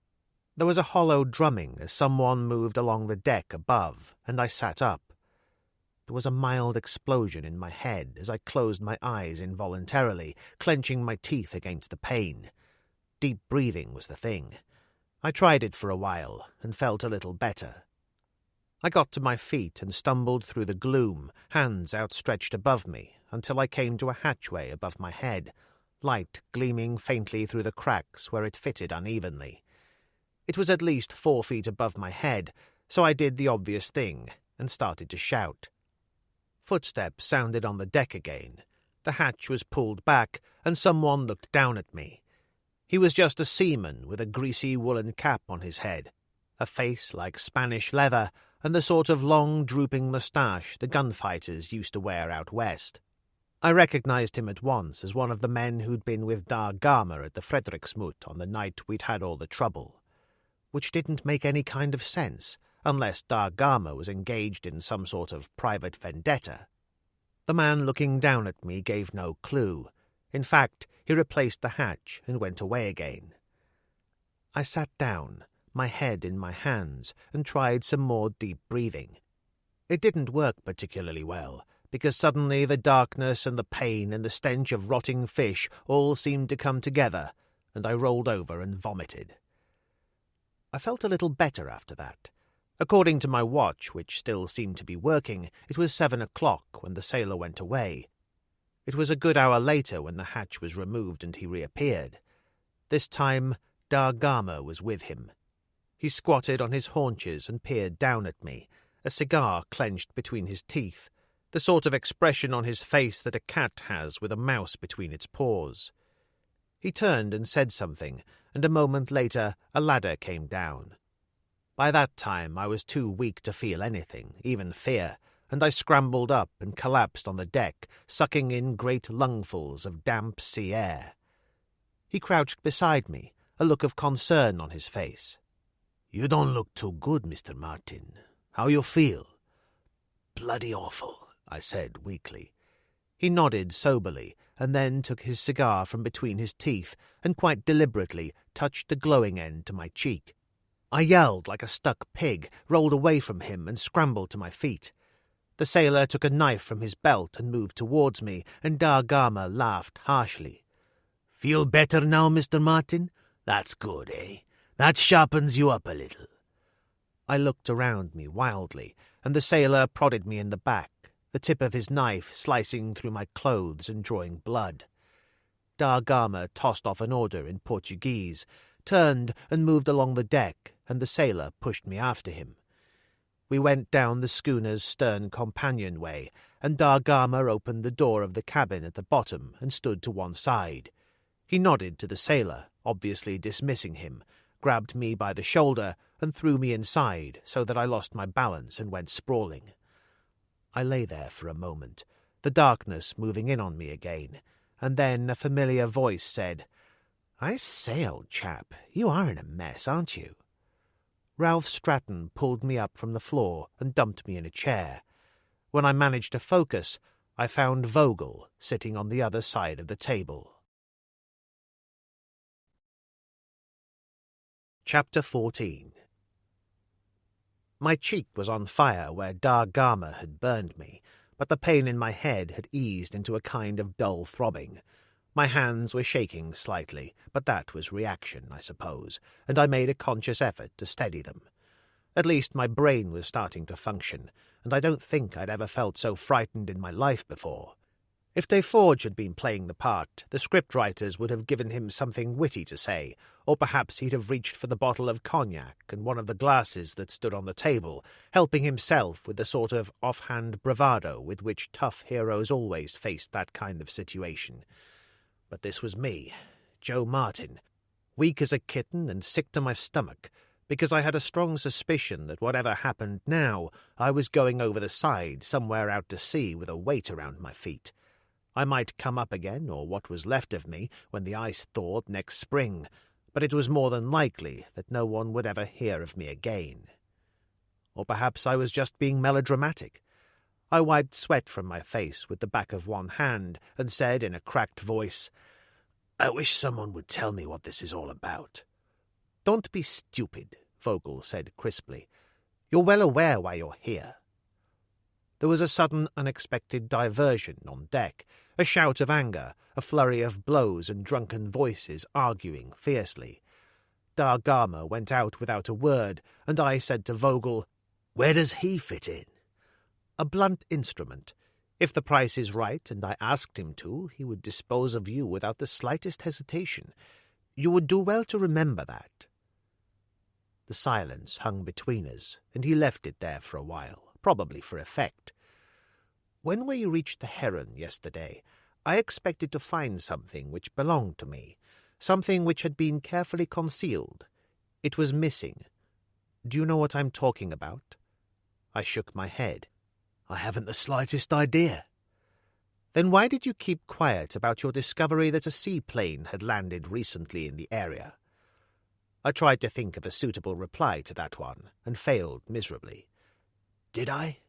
There was a hollow drumming as someone moved along the deck above, and I sat up. There was a mild explosion in my head as I closed my eyes involuntarily, clenching my teeth against the pain. Deep breathing was the thing. I tried it for a while and felt a little better. I got to my feet and stumbled through the gloom, hands outstretched above me, until I came to a hatchway above my head, light gleaming faintly through the cracks where it fitted unevenly. It was at least 4 feet above my head, so I did the obvious thing and started to shout. Footsteps sounded on the deck again. The hatch was pulled back, and someone looked down at me. He was just a seaman with a greasy woolen cap on his head, a face like Spanish leather, and the sort of long, drooping moustache the gunfighters used to wear out west. I recognized him at once as one of the men who'd been with Da Gama at the Frederiksmut on the night we'd had all the trouble. Which didn't make any kind of sense, unless Da Gama was engaged in some sort of private vendetta. The man looking down at me gave no clue. In fact, he replaced the hatch and went away again. I sat down, my head in my hands, and tried some more deep breathing. It didn't work particularly well, because suddenly the darkness and the pain and the stench of rotting fish all seemed to come together, and I rolled over and vomited. I felt a little better after that. According to my watch, which still seemed to be working, it was 7 o'clock when the sailor went away. It was a good hour later when the hatch was removed and he reappeared. This time, Da Gama was with him. He squatted on his haunches and peered down at me, a cigar clenched between his teeth, the sort of expression on his face that a cat has with a mouse between its paws. He turned and said something, and a moment later a ladder came down. By that time I was too weak to feel anything, even fear, and I scrambled up and collapsed on the deck, sucking in great lungfuls of damp sea air. He crouched beside me, a look of concern on his face. "You don't look too good, Mr. Martin. How you feel?" "Bloody awful," I said weakly. He nodded soberly, and then took his cigar from between his teeth and quite deliberately touched the glowing end to my cheek. I yelled like a stuck pig, rolled away from him and scrambled to my feet. The sailor took a knife from his belt and moved towards me, and Da Gama laughed harshly. "Feel better now, Mr. Martin? That's good, eh? That sharpens you up a little." I looked around me wildly, and the sailor prodded me in the back, the tip of his knife slicing through my clothes and drawing blood. Da Gama tossed off an order in Portuguese, turned and moved along the deck, and the sailor pushed me after him. We went down the schooner's stern companionway, and Da Gama opened the door of the cabin at the bottom and stood to one side. He nodded to the sailor, obviously dismissing him, grabbed me by the shoulder and threw me inside so that I lost my balance and went sprawling. I lay there for a moment, the darkness moving in on me again, and then a familiar voice said, "I say, old chap, you are in a mess, aren't you?" Ralph Stratton pulled me up from the floor and dumped me in a chair. When I managed to focus, I found Vogel sitting on the other side of the table. Chapter 14. My cheek was on fire where Da Gama had burned me, but the pain in my head had eased into a kind of dull throbbing. My hands were shaking slightly, but that was reaction, I suppose, and I made a conscious effort to steady them. At least my brain was starting to function, and I don't think I'd ever felt so frightened in my life before. If Deforge had been playing the part, the scriptwriters would have given him something witty to say, or perhaps he'd have reached for the bottle of cognac and one of the glasses that stood on the table, helping himself with the sort of offhand bravado with which tough heroes always faced that kind of situation. But this was me, Joe Martin, weak as a kitten and sick to my stomach, because I had a strong suspicion that whatever happened now, I was going over the side somewhere out to sea with a weight around my feet. I might come up again, or what was left of me, when the ice thawed next spring, but it was more than likely that no one would ever hear of me again. Or perhaps I was just being melodramatic. I wiped sweat from my face with the back of one hand and said in a cracked voice, "I wish someone would tell me what this is all about." "Don't be stupid," Vogel said crisply. "You're well aware why you're here." There was a sudden, unexpected diversion on deck, a shout of anger, a flurry of blows and drunken voices arguing fiercely. Dargama went out without a word, and I said to Vogel, "Where does he fit in?" "A blunt instrument. If the price is right, and I asked him to, he would dispose of you without the slightest hesitation. You would do well to remember that." The silence hung between us, and he left it there for a while, probably for effect. "When we reached the Heron yesterday, I expected to find something which belonged to me, something which had been carefully concealed. It was missing. Do you know what I'm talking about?" I shook my head. "I haven't the slightest idea." "Then why did you keep quiet about your discovery that a seaplane had landed recently in the area?" I tried to think of a suitable reply to that one, and failed miserably. "Did I?"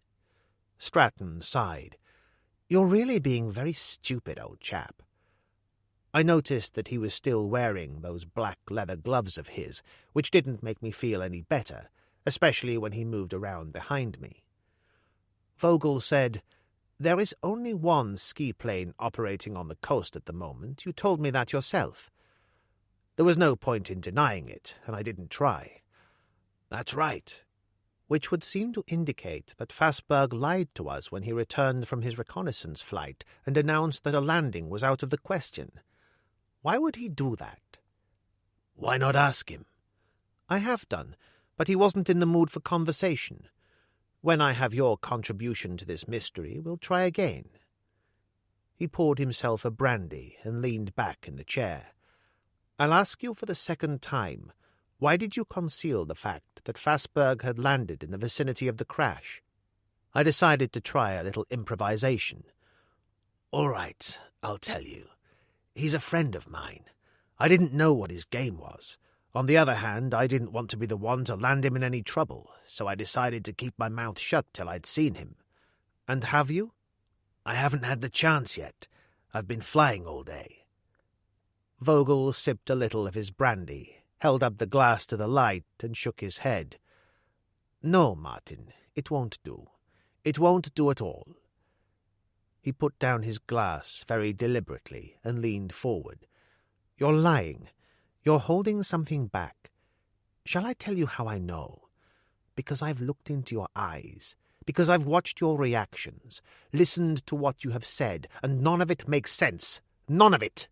Stratton sighed. "You're really being very stupid, old chap." I noticed that he was still wearing those black leather gloves of his, which didn't make me feel any better, especially when he moved around behind me. Vogel said, "There is only one ski plane operating on the coast at the moment. You told me that yourself." There was no point in denying it, and I didn't try. "That's right." Which would seem to indicate that Fassberg lied to us when he returned from his reconnaissance flight and announced that a landing was out of the question. Why would he do that? "Why not ask him?" "I have done, but he wasn't in the mood for conversation. When I have your contribution to this mystery, we'll try again." He poured himself a brandy and leaned back in the chair. "I'll ask you for the second time. Why did you conceal the fact that Fassberg had landed in the vicinity of the crash?" I decided to try a little improvisation. "All right, I'll tell you. He's a friend of mine. I didn't know what his game was. On the other hand, I didn't want to be the one to land him in any trouble, so I decided to keep my mouth shut till I'd seen him." "And have you?" "I haven't had the chance yet. I've been flying all day." Vogel sipped a little of his brandy, held up the glass to the light, and shook his head. "No, Martin, it won't do. It won't do at all." He put down his glass very deliberately and leaned forward. "You're lying. You're holding something back. Shall I tell you how I know? Because I've looked into your eyes, because I've watched your reactions, listened to what you have said, and none of it makes sense. None of it."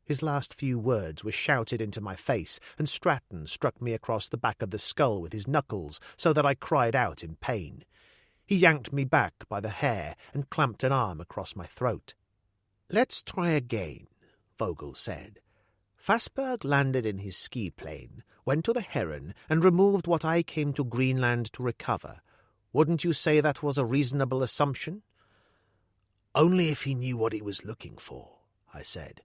His last few words were shouted into my face, and Stratton struck me across the back of the skull with his knuckles so that I cried out in pain. He yanked me back by the hair and clamped an arm across my throat. "Let's try again," Vogel said. "Fassberg landed in his ski plane, went to the Heron, and removed what I came to Greenland to recover. Wouldn't you say that was a reasonable assumption?" "Only if he knew what he was looking for," I said.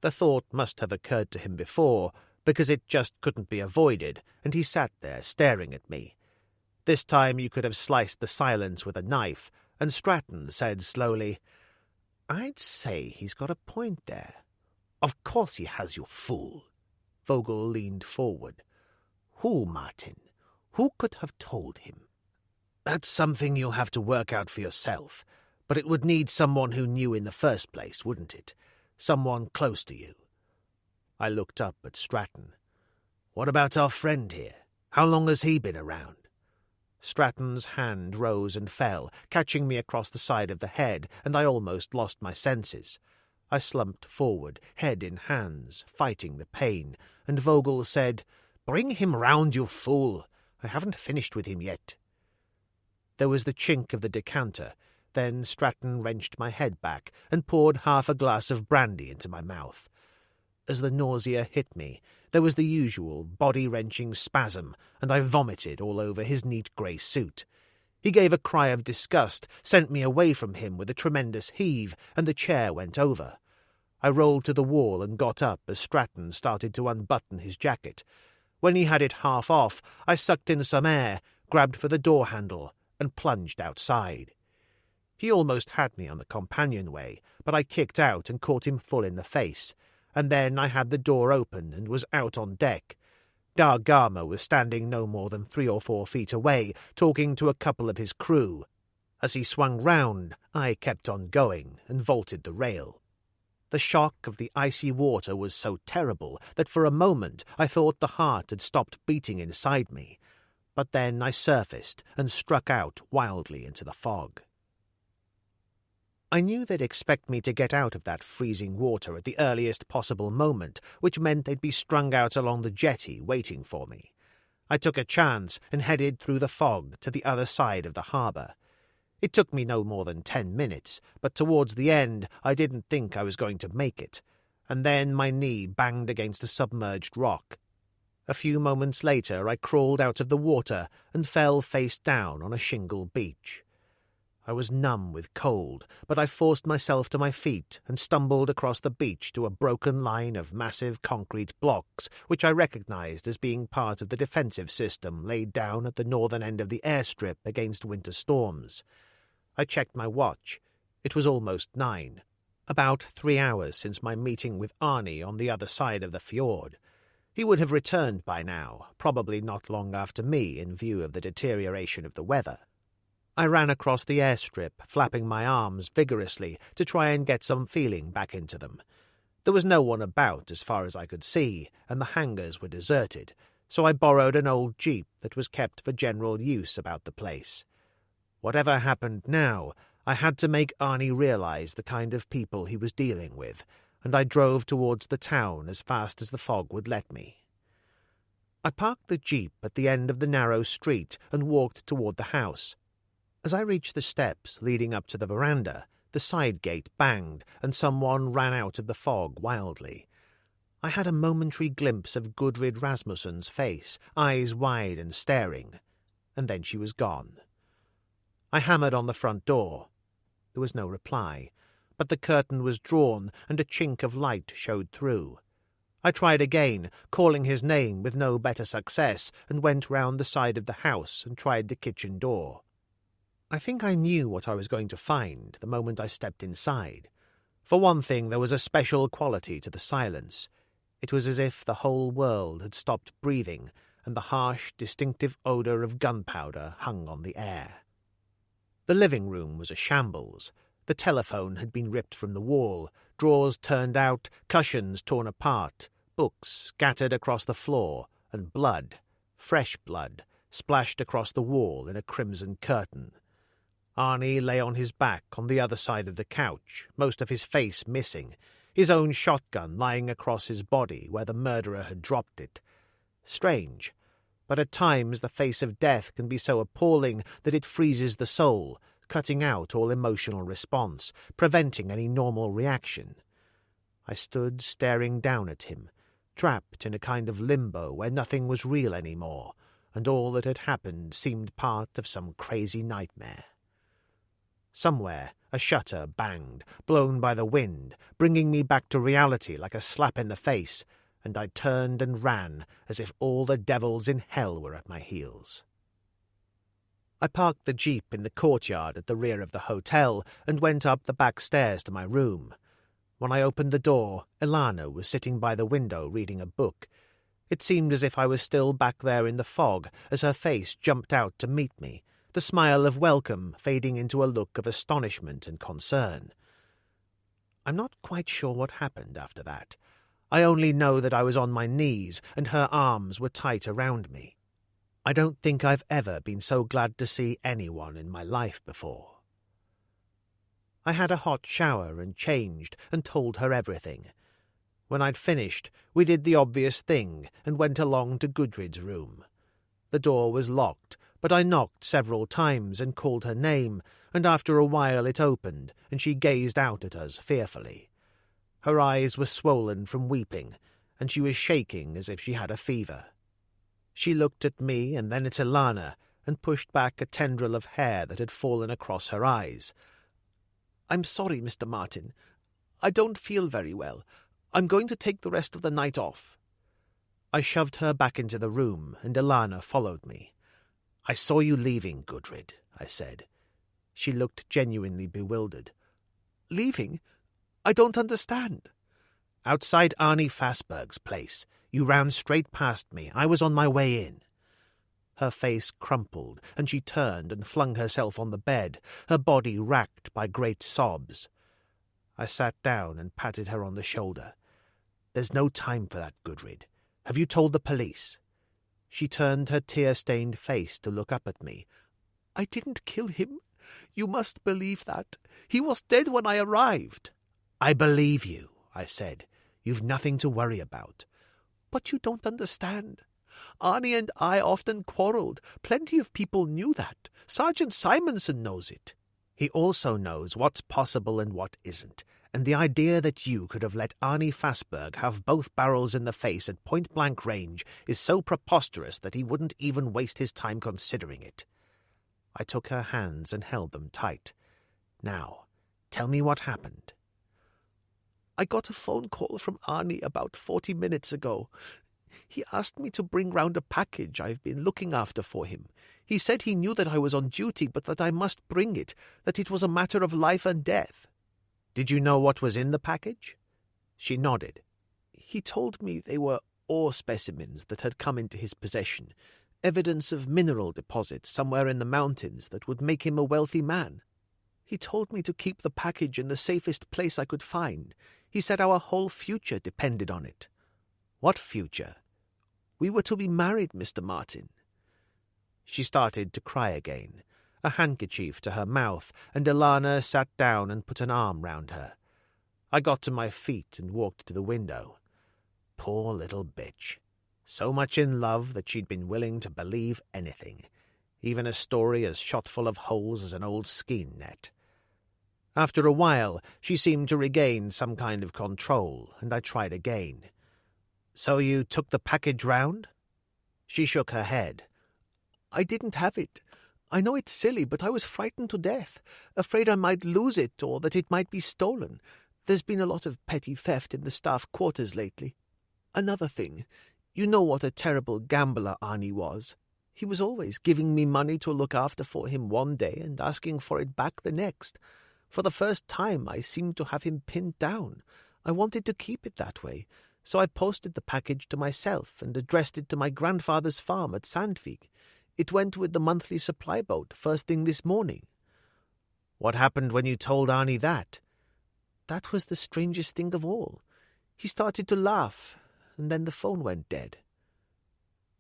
The thought must have occurred to him before, because it just couldn't be avoided, and he sat there staring at me. This time you could have sliced the silence with a knife, and Stratton said slowly, "I'd say he's got a point there." "Of course he has, you fool." Vogel leaned forward. "Who, Martin? Who could have told him?" "That's something you'll have to work out for yourself, but it would need someone who knew in the first place, wouldn't it? Someone close to you." I looked up at Stratton. "What about our friend here? How long has he been around?" Stratton's hand rose and fell, catching me across the side of the head, and I almost lost my senses. I slumped forward, head in hands, fighting the pain, and Vogel said, "Bring him round, you fool. I haven't finished with him yet." There was the chink of the decanter. Then Stratton wrenched my head back and poured half a glass of brandy into my mouth. As the nausea hit me, there was the usual body-wrenching spasm, and I vomited all over his neat grey suit. He gave a cry of disgust, sent me away from him with a tremendous heave, and the chair went over. I rolled to the wall and got up as Stratton started to unbutton his jacket. When he had it half off, I sucked in some air, grabbed for the door handle, and plunged outside. He almost had me on the companionway, but I kicked out and caught him full in the face, and then I had the door open and was out on deck. Da Gama was standing no more than 3 or 4 feet away, talking to a couple of his crew. As he swung round, I kept on going and vaulted the rail. The shock of the icy water was so terrible that for a moment I thought the heart had stopped beating inside me. But then I surfaced and struck out wildly into the fog. I knew they'd expect me to get out of that freezing water at the earliest possible moment, which meant they'd be strung out along the jetty waiting for me. I took a chance and headed through the fog to the other side of the harbour. It took me no more than 10 minutes, but towards the end I didn't think I was going to make it, and then my knee banged against a submerged rock. A few moments later I crawled out of the water and fell face down on a shingle beach. I was numb with cold, but I forced myself to my feet and stumbled across the beach to a broken line of massive concrete blocks, which I recognized as being part of the defensive system laid down at the northern end of the airstrip against winter storms. I checked my watch. It was almost 9. About 3 hours since my meeting with Arnie on the other side of the fjord. He would have returned by now, probably not long after me, in view of the deterioration of the weather. I ran across the airstrip, flapping my arms vigorously to try and get some feeling back into them. There was no one about as far as I could see, and the hangars were deserted, so I borrowed an old jeep that was kept for general use about the place. Whatever happened now, I had to make Arnie realize the kind of people he was dealing with, and I drove towards the town as fast as the fog would let me. I parked the jeep at the end of the narrow street and walked toward the house. As I reached the steps leading up to the veranda, the side gate banged and someone ran out of the fog wildly. I had a momentary glimpse of Gudrid Rasmussen's face, eyes wide and staring, and then she was gone. I hammered on the front door. There was no reply, but the curtain was drawn and a chink of light showed through. I tried again, calling his name with no better success, and went round the side of the house and tried the kitchen door. I think I knew what I was going to find the moment I stepped inside. For one thing, there was a special quality to the silence. It was as if the whole world had stopped breathing, and the harsh, distinctive odour of gunpowder hung on the air. The living room was a shambles. The telephone had been ripped from the wall, drawers turned out, cushions torn apart, books scattered across the floor, and blood, fresh blood, splashed across the wall in a crimson curtain. Arnie lay on his back on the other side of the couch, most of his face missing, his own shotgun lying across his body where the murderer had dropped it. Strange, but at times the face of death can be so appalling that it freezes the soul, cutting out all emotional response, preventing any normal reaction. I stood staring down at him, trapped in a kind of limbo where nothing was real anymore, and all that had happened seemed part of some crazy nightmare. Somewhere a shutter banged, blown by the wind, bringing me back to reality like a slap in the face, and I turned and ran as if all the devils in hell were at my heels. I parked the jeep in the courtyard at the rear of the hotel and went up the back stairs to my room. When I opened the door, Ilana was sitting by the window reading a book. It seemed as if I was still back there in the fog as her face jumped out to meet me, the smile of welcome fading into a look of astonishment and concern. I'm not quite sure what happened after that. I only know that I was on my knees and her arms were tight around me. I don't think I've ever been so glad to see anyone in my life before. I had a hot shower and changed and told her everything. When I'd finished, we did the obvious thing and went along to Gudrid's room. The door was locked, but I knocked several times and called her name, and after a while it opened, and she gazed out at us fearfully. Her eyes were swollen from weeping, and she was shaking as if she had a fever. She looked at me and then at Ilana, and pushed back a tendril of hair that had fallen across her eyes. "I'm sorry, Mr. Martin. I don't feel very well. I'm going to take the rest of the night off." I shoved her back into the room, and Ilana followed me. "I saw you leaving, Gudrid," I said. She looked genuinely bewildered. "Leaving? I don't understand." "Outside Arnie Fassberg's place. You ran straight past me. I was on my way in." Her face crumpled, and she turned and flung herself on the bed, her body racked by great sobs. I sat down and patted her on the shoulder. "There's no time for that, Gudrid. Have you told the police?" She turned her tear-stained face to look up at me. "I didn't kill him. You must believe that. He was dead when I arrived." "I believe you," I said. "You've nothing to worry about." "But you don't understand. Arnie and I often quarrelled. Plenty of people knew that. Sergeant Simonson knows it." "He also knows what's possible and what isn't, and the idea that you could have let Arnie Fassberg have both barrels in the face at point-blank range is so preposterous that he wouldn't even waste his time considering it." I took her hands and held them tight. "Now, tell me what happened." "I got a phone call from Arnie about 40 minutes ago. He asked me to bring round a package I've been looking after for him. He said he knew that I was on duty, but that I must bring it, that it was a matter of life and death." "Did you know what was in the package?" She nodded. "He told me they were ore specimens that had come into his possession, evidence of mineral deposits somewhere in the mountains that would make him a wealthy man. He told me to keep the package in the safest place I could find. He said our whole future depended on it." "What future?" "We were to be married, Mr. Martin." She started to cry again, a handkerchief to her mouth, and Ilana sat down and put an arm round her. I got to my feet and walked to the window. Poor little bitch. So much in love that she'd been willing to believe anything, even a story as shot full of holes as an old skein net. After a while, she seemed to regain some kind of control, and I tried again. "So you took the package round?" She shook her head. "I didn't have it. I know it's silly, but I was frightened to death, afraid I might lose it or that it might be stolen. There's been a lot of petty theft in the staff quarters lately. Another thing, you know what a terrible gambler Arnie was. He was always giving me money to look after for him one day and asking for it back the next. For the first time I seemed to have him pinned down. I wanted to keep it that way, so I posted the package to myself and addressed it to my grandfather's farm at Sandvik. It went with the monthly supply boat first thing this morning." "What happened when you told Arnie that?" "That was the strangest thing of all. He started to laugh, and then the phone went dead."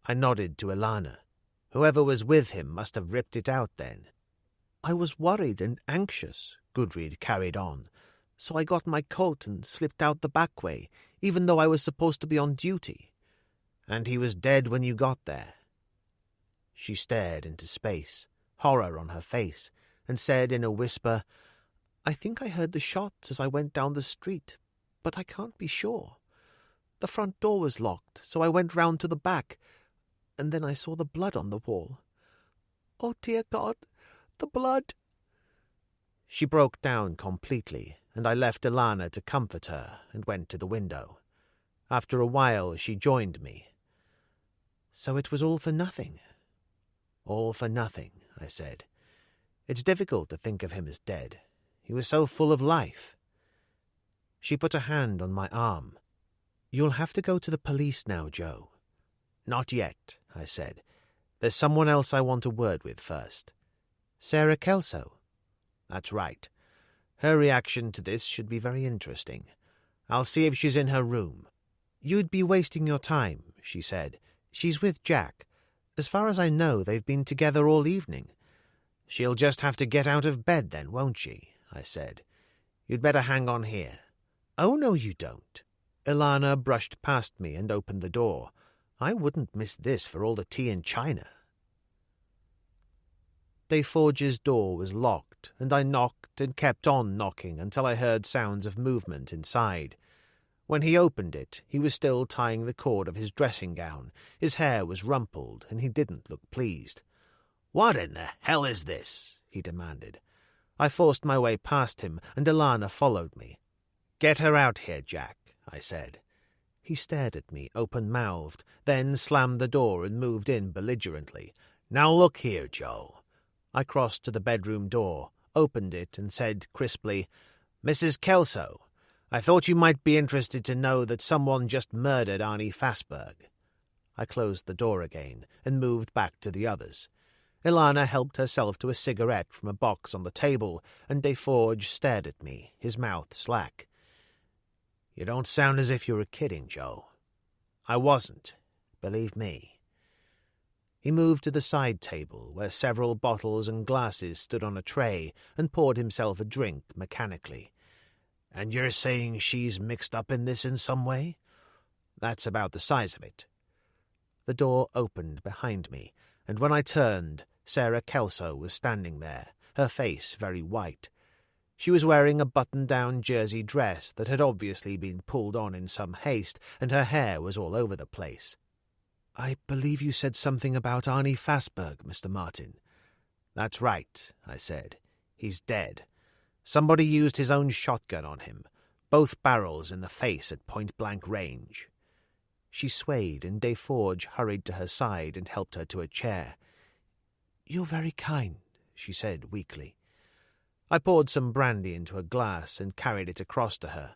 I nodded to Ilana. Whoever was with him must have ripped it out then. "I was worried and anxious," Gudrid carried on, "so I got my coat and slipped out the back way, even though I was supposed to be on duty." "And he was dead when you got there?" She stared into space, horror on her face, and said in a whisper, "I think I heard the shots as I went down the street, but I can't be sure. The front door was locked, so I went round to the back, and then I saw the blood on the wall. Oh, dear God, the blood!" She broke down completely, and I left Ilana to comfort her and went to the window. After a while she joined me. "So it was all for nothing?" "All for nothing," I said. "It's difficult to think of him as dead. He was so full of life." She put a hand on my arm. "You'll have to go to the police now, Joe." "Not yet," I said. "There's someone else I want a word with first." "Sarah Kelso?" "That's right. Her reaction to this should be very interesting. I'll see if she's in her room. You'd be wasting your time, she said. She's with Jack. As far as I know, they've been together all evening. She'll just have to get out of bed then, won't she? I said. You'd better hang on here. Oh, no, you don't. Ilana brushed past me and opened the door. I wouldn't miss this for all the tea in China. Deforge's door was locked, and I knocked and kept on knocking until I heard sounds of movement inside. When he opened it, he was still tying the cord of his dressing gown. His hair was rumpled, and he didn't look pleased. "What in the hell is this?" he demanded. I forced my way past him, and Ilana followed me. "Get her out here, Jack," I said. He stared at me, open-mouthed, then slammed the door and moved in belligerently. "Now look here, Joe." I crossed to the bedroom door, opened it, and said crisply, "Mrs. Kelso, I thought you might be interested to know that someone just murdered Arnie Fassberg." I closed the door again and moved back to the others. Ilana helped herself to a cigarette from a box on the table, and Deforge stared at me, his mouth slack. "You don't sound as if you were kidding, Joe." I wasn't, believe me. He moved to the side table, where several bottles and glasses stood on a tray, and poured himself a drink mechanically. "And you're saying she's mixed up in this in some way?" "That's about the size of it." The door opened behind me, and when I turned, Sarah Kelso was standing there, her face very white. She was wearing a button-down jersey dress that had obviously been pulled on in some haste, and her hair was all over the place. "I believe you said something about Arnie Fassberg, Mr. Martin." "That's right," I said. "He's dead. Somebody used his own shotgun on him, both barrels in the face at point-blank range." She swayed, and Deforge hurried to her side and helped her to a chair. "You're very kind," she said weakly. I poured some brandy into a glass and carried it across to her.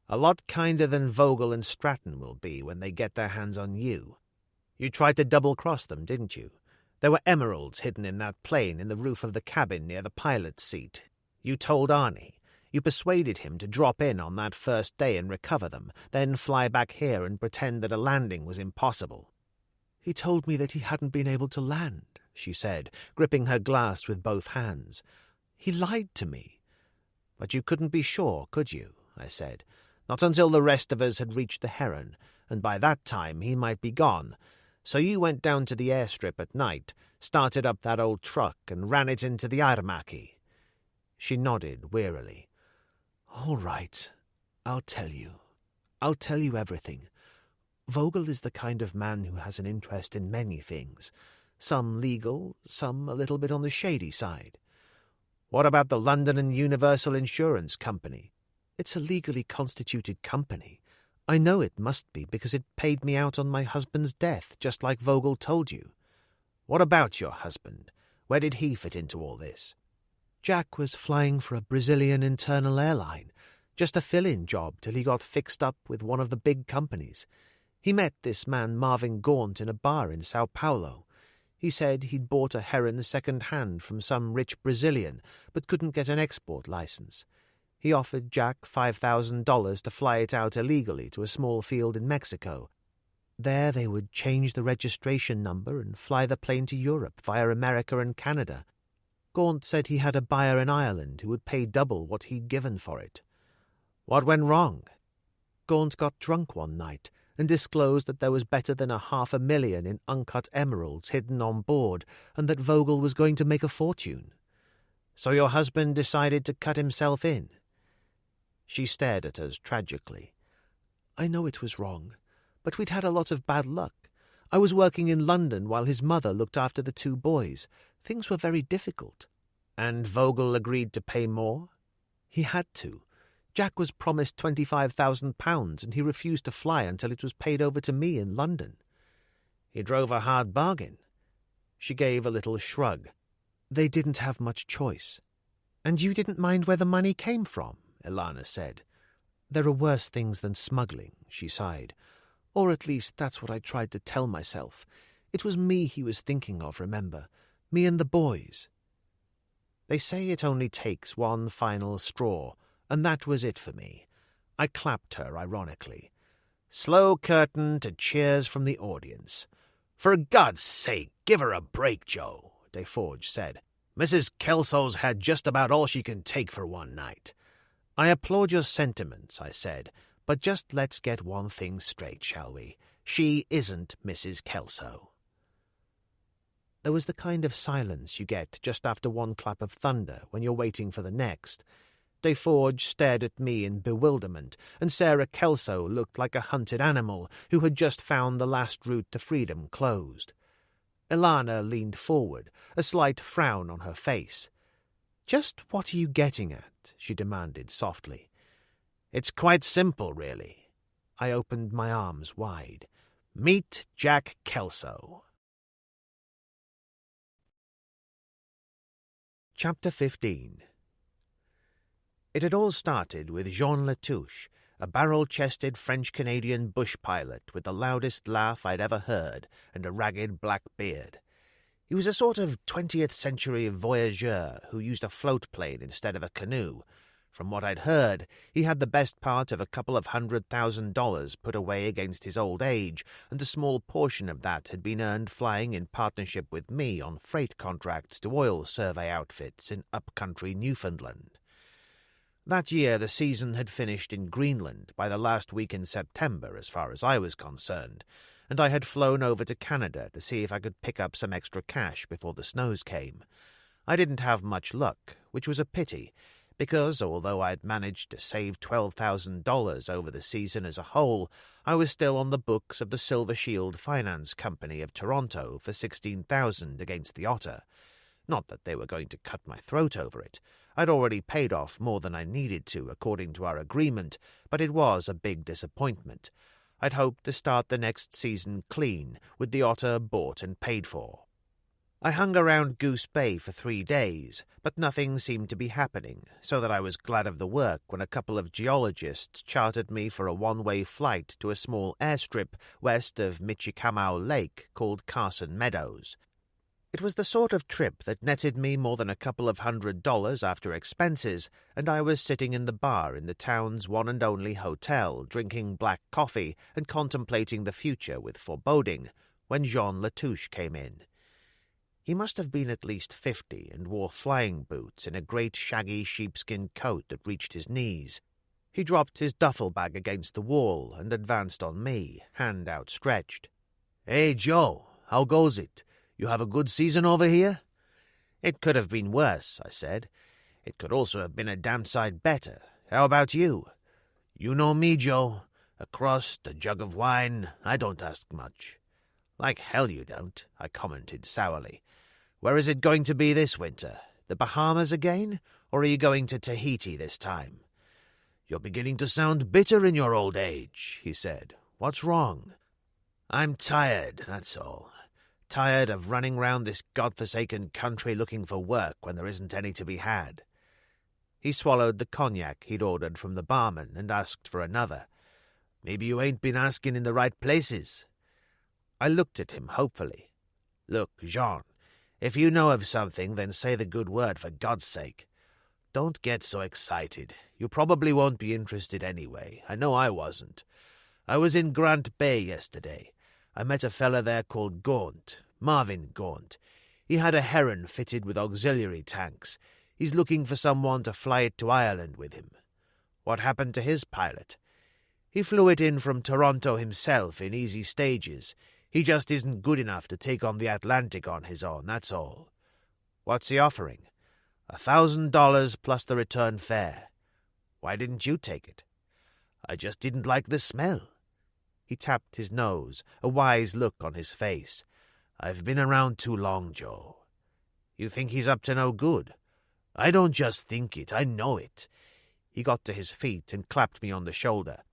"A lot kinder than Vogel and Stratton will be when they get their hands on you. You tried to double-cross them, didn't you? There were emeralds hidden in that plane in the roof of the cabin near the pilot's seat. You told Arnie. You persuaded him to drop in on that first day and recover them, then fly back here and pretend that a landing was impossible." "He told me that he hadn't been able to land," she said, gripping her glass with both hands. "He lied to me." "But you couldn't be sure, could you?" I said. "Not until the rest of us had reached the Heron, and by that time he might be gone. So you went down to the airstrip at night, started up that old truck, and ran it into the Aramaki." She nodded wearily. "All right, I'll tell you. I'll tell you everything. Vogel is the kind of man who has an interest in many things, some legal, some a little bit on the shady side." "What about the London and Universal Insurance Company?" "It's a legally constituted company. I know it must be because it paid me out on my husband's death, just like Vogel told you." "What about your husband? Where did he fit into all this?" "Jack was flying for a Brazilian internal airline, just a fill-in job till he got fixed up with one of the big companies. He met this man Marvin Gaunt in a bar in Sao Paulo. He said he'd bought a Heron second-hand from some rich Brazilian, but couldn't get an export license. He offered Jack $5,000 to fly it out illegally to a small field in Mexico. There they would change the registration number and fly the plane to Europe via America and Canada. Gaunt said he had a buyer in Ireland who would pay double what he'd given for it." "What went wrong?" "Gaunt got drunk one night and disclosed that there was better than $500,000 in uncut emeralds hidden on board, and that Vogel was going to make a fortune." "So your husband decided to cut himself in?" She stared at us tragically. "I know it was wrong, but we'd had a lot of bad luck. I was working in London while his mother looked after the 2 boys. Things were very difficult." "And Vogel agreed to pay more?" "He had to. Jack was promised £25,000, and he refused to fly until it was paid over to me in London." "He drove a hard bargain." She gave a little shrug. "They didn't have much choice." "And you didn't mind where the money came from?" Ilana said. "There are worse things than smuggling," she sighed. "Or at least that's what I tried to tell myself. It was me he was thinking of, remember? Me and the boys." They say it only takes one final straw, and that was it for me. I clapped her ironically. Slow curtain to cheers from the audience. "For God's sake, give her a break, Joe," Deforge said. "Mrs. Kelso's had just about all she can take for one night." "I applaud your sentiments," I said, "but just let's get one thing straight, shall we? She isn't Mrs. Kelso." There was the kind of silence you get just after one clap of thunder when you're waiting for the next. Deforge stared at me in bewilderment, and Sarah Kelso looked like a hunted animal who had just found the last route to freedom closed. Ilana leaned forward, a slight frown on her face. "Just what are you getting at?" she demanded softly. "It's quite simple, really." I opened my arms wide. "Meet Jack Kelso." Chapter 15. It had all started with Jean Latouche, a barrel-chested French-Canadian bush pilot with the loudest laugh I'd ever heard and a ragged black beard. He was a sort of 20th-century voyageur who used a float plane instead of a canoe. From what I'd heard, he had the best part of $200,000 put away against his old age, and a small portion of that had been earned flying in partnership with me on freight contracts to oil survey outfits in up-country Newfoundland. That year the season had finished in Greenland by the last week in September, as far as I was concerned, and I had flown over to Canada to see if I could pick up some extra cash before the snows came. I didn't have much luck, which was a pity, because although I'd managed to save $12,000 over the season as a whole, I was still on the books of the Silver Shield Finance Company of Toronto for $16,000 against the Otter. Not that they were going to cut my throat over it. I'd already paid off more than I needed to according to our agreement, but it was a big disappointment. I'd hoped to start the next season clean, with the Otter bought and paid for. I hung around Goose Bay for 3 days, but nothing seemed to be happening, so that I was glad of the work when a couple of geologists chartered me for a one-way flight to a small airstrip west of Michikamau Lake called Carson Meadows. It was the sort of trip that netted me more than $200 after expenses, and I was sitting in the bar in the town's one and only hotel, drinking black coffee and contemplating the future with foreboding, when Jean Latouche came in. He must have been at least 50 and wore flying boots and a great shaggy sheepskin coat that reached his knees. He dropped his duffel bag against the wall and advanced on me, hand outstretched. "Hey, Joe, how goes it? You have a good season over here?" "It could have been worse," I said. "It could also have been a damn sight better. How about you?" "You know me, Joe. A crust, a jug of wine. I don't ask much." "Like hell you don't," I commented sourly. "Where is it going to be this winter? The Bahamas again? Or are you going to Tahiti this time?" "You're beginning to sound bitter in your old age," he said. "What's wrong?" "I'm tired, that's all. Tired of running round this godforsaken country looking for work when there isn't any to be had." He swallowed the cognac he'd ordered from the barman and asked for another. "Maybe you ain't been asking in the right places." I looked at him hopefully. "Look, Jean, if you know of something, then say the good word for God's sake. Don't get so excited. You probably won't be interested anyway. I know I wasn't. I was in Grant Bay yesterday. I met a fella there called Gaunt, Marvin Gaunt. He had a Heron fitted with auxiliary tanks. He's looking for someone to fly it to Ireland with him." "What happened to his pilot?" "He flew it in from Toronto himself in easy stages. He just isn't good enough to take on the Atlantic on his own, that's all." "What's he offering?" $1,000 plus the return fare." "Why didn't you take it?" "I just didn't like the smell." He tapped his nose, a wise look on his face. "I've been around too long, Joe." "You think he's up to no good?" "I don't just think it, I know it." He got to his feet and clapped me on the shoulder.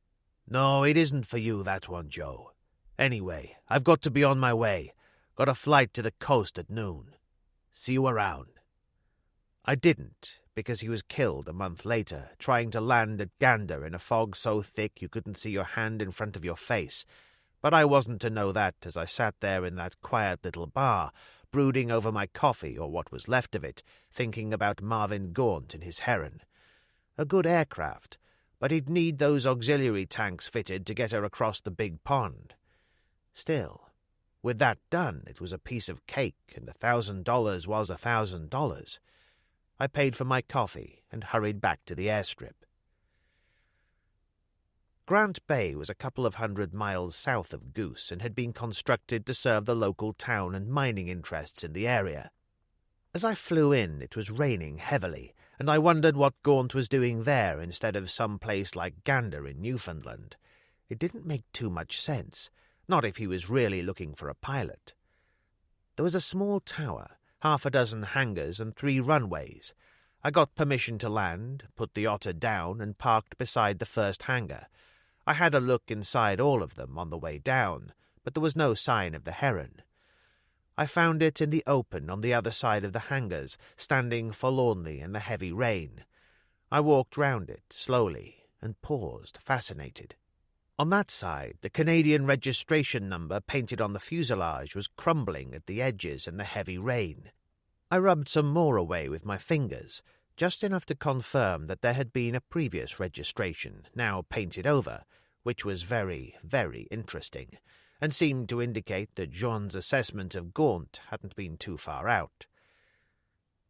"No, it isn't for you, that one, Joe. Anyway, I've got to be on my way. Got a flight to the coast at noon. See you around." I didn't, because he was killed a month later, trying to land at Gander in a fog so thick you couldn't see your hand in front of your face. But I wasn't to know that as I sat there in that quiet little bar, brooding over my coffee or what was left of it, thinking about Marvin Gaunt and his Heron. A good aircraft, but he'd need those auxiliary tanks fitted to get her across the big pond. Still, with that done, it was a piece of cake, and $1,000 was $1,000. I paid for my coffee and hurried back to the airstrip. Grant Bay was a couple of 100 miles south of Goose and had been constructed to serve the local town and mining interests in the area. As I flew in, it was raining heavily, and I wondered what Gaunt was doing there instead of some place like Gander in Newfoundland. It didn't make too much sense, not if he was really looking for a pilot. There was a small tower, 6 hangars and 3 runways. I got permission to land, put the Otter down, and parked beside the first hangar. I had a look inside all of them on the way down, but there was no sign of the Heron. I found it in the open on the other side of the hangars, standing forlornly in the heavy rain. I walked round it slowly and paused, fascinated. On that side, the Canadian registration number painted on the fuselage was crumbling at the edges in the heavy rain. I rubbed some more away with my fingers, just enough to confirm that there had been a previous registration, now painted over, which was very, very interesting, and seemed to indicate that Jean's assessment of Gaunt hadn't been too far out.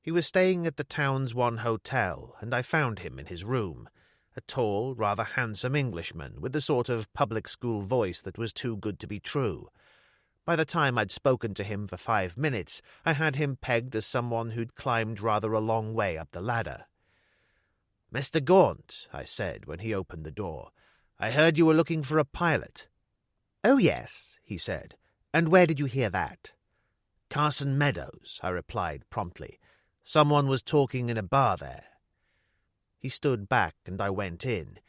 He was staying at the town's one hotel, and I found him in his room, a tall, rather handsome Englishman with the sort of public school voice that was too good to be true. By the time I'd spoken to him for 5 minutes, I had him pegged as someone who'd climbed rather a long way up the ladder. "Mr. Gaunt," I said when he opened the door, "I heard you were looking for a pilot." "Oh, yes," he said. "And where did you hear that?" "Carson Meadows," I replied promptly. "Someone was talking in a bar there." He stood back and I went in.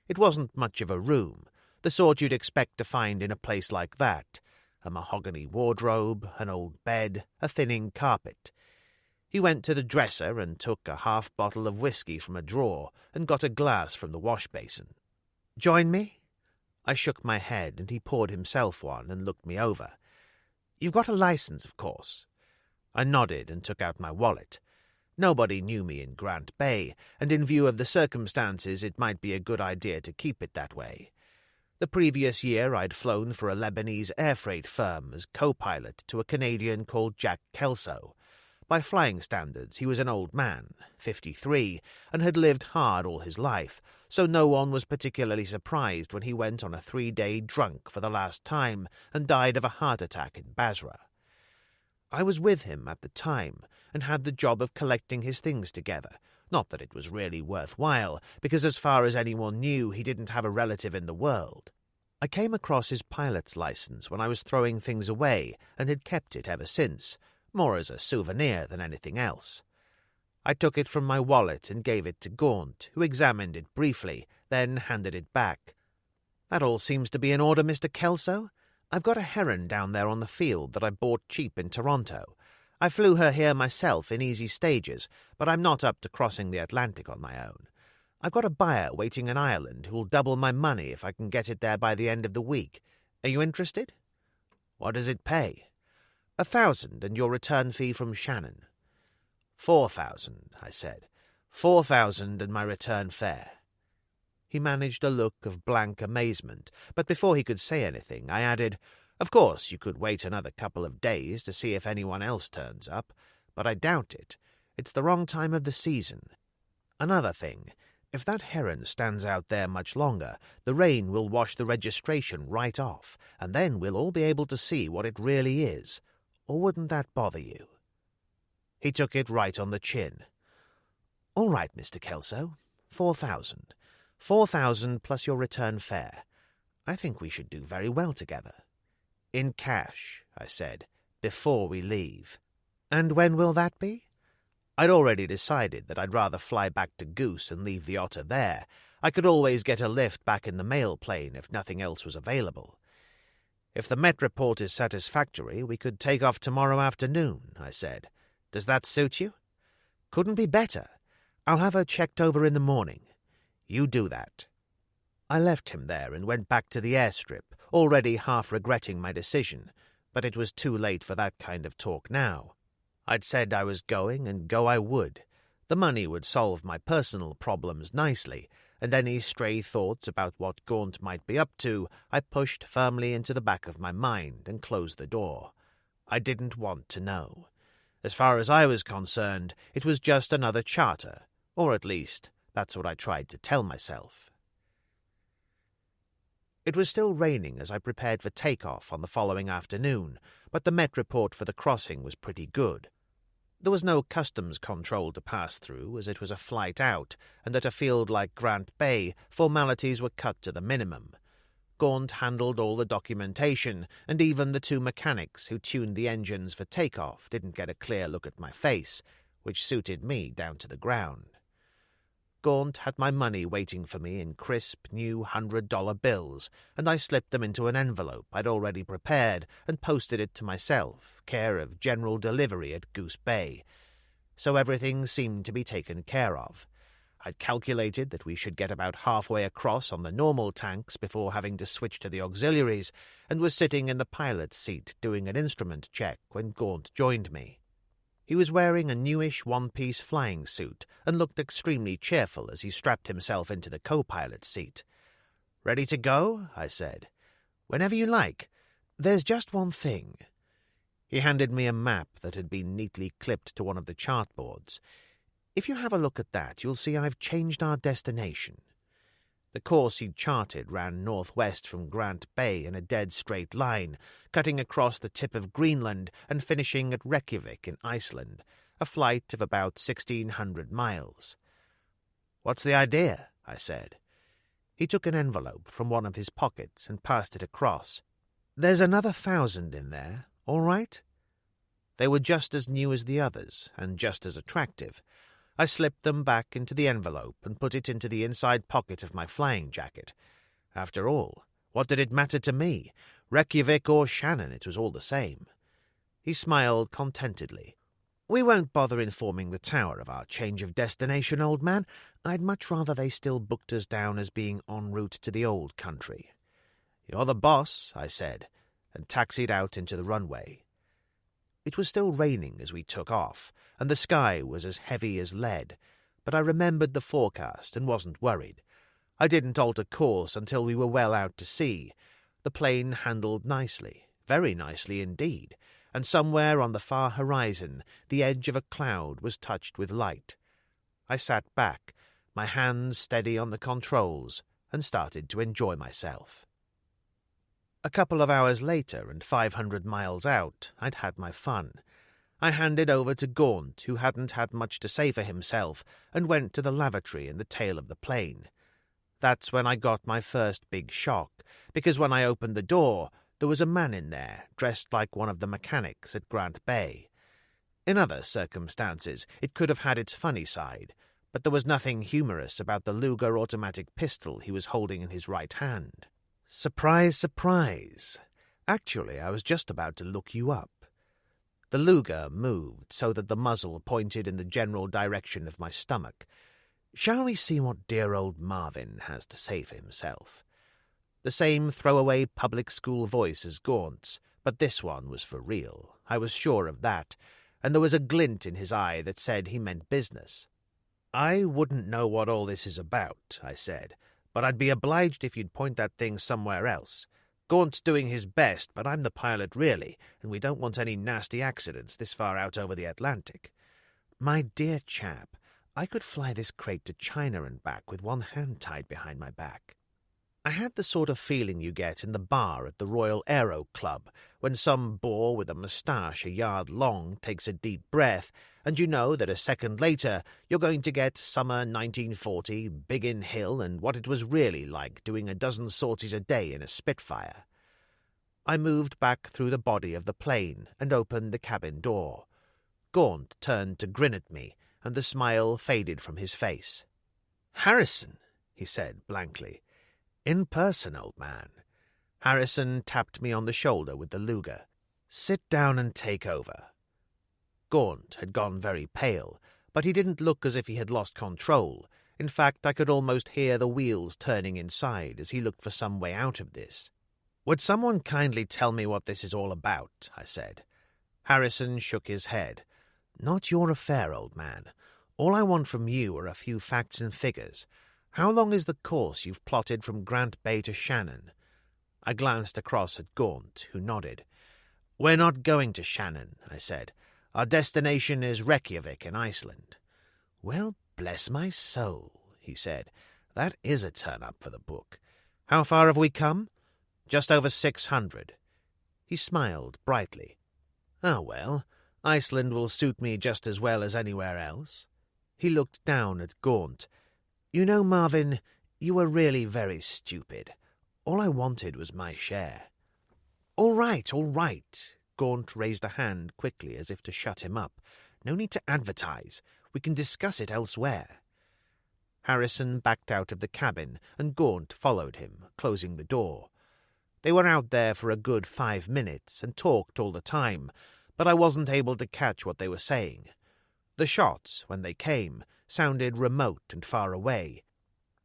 It wasn't much of a room, the sort you'd expect to find in a place like that. A mahogany wardrobe, an old bed, a thinning carpet. He went to the dresser and took a half bottle of whiskey from a drawer and got a glass from the wash basin. "Join me?" I shook my head and he poured himself one and looked me over. "You've got a license, of course." I nodded and took out my wallet. Nobody knew me in Grant Bay, and in view of the circumstances it might be a good idea to keep it that way. The previous year I'd flown for a Lebanese air freight firm as co-pilot to a Canadian called Jack Kelso. By flying standards, he was an old man, 53, and had lived hard all his life, so no one was particularly surprised when he went on a 3-day drunk for the last time and died of a heart attack in Basra. I was with him at the time and had the job of collecting his things together. Not that it was really worthwhile, because as far as anyone knew, he didn't have a relative in the world. I came across his pilot's license when I was throwing things away and had kept it ever since, more as a souvenir than anything else. I took it from my wallet and gave it to Gaunt, who examined it briefly, then handed it back. "That all seems to be in order, Mr. Kelso. I've got a Heron down there on the field that I bought cheap in Toronto. I flew her here myself in easy stages, but I'm not up to crossing the Atlantic on my own. I've got a buyer waiting in Ireland who'll double my money if I can get it there by the end of the week. Are you interested?" "What does it pay?" "1,000 and your return fee from Shannon." "4,000, I said. 4,000 and my return fare." He managed a look of blank amazement, but before he could say anything, I added, "Of course, you could wait another couple of days to see if anyone else turns up, but I doubt it. It's the wrong time of the season. Another thing, if that Heron stands out there much longer, the rain will wash the registration right off, and then we'll all be able to see what it really is. Or wouldn't that bother you?" He took it right on the chin. "All right, Mr. Kelso. 4,000. 4,000 plus your return fare. I think we should do very well together." "In cash," I said, "before we leave." "And when will that be?" I'd already decided that I'd rather fly back to Goose and leave the Otter there. I could always get a lift back in the mail plane if nothing else was available. "If the Met report is satisfactory, we could take off tomorrow afternoon," I said. "Does that suit you?" "Couldn't be better. I'll have her checked over in the morning." "You do that." I left him there and went back to the airstrip, already half regretting my decision. but it was too late for that kind of talk now. I'd said I was going, and go I would. The money would solve my personal problems nicely, and any stray thoughts about what Gaunt might be up to I pushed firmly into the back of my mind and closed the door. I didn't want to know. As far as I was concerned, it was just another charter, or at least that's what I tried to tell myself. It was still raining as I prepared for takeoff on the following afternoon, but the Met report for the crossing was pretty good. There was no customs control to pass through, as it was a flight out, and at a field like Grant Bay, formalities were cut to the minimum. Gaunt handled all the documentation, and even the 2 mechanics who tuned the engines for takeoff didn't get a clear look at my face, which suited me down to the ground. Gaunt had my money waiting for me in crisp, new $100 bills, and I slipped them into an envelope I'd already prepared and posted it to myself, care of general delivery at Goose Bay. So everything seemed to be taken care of. I'd calculated that we should get about halfway across on the normal tanks before having to switch to the auxiliaries, and was sitting in the pilot's seat doing an instrument check when Gaunt joined me. He was wearing a newish one-piece flying suit and looked extremely cheerful as he strapped himself into the co-pilot's seat. "Ready to go?" I said. "Whenever you like. There's just one thing." He handed me a map that had been neatly clipped to one of the chartboards. "If you have a look at that, you'll see I've changed our destination." The course he'd charted ran northwest from Grant Bay in a dead straight line, cutting across the tip of Greenland and finishing at Reykjavik in Iceland, a flight of about 1,600 miles. "What's the idea?" I said. He took an envelope from one of his pockets and passed it across. "There's another 1,000 in there, all right?" They were just as new as the others, and just as attractive. I slipped them back into the envelope and put it into the inside pocket of my flying jacket. After all, what did it matter to me? Reykjavik or Shannon, it was all the same. He smiled contentedly. "We won't bother informing the tower of our change of destination, old man. I'd much rather they still booked us down as being en route to the old country." "You're the boss," I said, and taxied out into the runway. It was still raining as we took off, and the sky was as heavy as lead, but I remembered the forecast and wasn't worried. I didn't alter course until we were well out to sea. The plane handled nicely, very nicely indeed, and somewhere on the far horizon the edge of a cloud was touched with light. I sat back, my hands steady on the controls, and started to enjoy myself. A couple of hours later, and 500 miles out, I'd had my fun. I handed over to Gaunt, who hadn't had much to say for himself, and went to the lavatory in the tail of the plane. That's when I got my first big shock, because when I opened the door, there was a man in there, dressed like one of the mechanics at Grant Bay. In other circumstances, it could have had its funny side, but there was nothing humorous about the Luger automatic pistol he was holding in his right hand. "Surprise, surprise. Actually, I was just about to look you up." The Luger moved so that the muzzle pointed in the general direction of my stomach. "Shall we see what dear old Marvin has to say for himself?" The same throwaway public school voice as Gaunt's, but this one was for real. I was sure of that, and there was a glint in his eye that said he meant business. "I wouldn't know what all this is about," I said, "but I'd be obliged if you'd point that thing somewhere else. Gaunt's doing his best, but I'm the pilot really, and we don't want any nasty accidents this far out over the Atlantic." "My dear chap, I could fly this crate to China and back with one hand tied behind my back." I had the sort of feeling you get in the bar at the Royal Aero Club, when some bore with a moustache a yard long takes a deep breath, and you know that a second later you're going to get summer 1940, Biggin Hill, and what it was really like doing a dozen sorties a day in a Spitfire. I moved back through the body of the plane and opened the cabin door. Gaunt turned to grin at me, and the smile faded from his face. "Harrison," he said blankly. "In person, old man." Harrison tapped me on the shoulder with the Luger. "Sit down and take over." Gaunt had gone very pale, but he didn't look as if he had lost control. In fact, I could almost hear the wheels turning inside as he looked for some way out of this. "Would someone kindly tell me what this is all about?" I said. Harrison shook his head. "Not your affair, old man. All I want from you are a few facts and figures. How long is the course you've plotted from Grant Bay to Shannon?" I glanced across at Gaunt, who nodded. "We're not going to Shannon," I said. "Our destination is Reykjavik in Iceland." "Well, bless my soul," he said. "That is a turn-up for the book. How far have we come?" "Just over 600. He smiled brightly. "Oh, well, Iceland will suit me just as well as anywhere else." He looked down at Gaunt. "You know, Marvin, you were really very stupid. All I wanted was my share." All right. Gaunt raised a hand quickly as if to shut him up. "No need to advertise. We can discuss it elsewhere." Harrison backed out of the cabin, and Gaunt followed him, closing the door. They were out there for a good 5 minutes and talked all the time, but I wasn't able to catch what they were saying. The shots, when they came, sounded remote and far away.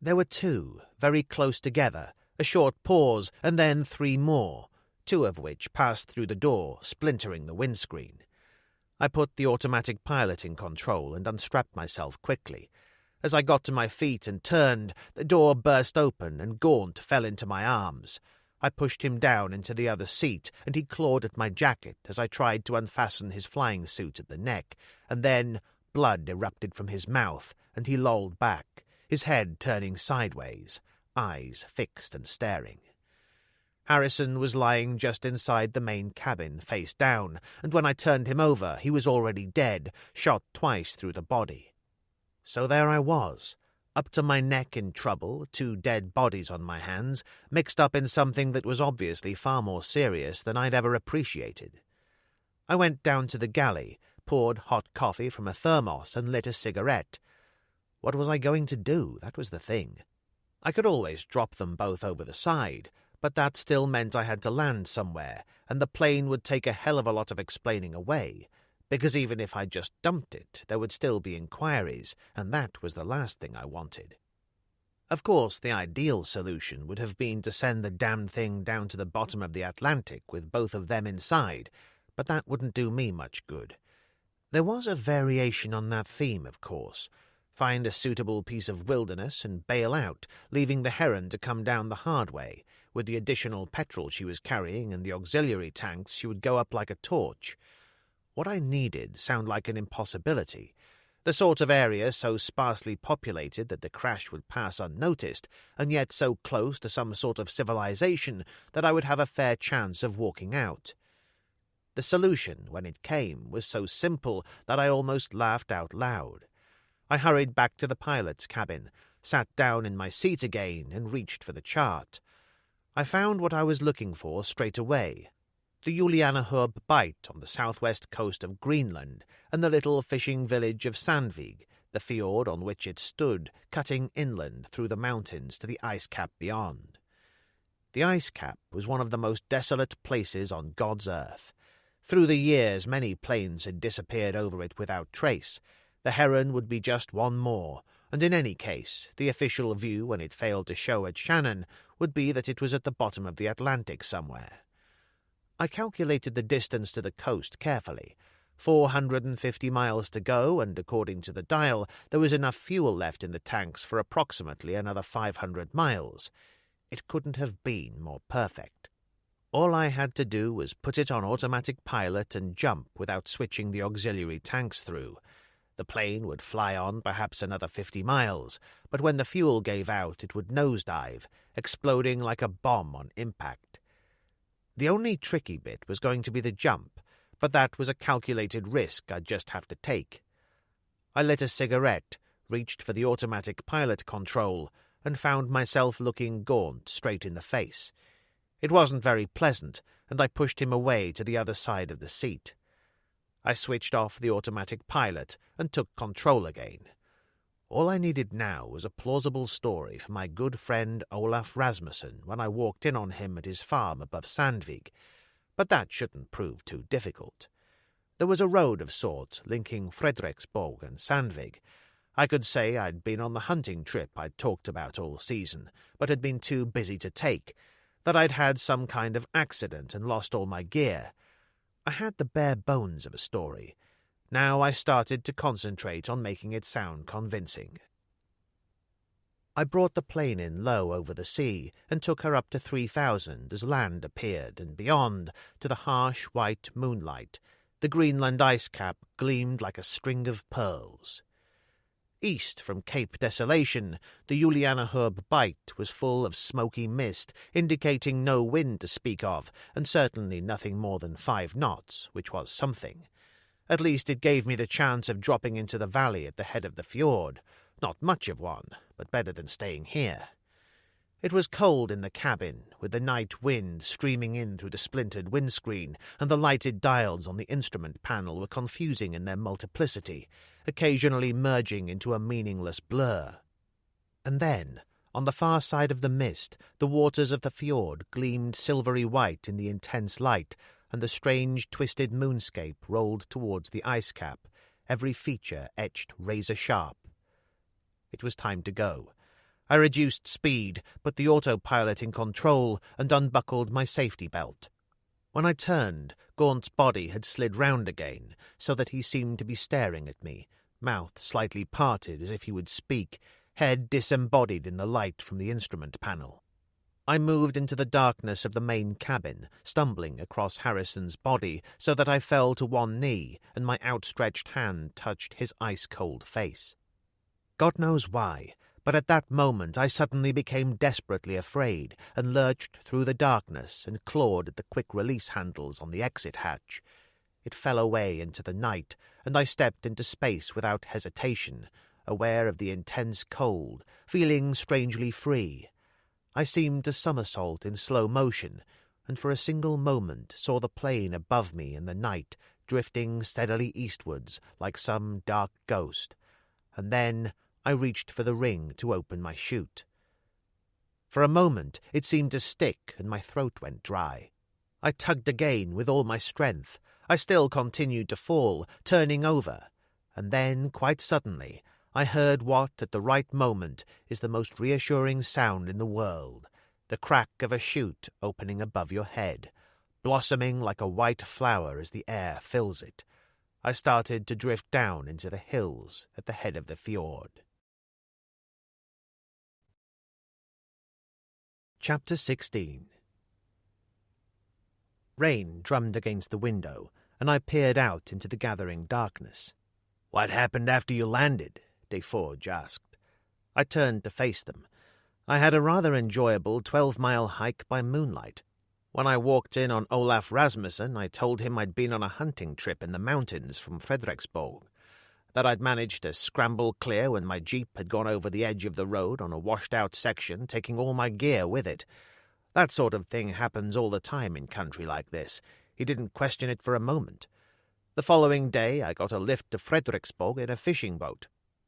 There were 2, very close together, a short pause, and then 3 more, 2 of which passed through the door, splintering the windscreen. I put the automatic pilot in control and unstrapped myself quickly. As I got to my feet and turned, the door burst open and Gaunt fell into my arms. I pushed him down into the other seat, and he clawed at my jacket as I tried to unfasten his flying suit at the neck, and then blood erupted from his mouth, and he lolled back, his head turning sideways, eyes fixed and staring. Harrison was lying just inside the main cabin, face down, and when I turned him over, he was already dead, shot twice through the body. So there I was, up to my neck in trouble, 2 dead bodies on my hands, mixed up in something that was obviously far more serious than I'd ever appreciated. I went down to the galley, poured hot coffee from a thermos, and lit a cigarette. What was I going to do? That was the thing. I could always drop them both over the side, but that still meant I had to land somewhere, and the plane would take a hell of a lot of explaining away, because even if I just dumped it, there would still be inquiries, and that was the last thing I wanted. Of course, the ideal solution would have been to send the damned thing down to the bottom of the Atlantic with both of them inside, but that wouldn't do me much good. There was a variation on that theme, of course. Find a suitable piece of wilderness and bail out, leaving the Heron to come down the hard way. With the additional petrol she was carrying and the auxiliary tanks, she would go up like a torch. What I needed sounded like an impossibility. The sort of area so sparsely populated that the crash would pass unnoticed, and yet so close to some sort of civilization that I would have a fair chance of walking out. The solution, when it came, was so simple that I almost laughed out loud. I hurried back to the pilot's cabin, sat down in my seat again, and reached for the chart. I found what I was looking for straight away. The Julianahub Bight on the southwest coast of Greenland, and the little fishing village of Sandvig, the fjord on which it stood, cutting inland through the mountains to the ice cap beyond. The ice cap was one of the most desolate places on God's earth. Through the years, many planes had disappeared over it without trace. The Heron would be just one more, and in any case, the official view when it failed to show at Shannon would be that it was at the bottom of the Atlantic somewhere. I calculated the distance to the coast carefully. 450 miles to go, and according to the dial, there was enough fuel left in the tanks for approximately another 500 miles. It couldn't have been more perfect. All I had to do was put it on automatic pilot and jump without switching the auxiliary tanks through. The plane would fly on perhaps another 50 miles, but when the fuel gave out, it would nosedive, exploding like a bomb on impact. The only tricky bit was going to be the jump, but that was a calculated risk I'd just have to take. I lit a cigarette, reached for the automatic pilot control, and found myself looking Gaunt straight in the face. It wasn't very pleasant, and I pushed him away to the other side of the seat. I switched off the automatic pilot and took control again. All I needed now was a plausible story for my good friend Olaf Rasmussen when I walked in on him at his farm above Sandvig, but that shouldn't prove too difficult. There was a road of sorts linking Frederiksborg and Sandvig. I could say I'd been on the hunting trip I'd talked about all season, but had been too busy to take. that I'd had some kind of accident and lost all my gear. I had the bare bones of a story. Now I started to concentrate on making it sound convincing. I brought the plane in low over the sea and took her up to 3,000 as land appeared, and beyond, to the harsh white moonlight, the Greenland ice cap gleamed like a string of pearls. East from Cape Desolation, the Julianaherb Bight was full of smoky mist, indicating no wind to speak of, and certainly nothing more than 5 knots, which was something. At least it gave me the chance of dropping into the valley at the head of the fjord. Not much of one, but better than staying here. It was cold in the cabin, with the night wind streaming in through the splintered windscreen, and the lighted dials on the instrument panel were confusing in their multiplicity, occasionally merging into a meaningless blur. And then, on the far side of the mist, the waters of the fjord gleamed silvery white in the intense light, and the strange twisted moonscape rolled towards the ice cap, every feature etched razor-sharp. It was time to go. I reduced speed, put the autopilot in control, and unbuckled my safety belt. When I turned, Gaunt's body had slid round again, so that he seemed to be staring at me, mouth slightly parted as if he would speak, head disembodied in the light from the instrument panel. I moved into the darkness of the main cabin, stumbling across Harrison's body so that I fell to one knee, and my outstretched hand touched his ice-cold face. God knows why, but at that moment I suddenly became desperately afraid and lurched through the darkness and clawed at the quick-release handles on the exit hatch. It fell away into the night, and I stepped into space without hesitation, aware of the intense cold, feeling strangely free. I seemed to somersault in slow motion, and for a single moment saw the plane above me in the night, drifting steadily eastwards like some dark ghost. And then I reached for the ring to open my chute. For a moment it seemed to stick, and my throat went dry. I tugged again with all my strength. I still continued to fall, turning over, and then, quite suddenly, I heard what, at the right moment, is the most reassuring sound in the world, the crack of a chute opening above your head, blossoming like a white flower as the air fills it. I started to drift down into the hills at the head of the fjord. Chapter 16. Rain drummed against the window, and I peered out into the gathering darkness. "What happened after you landed?" Deforge asked. I turned to face them. I had a rather enjoyable 12-mile hike by moonlight. When I walked in on Olaf Rasmussen, I told him I'd been on a hunting trip in the mountains from Frederiksborg, that I'd managed to scramble clear when my jeep had gone over the edge of the road on a washed-out section, taking all my gear with it. That sort of thing happens all the time in country like this. He didn't question it for a moment. The following day I got a lift to Frederiksborg in a fishing boat.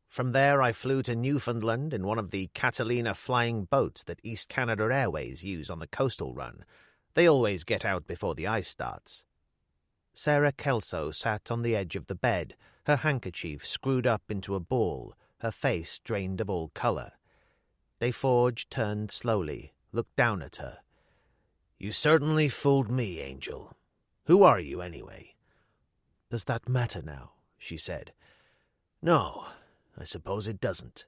From there I flew to Newfoundland in one of the Catalina flying boats that East Canada Airways use on the coastal run. They always get out before the ice starts. Sarah Kelso sat on the edge of the bed, her handkerchief screwed up into a ball, her face drained of all colour. Deforge turned slowly, looked down at her. "You certainly fooled me, Angel. Who are you, anyway?" "Does that matter now?" she said. "No, I suppose it doesn't."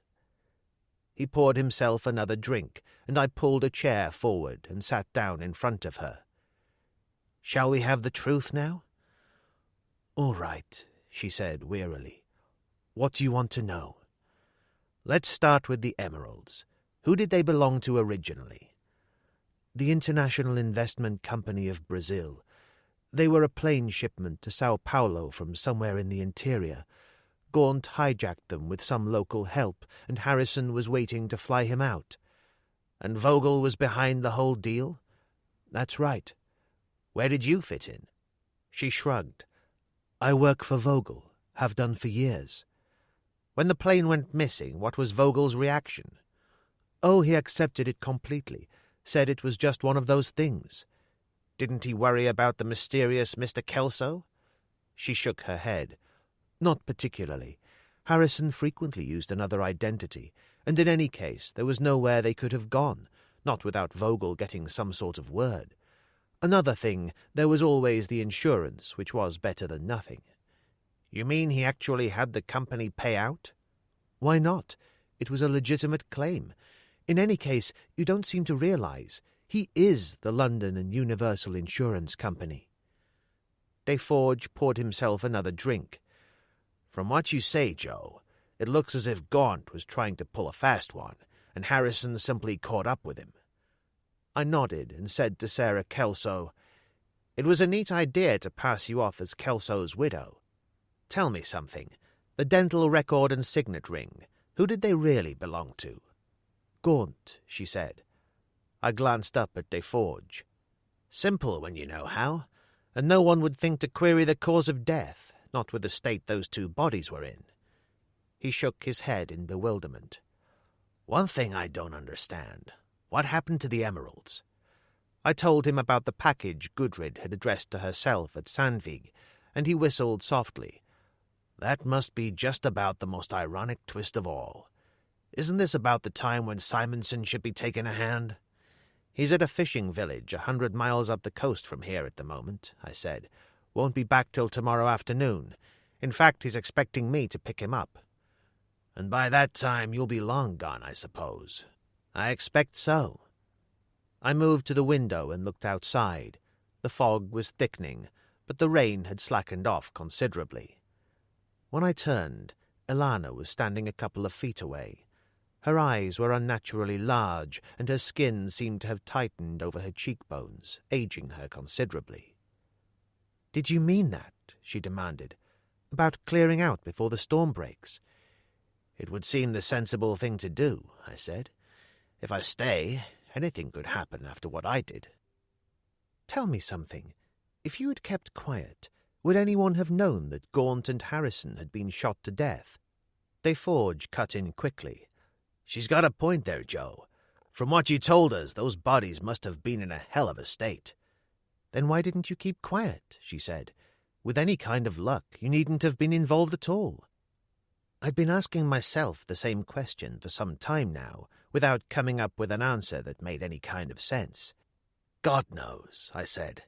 He poured himself another drink, and I pulled a chair forward and sat down in front of her. "Shall we have the truth now?" "All right," she said wearily. "What do you want to know?" "Let's start with the emeralds. Who did they belong to originally?" "The International Investment Company of Brazil. They were a plane shipment to Sao Paulo from somewhere in the interior. Gaunt hijacked them with some local help, and Harrison was waiting to fly him out." "And Vogel was behind the whole deal?" "That's right." "Where did you fit in?" She shrugged. "I work for Vogel, have done for years." "When the plane went missing, what was Vogel's reaction?" "Oh, he accepted it completely, said it was just one of those things." "Didn't he worry about the mysterious Mr. Kelso?" She shook her head. "Not particularly. Harrison frequently used another identity, and in any case there was nowhere they could have gone. not without Vogel getting some sort of word. Another thing, there was always the insurance, which was better than nothing. You mean he actually had the company pay out? Why not? It was a legitimate claim. In any case, you don't seem to realize he is the London and Universal Insurance Company. Deforge poured himself another drink. From what you say, Joe, it looks as if Gaunt was trying to pull a fast one, and Harrison simply caught up with him. I nodded and said to Sarah Kelso, "It was a neat idea to pass you off as Kelso's widow. Tell me something. The dental record and signet ring, who did they really belong to?" "Gaunt," she said. I glanced up at Deforge. "Simple when you know how, and no one would think to query the cause of death, not with the state those two bodies were in." He shook his head in bewilderment. "One thing I don't understand. What happened to the emeralds?" I told him about the package Gudrid had addressed to herself at Sandvig, and he whistled softly. "That must be just about the most ironic twist of all. Isn't this about the time when Simonson should be taking a hand?" "He's at a fishing village 100 miles up the coast from here at the moment," I said. "Won't be back till tomorrow afternoon. In fact, he's expecting me to pick him up." "And by that time you'll be long gone, I suppose." "I expect so." I moved to the window and looked outside. The fog was thickening, but the rain had slackened off considerably. When I turned, Elana was standing a couple of feet away. Her eyes were unnaturally large, and her skin seemed to have tightened over her cheekbones, aging her considerably. "Did you mean that?" she demanded. "About clearing out before the storm breaks?" "It would seem the sensible thing to do," I said. "If I stay, anything could happen after what I did." "Tell me something. If you had kept quiet, would anyone have known that Gaunt and Harrison had been shot to death?" Deforge cut in quickly. "She's got a point there, Joe. From what you told us, those bodies must have been in a hell of a state." "Then why didn't you keep quiet?" she said. "With any kind of luck, you needn't have been involved at all." I'd been asking myself the same question for some time now, without coming up with an answer that made any kind of sense. "God knows," I said.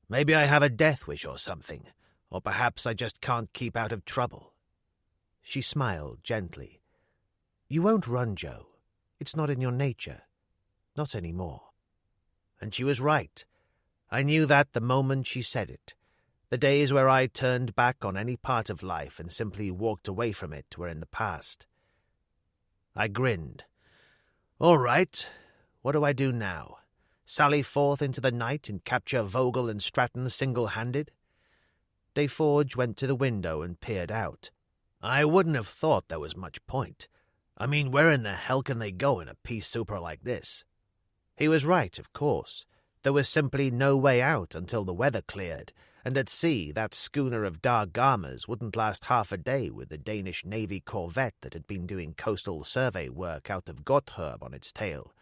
"Maybe I have a death wish or something, or perhaps I just can't keep out of trouble." She smiled gently. "You won't run, Joe. It's not in your nature. Not anymore." And she was right. I knew that the moment she said it. The days where I turned back on any part of life and simply walked away from it were in the past. I grinned. "All right. What do I do now? Sally forth into the night and capture Vogel and Stratton single-handed?" Deforge went to the window and peered out. "I wouldn't have thought there was much point. I mean, where in the hell can they go in a pea souper like this?" He was right, of course. There was simply no way out until the weather cleared, and at sea that schooner of Dar Garma's wouldn't last half a day with the Danish Navy corvette that had been doing coastal survey work out of Gotthurb on its tail.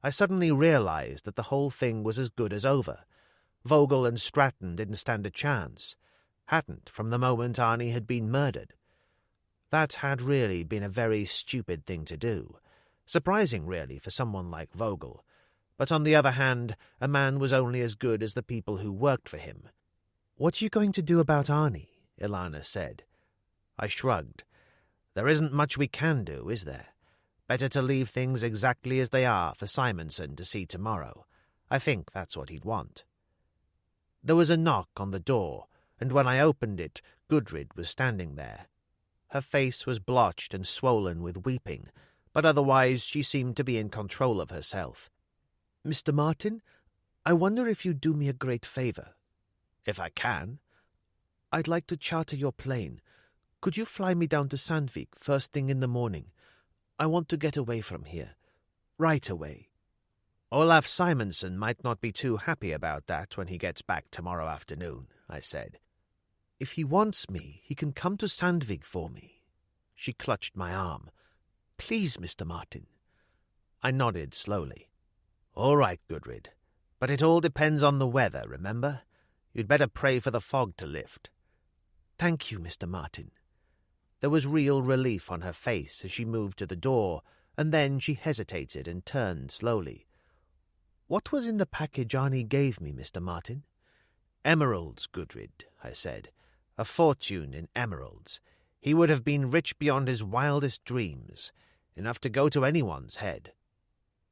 I suddenly realized that the whole thing was as good as over. Vogel and Stratton didn't stand a chance. Hadn't from the moment Arnie had been murdered. That had really been a very stupid thing to do. Surprising, really, for someone like Vogel. But on the other hand, a man was only as good as the people who worked for him. "What are you going to do about Arnie?" Elana said. I shrugged. "There isn't much we can do, is there? Better to leave things exactly as they are for Simonson to see tomorrow. I think that's what he'd want." There was a knock on the door, and when I opened it, Gudrid was standing there. Her face was blotched and swollen with weeping, but otherwise she seemed to be in control of herself. "Mr. Martin, I wonder if you'd do me a great favor." "If I can." "I'd like to charter your plane. Could you fly me down to Sandvik first thing in the morning? I want to get away from here. Right away." "Olaf Simonson might not be too happy about that when he gets back tomorrow afternoon," I said. "If he wants me, he can come to Sandvik for me." She clutched my arm. "Please, Mr. Martin." I nodded slowly. "All right, Gudrid. But it all depends on the weather, remember? You'd better pray for the fog to lift." "Thank you, Mr. Martin." There was real relief on her face as she moved to the door, and then she hesitated and turned slowly. "What was in the package Arnie gave me, Mr. Martin?" "Emeralds, Gudrid," I said. "A fortune in emeralds. He would have been rich beyond his wildest dreams, enough to go to anyone's head."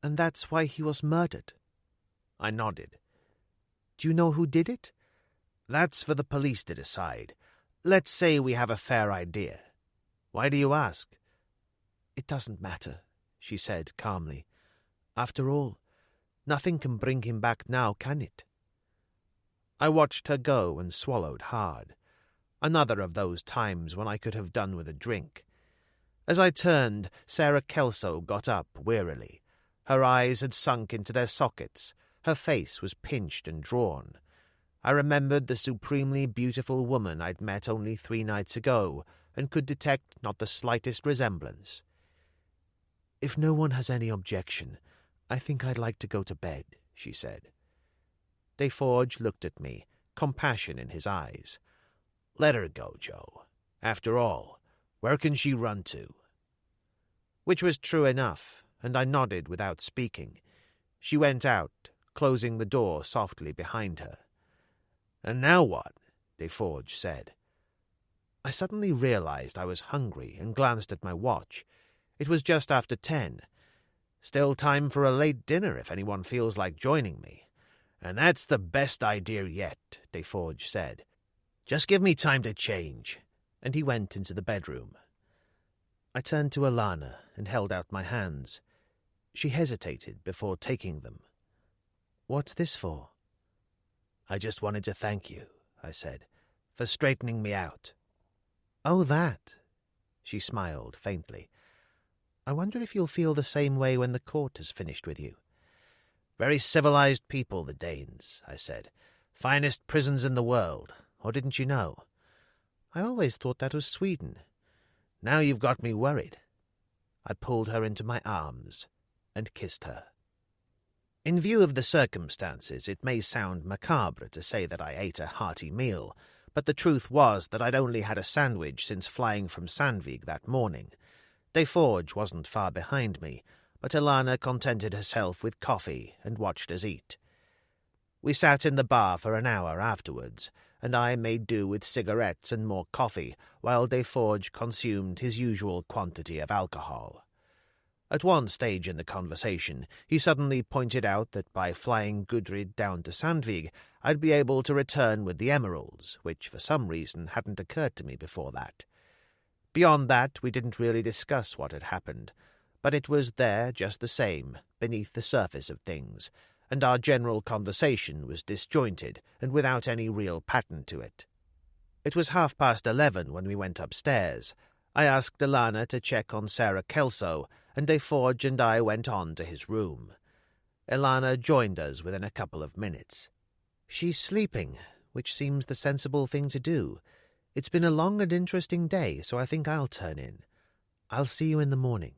"And that's why he was murdered?" I nodded. "Do you know who did it?" "That's for the police to decide. Let's say we have a fair idea. Why do you ask?" "It doesn't matter," she said calmly. "After all, nothing can bring him back now, can it?" I watched her go and swallowed hard. Another of those times when I could have done with a drink. As I turned, Sarah Kelso got up wearily. Her eyes had sunk into their sockets. Her face was pinched and drawn. I remembered the supremely beautiful woman I'd met only 3 nights ago, and could detect not the slightest resemblance. "If no one has any objection, I think I'd like to go to bed," she said. Deforge looked at me, compassion in his eyes. "Let her go, Joe. After all, where can she run to?" Which was true enough, and I nodded without speaking. She went out, closing the door softly behind her. "And now what?" Deforge said. I suddenly realized I was hungry and glanced at my watch. It was just after 10. Still time for a late dinner if anyone feels like joining me. "And that's the best idea yet," Deforge said. "Just give me time to change." And he went into the bedroom. I turned to Alana and held out my hands. She hesitated before taking them. "What's this for?" "I just wanted to thank you," I said, "for straightening me out." "Oh, that." She smiled faintly. "I wonder if you'll feel the same way when the court has finished with you." "Very civilized people, the Danes," I said. "Finest prisons in the world, or didn't you know?" "I always thought that was Sweden." "Now you've got me worried." I pulled her into my arms and kissed her. In view of the circumstances, it may sound macabre to say that I ate a hearty meal, but the truth was that I'd only had a sandwich since flying from Sandvik that morning. Deforge wasn't far behind me, but Alana contented herself with coffee and watched us eat. We sat in the bar for an hour afterwards, and I made do with cigarettes and more coffee, while Deforge consumed his usual quantity of alcohol. At one stage in the conversation, he suddenly pointed out that by flying Gudrid down to Sandvik, I'd be able to return with the emeralds, which for some reason hadn't occurred to me before that. Beyond that, we didn't really discuss what had happened, but it was there just the same, beneath the surface of things, and our general conversation was disjointed and without any real pattern to it. It was 11:30 when we went upstairs. I asked Alana to check on Sarah Kelso, and Deforge and I went on to his room. Alana joined us within a couple of minutes. "She's sleeping, which seems the sensible thing to do. It's been a long and interesting day, so I think I'll turn in. I'll see you in the morning."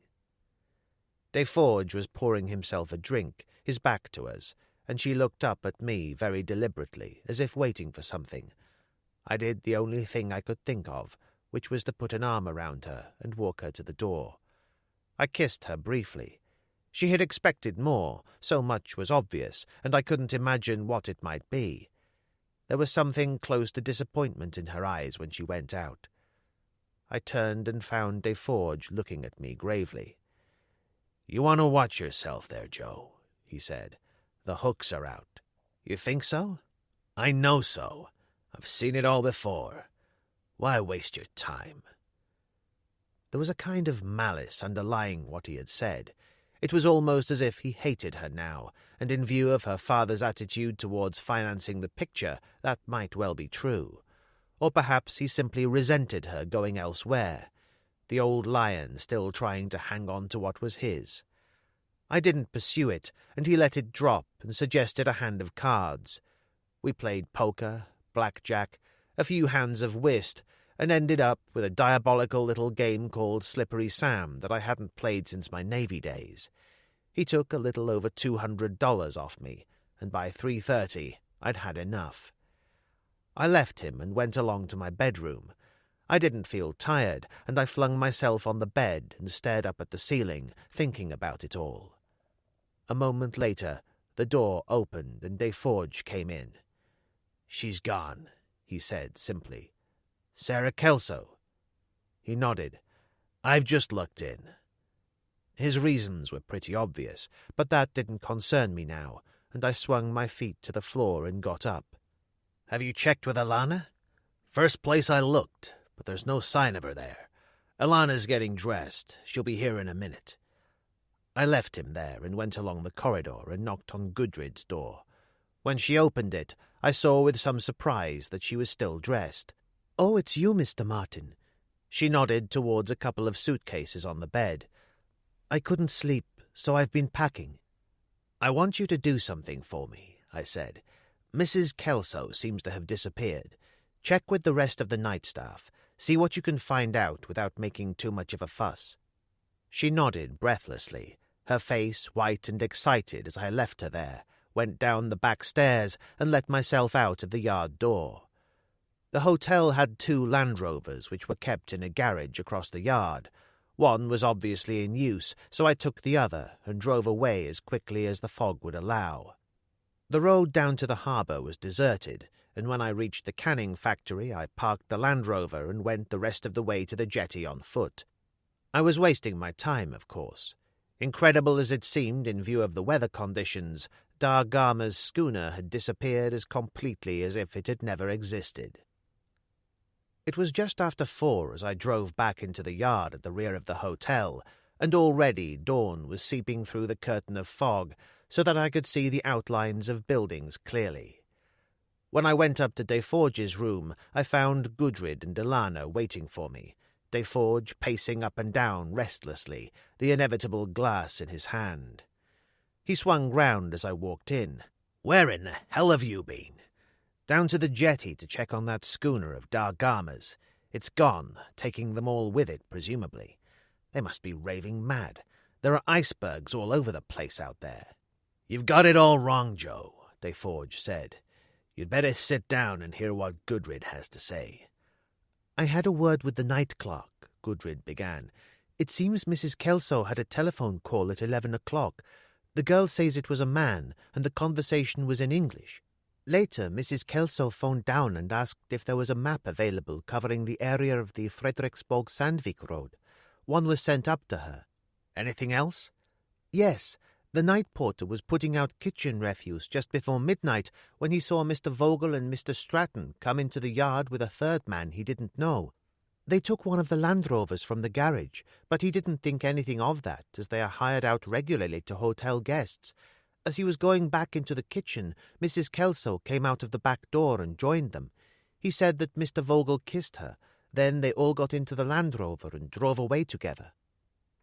Deforge was pouring himself a drink, his back to us, and she looked up at me very deliberately, as if waiting for something. I did the only thing I could think of, which was to put an arm around her and walk her to the door. I kissed her briefly. She had expected more, so much was obvious, and I couldn't imagine what it might be. There was something close to disappointment in her eyes when she went out. I turned and found Deforge looking at me gravely. "You want to watch yourself there, Joe," he said. "The hooks are out." "You think so?" "I know so. I've seen it all before. Why waste your time?" There was a kind of malice underlying what he had said. It was almost as if he hated her now, and in view of her father's attitude towards financing the picture, that might well be true. Or perhaps he simply resented her going elsewhere, the old lion still trying to hang on to what was his. I didn't pursue it, and he let it drop and suggested a hand of cards. We played poker, blackjack, a few hands of whist, and ended up with a diabolical little game called Slippery Sam that I hadn't played since my Navy days. He took a little over $200 off me, and by 3:30 I'd had enough. I left him and went along to my bedroom. I didn't feel tired, and I flung myself on the bed and stared up at the ceiling, thinking about it all. A moment later, The door opened and Deforge came in. "She's gone," he said simply. "Sarah Kelso?" He nodded. "I've just looked in." His reasons were pretty obvious, but that didn't concern me now, and I swung my feet to the floor and got up. "Have you checked with Alana?" "First place I looked, but there's no sign of her there. Alana's getting dressed. She'll be here in a minute." I left him there and went along the corridor and knocked on Gudrid's door. When she opened it, I saw with some surprise that she was still dressed. "Oh, it's you, Mr. Martin." She nodded towards a couple of suitcases on the bed. "I couldn't sleep, so I've been packing." "I want you to do something for me," I said. "Mrs. Kelso seems to have disappeared. Check with the rest of the night staff. See what you can find out without making too much of a fuss." She nodded breathlessly, her face white and excited as I left her there, went down the back stairs and let myself out of the yard door. The hotel had 2 Land Rovers which were kept in a garage across the yard. One was obviously in use, so I took the other and drove away as quickly as the fog would allow. The road down to the harbour was deserted, and when I reached the canning factory I parked the Land Rover and went the rest of the way to the jetty on foot. I was wasting my time, of course. Incredible as it seemed in view of the weather conditions, Da Gama's schooner had disappeared as completely as if it had never existed. It was just after 4 as I drove back into the yard at the rear of the hotel, and already dawn was seeping through the curtain of fog so that I could see the outlines of buildings clearly. When I went up to Deforge's room, I found Gudrid and Alana waiting for me, Deforge pacing up and down restlessly, the inevitable glass in his hand. He swung round as I walked in. "Where in the hell have you been?" "Down to the jetty to check on that schooner of Da Gama's. It's gone, taking them all with it, presumably. They must be raving mad. There are icebergs all over the place out there." "You've got it all wrong, Joe," Deforge said. "You'd better sit down and hear what Gudrid has to say." "I had a word with the night clerk," Gudrid began. "It seems Mrs. Kelso had a telephone call at 11 o'clock. The girl says it was a man, and the conversation was in English. Later, Mrs. Kelso phoned down and asked if there was a map available covering the area of the Frederiksborg-Sandvik road. One was sent up to her." "Anything else?" "Yes. The night porter was putting out kitchen refuse just before midnight when he saw Mr. Vogel and Mr. Stratton come into the yard with a third man he didn't know. They took one of the Land Rovers from the garage, but he didn't think anything of that, as they are hired out regularly to hotel guests. As he was going back into the kitchen, Mrs. Kelso came out of the back door and joined them. He said that Mr. Vogel kissed her. Then they all got into the Land Rover and drove away together."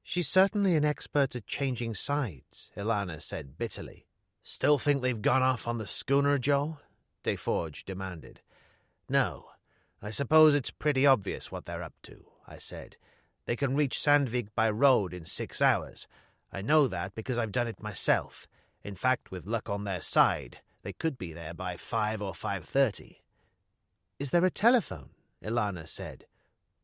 "She's certainly an expert at changing sides," Alana said bitterly. "Still think they've gone off on the schooner, Joe?" Deforge demanded. "No. I suppose it's pretty obvious what they're up to," I said. "They can reach Sandvik by road in 6 hours. I know that because I've done it myself. In fact, with luck on their side, they could be there by 5 or 5:30. "Is there a telephone?" Alana said.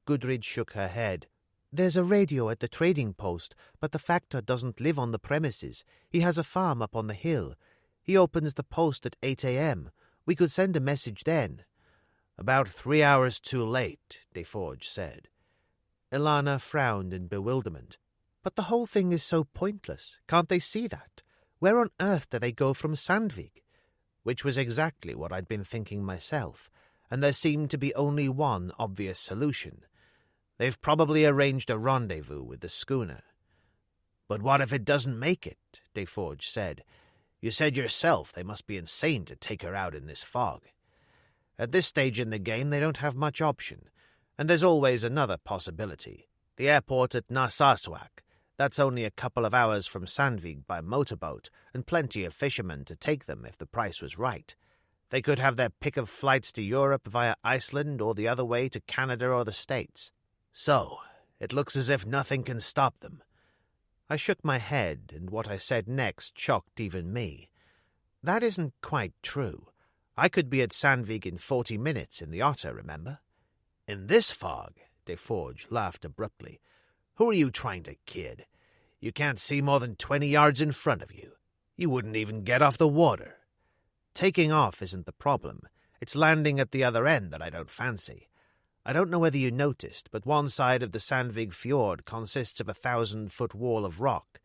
Gudrid shook her head. "There's a radio at the trading post, but the factor doesn't live on the premises. He has a farm up on the hill. He opens the post at 8 a.m. We could send a message then." "About 3 hours too late," Deforge said. Alana frowned in bewilderment. "But the whole thing is so pointless. Can't they see that? Where on earth do they go from Sandvik?" Which was exactly what I'd been thinking myself, and there seemed to be only one obvious solution. They've probably arranged a rendezvous with the schooner. "But what if it doesn't make it?" Deforge said. "You said yourself they must be insane to take her out in this fog. At this stage in the game they don't have much option, and there's always another possibility. The airport at Narsarsuaq. That's only a couple of hours from Sandvik by motorboat, and plenty of fishermen to take them if the price was right. They could have their pick of flights to Europe via Iceland or the other way to Canada or the States. So, it looks as if nothing can stop them." I shook my head, and what I said next shocked even me. "That isn't quite true. I could be at Sandvik in 40 minutes in the Otter, remember?" "In this fog?" Deforge laughed abruptly. "Who are you trying to kid? You can't see more than 20 yards in front of you. You wouldn't even get off the water. Taking off isn't the problem. It's landing at the other end that I don't fancy. I don't know whether you noticed, but one side of the Sandvig fjord consists of a 1,000-foot wall of rock.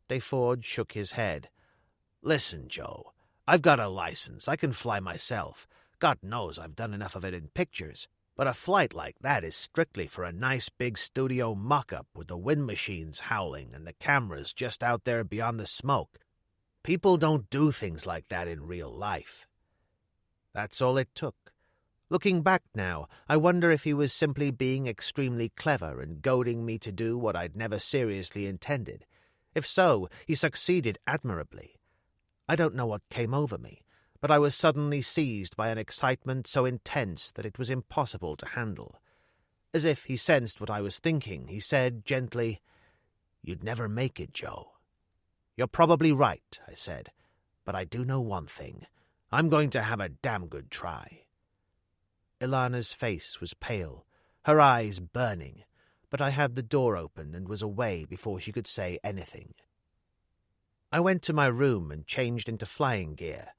Deforge shook his head. Listen, Joe, I've got a license. I can fly myself. God knows I've done enough of it in pictures. But a flight like that is strictly for a nice big studio mock-up with the wind machines howling and the cameras just out there beyond the smoke. People don't do things like that in real life. That's all it took. Looking back now, I wonder if he was simply being extremely clever and goading me to do what I'd never seriously intended. If so, he succeeded admirably. I don't know what came over me, but I was suddenly seized by an excitement so intense that it was impossible to handle. As if he sensed what I was thinking, he said gently, "You'd never make it, Joe." "You're probably right," I said, "but I do know one thing. I'm going to have a damn good try." Ilana's face was pale, her eyes burning, but I had the door open and was away before she could say anything. I went to my room and changed into flying gear.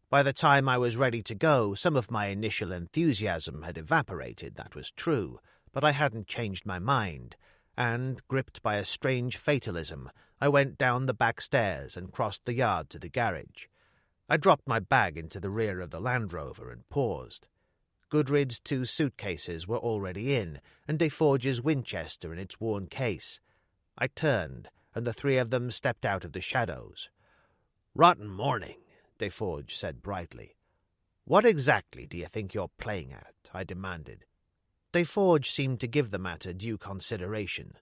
By the time I was ready to go, some of my initial enthusiasm had evaporated, that was true, but I hadn't changed my mind, and, gripped by a strange fatalism, I went down the back stairs and crossed the yard to the garage. I dropped my bag into the rear of the Land Rover and paused. Gudrid's 2 suitcases were already in, and Deforge's Winchester in its worn case. I turned, and the 3 of them stepped out of the shadows. "Rotten morning," Deforge said brightly. "What exactly do you think you're playing at?" I demanded. Deforge seemed to give the matter due consideration.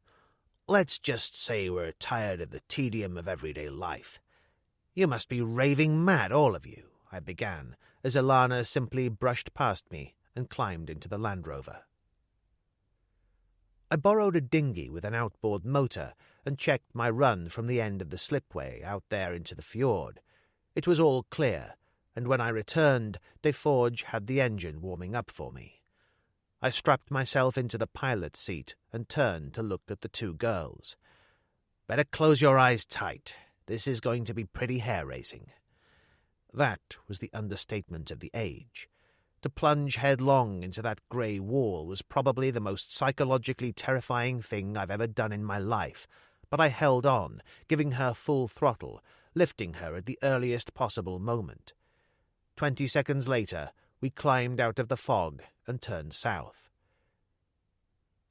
"Let's just say we're tired of the tedium of everyday life." "You must be raving mad, all of you," I began, as Ilana simply brushed past me and climbed into the Land Rover. I borrowed a dinghy with an outboard motor and checked my run from the end of the slipway out there into the fjord. It was all clear, and when I returned, Deforge had the engine warming up for me. I strapped myself into the pilot's seat and turned to look at the 2 girls. "Better close your eyes tight. This is going to be pretty hair-raising." That was the understatement of the age. To plunge headlong into that grey wall was probably the most psychologically terrifying thing I've ever done in my life, but I held on, giving her full throttle, lifting her at the earliest possible moment. 20 seconds later, we climbed out of the fog and turned south.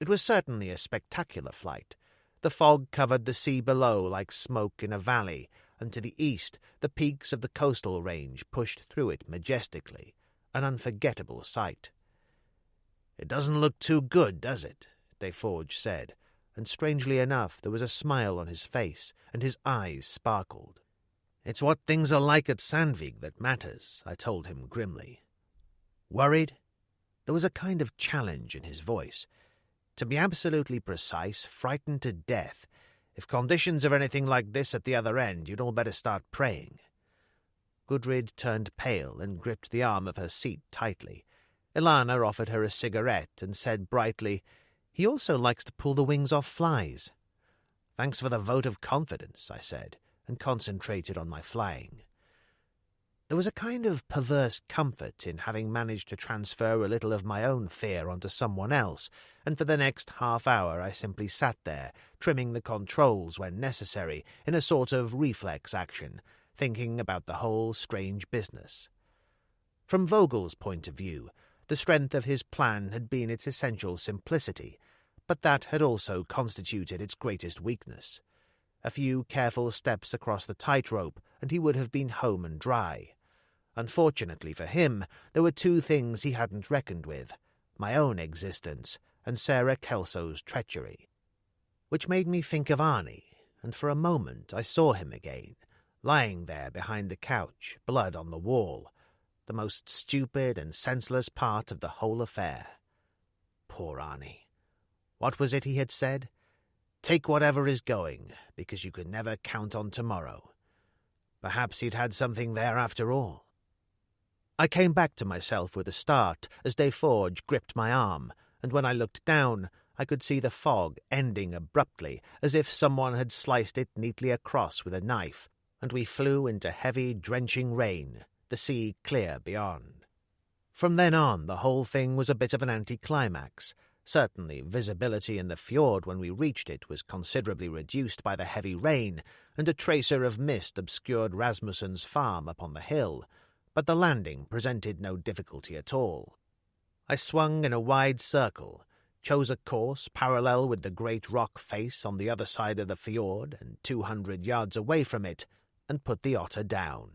It was certainly a spectacular flight. The fog covered the sea below like smoke in a valley, and to the east the peaks of the coastal range pushed through it majestically, an unforgettable sight. "It doesn't look too good, does it?" Deforge said, and strangely enough there was a smile on his face, and his eyes sparkled. "It's what things are like at Sandvig that matters," I told him grimly. "Worried?" There was a kind of challenge in his voice. "To be absolutely precise, frightened to death. If conditions are anything like this at the other end, you'd all better start praying." Gudrid turned pale and gripped the arm of her seat tightly. Ilana offered her a cigarette and said brightly, "He also likes to pull the wings off flies." "Thanks for the vote of confidence," I said, and concentrated on my flying. There was a kind of perverse comfort in having managed to transfer a little of my own fear onto someone else, and for the next half hour I simply sat there, trimming the controls when necessary, in a sort of reflex action, thinking about the whole strange business. From Vogel's point of view, the strength of his plan had been its essential simplicity, but that had also constituted its greatest weakness. A few careful steps across the tightrope, and he would have been home and dry. Unfortunately for him, there were 2 things he hadn't reckoned with: my own existence and Sarah Kelso's treachery. Which made me think of Arnie, and for a moment I saw him again, lying there behind the couch, blood on the wall, the most stupid and senseless part of the whole affair. Poor Arnie. What was it he had said? Take whatever is going, because you can never count on tomorrow. Perhaps he'd had something there after all. I came back to myself with a start as Deforge gripped my arm, and when I looked down, I could see the fog ending abruptly, as if someone had sliced it neatly across with a knife, and we flew into heavy, drenching rain, the sea clear beyond. From then on, the whole thing was a bit of an anticlimax. Certainly, visibility in the fjord when we reached it was considerably reduced by the heavy rain, and a tracer of mist obscured Rasmussen's farm upon the hill, but the landing presented no difficulty at all. I swung in a wide circle, chose a course parallel with the great rock face on the other side of the fjord and 200 yards away from it, and put the otter down.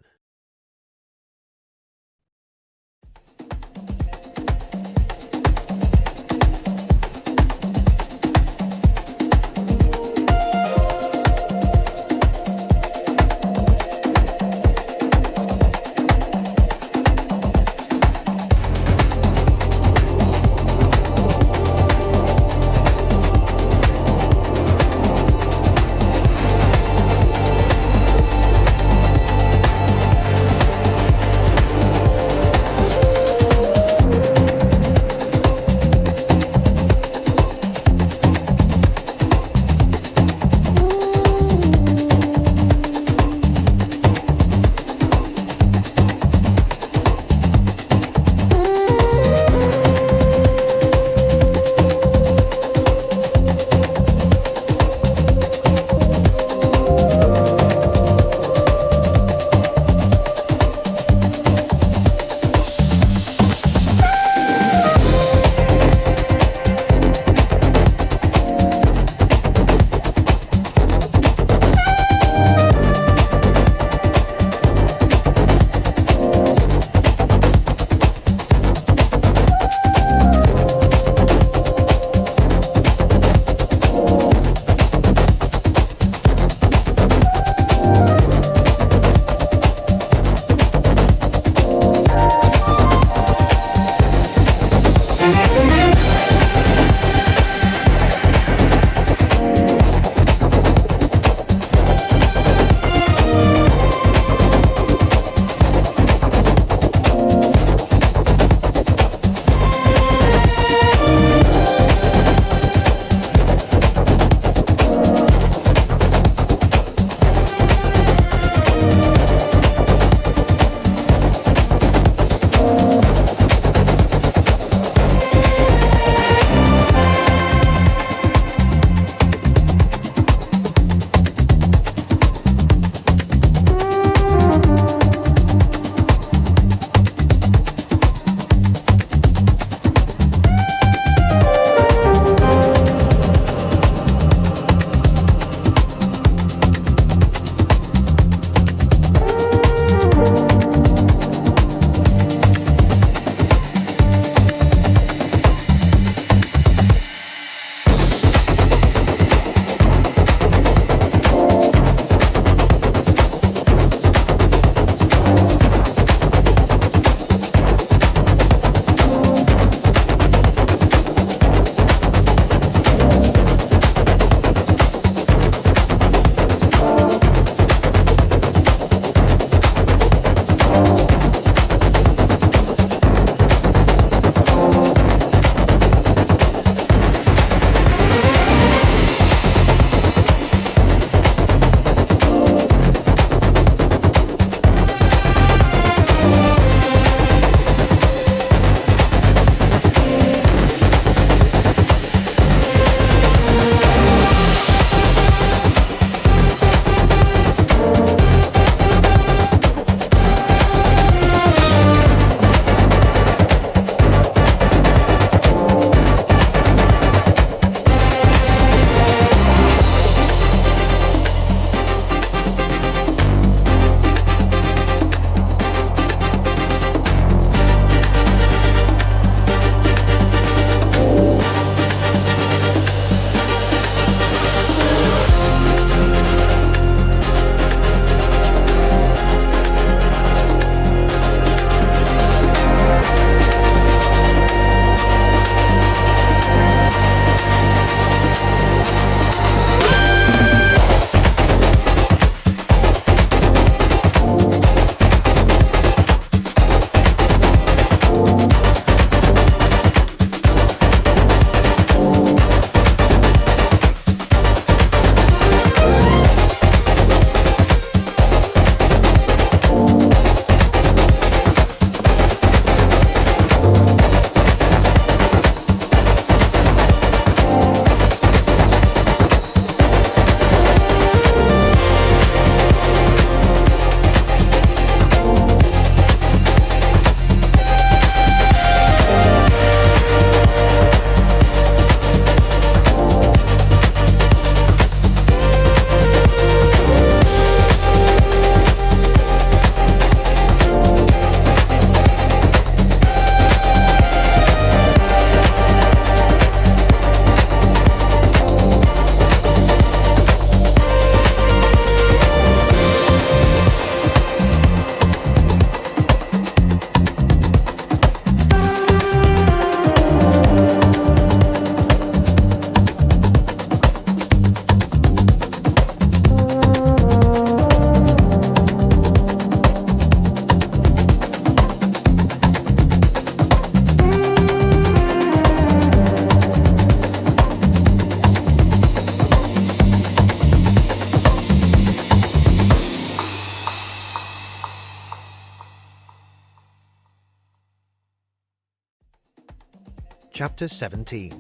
Chapter 17.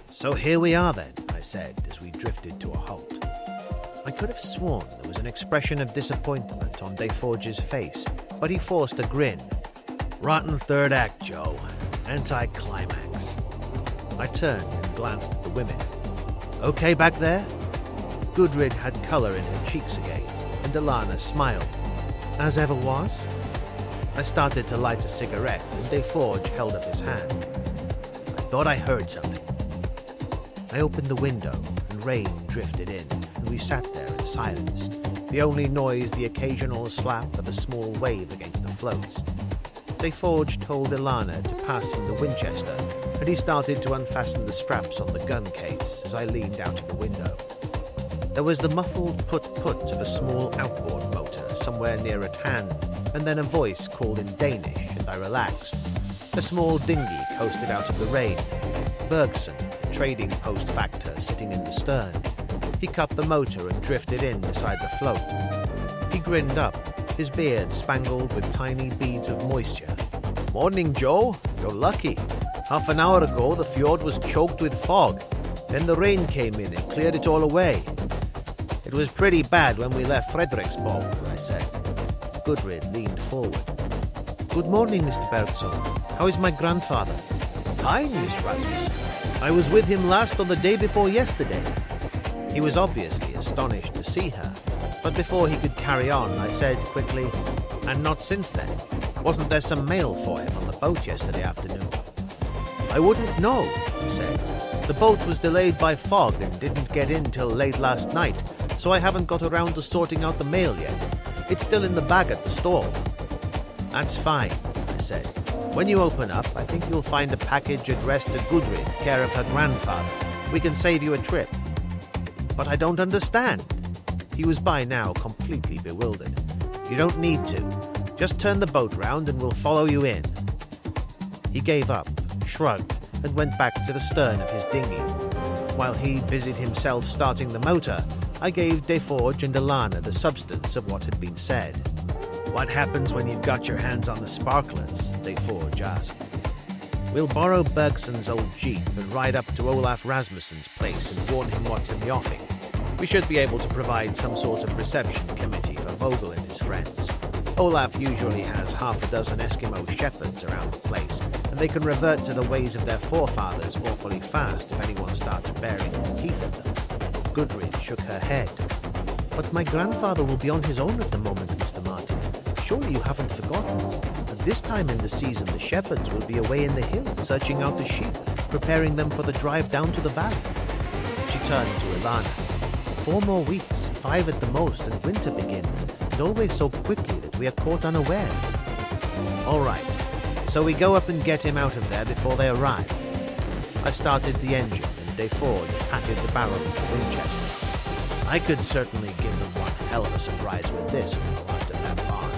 "So here we are then," I said as we drifted to a halt. I could have sworn there was an expression of disappointment on Deforge's face, but he forced a grin. "Rotten third act, Joe. Anti-climax." I turned and glanced at the women. "Okay back there?" Gudrid had colour in her cheeks again, and Alana smiled. "As ever was?" I started to light a cigarette, and Deforge held up his hand. "I thought I heard something." I opened the window, and rain drifted in, and we sat there in silence, the only noise the occasional slap of a small wave against the floats. Deforge told Ilana to pass him the Winchester, and he started to unfasten the straps on the gun case as I leaned out of the window. There was the muffled put-put of a small outboard motor somewhere near at hand, and then a voice called in Danish, and I relaxed. A small dinghy coasted out of the rain. Bergson, trading post factor, sitting in the stern. He cut the motor and drifted in beside the float. He grinned up, his beard spangled with tiny beads of moisture. "Morning, Joe. You're lucky. Half an hour ago, the fjord was choked with fog. Then the rain came in and cleared it all away. It was pretty bad when we left Frederiksborg," I said. Gudrid leaned forward. "Good morning, Mr. Bergson. How is my grandfather?" "Fine, Miss Rasmussen. I was with him last on the day before yesterday." He was obviously astonished to see her, but before he could carry on, I said quickly, "And not since then? Wasn't there some mail for him on the boat yesterday afternoon?" "I wouldn't know," he said. "The boat was delayed by fog and didn't get in till late last night, so I haven't got around to sorting out the mail yet. It's still in the bag at the store." "That's fine," I said. "When you open up, I think you'll find a package addressed to Gudrid, care of her grandfather. We can save you a trip." "But I don't understand." He was by now completely bewildered. "You don't need to. Just turn the boat round and we'll follow you in." He gave up, shrugged, and went back to the stern of his dinghy. While he busied himself starting the motor, I gave Deforge and Alana the substance of what had been said. "What happens when you've got your hands on the sparklers?" Deforge asked. "We'll borrow Bergson's old jeep and ride up to Olaf Rasmussen's place and warn him what's in the offing. We should be able to provide some sort of reception committee for Vogel and his friends. Olaf usually has half a dozen Eskimo shepherds around the place, and they can revert to the ways of their forefathers awfully fast if anyone starts bearing their teeth at them." Gudrid shook her head. "But my grandfather will be on his own at the moment, Mr. Martin. Surely you haven't forgotten. At this time in the season, the shepherds will be away in the hills, searching out the sheep, preparing them for the drive down to the valley." She turned to Ilana. 4 more weeks, 5 at the most, and winter begins, and always so quickly that we are caught unawares." "All right, so we go up and get him out of there before they arrive." I started the engine, and Deforge patted the barrel of the Winchester. "I could certainly give them one hell of a surprise with this when we left at that barn.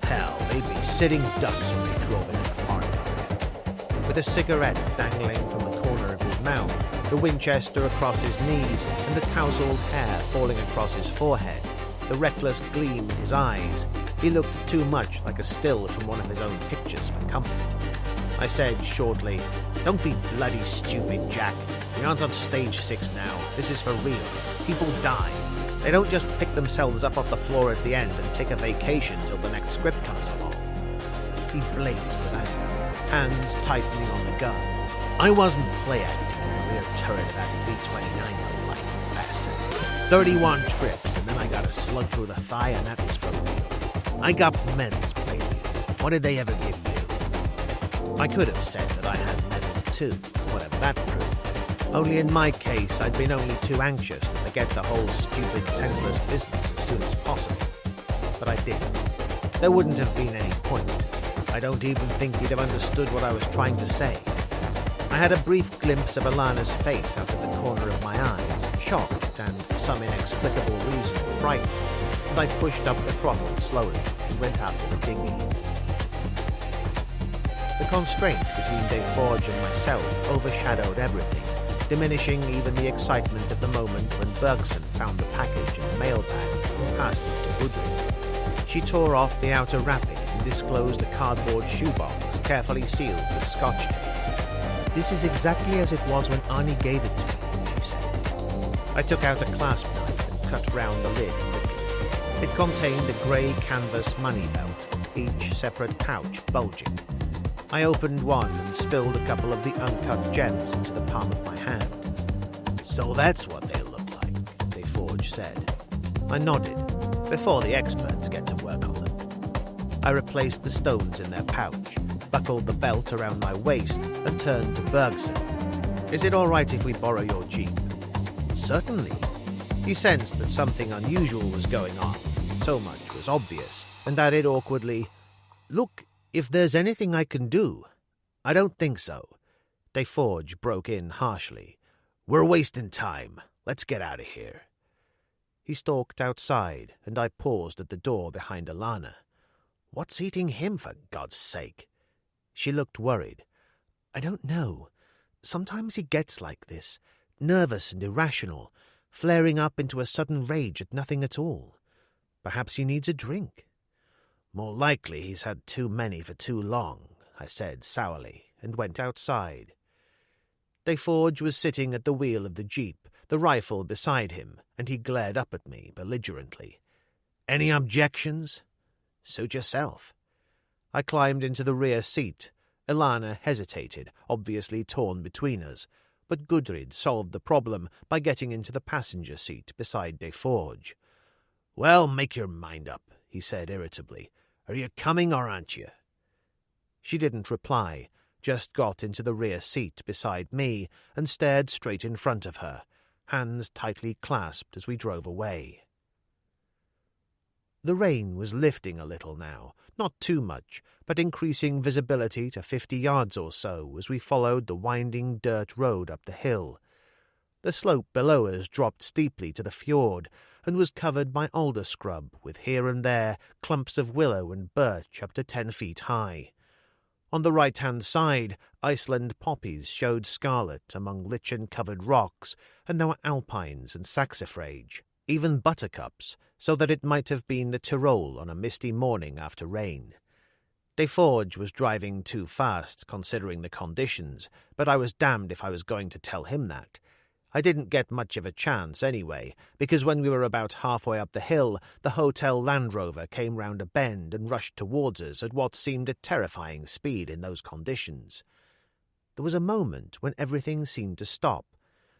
Hell, they'd be sitting ducks when they drove into the farm." With a cigarette dangling from the corner of his mouth, the Winchester across his knees, and the tousled hair falling across his forehead, the reckless gleam in his eyes, he looked too much like a still from one of his own pictures for comfort. I said shortly, "Don't be bloody stupid, Jack. We aren't on stage 6 now. This is for real. People die. They don't just pick themselves up off the floor at the end and take a vacation till the next script comes along." He blazed with anger, hands tightening on the gun. "I wasn't play acting in the rear turret of that B-29, you lying bastard. 31 trips, and then I got a slug through the thigh, and that was for real. I got medals, baby. What did they ever give you?" I could have said that I had medals too, whatever that proved. Only in my case, I'd been only too anxious to forget the whole stupid, senseless business as soon as possible. But I didn't. There wouldn't have been any point. I don't even think he'd have understood what I was trying to say. I had a brief glimpse of Alana's face out of the corner of my eye, shocked and, for some inexplicable reason, frightened, and I pushed up the throttle slowly and went after the dinghy. The constraint between Deforge and myself overshadowed everything, diminishing even the excitement of the moment when Bergson found the package in the mailbag and passed it to Gudrid. She tore off the outer wrapping and disclosed a cardboard shoebox carefully sealed with Scotch tape. "This is exactly as it was when Arnie gave it to me," she said. I took out a clasp knife and cut round the lid quickly. It contained a grey canvas money belt, each separate pouch bulging. I opened one and spilled a couple of the uncut gems into the palm of my hand. "So that's what they look like," Desolation said. I nodded. "Before the experts get to work on them." I replaced the stones in their pouch, buckled the belt around my waist, and turned to Bergson. "Is it all right if we borrow your jeep?" "Certainly." He sensed that something unusual was going on. So much was obvious, and added awkwardly, "Look, if there's anything I can do—" "I don't think so." Desolation broke in harshly. "We're wasting time. Let's get out of here." He stalked outside, and I paused at the door behind Alana. "What's eating him, for God's sake?" She looked worried. "I don't know. Sometimes he gets like this, nervous and irrational, flaring up into a sudden rage at nothing at all. Perhaps he needs a drink." "More likely he's had too many for too long," I said sourly, and went outside. Desolation was sitting at the wheel of the jeep, the rifle beside him, and he glared up at me belligerently. "Any objections?" "Suit yourself." I climbed into the rear seat. Alana hesitated, obviously torn between us, but Gudrid solved the problem by getting into the passenger seat beside Desolation. "Well, make your mind up," he said irritably. "Are you coming or aren't you?" She didn't reply, just got into the rear seat beside me and stared straight in front of her, hands tightly clasped as we drove away. The rain was lifting a little now, not too much, but increasing visibility to 50 yards or so as we followed the winding dirt road up the hill. The slope below us dropped steeply to the fjord and was covered by alder scrub, with here and there clumps of willow and birch up to 10 feet high. On the right-hand side, Iceland poppies showed scarlet among lichen-covered rocks, and there were alpines and saxifrage, even buttercups, so that it might have been the Tyrol on a misty morning after rain. Desolation was driving too fast, considering the conditions, but I was damned if I was going to tell him that. I didn't get much of a chance anyway, because when we were about halfway up the hill, the hotel Land Rover came round a bend and rushed towards us at what seemed a terrifying speed in those conditions. There was a moment when everything seemed to stop,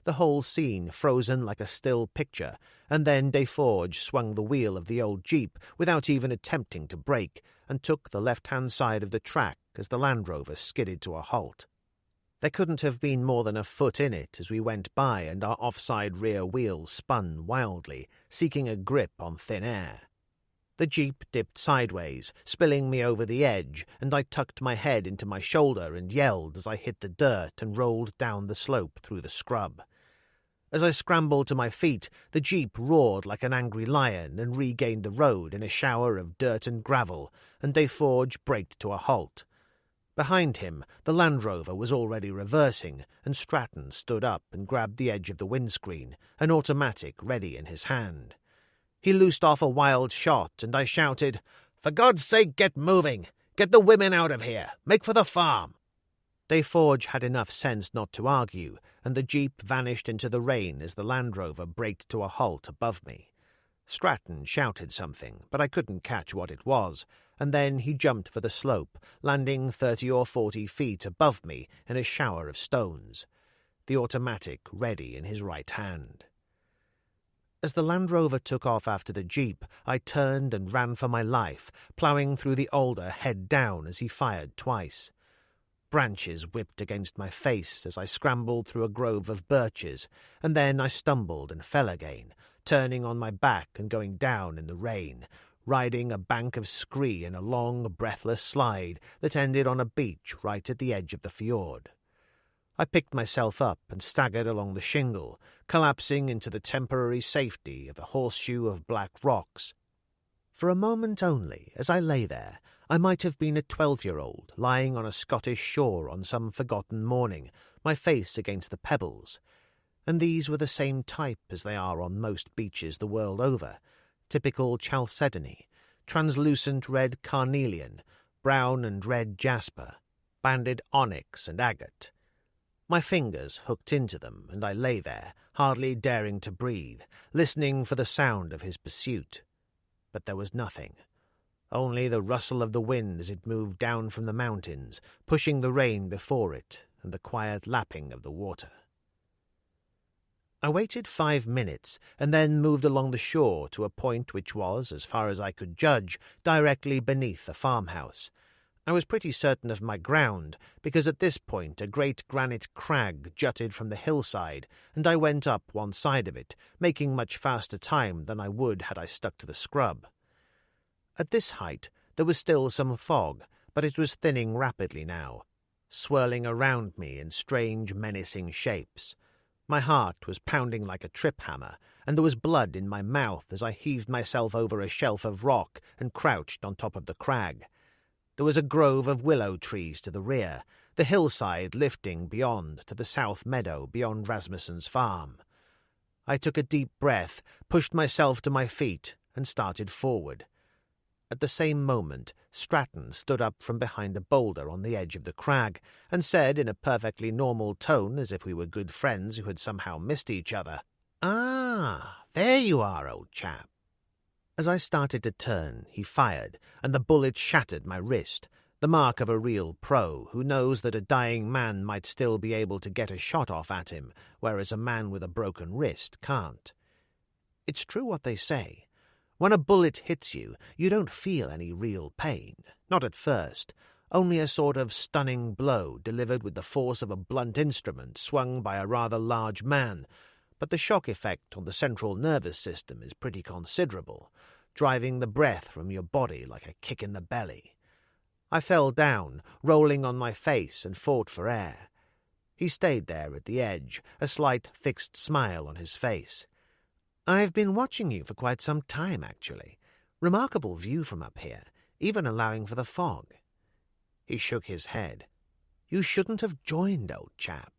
the whole scene frozen like a still picture, and then Desolation swung the wheel of the old jeep without even attempting to brake, and took the left-hand side of the track as the Land Rover skidded to a halt. There couldn't have been more than a foot in it as we went by, and our offside rear wheels spun wildly, seeking a grip on thin air. The jeep dipped sideways, spilling me over the edge, and I tucked my head into my shoulder and yelled as I hit the dirt and rolled down the slope through the scrub. As I scrambled to my feet, the jeep roared like an angry lion and regained the road in a shower of dirt and gravel, and Desolation braked to a halt. Behind him, the Land Rover was already reversing, and Stratton stood up and grabbed the edge of the windscreen, an automatic ready in his hand. He loosed off a wild shot, and I shouted, "For God's sake, get moving! Get the women out of here! Make for the farm!" Desolation had enough sense not to argue, and the jeep vanished into the rain as the Land Rover braked to a halt above me. Stratton shouted something, but I couldn't catch what it was, and then he jumped for the slope, landing 30 or 40 feet above me in a shower of stones, the automatic ready in his right hand. As the Land Rover took off after the jeep, I turned and ran for my life, ploughing through the alder head down as he fired twice. Branches whipped against my face as I scrambled through a grove of birches, and then I stumbled and fell again, turning on my back and going down in the rain, riding a bank of scree in a long, breathless slide that ended on a beach right at the edge of the fjord. I picked myself up and staggered along the shingle, collapsing into the temporary safety of a horseshoe of black rocks. For a moment only, as I lay there, I might have been a 12-year-old lying on a Scottish shore on some forgotten morning, my face against the pebbles. And these were the same type as they are on most beaches the world over, typical chalcedony, translucent red carnelian, brown and red jasper, banded onyx and agate. My fingers hooked into them, and I lay there, hardly daring to breathe, listening for the sound of his pursuit. But there was nothing. Only the rustle of the wind as it moved down from the mountains, pushing the rain before it, and the quiet lapping of the water. I waited 5 minutes, and then moved along the shore to a point which was, as far as I could judge, directly beneath the farmhouse. I was pretty certain of my ground, because at this point a great granite crag jutted from the hillside, and I went up one side of it, making much faster time than I would had I stuck to the scrub. At this height there was still some fog, but it was thinning rapidly now, swirling around me in strange, menacing shapes. My heart was pounding like a trip-hammer, and there was blood in my mouth as I heaved myself over a shelf of rock and crouched on top of the crag. There was a grove of willow trees to the rear, the hillside lifting beyond to the south meadow beyond Rasmussen's farm. I took a deep breath, pushed myself to my feet, and started forward. At the same moment, Stratton stood up from behind a boulder on the edge of the crag, and said in a perfectly normal tone, as if we were good friends who had somehow missed each other, "Ah, there you are, old chap." As I started to turn, he fired, and the bullet shattered my wrist, the mark of a real pro who knows that a dying man might still be able to get a shot off at him, whereas a man with a broken wrist can't. It's true what they say. When a bullet hits you, you don't feel any real pain, not at first, only a sort of stunning blow delivered with the force of a blunt instrument swung by a rather large man, but the shock effect on the central nervous system is pretty considerable, driving the breath from your body like a kick in the belly. I fell down, rolling on my face, and fought for air. He stayed there at the edge, a slight fixed smile on his face. "I've been watching you for quite some time, actually. Remarkable view from up here, even allowing for the fog." He shook his head. "You shouldn't have joined, old chap."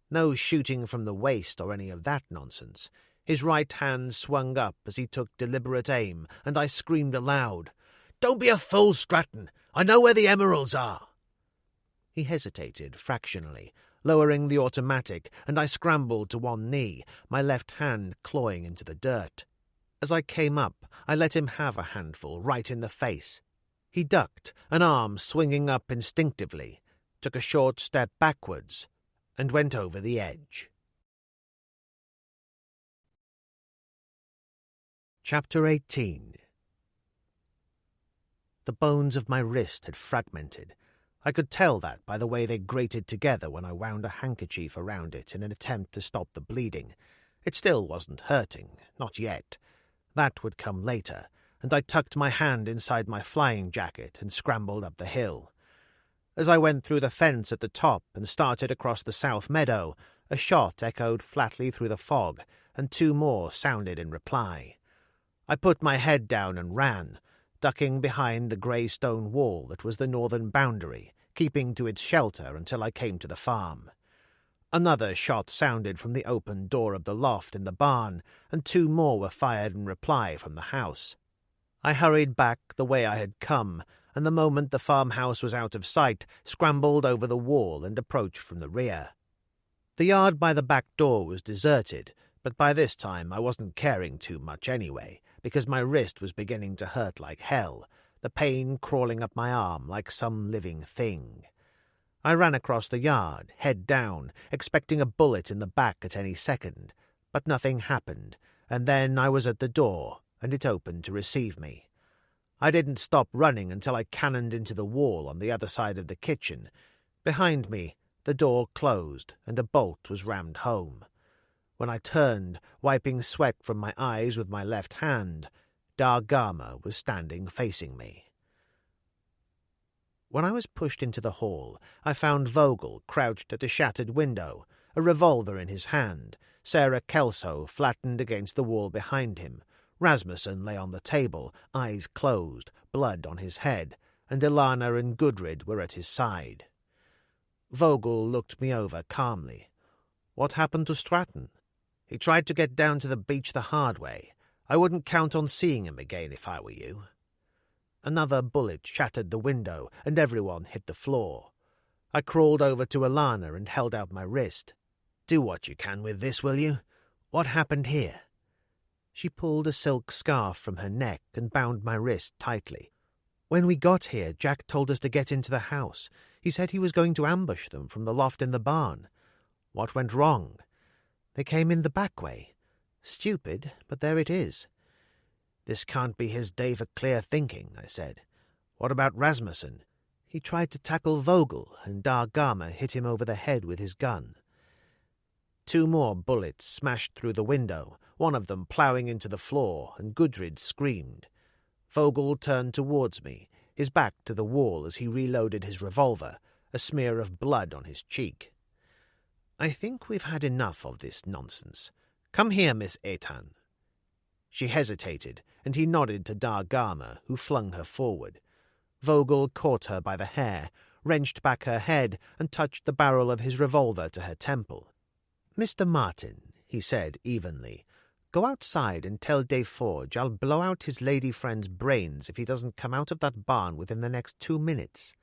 No shooting from the waist or any of that nonsense. His right hand swung up as he took deliberate aim, and I screamed aloud, "Don't be a fool, Stratton! I know where the emeralds are!" He hesitated fractionally, lowering the automatic, and I scrambled to one knee, my left hand clawing into the dirt. As I came up, I let him have a handful right in the face. He ducked, an arm swinging up instinctively, took a short step backwards, and went over the edge. Chapter 18. The bones of my wrist had fragmented. I could tell that by the way they grated together when I wound a handkerchief around it in an attempt to stop the bleeding. It still wasn't hurting, not yet. That would come later, and I tucked my hand inside my flying jacket and scrambled up the hill. As I went through the fence at the top and started across the south meadow, a shot echoed flatly through the fog, and 2 more sounded in reply. I put my head down and ran, ducking behind the grey stone wall that was the northern boundary, keeping to its shelter until I came to the farm. Another shot sounded from the open door of the loft in the barn, and 2 more were fired in reply from the house. I hurried back the way I had come, and the moment the farmhouse was out of sight, scrambled over the wall and approached from the rear. The yard by the back door was deserted, but by this time I wasn't caring too much anyway, because my wrist was beginning to hurt like hell, the pain crawling up my arm like some living thing. I ran across the yard, head down, expecting a bullet in the back at any second, but nothing happened, and then I was at the door, and it opened to receive me. I didn't stop running until I cannoned into the wall on the other side of the kitchen. Behind me, the door closed, and a bolt was rammed home. When I turned, wiping sweat from my eyes with my left hand, Dargama was standing facing me. When I was pushed into the hall, I found Vogel crouched at a shattered window, a revolver in his hand, Sarah Kelso flattened against the wall behind him. Rasmussen lay on the table, eyes closed, blood on his head, and Ilana and Gudrid were at his side. Vogel looked me over calmly. "What happened to Stratton?" "He tried to get down to the beach the hard way. I wouldn't count on seeing him again if I were you." Another bullet shattered the window, and everyone hit the floor. I crawled over to Alana and held out my wrist. "Do what you can with this, will you? What happened here?" She pulled a silk scarf from her neck and bound my wrist tightly. "When we got here, Jack told us to get into the house. He said he was going to ambush them from the loft in the barn. What went wrong? They came in the back way. Stupid, but there it is." "This can't be his day for clear thinking," I said. "What about Rasmussen?" "He tried to tackle Vogel, and Garma hit him over the head with his gun." 2 more bullets smashed through the window, one of them ploughing into the floor, and Gudrid screamed. Vogel turned towards me, his back to the wall as he reloaded his revolver, a smear of blood on his cheek. "I think we've had enough of this nonsense. Come here, Miss Etan." She hesitated, and he nodded to Garma, who flung her forward. Vogel caught her by the hair, wrenched back her head, and touched the barrel of his revolver to her temple. "Mr. Martin," he said evenly, "go outside and tell Desforges I'll blow out his lady friend's brains if he doesn't come out of that barn within the next 2 minutes."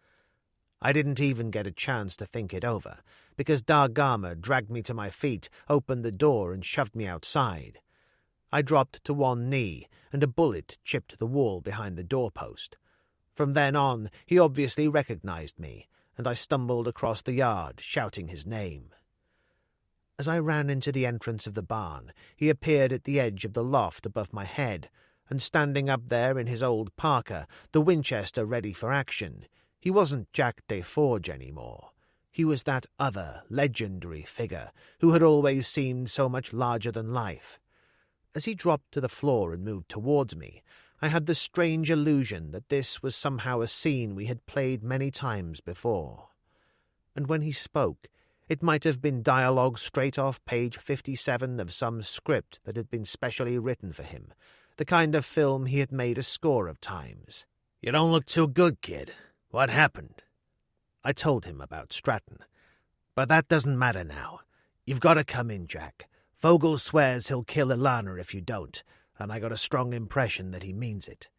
I didn't even get a chance to think it over, because Garma dragged me to my feet, opened the door, and shoved me outside. I dropped to one knee, and a bullet chipped the wall behind the doorpost. From then on, he obviously recognized me, and I stumbled across the yard, shouting his name. As I ran into the entrance of the barn, he appeared at the edge of the loft above my head, and standing up there in his old parka, the Winchester ready for action, he wasn't Jack Desforges anymore. He was that other, legendary figure who had always seemed so much larger than life. As he dropped to the floor and moved towards me, I had the strange illusion that this was somehow a scene we had played many times before. And when he spoke, it might have been dialogue straight off page 57 of some script that had been specially written for him, the kind of film he had made a score of times. "You don't look too good, kid. What happened?" I told him about Stratton. "But that doesn't matter now. You've got to come in, Jack. Vogel swears he'll kill Ilana if you don't, and I got a strong impression that he means it."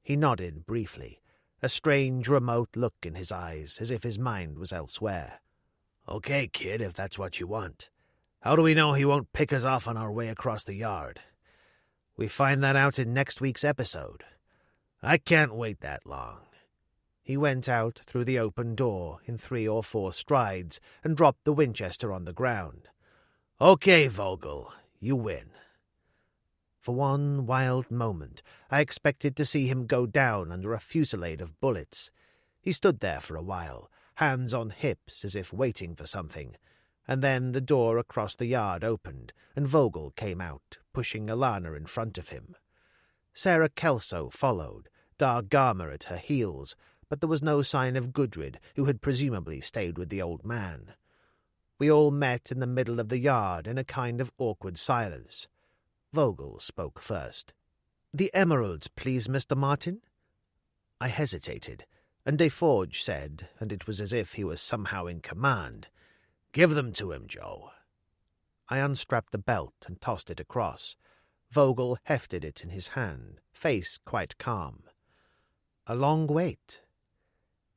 He nodded briefly, a strange, remote look in his eyes, as if his mind was elsewhere. "Okay, kid, if that's what you want. How do we know he won't pick us off on our way across the yard?" "We find that out in next week's episode." "I can't wait that long." He went out through the open door in 3 or 4 strides and dropped the Winchester on the ground. "Okay, Vogel, you win." For one wild moment, I expected to see him go down under a fusillade of bullets. He stood there for a while, hands on hips as if waiting for something, and then the door across the yard opened, and Vogel came out, pushing Ilana in front of him. Sarah Kelso followed, Garma at her heels, but there was no sign of Gudrid, who had presumably stayed with the old man. We all met in the middle of the yard in a kind of awkward silence. Vogel spoke first. "The emeralds, please, Mr. Martin." I hesitated, and Desforges said, and it was as if he was somehow in command, "Give them to him, Joe." I unstrapped the belt and tossed it across. Vogel hefted it in his hand, face quite calm. A long wait.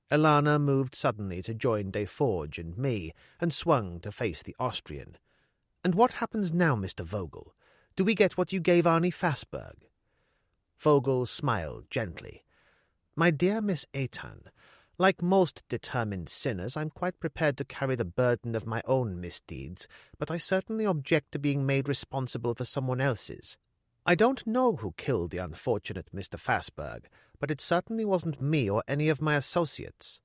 Ilana moved suddenly to join Desforges and me, and swung to face the Austrian. "And what happens now, Mr. Vogel? Do we get what you gave Arnie Fassberg?" Vogel smiled gently. "My dear Miss Etan, like most determined sinners, I'm quite prepared to carry the burden of my own misdeeds, but I certainly object to being made responsible for someone else's. I don't know who killed the unfortunate Mr. Fassberg, but it certainly wasn't me or any of my associates."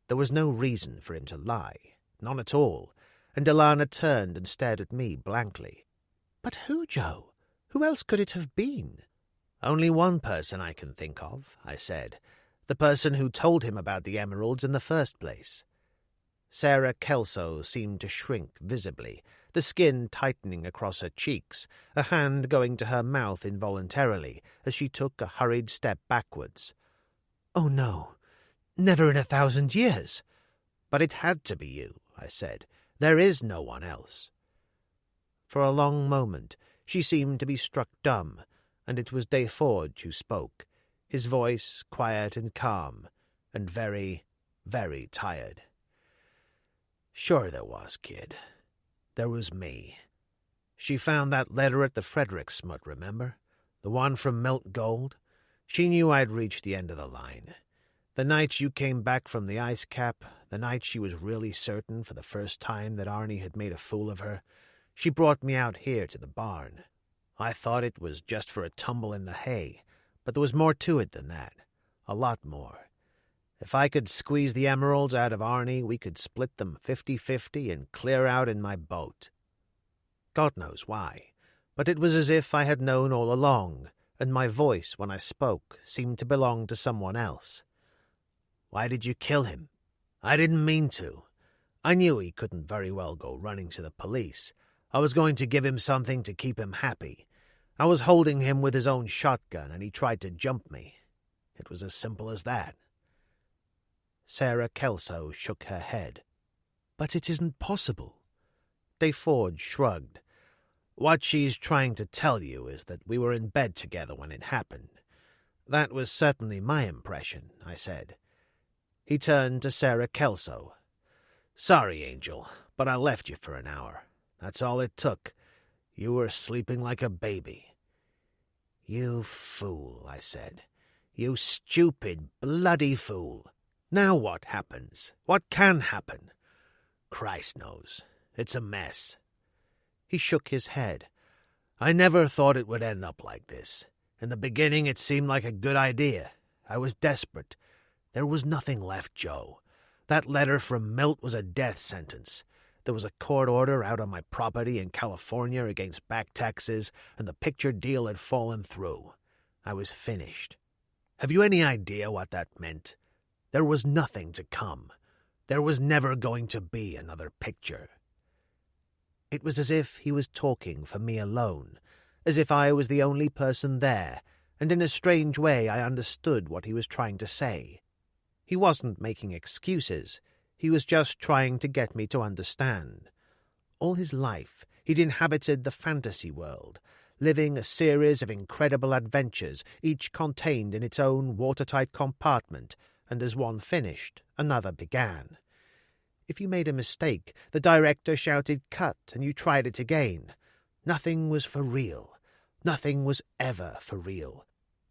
There was no reason for him to lie, none at all, and Ilana turned and stared at me blankly. "But who, Joe? Who else could it have been?" "Only one person I can think of," I said. "The person who told him about the emeralds in the first place." Sarah Kelso seemed to shrink visibly, the skin tightening across her cheeks, a hand going to her mouth involuntarily as she took a hurried step backwards. "Oh, no. Never in 1,000 years." "But it had to be you," I said. "There is no one else." For a long moment she seemed to be struck dumb, and it was Desforges who spoke, his voice quiet and calm, and very, very tired. Sure there was, kid. There was me. She found that letter at the Frederick smut, remember? The one from Milt Gold? She knew I'd reached the end of the line. The night you came back from the ice cap, the night she was really certain for the first time that Arnie had made a fool of her, she brought me out here to the barn. I thought it was just for a tumble in the hay, but there was more to it than that. A lot more. If I could squeeze the emeralds out of Arnie, we could split them 50-50 and clear out in my boat. God knows why, but it was as if I had known all along, and my voice, when I spoke, seemed to belong to someone else. Why did you kill him? I didn't mean to. I knew he couldn't very well go running to the police. I was going to give him something to keep him happy. I was holding him with his own shotgun, and he tried to jump me. It was as simple as that. Sarah Kelso shook her head. But it isn't possible. Deforge shrugged. What she's trying to tell you is that we were in bed together when it happened. That was certainly my impression, I said. He turned to Sarah Kelso. Sorry, Angel, but I left you for an hour. That's all it took. You were sleeping like a baby. You fool, I said. You stupid, bloody fool. Now what happens? What can happen? Christ knows. It's a mess. He shook his head. I never thought it would end up like this. In the beginning it seemed like a good idea. I was desperate. There was nothing left, Joe. That letter from Milt was a death sentence. There was a court order out on my property in California against back taxes, and the picture deal had fallen through. I was finished. Have you any idea what that meant? There was nothing to come. There was never going to be another picture. It was as if he was talking for me alone, as if I was the only person there, and in a strange way I understood what he was trying to say. He wasn't making excuses. He was just trying to get me to understand. All his life he'd inhabited the fantasy world, living a series of incredible adventures, each contained in its own watertight compartment, and as one finished, another began. If you made a mistake, the director shouted cut, and you tried it again. Nothing was for real. Nothing was ever for real.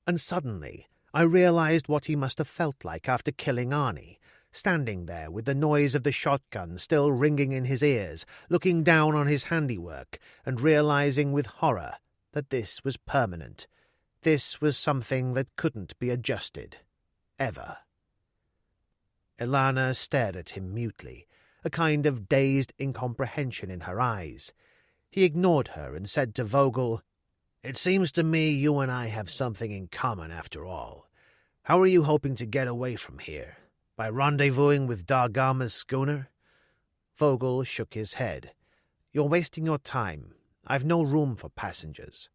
And suddenly I realized what he must have felt like after killing Arnie, standing there with the noise of the shotgun still ringing in his ears, looking down on his handiwork, and realizing with horror that this was permanent. This was something that couldn't be adjusted. Ever. Ilana stared at him mutely, a kind of dazed incomprehension in her eyes. He ignored her and said to Vogel, It seems to me you and I have something in common after all. How are you hoping to get away from here? By rendezvousing with Da Gama's schooner? Vogel shook his head. You're wasting your time. I've no room for passengers.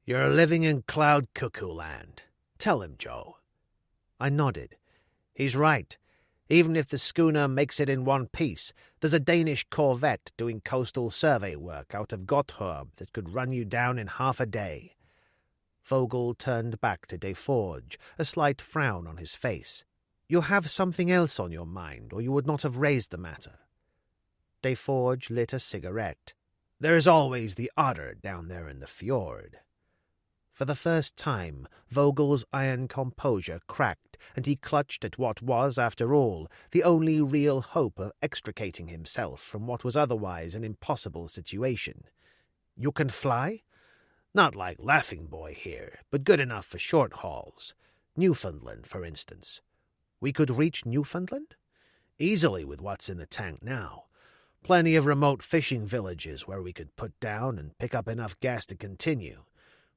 You're living in cloud cuckoo land. Tell him, Joe. I nodded. He's right. Even if the schooner makes it in one piece, there's a Danish corvette doing coastal survey work out of Gotthard that could run you down in half a day. Vogel turned back to Deforge, a slight frown on his face. You have something else on your mind, or you would not have raised the matter. Deforge lit a cigarette. There's always the otter down there in the fjord. For the first time, Vogel's iron composure cracked, and he clutched at what was, after all, the only real hope of extricating himself from what was otherwise an impossible situation. You can fly? Not like Laughing Boy here, but good enough for short hauls. Newfoundland, for instance. We could reach Newfoundland? Easily with what's in the tank now. Plenty of remote fishing villages where we could put down and pick up enough gas to continue.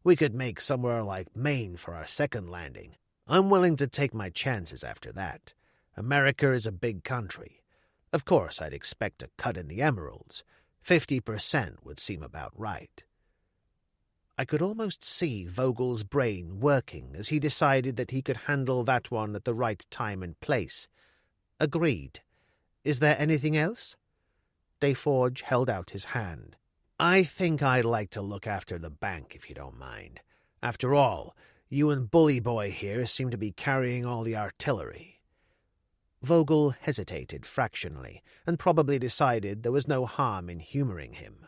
We could make somewhere like Maine for our second landing. I'm willing to take my chances after that. America is a big country. Of course, I'd expect a cut in the emeralds. 50% would seem about right. I could almost see Vogel's brain working as he decided that he could handle that one at the right time and place. Agreed. Is there anything else? Deforge held out his hand. I think I'd like to look after the bank, if you don't mind. After all, you and Bully Boy here seem to be carrying all the artillery. Vogel hesitated fractionally, and probably decided there was no harm in humouring him.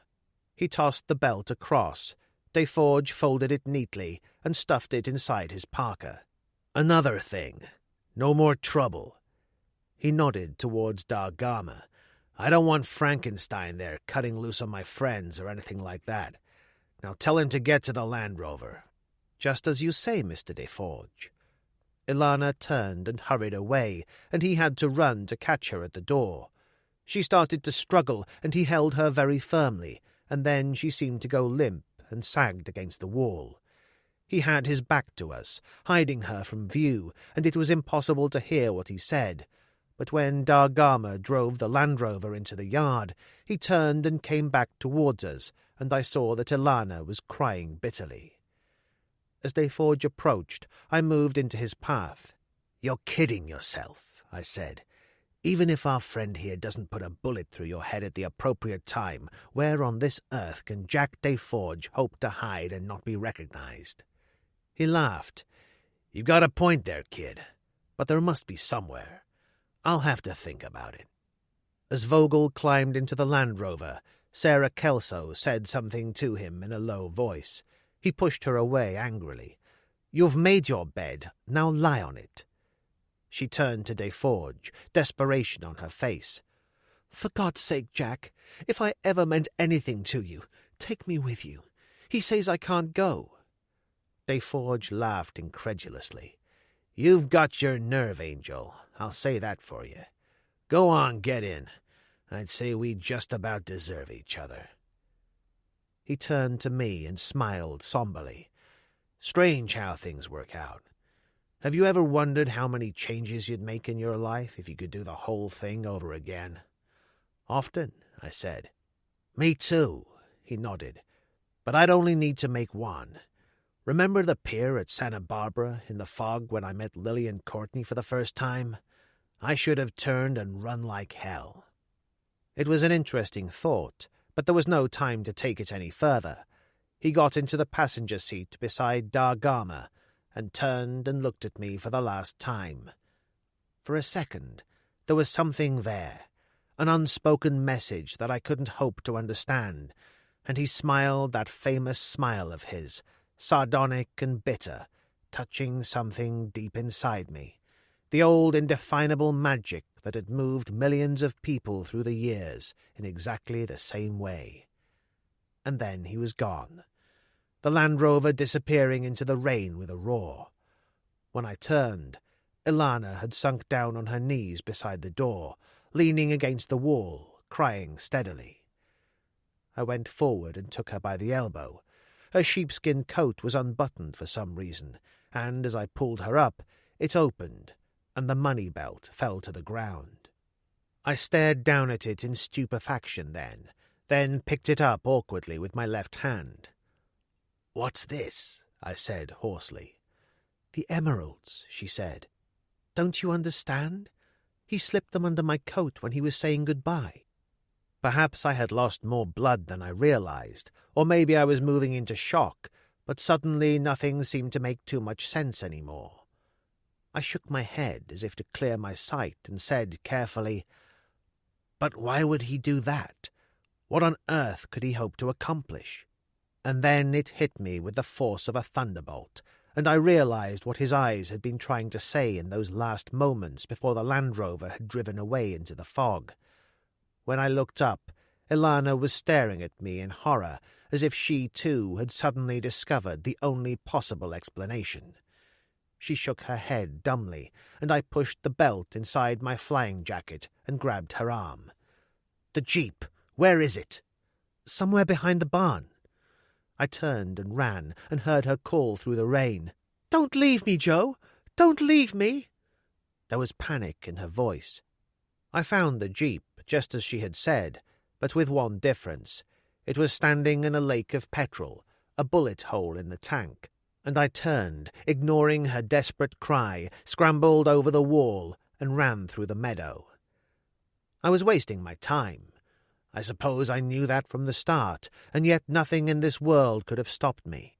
He tossed the belt across. Deforge folded it neatly and stuffed it inside his parka. "Another thing. No more trouble." He nodded towards Dargama. "I don't want Frankenstein there cutting loose on my friends or anything like that. Now tell him to get to the Land Rover." "Just as you say, Mr. Deforge." Ilana turned and hurried away, and he had to run to catch her at the door. She started to struggle, and he held her very firmly, and then she seemed to go limp and sagged against the wall. He had his back to us, hiding her from view, and it was impossible to hear what he said. But when Dargama drove the Land Rover into the yard, he turned and came back towards us, and I saw that Ilana was crying bitterly. As Deforge approached, I moved into his path. "You're kidding yourself," I said. "Even if our friend here doesn't put a bullet through your head at the appropriate time, where on this earth can Jack Deforge hope to hide and not be recognized?" He laughed. "You've got a point there, kid. But there must be somewhere. I'll have to think about it." As Vogel climbed into the Land Rover, Sarah Kelso said something to him in a low voice. He pushed her away angrily. "You've made your bed. Now lie on it." She turned to Deforge, desperation on her face. "For God's sake, Jack, if I ever meant anything to you, take me with you. He says I can't go." Deforge laughed incredulously. "You've got your nerve, Angel. I'll say that for you. Go on, get in. I'd say we just about deserve each other." He turned to me and smiled somberly. "Strange how things work out. Have you ever wondered how many changes you'd make in your life if you could do the whole thing over again?" "Often," I said. "Me too," he nodded. "But I'd only need to make one. Remember the pier at Santa Barbara in the fog when I met Lillian Courtney for the first time? I should have turned and run like hell." It was an interesting thought, but there was no time to take it any further. He got into the passenger seat beside Dargama and turned and looked at me for the last time. For a second, there was something there, an unspoken message that I couldn't hope to understand, and he smiled that famous smile of his, sardonic and bitter, touching something deep inside me, the old indefinable magic that had moved millions of people through the years in exactly the same way. And then he was gone, the Land Rover disappearing into the rain with a roar. When I turned, Ilana had sunk down on her knees beside the door, leaning against the wall, crying steadily. I went forward and took her by the elbow. Her sheepskin coat was unbuttoned for some reason, and as I pulled her up, it opened, and the money belt fell to the ground. I stared down at it in stupefaction then picked it up awkwardly with my left hand. "What's this?" I said hoarsely. "The emeralds," she said. "Don't you understand? He slipped them under my coat when he was saying goodbye." Perhaps I had lost more blood than I realized, or maybe I was moving into shock, but suddenly nothing seemed to make too much sense anymore. I shook my head as if to clear my sight and said carefully, "But why would he do that? What on earth could he hope to accomplish?" And then it hit me with the force of a thunderbolt, and I realized what his eyes had been trying to say in those last moments before the Land Rover had driven away into the fog. When I looked up, Ilana was staring at me in horror, as if she too had suddenly discovered the only possible explanation. She shook her head dumbly, and I pushed the belt inside my flying jacket and grabbed her arm. "The jeep! Where is it?" "Somewhere behind the barn." I turned and ran and heard her call through the rain. "Don't leave me, Joe! Don't leave me!" There was panic in her voice. I found the jeep, just as she had said, but with one difference. It was standing in a lake of petrol, a bullet hole in the tank, and I turned, ignoring her desperate cry, scrambled over the wall, and ran through the meadow. I was wasting my time. I suppose I knew that from the start, and yet nothing in this world could have stopped me.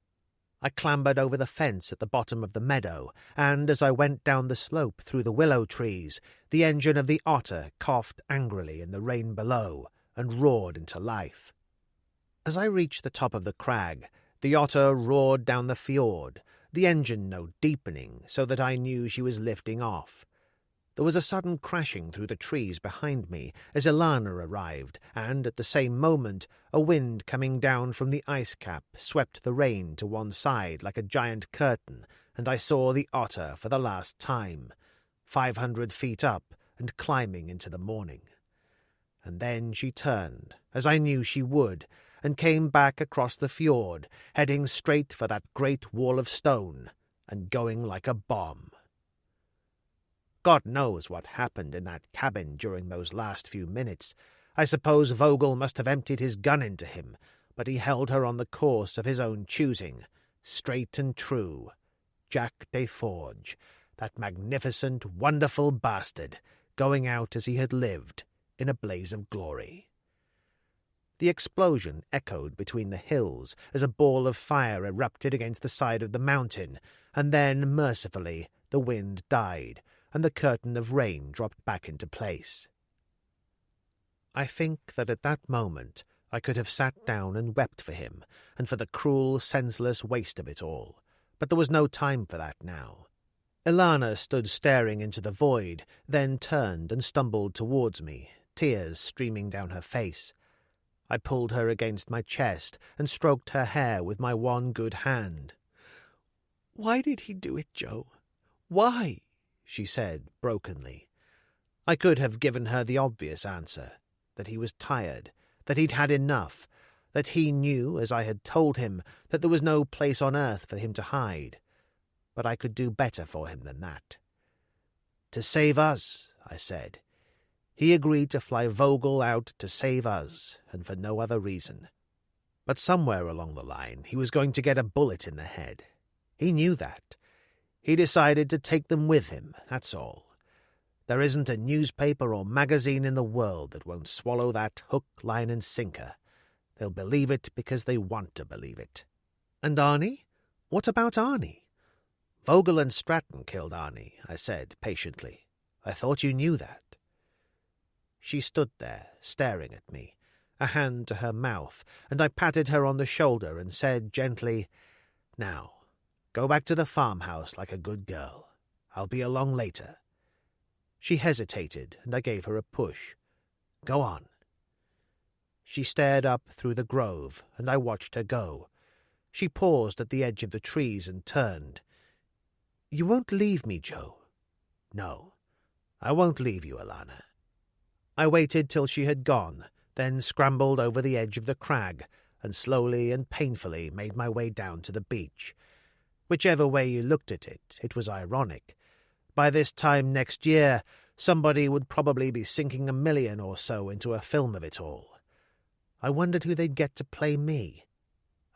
I clambered over the fence at the bottom of the meadow, and as I went down the slope through the willow trees, the engine of the otter coughed angrily in the rain below and roared into life. As I reached the top of the crag, the otter roared down the fjord, the engine note deepening so that I knew she was lifting off. There was a sudden crashing through the trees behind me as Ilana arrived, and at the same moment a wind coming down from the ice cap swept the rain to one side like a giant curtain, and I saw the otter for the last time, 500 feet up and climbing into the morning. And then she turned, as I knew she would, and came back across the fjord, heading straight for that great wall of stone, and going like a bomb. God knows what happened in that cabin during those last few minutes. I suppose Vogel must have emptied his gun into him, but he held her on the course of his own choosing, straight and true. Jack Deforge, that magnificent, wonderful bastard, going out as he had lived, in a blaze of glory. The explosion echoed between the hills as a ball of fire erupted against the side of the mountain, and then, mercifully, the wind died, and the curtain of rain dropped back into place. I think that at that moment I could have sat down and wept for him, and for the cruel, senseless waste of it all, but there was no time for that now. Ilana stood staring into the void, then turned and stumbled towards me, tears streaming down her face. I pulled her against my chest and stroked her hair with my one good hand. "Why did he do it, Joe? Why?" she said brokenly. I could have given her the obvious answer, that he was tired, that he'd had enough, that he knew, as I had told him, that there was no place on earth for him to hide. But I could do better for him than that. "To save us," I said. He agreed to fly Vogel out to save us, and for no other reason. But somewhere along the line he was going to get a bullet in the head. He knew that. He decided to take them with him, that's all. There isn't a newspaper or magazine in the world that won't swallow that hook, line, and sinker. They'll believe it because they want to believe it. And Arnie? What about Arnie? Vogel and Stratton killed Arnie, I said patiently. I thought you knew that. She stood there, staring at me, a hand to her mouth, and I patted her on the shoulder and said gently, "Now, go back to the farmhouse like a good girl. I'll be along later." She hesitated, and I gave her a push. "Go on." She stared up through the grove, and I watched her go. She paused at the edge of the trees and turned. "You won't leave me, Joe?" "No, I won't leave you, Ilana." I waited till she had gone, then scrambled over the edge of the crag, and slowly and painfully made my way down to the beach. Whichever way you looked at it, it was ironic. By this time next year, somebody would probably be sinking $1 million or so into a film of it all. I wondered who they'd get to play me.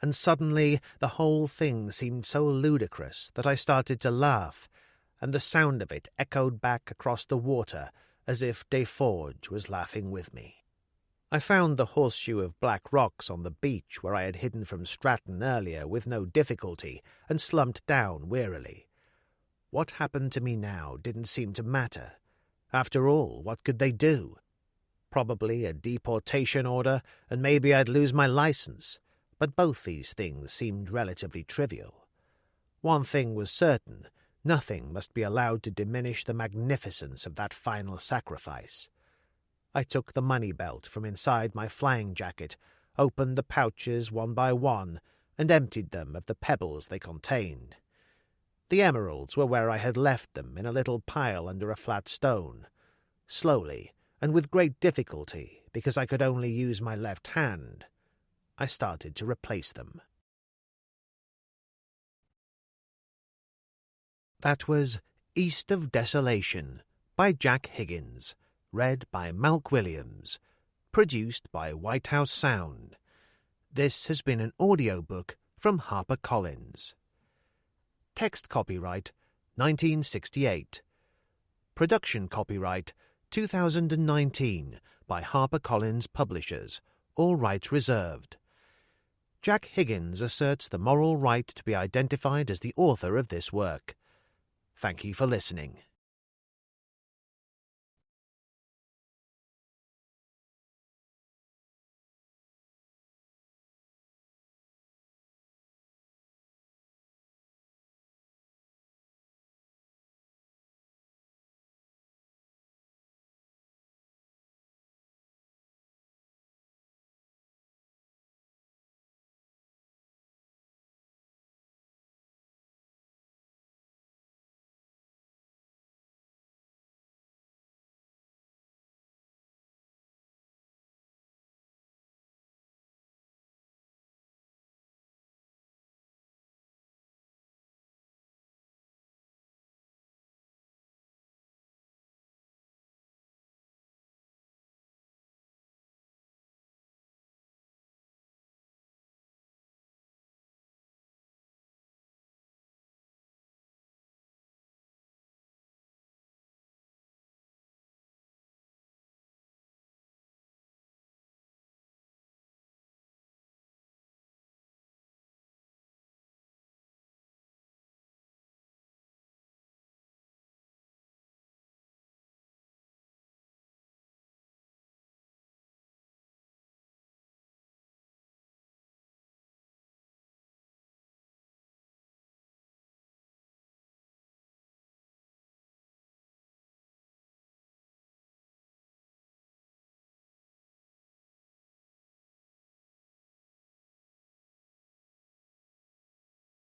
And suddenly the whole thing seemed so ludicrous that I started to laugh, and the sound of it echoed back across the water as if Deforge was laughing with me. I found the horseshoe of black rocks on the beach where I had hidden from Stratton earlier with no difficulty, and slumped down wearily. What happened to me now didn't seem to matter. After all, what could they do? Probably a deportation order, and maybe I'd lose my license, but both these things seemed relatively trivial. One thing was certain: nothing must be allowed to diminish the magnificence of that final sacrifice. I took the money belt from inside my flying jacket, opened the pouches one by one, and emptied them of the pebbles they contained. The emeralds were where I had left them, in a little pile under a flat stone. Slowly, and with great difficulty, because I could only use my left hand, I started to replace them. That was East of Desolation by Jack Higgins, read by Malk Williams, produced by Whitehouse Sound. This has been an audiobook from HarperCollins. Text copyright 1968. Production copyright 2019 by HarperCollins Publishers, all rights reserved. Jack Higgins asserts the moral right to be identified as the author of this work. Thank you for listening.